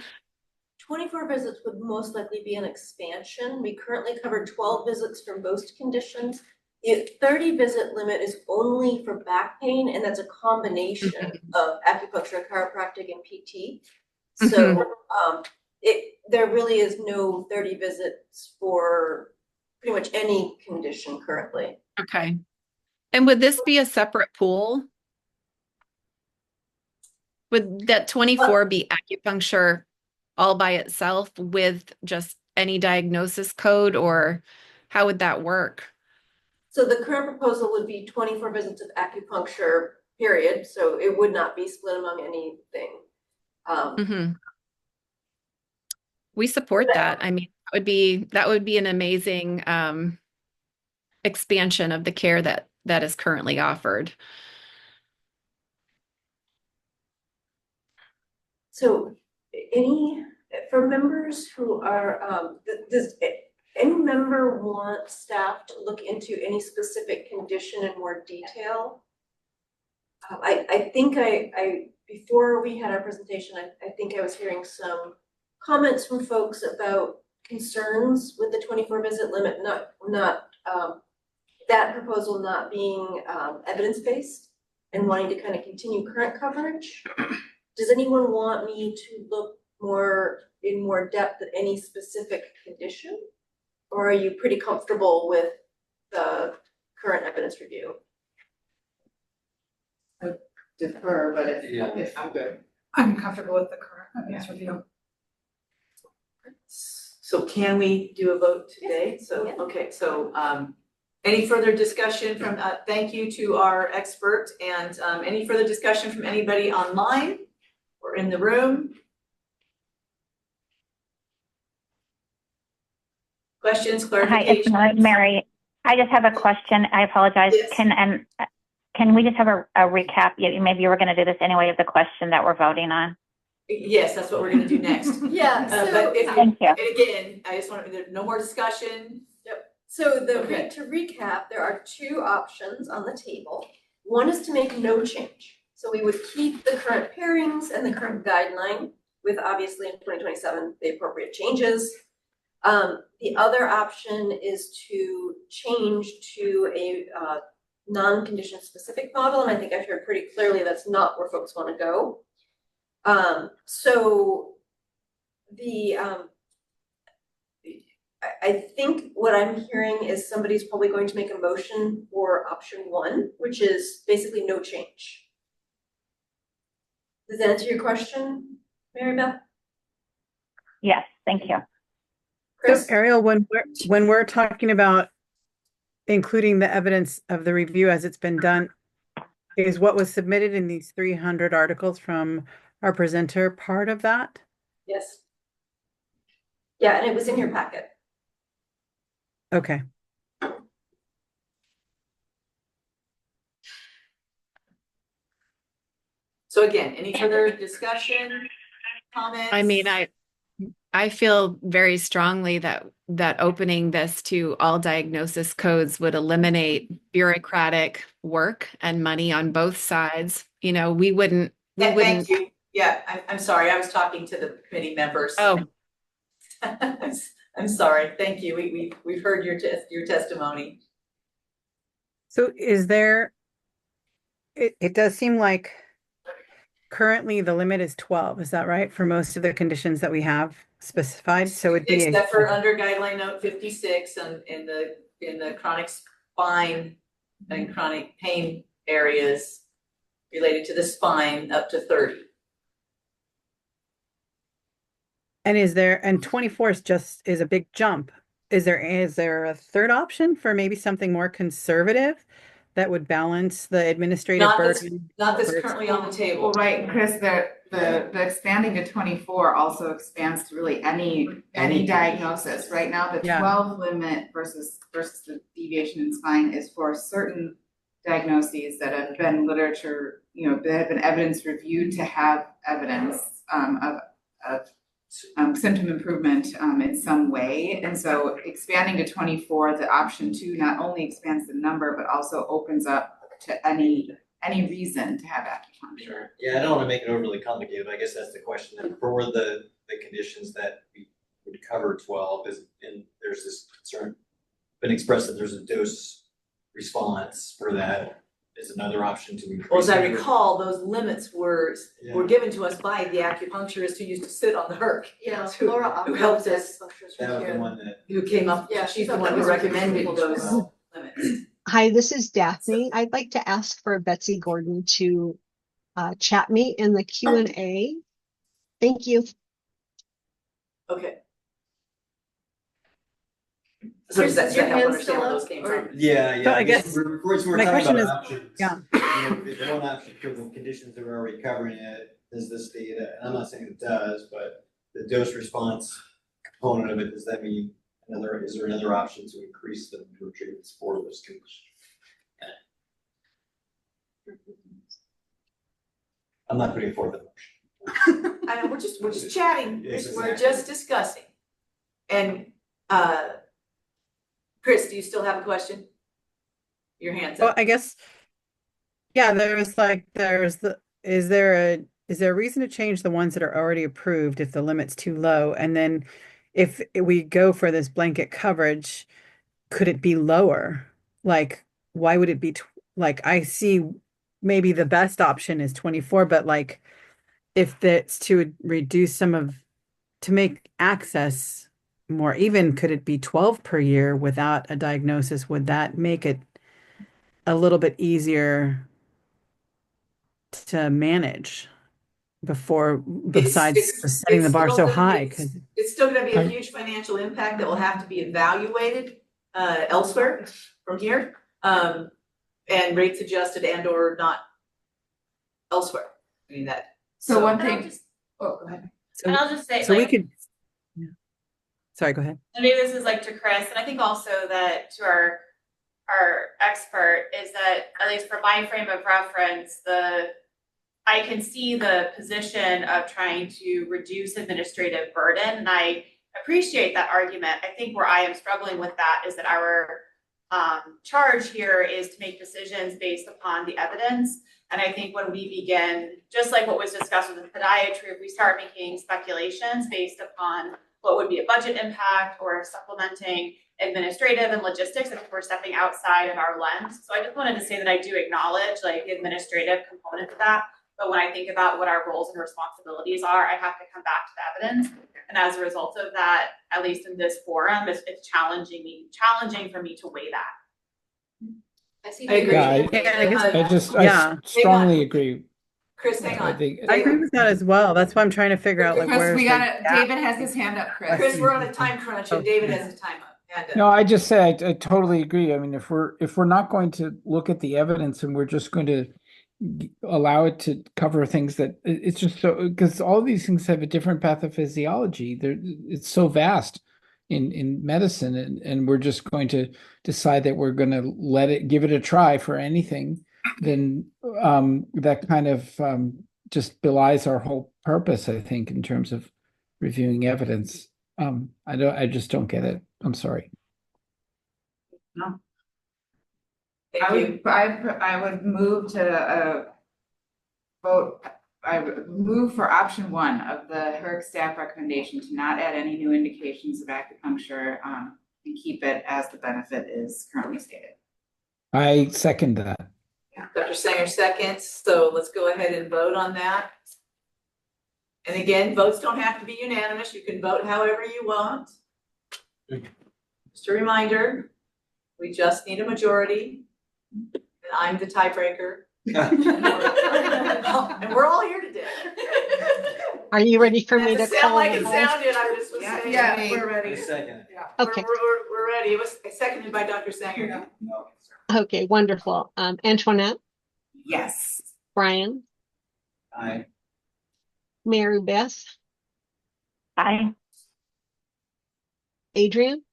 24 visits would most likely be an expansion. We currently cover 12 visits for most conditions. The 30 visit limit is only for back pain, and that's a combination of acupuncture, chiropractic, and PT. So there really is no 30 visits for pretty much any condition currently. Okay. And would this be a separate pool? Would that 24 be acupuncture all by itself with just any diagnosis code, or how would that work? So the current proposal would be 24 visits of acupuncture, period. So it would not be split among anything. We support that. I mean, that would be an amazing expansion of the care that is currently offered. So for members who are, does any member want staff to look into any specific condition in more detail? I think before we had our presentation, I think I was hearing some comments from folks about concerns with the 24 visit limit, not that proposal not being evidence-based and wanting to kind of continue current coverage. Does anyone want me to look in more depth at any specific condition? Or are you pretty comfortable with current evidence review. Defer, but Yeah. if I'm good. I'm comfortable with the current evidence review. So can we do a vote today? So, okay, so, any further discussion from, thank you to our expert, and, any further discussion from anybody online or in the room? Questions, Hi, it's clarifications? Mary. I just have a question. I apologize. Yes. Can we just have a recap? Maybe you were going to do this anyway of the question that we're voting on. Yes, that's what we're gonna do next. Yeah, so. But if, Thank you. and again, I just want, there's no more discussion. Yep. So Okay. to recap, there are two options on the table. One is to make no change. So we would keep the current pairings and the current guideline with obviously in 2027, the appropriate changes. The other option is to change to a non-condition specific model. And I think I've heard pretty clearly that's not where folks want to go. So I think what I'm hearing is somebody's probably going to make a motion for option one, which is basically no change. Does that answer your question, Mary Beth? Yes, thank you. So Ariel, when we're talking about including the evidence of the review as it's been done, is what was submitted in these 300 articles from our presenter part of that? Yes. Yeah, and it was in your packet. Okay. So again, any further discussion, comments? I mean, I feel very strongly that opening this to all diagnosis codes would eliminate bureaucratic work and money on both sides. You know, we wouldn't. Thank you. Yeah, I'm sorry. I was talking to the committee members. Oh. I'm sorry. Thank you. We've heard your testimony. So is there, it does seem like currently the limit is 12, is that right? For most of the conditions that we have specified, so it'd be Except for under guideline note 56 and in the chronic spine and chronic pain areas related to the spine up to 30. And and 24 is a big jump. Is there a third option for maybe something more conservative that would balance the administrative burden? Not that's currently on the table. Well, right, Chris, the expanding to 24 also expands to really any diagnosis. Right now, the 12 limit versus the deviation in spine is for certain diagnoses that have been literature, that have been evidence reviewed to have evidence of symptom improvement in some way. And so expanding to 24, the option 2 not only expands the number, but also opens up to any reason to have acupuncture. Yeah, I don't want to make it overly complicated, but I guess that's the question. And for the conditions that we would cover 12 and there's this concern been expressed that there's a dose response for that is another option to increase. Well, as I recall, those limits were given to us by the acupuncturist who used to sit on the HERC. Yeah, who Laura helped us. That was the one that. Who came up, she's the one who recommended those limits. Hi, this is Daphne. I'd like to ask for Betsy Gordon to chat me in the Q&A. Thank you. Okay. So does that help understand where those came from? Yeah. So I guess we're my talking question about is, options. yeah. The one option for the conditions that are already covering it is this data. And I'm not saying it does, but the dose response component of it, does that mean is there another option to increase the number of treatments for those conditions? I'm not putting forth a motion. I know, we're just chatting, Yes, we're exactly. just discussing. And Chris, do you still have a question? Your hand's Well, up. I guess, yeah, is there a reason to change the ones that are already approved if the limit's too low? And then if we go for this blanket coverage, could it be lower? Like, why would it be, I see maybe the best option is 24, but like, if that's to reduce to make access more even, could it be 12 per year without a diagnosis? Would that make it a little bit easier to manage besides setting the bar so high? It's still gonna be a I- huge financial impact that will have to be evaluated elsewhere from here. And rates adjusted and or not elsewhere. I mean that. So one And I'll thing, just- oh, go ahead. And I'll just say, So we like, could, yeah. Sorry, go ahead. and maybe this is like to Chris, and I think also that to our expert is that, at least for my frame of reference, I can see the position of trying to reduce administrative burden, and I appreciate that argument. I think where I am struggling with that is that our charge here is to make decisions based upon the evidence. And I think when we begin, just like what was discussed with the podiatry, if we start making speculations based upon what would be a budget impact or supplementing administrative and logistics, I think we're stepping outside of our lens. So I just wanted to say that I do acknowledge like the administrative component of that. But when I think about what our roles and responsibilities are, I have to come back to the evidence. And as a result of that, at least in this forum, it's challenging for me to weigh that. I see. I agree. I strongly agree. Chris, hang on. I agree with that as well. That's why I'm trying to figure out like Chris, where's we the gotta, gap. David has his hand up, Chris. Chris, we're on a time crunch and David has his time up. No, I just say I totally agree. I mean, if we're not going to look at the evidence and we're just going to allow it to cover things that it's just so, because all these things have a different pathophysiology. It's so vast in medicine, and we're just going to decide that we're going to give it a try for anything, then that kind of just belies our whole purpose, I think, in terms of reviewing evidence. I just don't get it. I'm sorry. No. I would move to vote. I would move for option 1 of the HERC staff recommendation to not add any new indications of acupuncture and keep it as the benefit is currently stated. I second that. Yeah, Dr. Sanger seconds, so let's go ahead and vote on that. And again, votes don't have to be unanimous. You can vote however you want. Just a reminder, we just need a majority. And I'm the tiebreaker. And we're all here today. Are you ready for me to Does it call sound like the it roll? sounded? I just was saying. Yeah, We're ready. Second. Yeah, Okay. we're ready. It was seconded by Dr. Sanger. Okay, wonderful. Antoinette, Yes. Brian, Aye. Mary Beth, Aye. Adrian,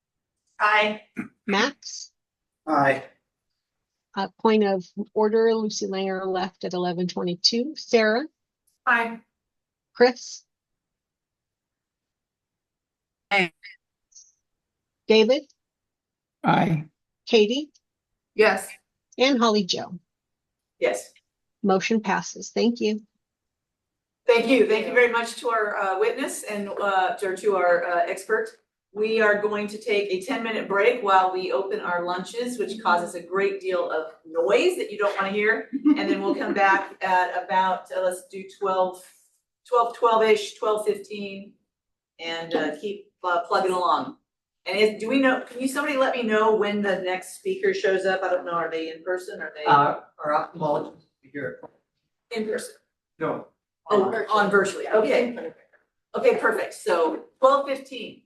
Aye. Max. Aye. Point of order, Lucy Langer left at 11:22. Sarah, Aye. Chris, Aye. David, Aye. Katie, Yes. and Holly Jo. Yes. Motion passes. Thank you. Thank you. Thank you very much to our witness and to our expert. We are going to take a 10-minute break while we open our lunches, which causes a great deal of noise that you don't want to hear. And then we'll come back at about, let's do 12-ish, 12:15, and keep plugging along. And do we know, can somebody let me know when the next speaker shows up? I don't know, are they in person? Are they? Our ophthalmologist will be here. In person? No. Oh, on virtually, okay. Okay, perfect. So 12:15.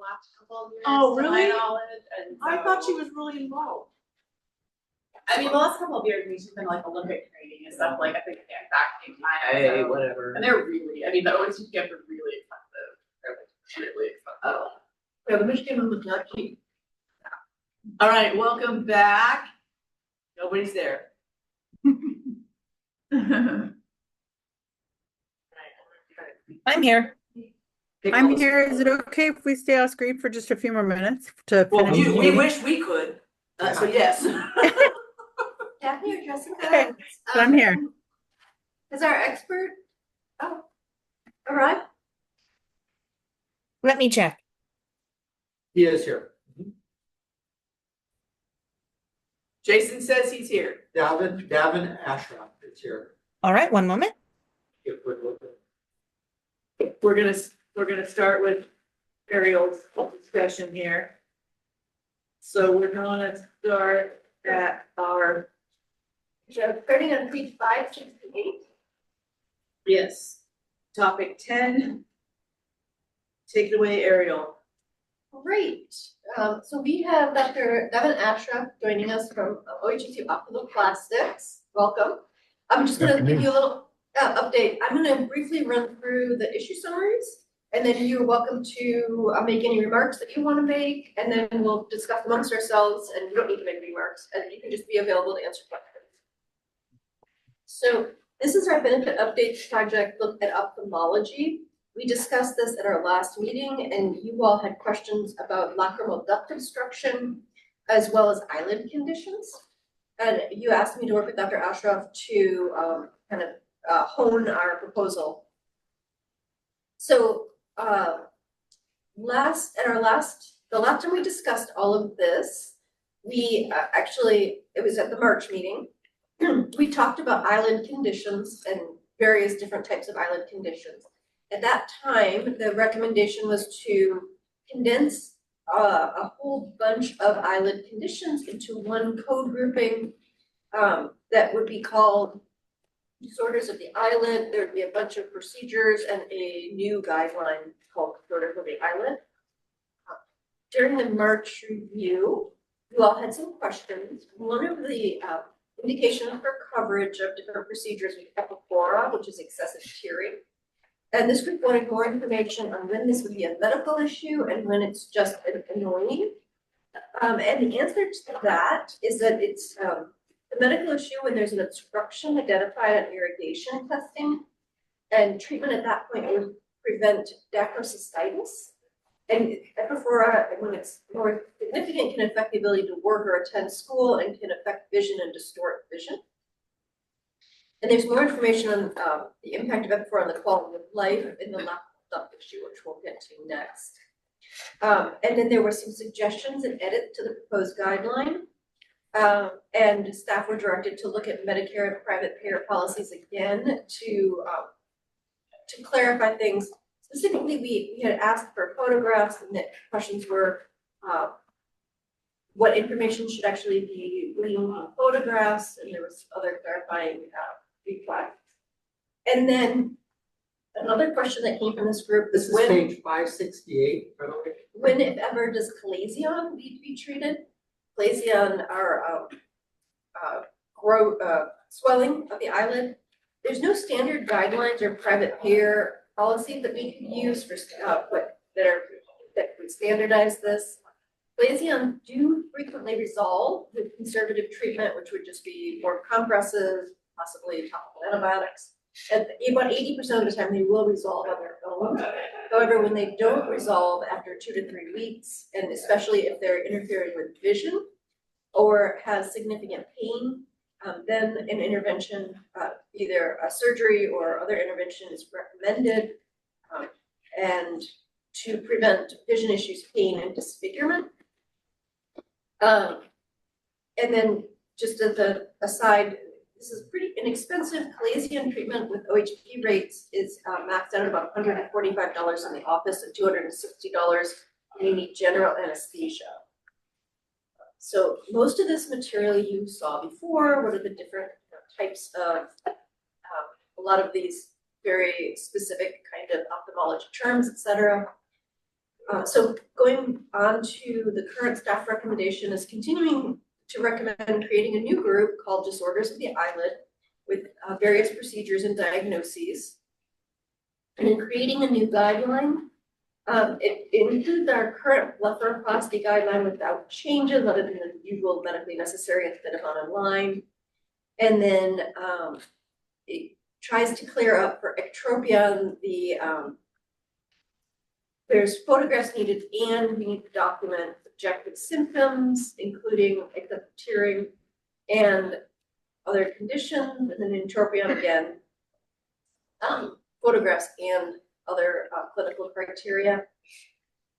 last couple of years. Oh, to my really? knowledge, and I thought she so- was really involved. I mean, the last couple of years, we've been like Olympic training and stuff, like I think at the exact same time. Hey, so- whatever. And they're really, I mean, the OSU camps are really expensive. They're like really expensive. Yeah, the Michigan was not cheap. All right, welcome back. Nobody's there. I'm here. I'm here. Is it okay if we stay off screen for just a few more minutes to Well, finish? the we meeting? wish we could, so yes. Daphne or Jessica? Okay, but I'm here. Is our expert? Oh, all right. Let me check. He is here. Jason says he's here. Davin Ashraf is here. All right, one moment. If we're looking. We're gonna start with Ariel's discussion here. So we're gonna start at our. Starting on page 568. Yes, topic 10. Take it away, Ariel. Great. So we have Dr. Devin Ashraf joining us from OHSU Optical Plastics. Welcome. I'm just going to give you a little update. I'm going to briefly run through the issue summaries, and then you're welcome to make any remarks that you want to make, and then we'll discuss amongst ourselves, and you don't need to make remarks, and you can just be available to answer questions. So this is our benefit updates project, look at ophthalmology. We discussed this at our last meeting, and you all had questions about lacrimal duct obstruction as well as eyelid conditions. And you asked me to work with Dr. Ashraf to hone our proposal. So the last time we discussed all of this, we it was at the March meeting. We talked about eyelid conditions and various different types of eyelid conditions. At that time, the recommendation was to condense a whole bunch of eyelid conditions into one code grouping that would be called disorders of the eyelid. There would be a bunch of procedures and a new guideline called disorders of the eyelid. During the March review, you all had some questions. One of the indications for coverage of different procedures was epiphora, which is excessive tearing. And this group wanted more information on when this would be a medical issue and when it's just annoying. And the answer to that is that it's a medical issue when there's an obstruction identified at irrigation testing. And treatment at that point would prevent dacrocystitis. And epiphora, when it's more significant, can affect the ability to work or attend school and can affect vision and distort vision. And there's more information on the impact of epiphora on the quality of life in the lacrimal duct issue, which we'll get to next. And then there were some suggestions and edits to the proposed guideline. And staff were directed to look at Medicare and private payer policies again to clarify things. Specifically, we had asked for photographs, and the questions were what information should actually be gleaned on photographs, and there was other clarifying requests. And then another question that came from this group This is is page 568, by the way. when, if ever, does chalazion need to be treated? Chalazion are swelling of the eyelid. There's no standard guidelines or private payer policy that we can use for that would standardize this. Chalazion do frequently resolve with conservative treatment, which would just be more compresses, possibly topical antibiotics. And about 80% of the time they will resolve on their own. However, when they don't resolve after 2 to 3 weeks, and especially if they're interfering with vision or has significant pain, then an intervention, either a surgery or other intervention is recommended, and to prevent vision issues, pain, and disfigurement. And then just as an aside, this is pretty inexpensive. Chalazion treatment with OHP rates is maxed out at about $145 in the office and $260 when you need general anesthesia. So most of this material you saw before. What are the different types of, a lot of these very specific kind of ophthalmology terms, et cetera. So going on to the current staff recommendation is continuing to recommend creating a new group called Disorders of the Eyelid with various procedures and diagnoses. And in creating a new guideline, it includes our current blepharoplasty guideline without changes other than the usual medically necessary instead of online. And then it tries to clear up for ectropion the there's photographs needed and we need to document objective symptoms, including excessive tearing and other conditions, and then entropion again, photographs and other clinical criteria.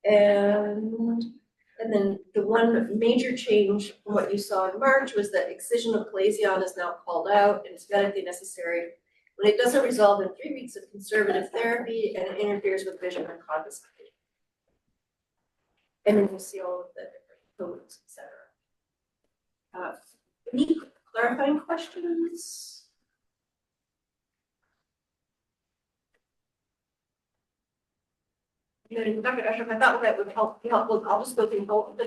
And then the one major change from what you saw in March was that excision of chalazion is now called out and it's medically necessary when it doesn't resolve in 3 weeks of conservative therapy and it interferes with vision and conversation. And then you'll see all of the different codes, et cetera. Any clarifying questions? Dr. Ashraf, I thought that would be helpful. I'll just go through both.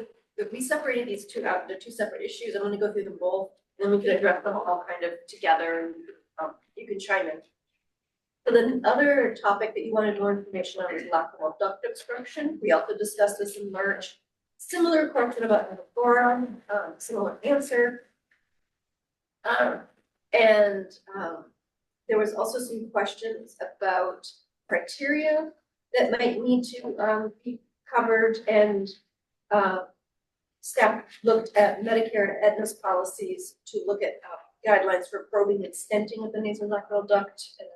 We separated these two out into two separate issues. I'm going to go through them both, and then we can address them all kind of together. And you can chime in. So the other topic that you wanted more information on is lacrimal duct obstruction. We also discussed this in March. Similar question about metaboron, similar answer. There was also some questions about criteria that might need to be covered, and staff looked at Medicare and Aetna's policies to look at guidelines for probing and stenting of the nasolacrimal duct, and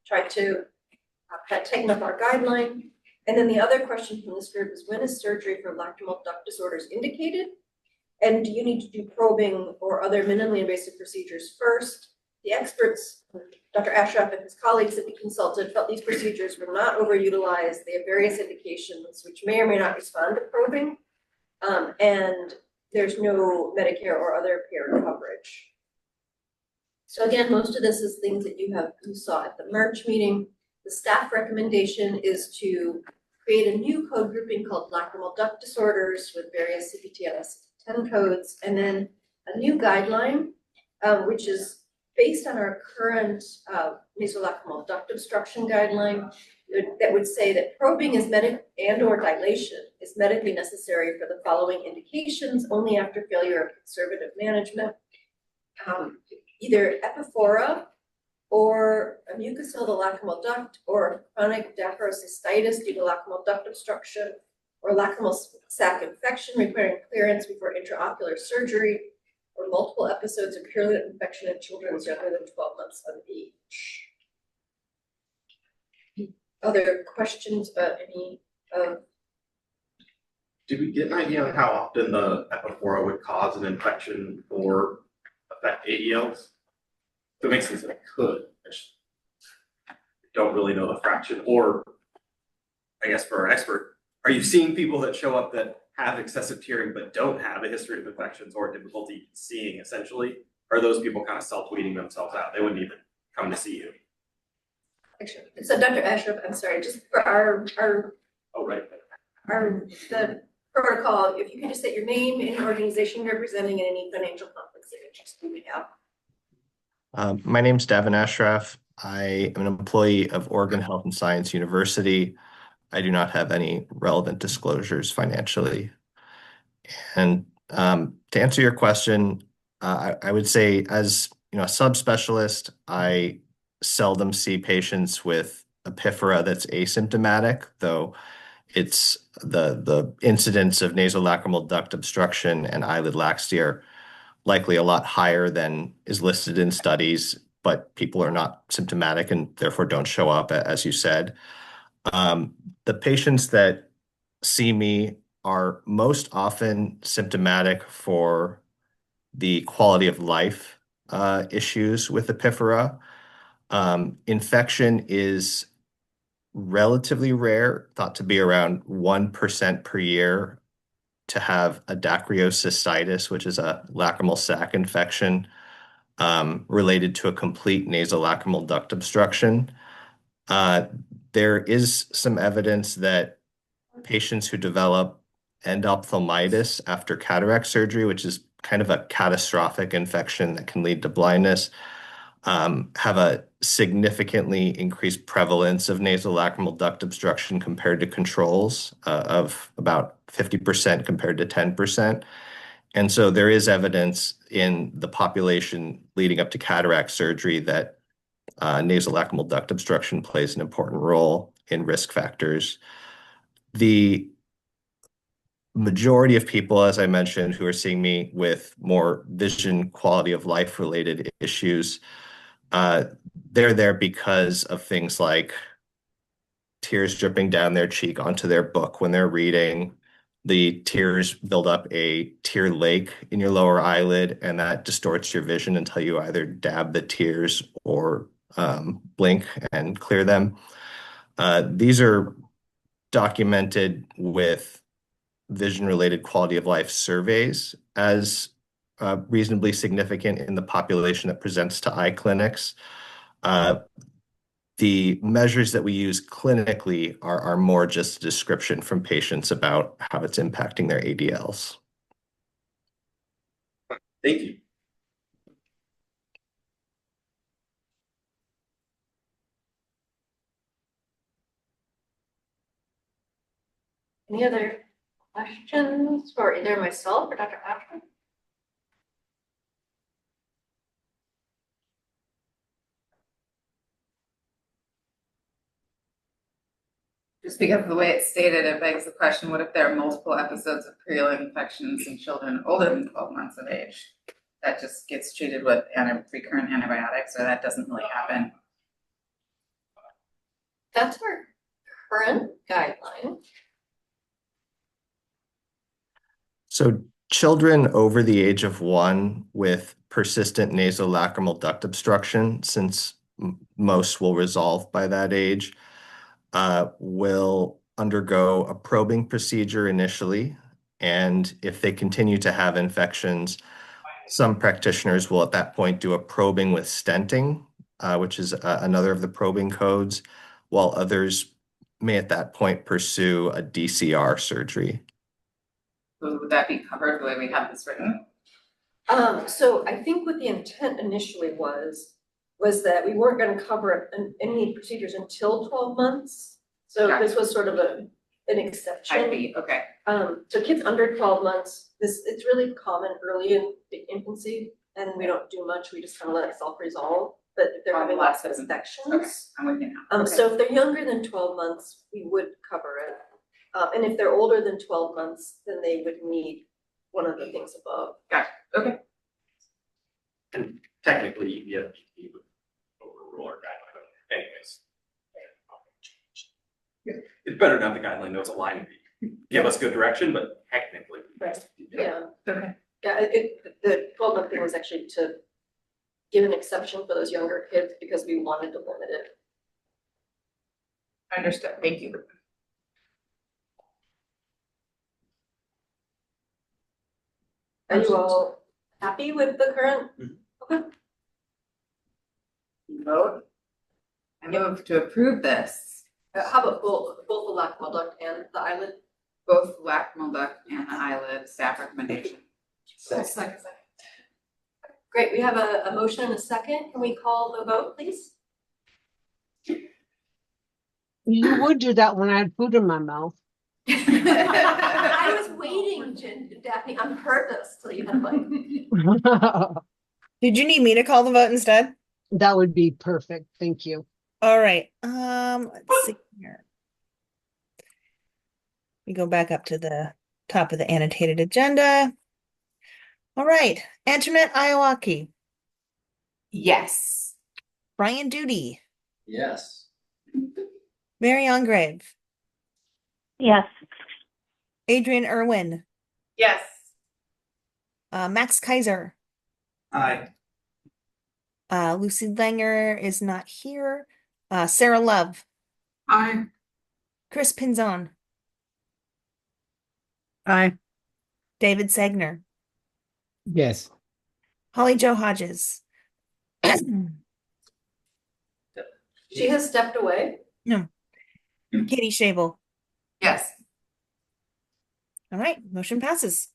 tried to kind of tighten up our guideline. And then the other question from this group is, when is surgery for lacrimal duct disorders indicated? And do you need to do probing or other minimally invasive procedures first? The experts, Dr. Ashraf and his colleagues that we consulted, felt these procedures were not overutilized. They have various indications which may or may not respond to probing. And there's no Medicare or other payer coverage. So again, most of this is things that you saw at the March meeting. The staff recommendation is to create a new code grouping called lacrimal duct disorders with various CPT-LS 10 codes, and then a new guideline, which is based on our current nasolacrimal duct obstruction guideline that would say that probing is and/or dilation is medically necessary for the following indications only after failure of conservative management. Either epiphora or a mucosal of the lacrimal duct or chronic dacryocystitis due to lacrimal duct obstruction or lacrimal sac infection requiring clearance before intraocular surgery or multiple episodes of purulent infection in children younger than 12 months of age. Other questions about any of? Did we get an idea on how often the epiphora would cause an infection or affect ADLs? So it makes sense that it could. I just don't really know the fraction. Or I guess for our expert, are you seeing people that show up that have excessive tearing but don't have a history of infections or difficulty seeing essentially? Or are those people kind of self-weeding themselves out? They wouldn't even come to see you. So Dr. Ashraf, I'm sorry, just for our oh, right. The protocol, if you could just state your name, any organization you're representing, and any financial conflicts of interest you may have. My name's Davin Ashraf. I am an employee of Oregon Health and Science University. I do not have any relevant disclosures financially. And to answer your question, I would say as a subspecialist, I seldom see patients with epiphora that's asymptomatic, though it's the incidence of nasolacrimal duct obstruction and eyelid laxity are likely a lot higher than is listed in studies, but people are not symptomatic and therefore don't show up, as you said. The patients that see me are most often symptomatic for the quality of life issues with epiphora. Infection is relatively rare, thought to be around 1% per year to have a dacryocystitis, which is a lacrimal sac infection related to a complete nasolacrimal duct obstruction. There is some evidence that patients who develop endophthalmitis after cataract surgery, which is kind of a catastrophic infection that can lead to blindness, have a significantly increased prevalence of nasolacrimal duct obstruction compared to controls of about 50% compared to 10%. And so there is evidence in the population leading up to cataract surgery that nasolacrimal duct obstruction plays an important role in risk factors. The majority of people, as I mentioned, who are seeing me with more vision quality of life related issues, they're there because of things like tears dripping down their cheek onto their book when they're reading. The tears build up a tear lake in your lower eyelid, and that distorts your vision until you either dab the tears or blink and clear them. These are documented with vision-related quality of life surveys as reasonably significant in the population that presents to eye clinics. The measures that we use clinically are more just a description from patients about how it's impacting their ADLs. Thank you. Any other questions for either myself or Dr. Patrick? Just because of the way it's stated, it begs the question, what if there are multiple episodes of preeling infections in children older than 12 months of age? That just gets treated with recurrent antibiotics, or that doesn't really happen? That's our current guideline. So children over the age of 1 with persistent nasolacrimal duct obstruction, since most will resolve by that age, will undergo a probing procedure initially. And if they continue to have infections, some practitioners will at that point do a probing with stenting, which is another of the probing codes, while others may at that point pursue a DCR surgery. Would that be covered the way we have this written? So I think what the intent initially was that we weren't gonna cover any procedures until 12 months. So this was sort of an exception. I see, okay. So kids under 12 months, it's really common early in the infancy, and we don't do much, we just kind of let it self-resolve. But if they're having lots of infections. Okay, I'm with you now. Okay. So if they're younger than 12 months, we would cover it. And if they're older than 12 months, then they would need one of the things above. Gotcha, okay. And technically, the FDP would overrule our guideline anyways. Yeah, it's better to have the guideline notes align, give us good direction, but technically. Right. Yeah. Okay. Yeah, the 12-month thing was actually to give an exception for those younger kids because we wanted to limit it. Understood, thank you. Are you all happy with the current? Okay. Vote. I move to approve this. How about both the lacrimal duct and the eyelid? Both the lacrimal duct and the eyelid, staff recommendation. Second. Great, we have a motion and a second. Can we call the vote, please? You would do that when I had food in my mouth. I was waiting, Daphne, on purpose till you had like. Did you need me to call the vote instead? That would be perfect. Thank you. All right. Let's see here. We go back up to the top of the annotated agenda. All right. Antoinette Iowaki. Yes. Brian Duty. Yes. Mary Ongrave. Yes. Adrian Irwin. Yes. Max Kaiser. Aye. Lucy Langer is not here. Sarah Love. Aye. Chris Pinzon. Aye. David Segner. Yes. Holly Jo Hodges. She has stepped away. No. Katie Shabel. Yes. All right, motion passes.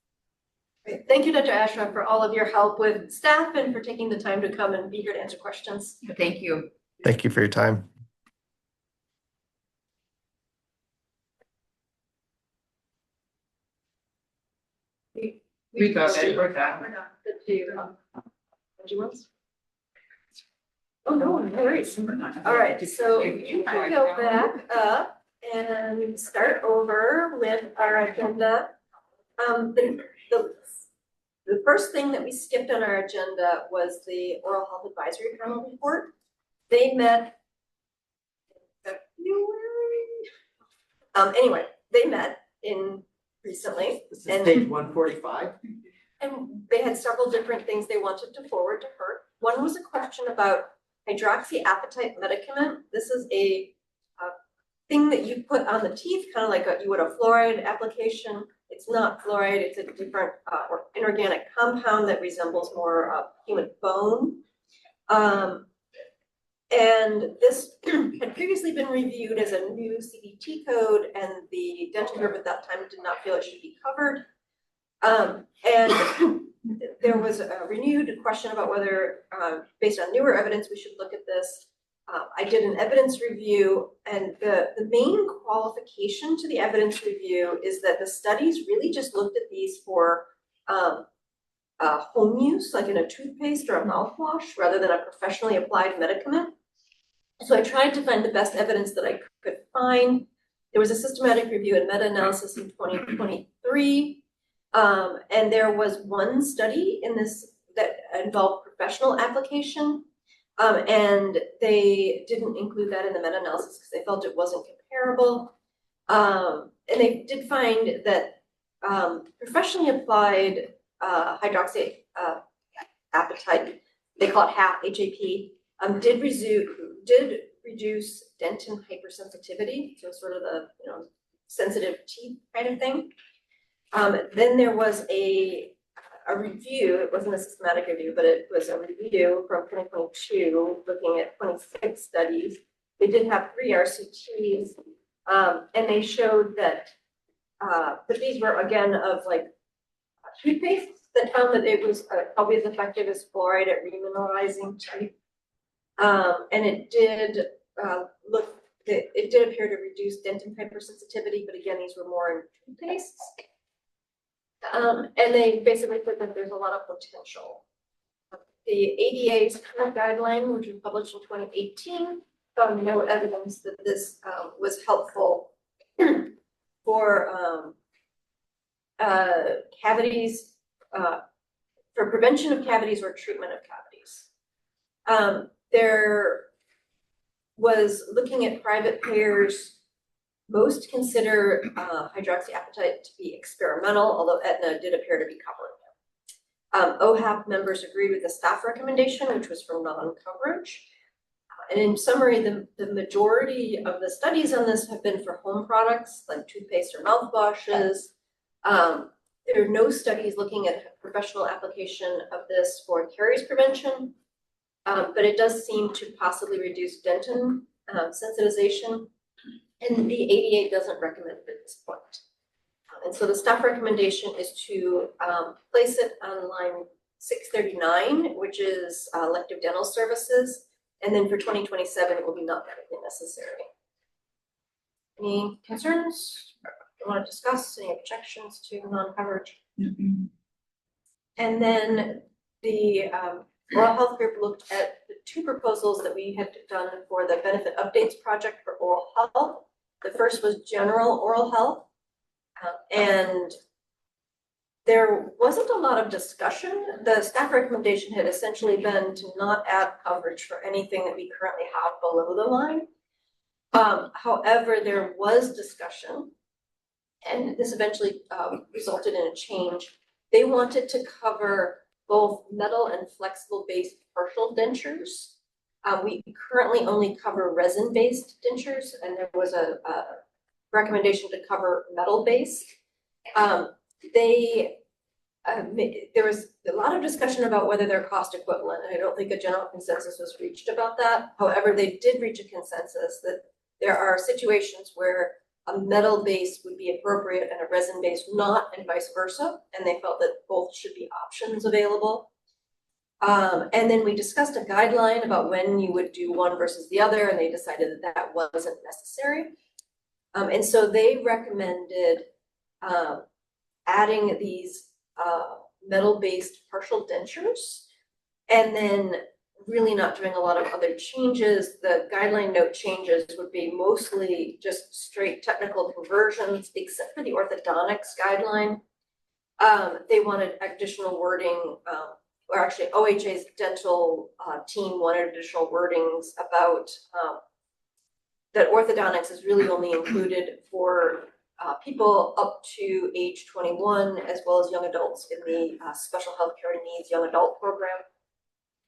Great. Thank you, Dr. Ashraf, for all of your help with staff and for taking the time to come and be here to answer questions. Thank you. Thank you for your time. We got it. We're done. We're done. Did you want? Oh, no worries. All right, so you can go back up and start over with our agenda. The first thing that we skipped on our agenda was the Oral Health Advisory Panel report. They met in February. Anyway, they met recently. This is page 145. And they had several different things they wanted to forward to HERC. One was a question about hydroxyapatite medicament. This is a thing that you put on the teeth, kind of like you would a fluoride application. It's not fluoride, it's a different or inorganic compound that resembles more human bone. And this had previously been reviewed as a new CDT code, and the dental group at that time did not feel it should be covered. And there was a renewed question about whether, based on newer evidence, we should look at this. I did an evidence review, and the main qualification to the evidence review is that the studies really just looked at these for home use, like in a toothpaste or a mouthwash, rather than a professionally applied medicament. So I tried to find the best evidence that I could find. There was a systematic review and meta-analysis in 2023. And there was one study in this that involved professional application. And they didn't include that in the meta-analysis because they felt it wasn't comparable. And they did find that professionally applied hydroxyapatite, they call it HAP, did reduce dentin hypersensitivity, so sort of the sensitive teeth kind of thing. Then there was a review, it wasn't a systematic review, but it was a review from 2022 looking at 26 studies. They did have 3 RCTs, and they showed that, but these were again of like toothpaste that found that it was probably as effective as fluoride at remineralizing teeth. And it did it did appear to reduce dentin hypersensitivity, but again, these were more in toothpastes. And they basically said that there's a lot of potential. The ADA's current guideline, which was published in 2018, found no evidence that this was helpful for cavities, for prevention of cavities or treatment of cavities. There was looking at private payers. Most consider hydroxyapatite to be experimental, although Aetna did appear to be covering it. OHAP members agreed with the staff recommendation, which was for non-coverage. And in summary, the majority of the studies on this have been for home products like toothpaste or mouthwashes. There are no studies looking at professional application of this for caries prevention, but it does seem to possibly reduce dentin sensitization. And the ADA doesn't recommend it at this point. And so the staff recommendation is to place it on line 639, which is elective dental services. And then for 2027, it will be not medically necessary. Any concerns you want to discuss? Any objections to non-coverage? And then the Oral Health Group looked at the 2 proposals that we had done for the benefit updates project for oral health. The first was general oral health, and there wasn't a lot of discussion. The staff recommendation had essentially been to not add coverage for anything that we currently have below the line. However, there was discussion, and this eventually resulted in a change. They wanted to cover both metal and flexible based partial dentures. We currently only cover resin based dentures, and there was a recommendation to cover metal based. There was a lot of discussion about whether they're cost equivalent, and I don't think a general consensus was reached about that. However, they did reach a consensus that there are situations where a metal base would be appropriate and a resin base not, and vice versa. And they felt that both should be options available. And then we discussed a guideline about when you would do one versus the other, and they decided that that wasn't necessary. And so they recommended adding these metal-based partial dentures, and then really not doing a lot of other changes. The guideline note changes would be mostly just straight technical conversions, except for the orthodontics guideline. They wanted additional wording, or actually OHA's dental team wanted additional wordings about that orthodontics is really only included for people up to age 21, as well as young adults in the special healthcare needs young adult program.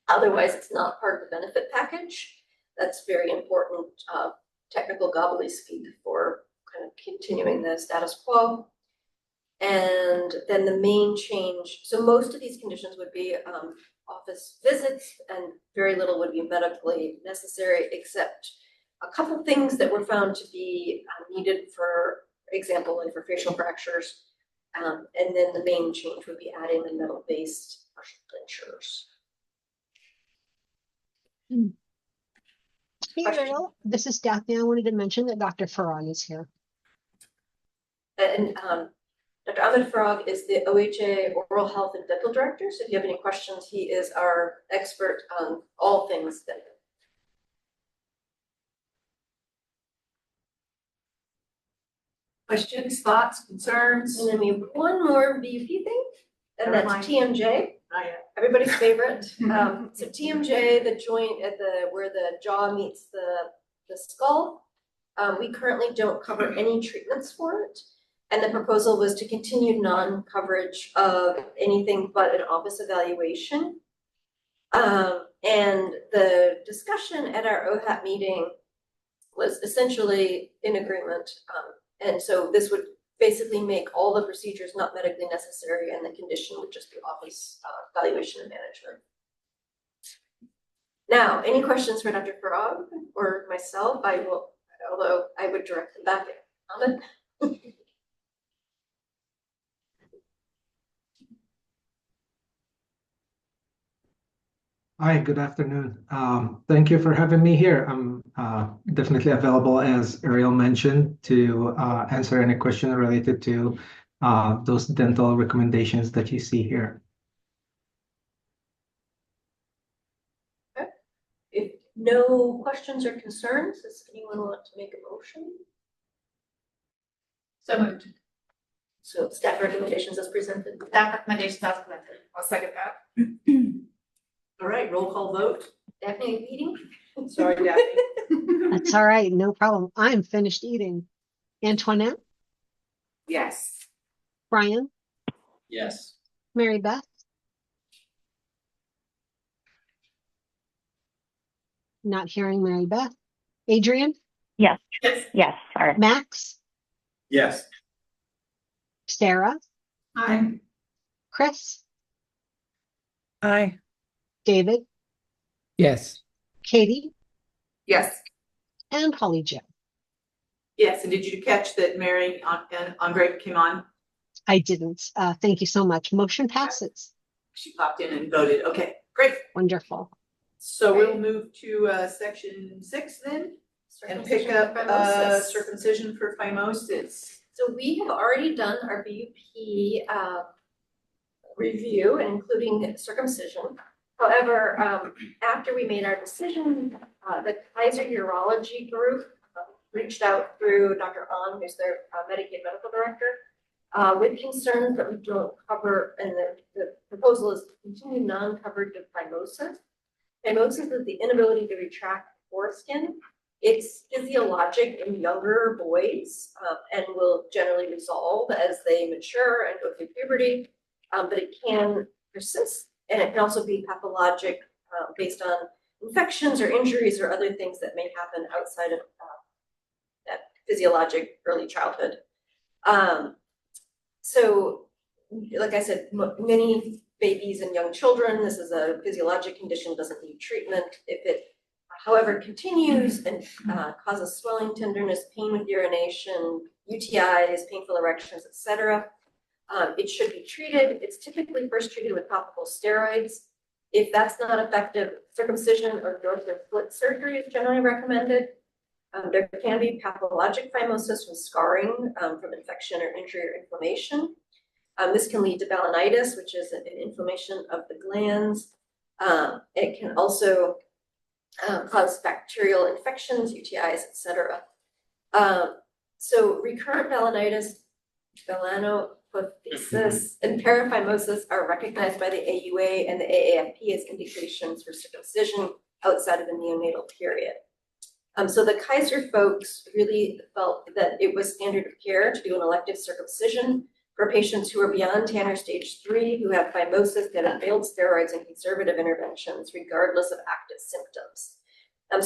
Otherwise, it's not part of the benefit package. That's very important technical gobbledygook for kind of continuing the status quo. And then the main change, so most of these conditions would be office visits, and very little would be medically necessary, except a couple things that were found to be needed, for example, like for facial fractures. And then the main change would be adding the metal-based partial dentures. Hey, Ariel, this is Daphne. I wanted to mention that Dr. Farag is here. And Dr. Ahmed Farag is the OHA Oral Health and Dental Director. So if you have any questions, he is our expert on all things dental. Questions, thoughts, concerns? And then we have one more BUP thing, and Never that's mind. TMJ. Not yet. Everybody's favorite. So TMJ, the joint at where the jaw meets the skull, we currently don't cover any treatments for it. And the proposal was to continue non-coverage of anything but an office evaluation. And the discussion at our OHAP meeting was essentially in agreement. And so this would basically make all the procedures not medically necessary, and the condition would just be office evaluation and management. Now, any questions for Dr. Farag or myself? I will, although I would direct them back at Ahmed. Hi, good afternoon. Thank you for having me here. I'm definitely available, as Ariel mentioned, to answer any question related to those dental recommendations that you see here. Okay. If no questions or concerns, does anyone want to make a motion? So moved. So staff recommendations as presented. Staff recommendations as presented. I'll second that. All right, roll call vote. Daphne eating? Sorry, Daphne. That's all right, no problem. I'm finished eating. Antoinette, Yes. Brian, Yes. Mary Beth, not hearing Mary Beth. Adrian, Yes. Yes, sorry. Max, Yes. Sarah, Aye. Chris, Aye. David, Yes. Katie, Yes. and Holly Jo. Yes, and did you catch that Mary Andre came on? I didn't. Thank you so much. Motion passes. She popped in and voted. Okay, great. Wonderful. So we'll move to section 6 then, and pick up Phimosis. circumcision for phimosis. So we have already done our BUP review, including circumcision. However, after we made our decision, the Kaiser Urology Group reached out through Dr. Ahn, who's their Medicaid medical director, with concerns that we don't cover, and the proposal is to continue non-coverage of phimosis. Phimosis is the inability to retract foreskin. It's physiologic in younger boys and will generally resolve as they mature and go through puberty, but it can persist, and it can also be pathologic based on infections or injuries or other things that may happen outside of that physiologic early childhood. So, like I said, many babies and young children, this is a physiologic condition, doesn't need treatment. If it however, continues and causes swelling, tenderness, pain with urination, UTIs, painful erections, etc., it should be treated. It's typically first treated with topical steroids. If that's not effective, circumcision or dorsal split surgery is generally recommended. There can be pathologic phimosis from scarring from infection or injury or inflammation. This can lead to balanitis, which is an inflammation of the glands. It can also cause bacterial infections, UTIs, etc. So recurrent balanitis, melanohyphosis, and paraphimosis are recognized by the AUA and the AAFP as indications for circumcision outside of the neonatal period. So the Kaiser folks really felt that it was standard of care to do an elective circumcision for patients who are beyond Tanner stage 3, who have phimosis that have failed steroids and conservative interventions, regardless of active symptoms.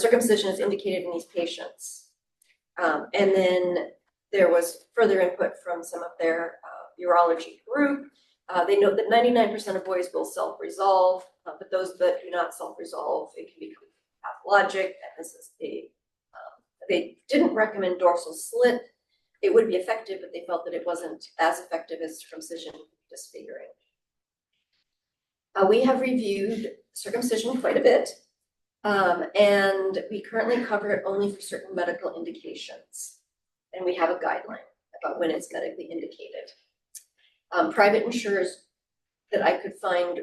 Circumcision is indicated in these patients. And then there was further input from some of their urology group. They note that 99% of boys will self-resolve, but those that do not self-resolve, it can become pathologic, and this is they didn't recommend dorsal slit. It would be effective, but they felt that it wasn't as effective as circumcision disfiguring. We have reviewed circumcision quite a bit, and we currently cover it only for certain medical indications. And we have a guideline about when it's medically indicated. Private insurers that I could find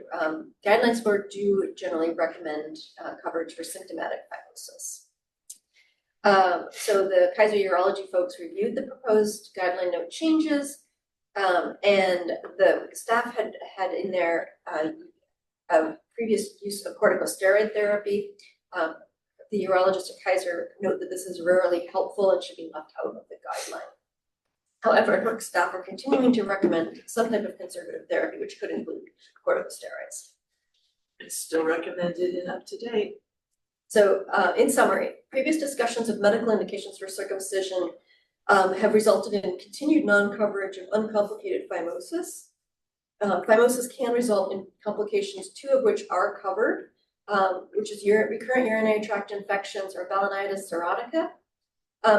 guidelines for do generally recommend coverage for symptomatic phimosis. So the Kaiser Urology folks reviewed the proposed guideline note changes, and the staff had in their previous use of corticosteroid therapy. The urologist at Kaiser note that this is rarely helpful and should be left out of the guideline. However, HERC staff are continuing to recommend some type of conservative therapy, which could include corticosteroids. It's still recommended and up to date. So in summary, previous discussions of medical indications for circumcision have resulted in continued non-coverage of uncomplicated phimosis. Phimosis can result in complications, 2 of which are covered, which is recurrent urinary tract infections or balanitis serotica.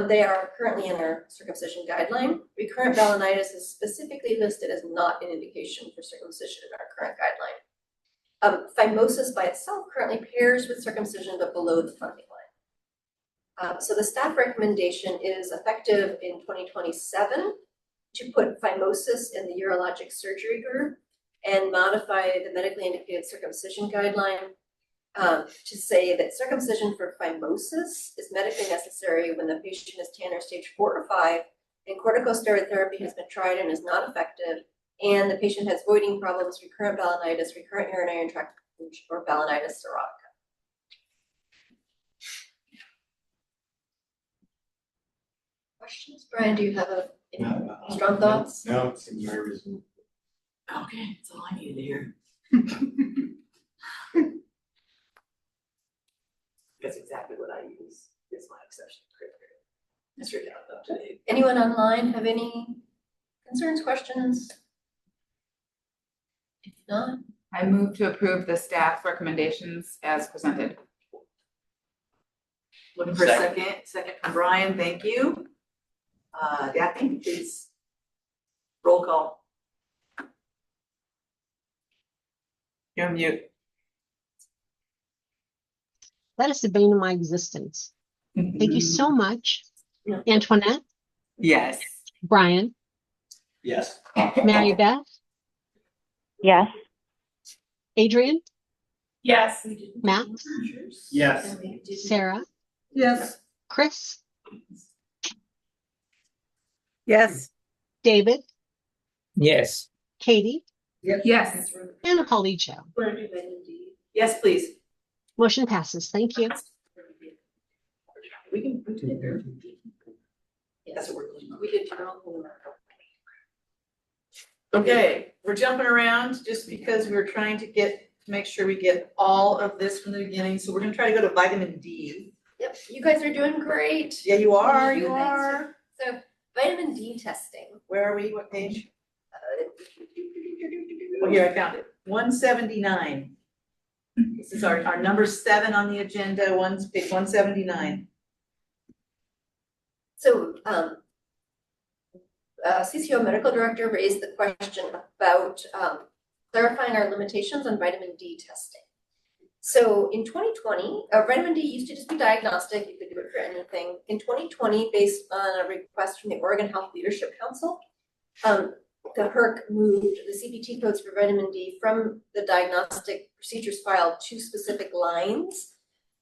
They are currently in our circumcision guideline. Recurrent balanitis is specifically listed as not an indication for circumcision in our current guideline. Phimosis by itself currently pairs with circumcision, but below the funding line. So the staff recommendation is effective in 2027 to put phimosis in the urologic surgery group and modify the medically indicated circumcision guideline to say that circumcision for phimosis is medically necessary when the patient is Tanner stage 4 or 5 and corticosteroid therapy has been tried and is not effective, and the patient has voiding problems, recurrent balanitis, recurrent urinary tract, or balanitis serotica. Questions? Brian, do you have any strong thoughts? No, it seems very reasonable. Okay, that's all I needed to hear. That's exactly what I use. It's my exception criteria. It's written out up to date. Anyone online have any concerns, questions? If not, I move to approve the staff recommendations as presented. Looking for a second from Brian, thank you. Daphne, please. Roll call. You're on mute. That is the bane of my existence. Thank you so much, Antoinette. Yes. Brian. Yes. Mary Beth. Yes. Adrian. Yes. Max. Yes. Sarah. Yes. Chris. Yes. David. Yes. Katie. Yes. And Holly Joe. Yes, please. Motion passes. Thank you. We can put it there. That's what we're doing. We did general. Okay, we're jumping around just because we're trying to make sure we get all of this from the beginning. So we're gonna try to go to vitamin D. yep, you guys are doing great. Yeah, you are, Thanks. you are. So vitamin D testing. Where are we? What page? Oh, here, I found it. 179. This is our number 7 on the agenda, page 179. So, CCO medical director raised the question about clarifying our limitations on vitamin D testing. So in 2020, vitamin D used to just be diagnostic, you could do it for anything. In 2020, based on a request from the Oregon Health Leadership Council, the HERC moved the CPT codes for vitamin D from the diagnostic procedures file to specific lines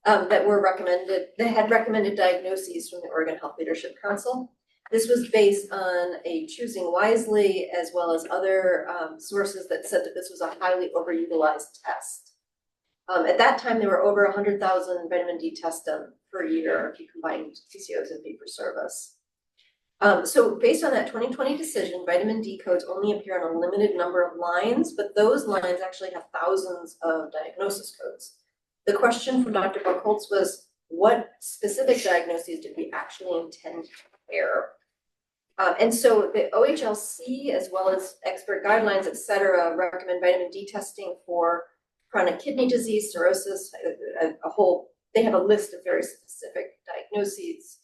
that were recommended, that had recommended diagnoses from the Oregon Health Leadership Council. This was based on a choosing wisely, as well as other sources that said that this was a highly overutilized test. At that time, there were over 100,000 vitamin D tests done per year if you combined CCOs and fee-for-service. So based on that 2020 decision, vitamin D codes only appear on a limited number of lines, but those lines actually have thousands of diagnosis codes. The question from Dr. Buchholz was, what specific diagnoses did we actually intend to compare? And so the OHLC, as well as expert guidelines, et cetera, recommend vitamin D testing for chronic kidney disease, cirrhosis, they have a list of very specific diagnoses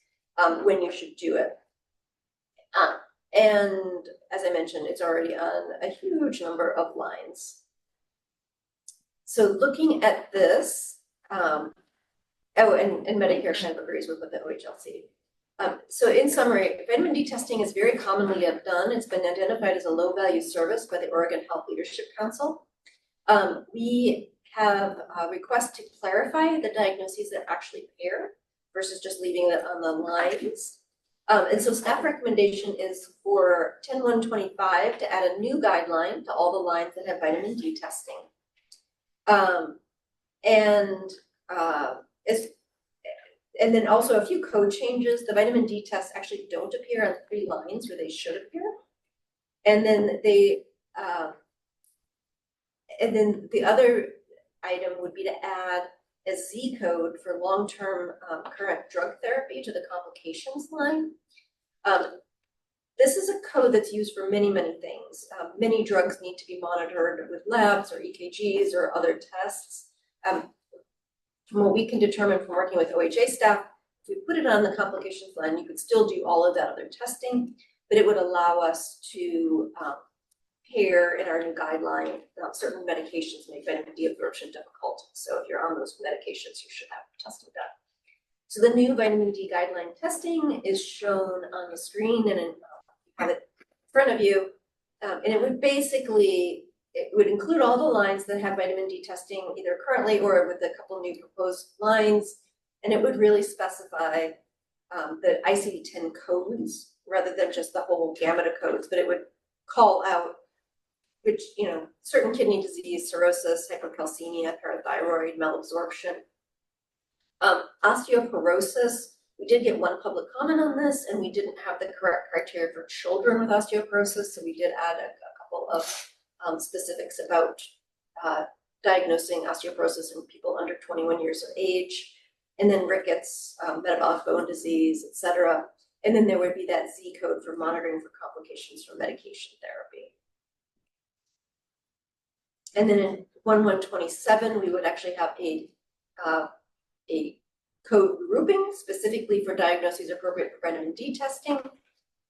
when you should do it. And as I mentioned, it's already on a huge number of lines. So looking at this, and Medicare kind of agrees with the OHLC. So in summary, vitamin D testing is very commonly done. It's been identified as a low-value service by the Oregon Health Leadership Council. We have a request to clarify the diagnoses that actually pair versus just leaving it on the lines. And so staff recommendation is for 10.1.25 to add a new guideline to all the lines that have vitamin D testing. And then also a few code changes. The vitamin D tests actually don't appear on 3 lines where they should appear. And then the other item would be to add a Z code for long-term current drug therapy to the complications line. This is a code that's used for many, many things. Many drugs need to be monitored with labs or EKGs or other tests. From what we can determine from working with OHA staff, if we put it on the complications line, you could still do all of that other testing, but it would allow us to pair in our new guideline. Certain medications make vitamin D absorption difficult. So if you're on those medications, you should have testing done. So the new vitamin D guideline testing is shown on the screen, and you have it in front of you. And it would include all the lines that have vitamin D testing either currently or with a couple new proposed lines. And it would really specify the ICD-10 codes rather than just the whole gamut of codes, but it would call out which, certain kidney disease, cirrhosis, hypercalcemia, parathyroid, malabsorption. Osteoporosis, we did get one public comment on this, and we didn't have the correct criteria for children with osteoporosis, so we did add a couple of specifics about diagnosing osteoporosis in people under 21 years of age, and then rickets, metabolic bone disease, et cetera. And then there would be that Z code for monitoring for complications from medication therapy. And then in 1.1.27, we would actually have a code grouping specifically for diagnoses appropriate for vitamin D testing.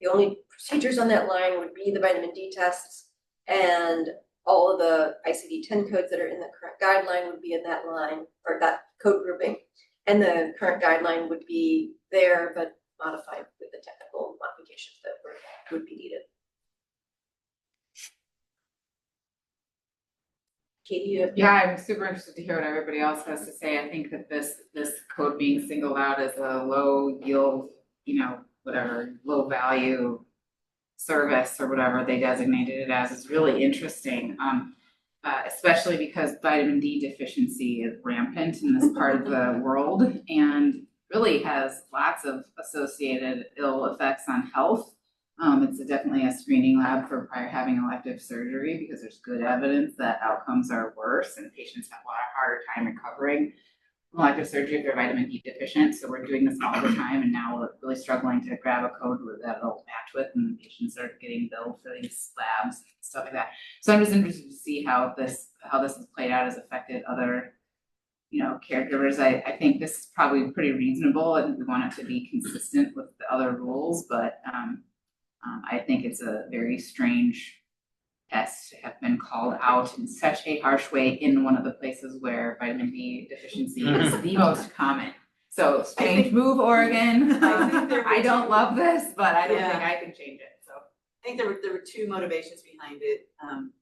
The only procedures on that line would be the vitamin D tests, and all of the ICD-10 codes that are in the current guideline would be in that line, or that code grouping. And the current guideline would be there, but modified with the technical modifications that would be needed. Katie, yeah, I'm super interested to hear what everybody else has to say. I think that this code being singled out as a low yield, low value service or whatever they designated it as is really interesting. Especially because vitamin D deficiency is rampant in this part of the world and really has lots of associated ill effects on health. It's definitely a screening lab for prior having elective surgery because there's good evidence that outcomes are worse and patients have a lot harder time recovering from elective surgery if they're vitamin D deficient. So we're doing this all the time, and now we're really struggling to grab a code that it'll match with, and patients are getting billed for these labs and stuff like that. So I'm just interested to see how this has played out, has affected other caregivers. I think this is probably pretty reasonable. I think we want it to be consistent with the other rules, but I think it's a very strange test to have been called out in such a harsh way in one of the places where vitamin D deficiency is the most common. So strange move, Oregon. I don't love this, but I don't think I can change it. So I think there were two motivations behind it.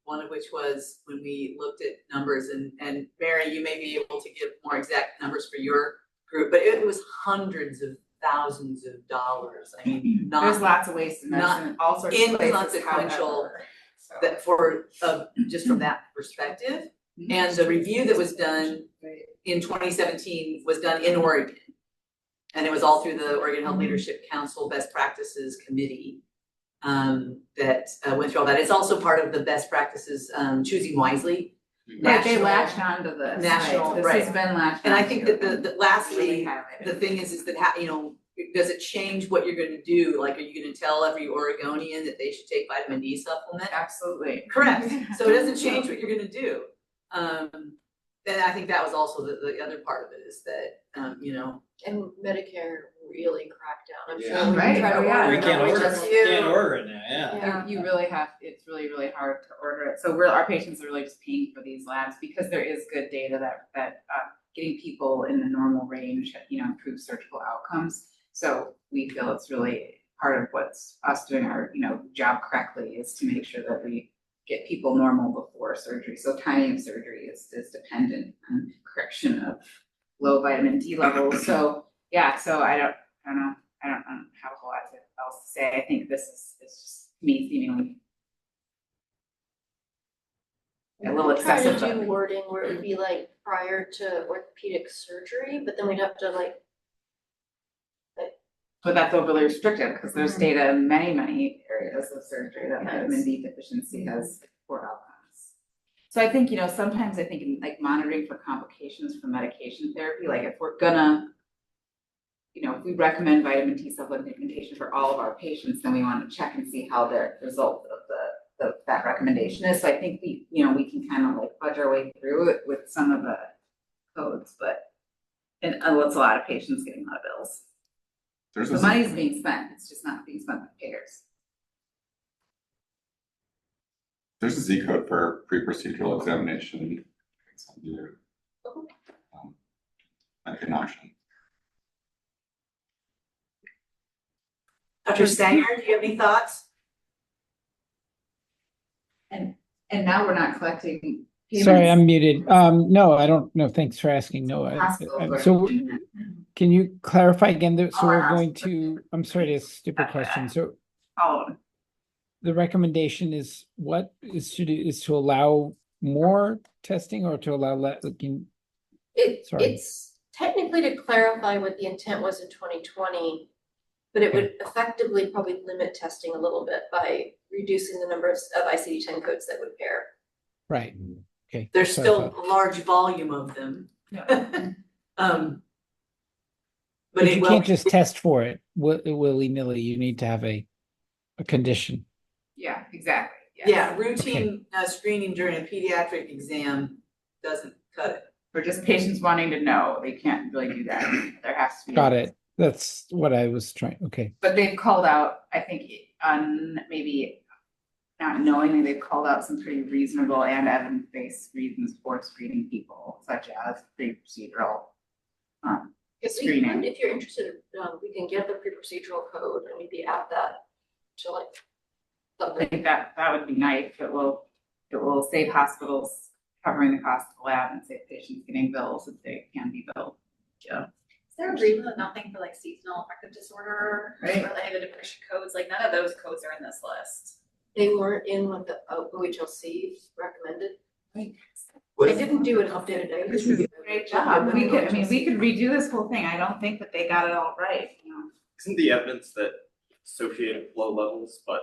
One of which was when we looked at numbers, and Mary, you may be able to give more exact numbers for your group, but it was hundreds of thousands of dollars. I mean, there's lots of ways to measure all sorts of places. Inconsequential. That for just from that perspective, and the review that was done in 2017 was done in Oregon, and it was all through the Oregon Health Leadership Council Best Practices Committee that went through all that. It's also part of the best practices choosing wisely. Right, they latched onto this. National, this right. has been latched. And I think that the lastly, the thing is that does it change what you're going to do? Like, are you going to tell every Oregonian that they should take vitamin D supplement? Absolutely. Correct. So it doesn't change what you're going to do. And I think that was also the other part of it is that, And Medicare really cracked down. I'm Yeah. sure we Right. can try to Oh, yeah. order We can't it, order just it. you. Can't order it now, yeah. Yeah. You really have, it's really, really hard to order it. So our patients are really just paying for these labs because there is good data that getting people in the normal range, improves surgical outcomes. So we feel it's really part of what's us doing our, job correctly is to make sure that we get people normal before surgery. So timing of surgery is dependent on correction of low vitamin D levels. So yeah, so I don't know. I don't have a whole lot else to say. I think this is just me seemingly a little excessive. Try to do wording where it would be like prior to orthopedic surgery, but then we'd have to But that's overly restrictive because there's data in many, many areas of surgery that vitamin D deficiency has poor outcomes. So I think, sometimes I think in like monitoring for complications from medication therapy, like if we're gonna, if we recommend vitamin D supplementation for all of our patients, then we want to check and see how the result of that recommendation is. So I think we can kind of like fudge our way through it with some of the codes, and it's a lot of patients getting a lot of bills. The money's being spent, it's just not being spent by payers. There's a Z code for pre-procedural examination. I can option. Dr. Stanger, do you have any thoughts? And now we're not collecting payments. Sorry, I'm muted. No, I don't know. Thanks for asking. No, so can you clarify again? So we're going to, I'm sorry to ask a stupid question. So the recommendation is what is to allow more testing or to allow It's technically to clarify what the intent was in 2020, but it would effectively probably limit testing a little bit by reducing the number of ICD-10 codes that would pair. Right. Okay. There's still a large volume of them. But you can't just test for it willy-nilly. You need to have a condition. Yeah, exactly. Yes. Yeah, routine screening during a pediatric exam doesn't cut it. For just patients wanting to know, they can't really do that. There has to be. Got it. That's what I was trying. Okay. But they've called out, I think, maybe not knowingly, they've called out some pretty reasonable and evidence-based reasons for screening people, such as pre-procedural screening. If you're interested, we can get the pre-procedural code and maybe add that to I think that would be nice. It will save hospitals covering the cost of the lab and save patients getting bills if they can be billed. Yeah. Is there a reason that nothing for like seasonal affective disorder or any of the depression codes? Like none of those codes are in this list. They weren't in what the OHLC recommended. They didn't do an updated data. This is a great job. We could redo this whole thing. I don't think that they got it all right. Isn't the evidence that associated with low levels, but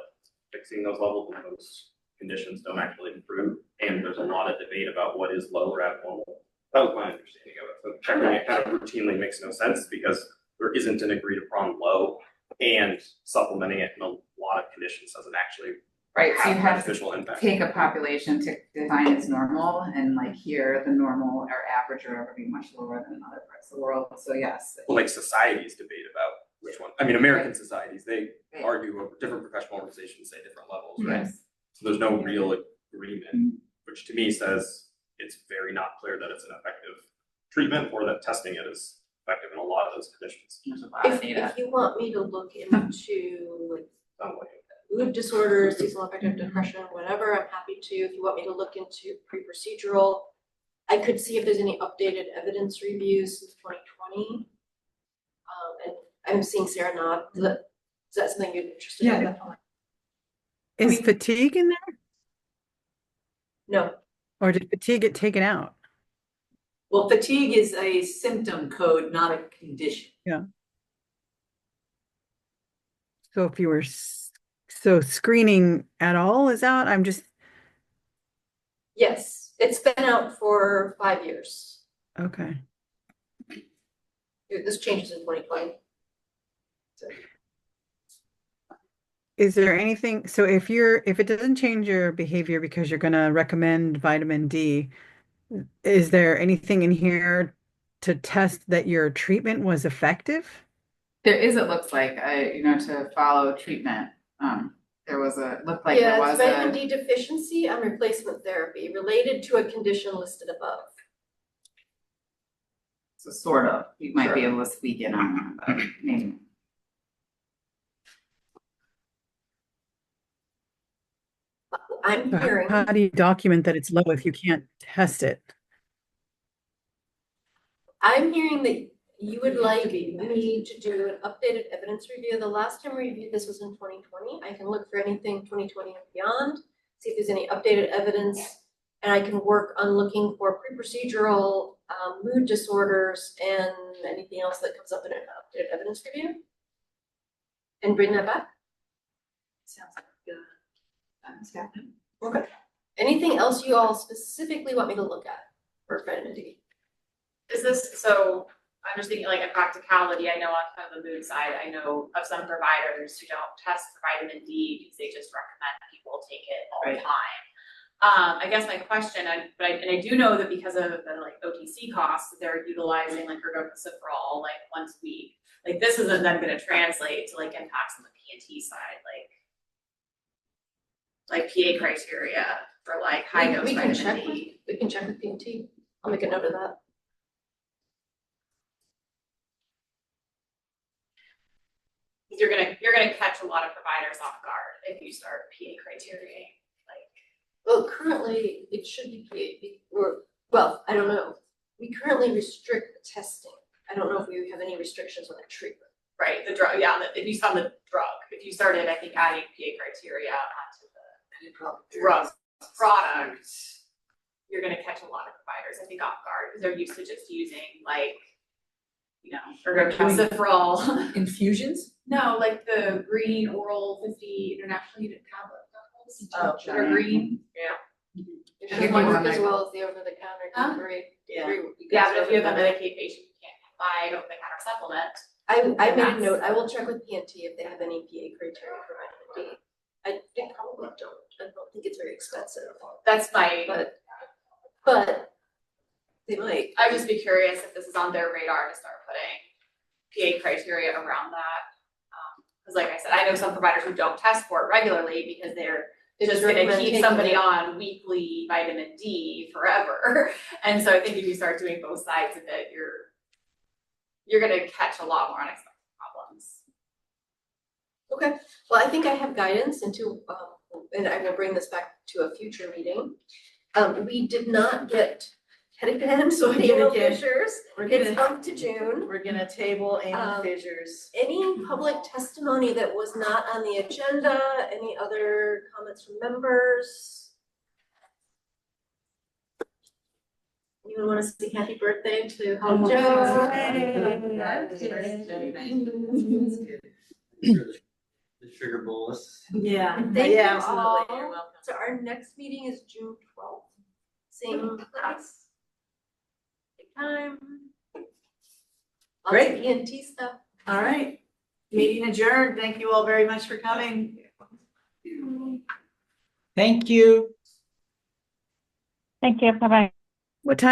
fixing those levels and those conditions don't actually improve? And there's a lot of debate about what is low or abnormal. That was my understanding of it. So checking it kind of routinely makes no sense because there isn't an agreed upon low, and supplementing it in a lot of conditions doesn't actually Right, so you have have to beneficial impact. take a population to define as normal, and like here, the normal or average or whatever be much lower than in other parts of the world, so yes. Well, like societies debate about which one, I mean, American societies, they Right. argue over different professional organizations say different levels, right? Yes. So there's no real agreement, which to me says it's very not clear that it's an effective treatment or that testing it is effective in a lot of those conditions. There's a lot of If data. you want me to look into mood disorders, seasonal affective depression, whatever, I'm happy to. If you want me to look into pre-procedural, I could see if there's any updated evidence reviews since 2020. And I'm seeing Sarah nod. Is that something you're interested in? Yeah. Is fatigue in there? No. Or did fatigue get taken out? Well, fatigue is a symptom code, not a condition. Yeah. So if you were, so screening at all is out? I'm just, Yes, it's been out for 5 years. okay. This changes in 2020. Is there anything, so if it doesn't change your behavior because you're gonna recommend vitamin D, is there anything in here to test that your treatment was effective? There is, it looks like, to follow treatment, there was looked like there was vitamin D deficiency and replacement therapy related to a condition listed above. So sort of, you might be Sure. able to squeak in on that, but maybe. I'm So hearing. how do you document that it's low if you can't test it? I'm hearing that you would like me to do an updated evidence review. The last time we reviewed this was in 2020. I can look for anything 2020 and beyond, see if there's any updated evidence, and I can work on looking for pre-procedural mood disorders and anything else that comes up in an updated evidence review, and bring that back. Sounds like that's happening. Okay. Anything else you all specifically want me to look at for vitamin D? Is this, so I'm just thinking like a practicality, I know on kind of the mood side, I know of some providers who don't test for vitamin D because they just recommend people take it all the time. I guess my question, and I do know that because of the like OTC costs, they're utilizing like ergonomosifrol like once a week. Like this isn't then gonna translate to like impacts on the P&T side, like PA criteria for like high dose vitamin D. We can check with P&T. I'll make a note of that. You're gonna catch a lot of providers off guard if you start PA criteria. Well, currently it should be PA, or, well, I don't know. We currently restrict the testing. I don't know if we have any restrictions on the treatment. Right, the drug, yeah, if you found the drug, if you started, I think, adding PA criteria onto the drug product, you're gonna catch a lot of providers, I think, off guard, because they're used to just using like, ergonomosifrol. Infusions? No, like the green oral 50 international unit tablet. That are green. Yeah. It should work as well as the over-the-counter D3. Yeah, but if you have a Medicaid patient, you can't buy over-the-counter supplement. I made a note. I will check with P&T if they have any PA criteria for vitamin D. They probably don't. I don't think it's very expensive. That's my. But they might. I'd just be curious if this is on their radar to start putting PA criteria around that. Because like I said, I know some providers who don't test for it regularly because they're just gonna keep somebody on weekly vitamin D forever. And so I think if you start doing both sides of it, you're gonna catch a lot more unexpected problems. Okay, well, I think I have guidance into, and I will bring this back to a future meeting. We did not get head so anal fissures. It's up to June. We're gonna table anal fissures. Any public testimony that was not on the agenda, any other comments from members? Anyone want to say happy birthday to Joe? The sugar bolus. Yeah. Thank you all. So our next meeting is June 12th. Same place. Same time. Great. Lots of ENT stuff. All right, meeting adjourned. Thank you all very much for coming. Thank you. Thank you. Bye-bye. What time?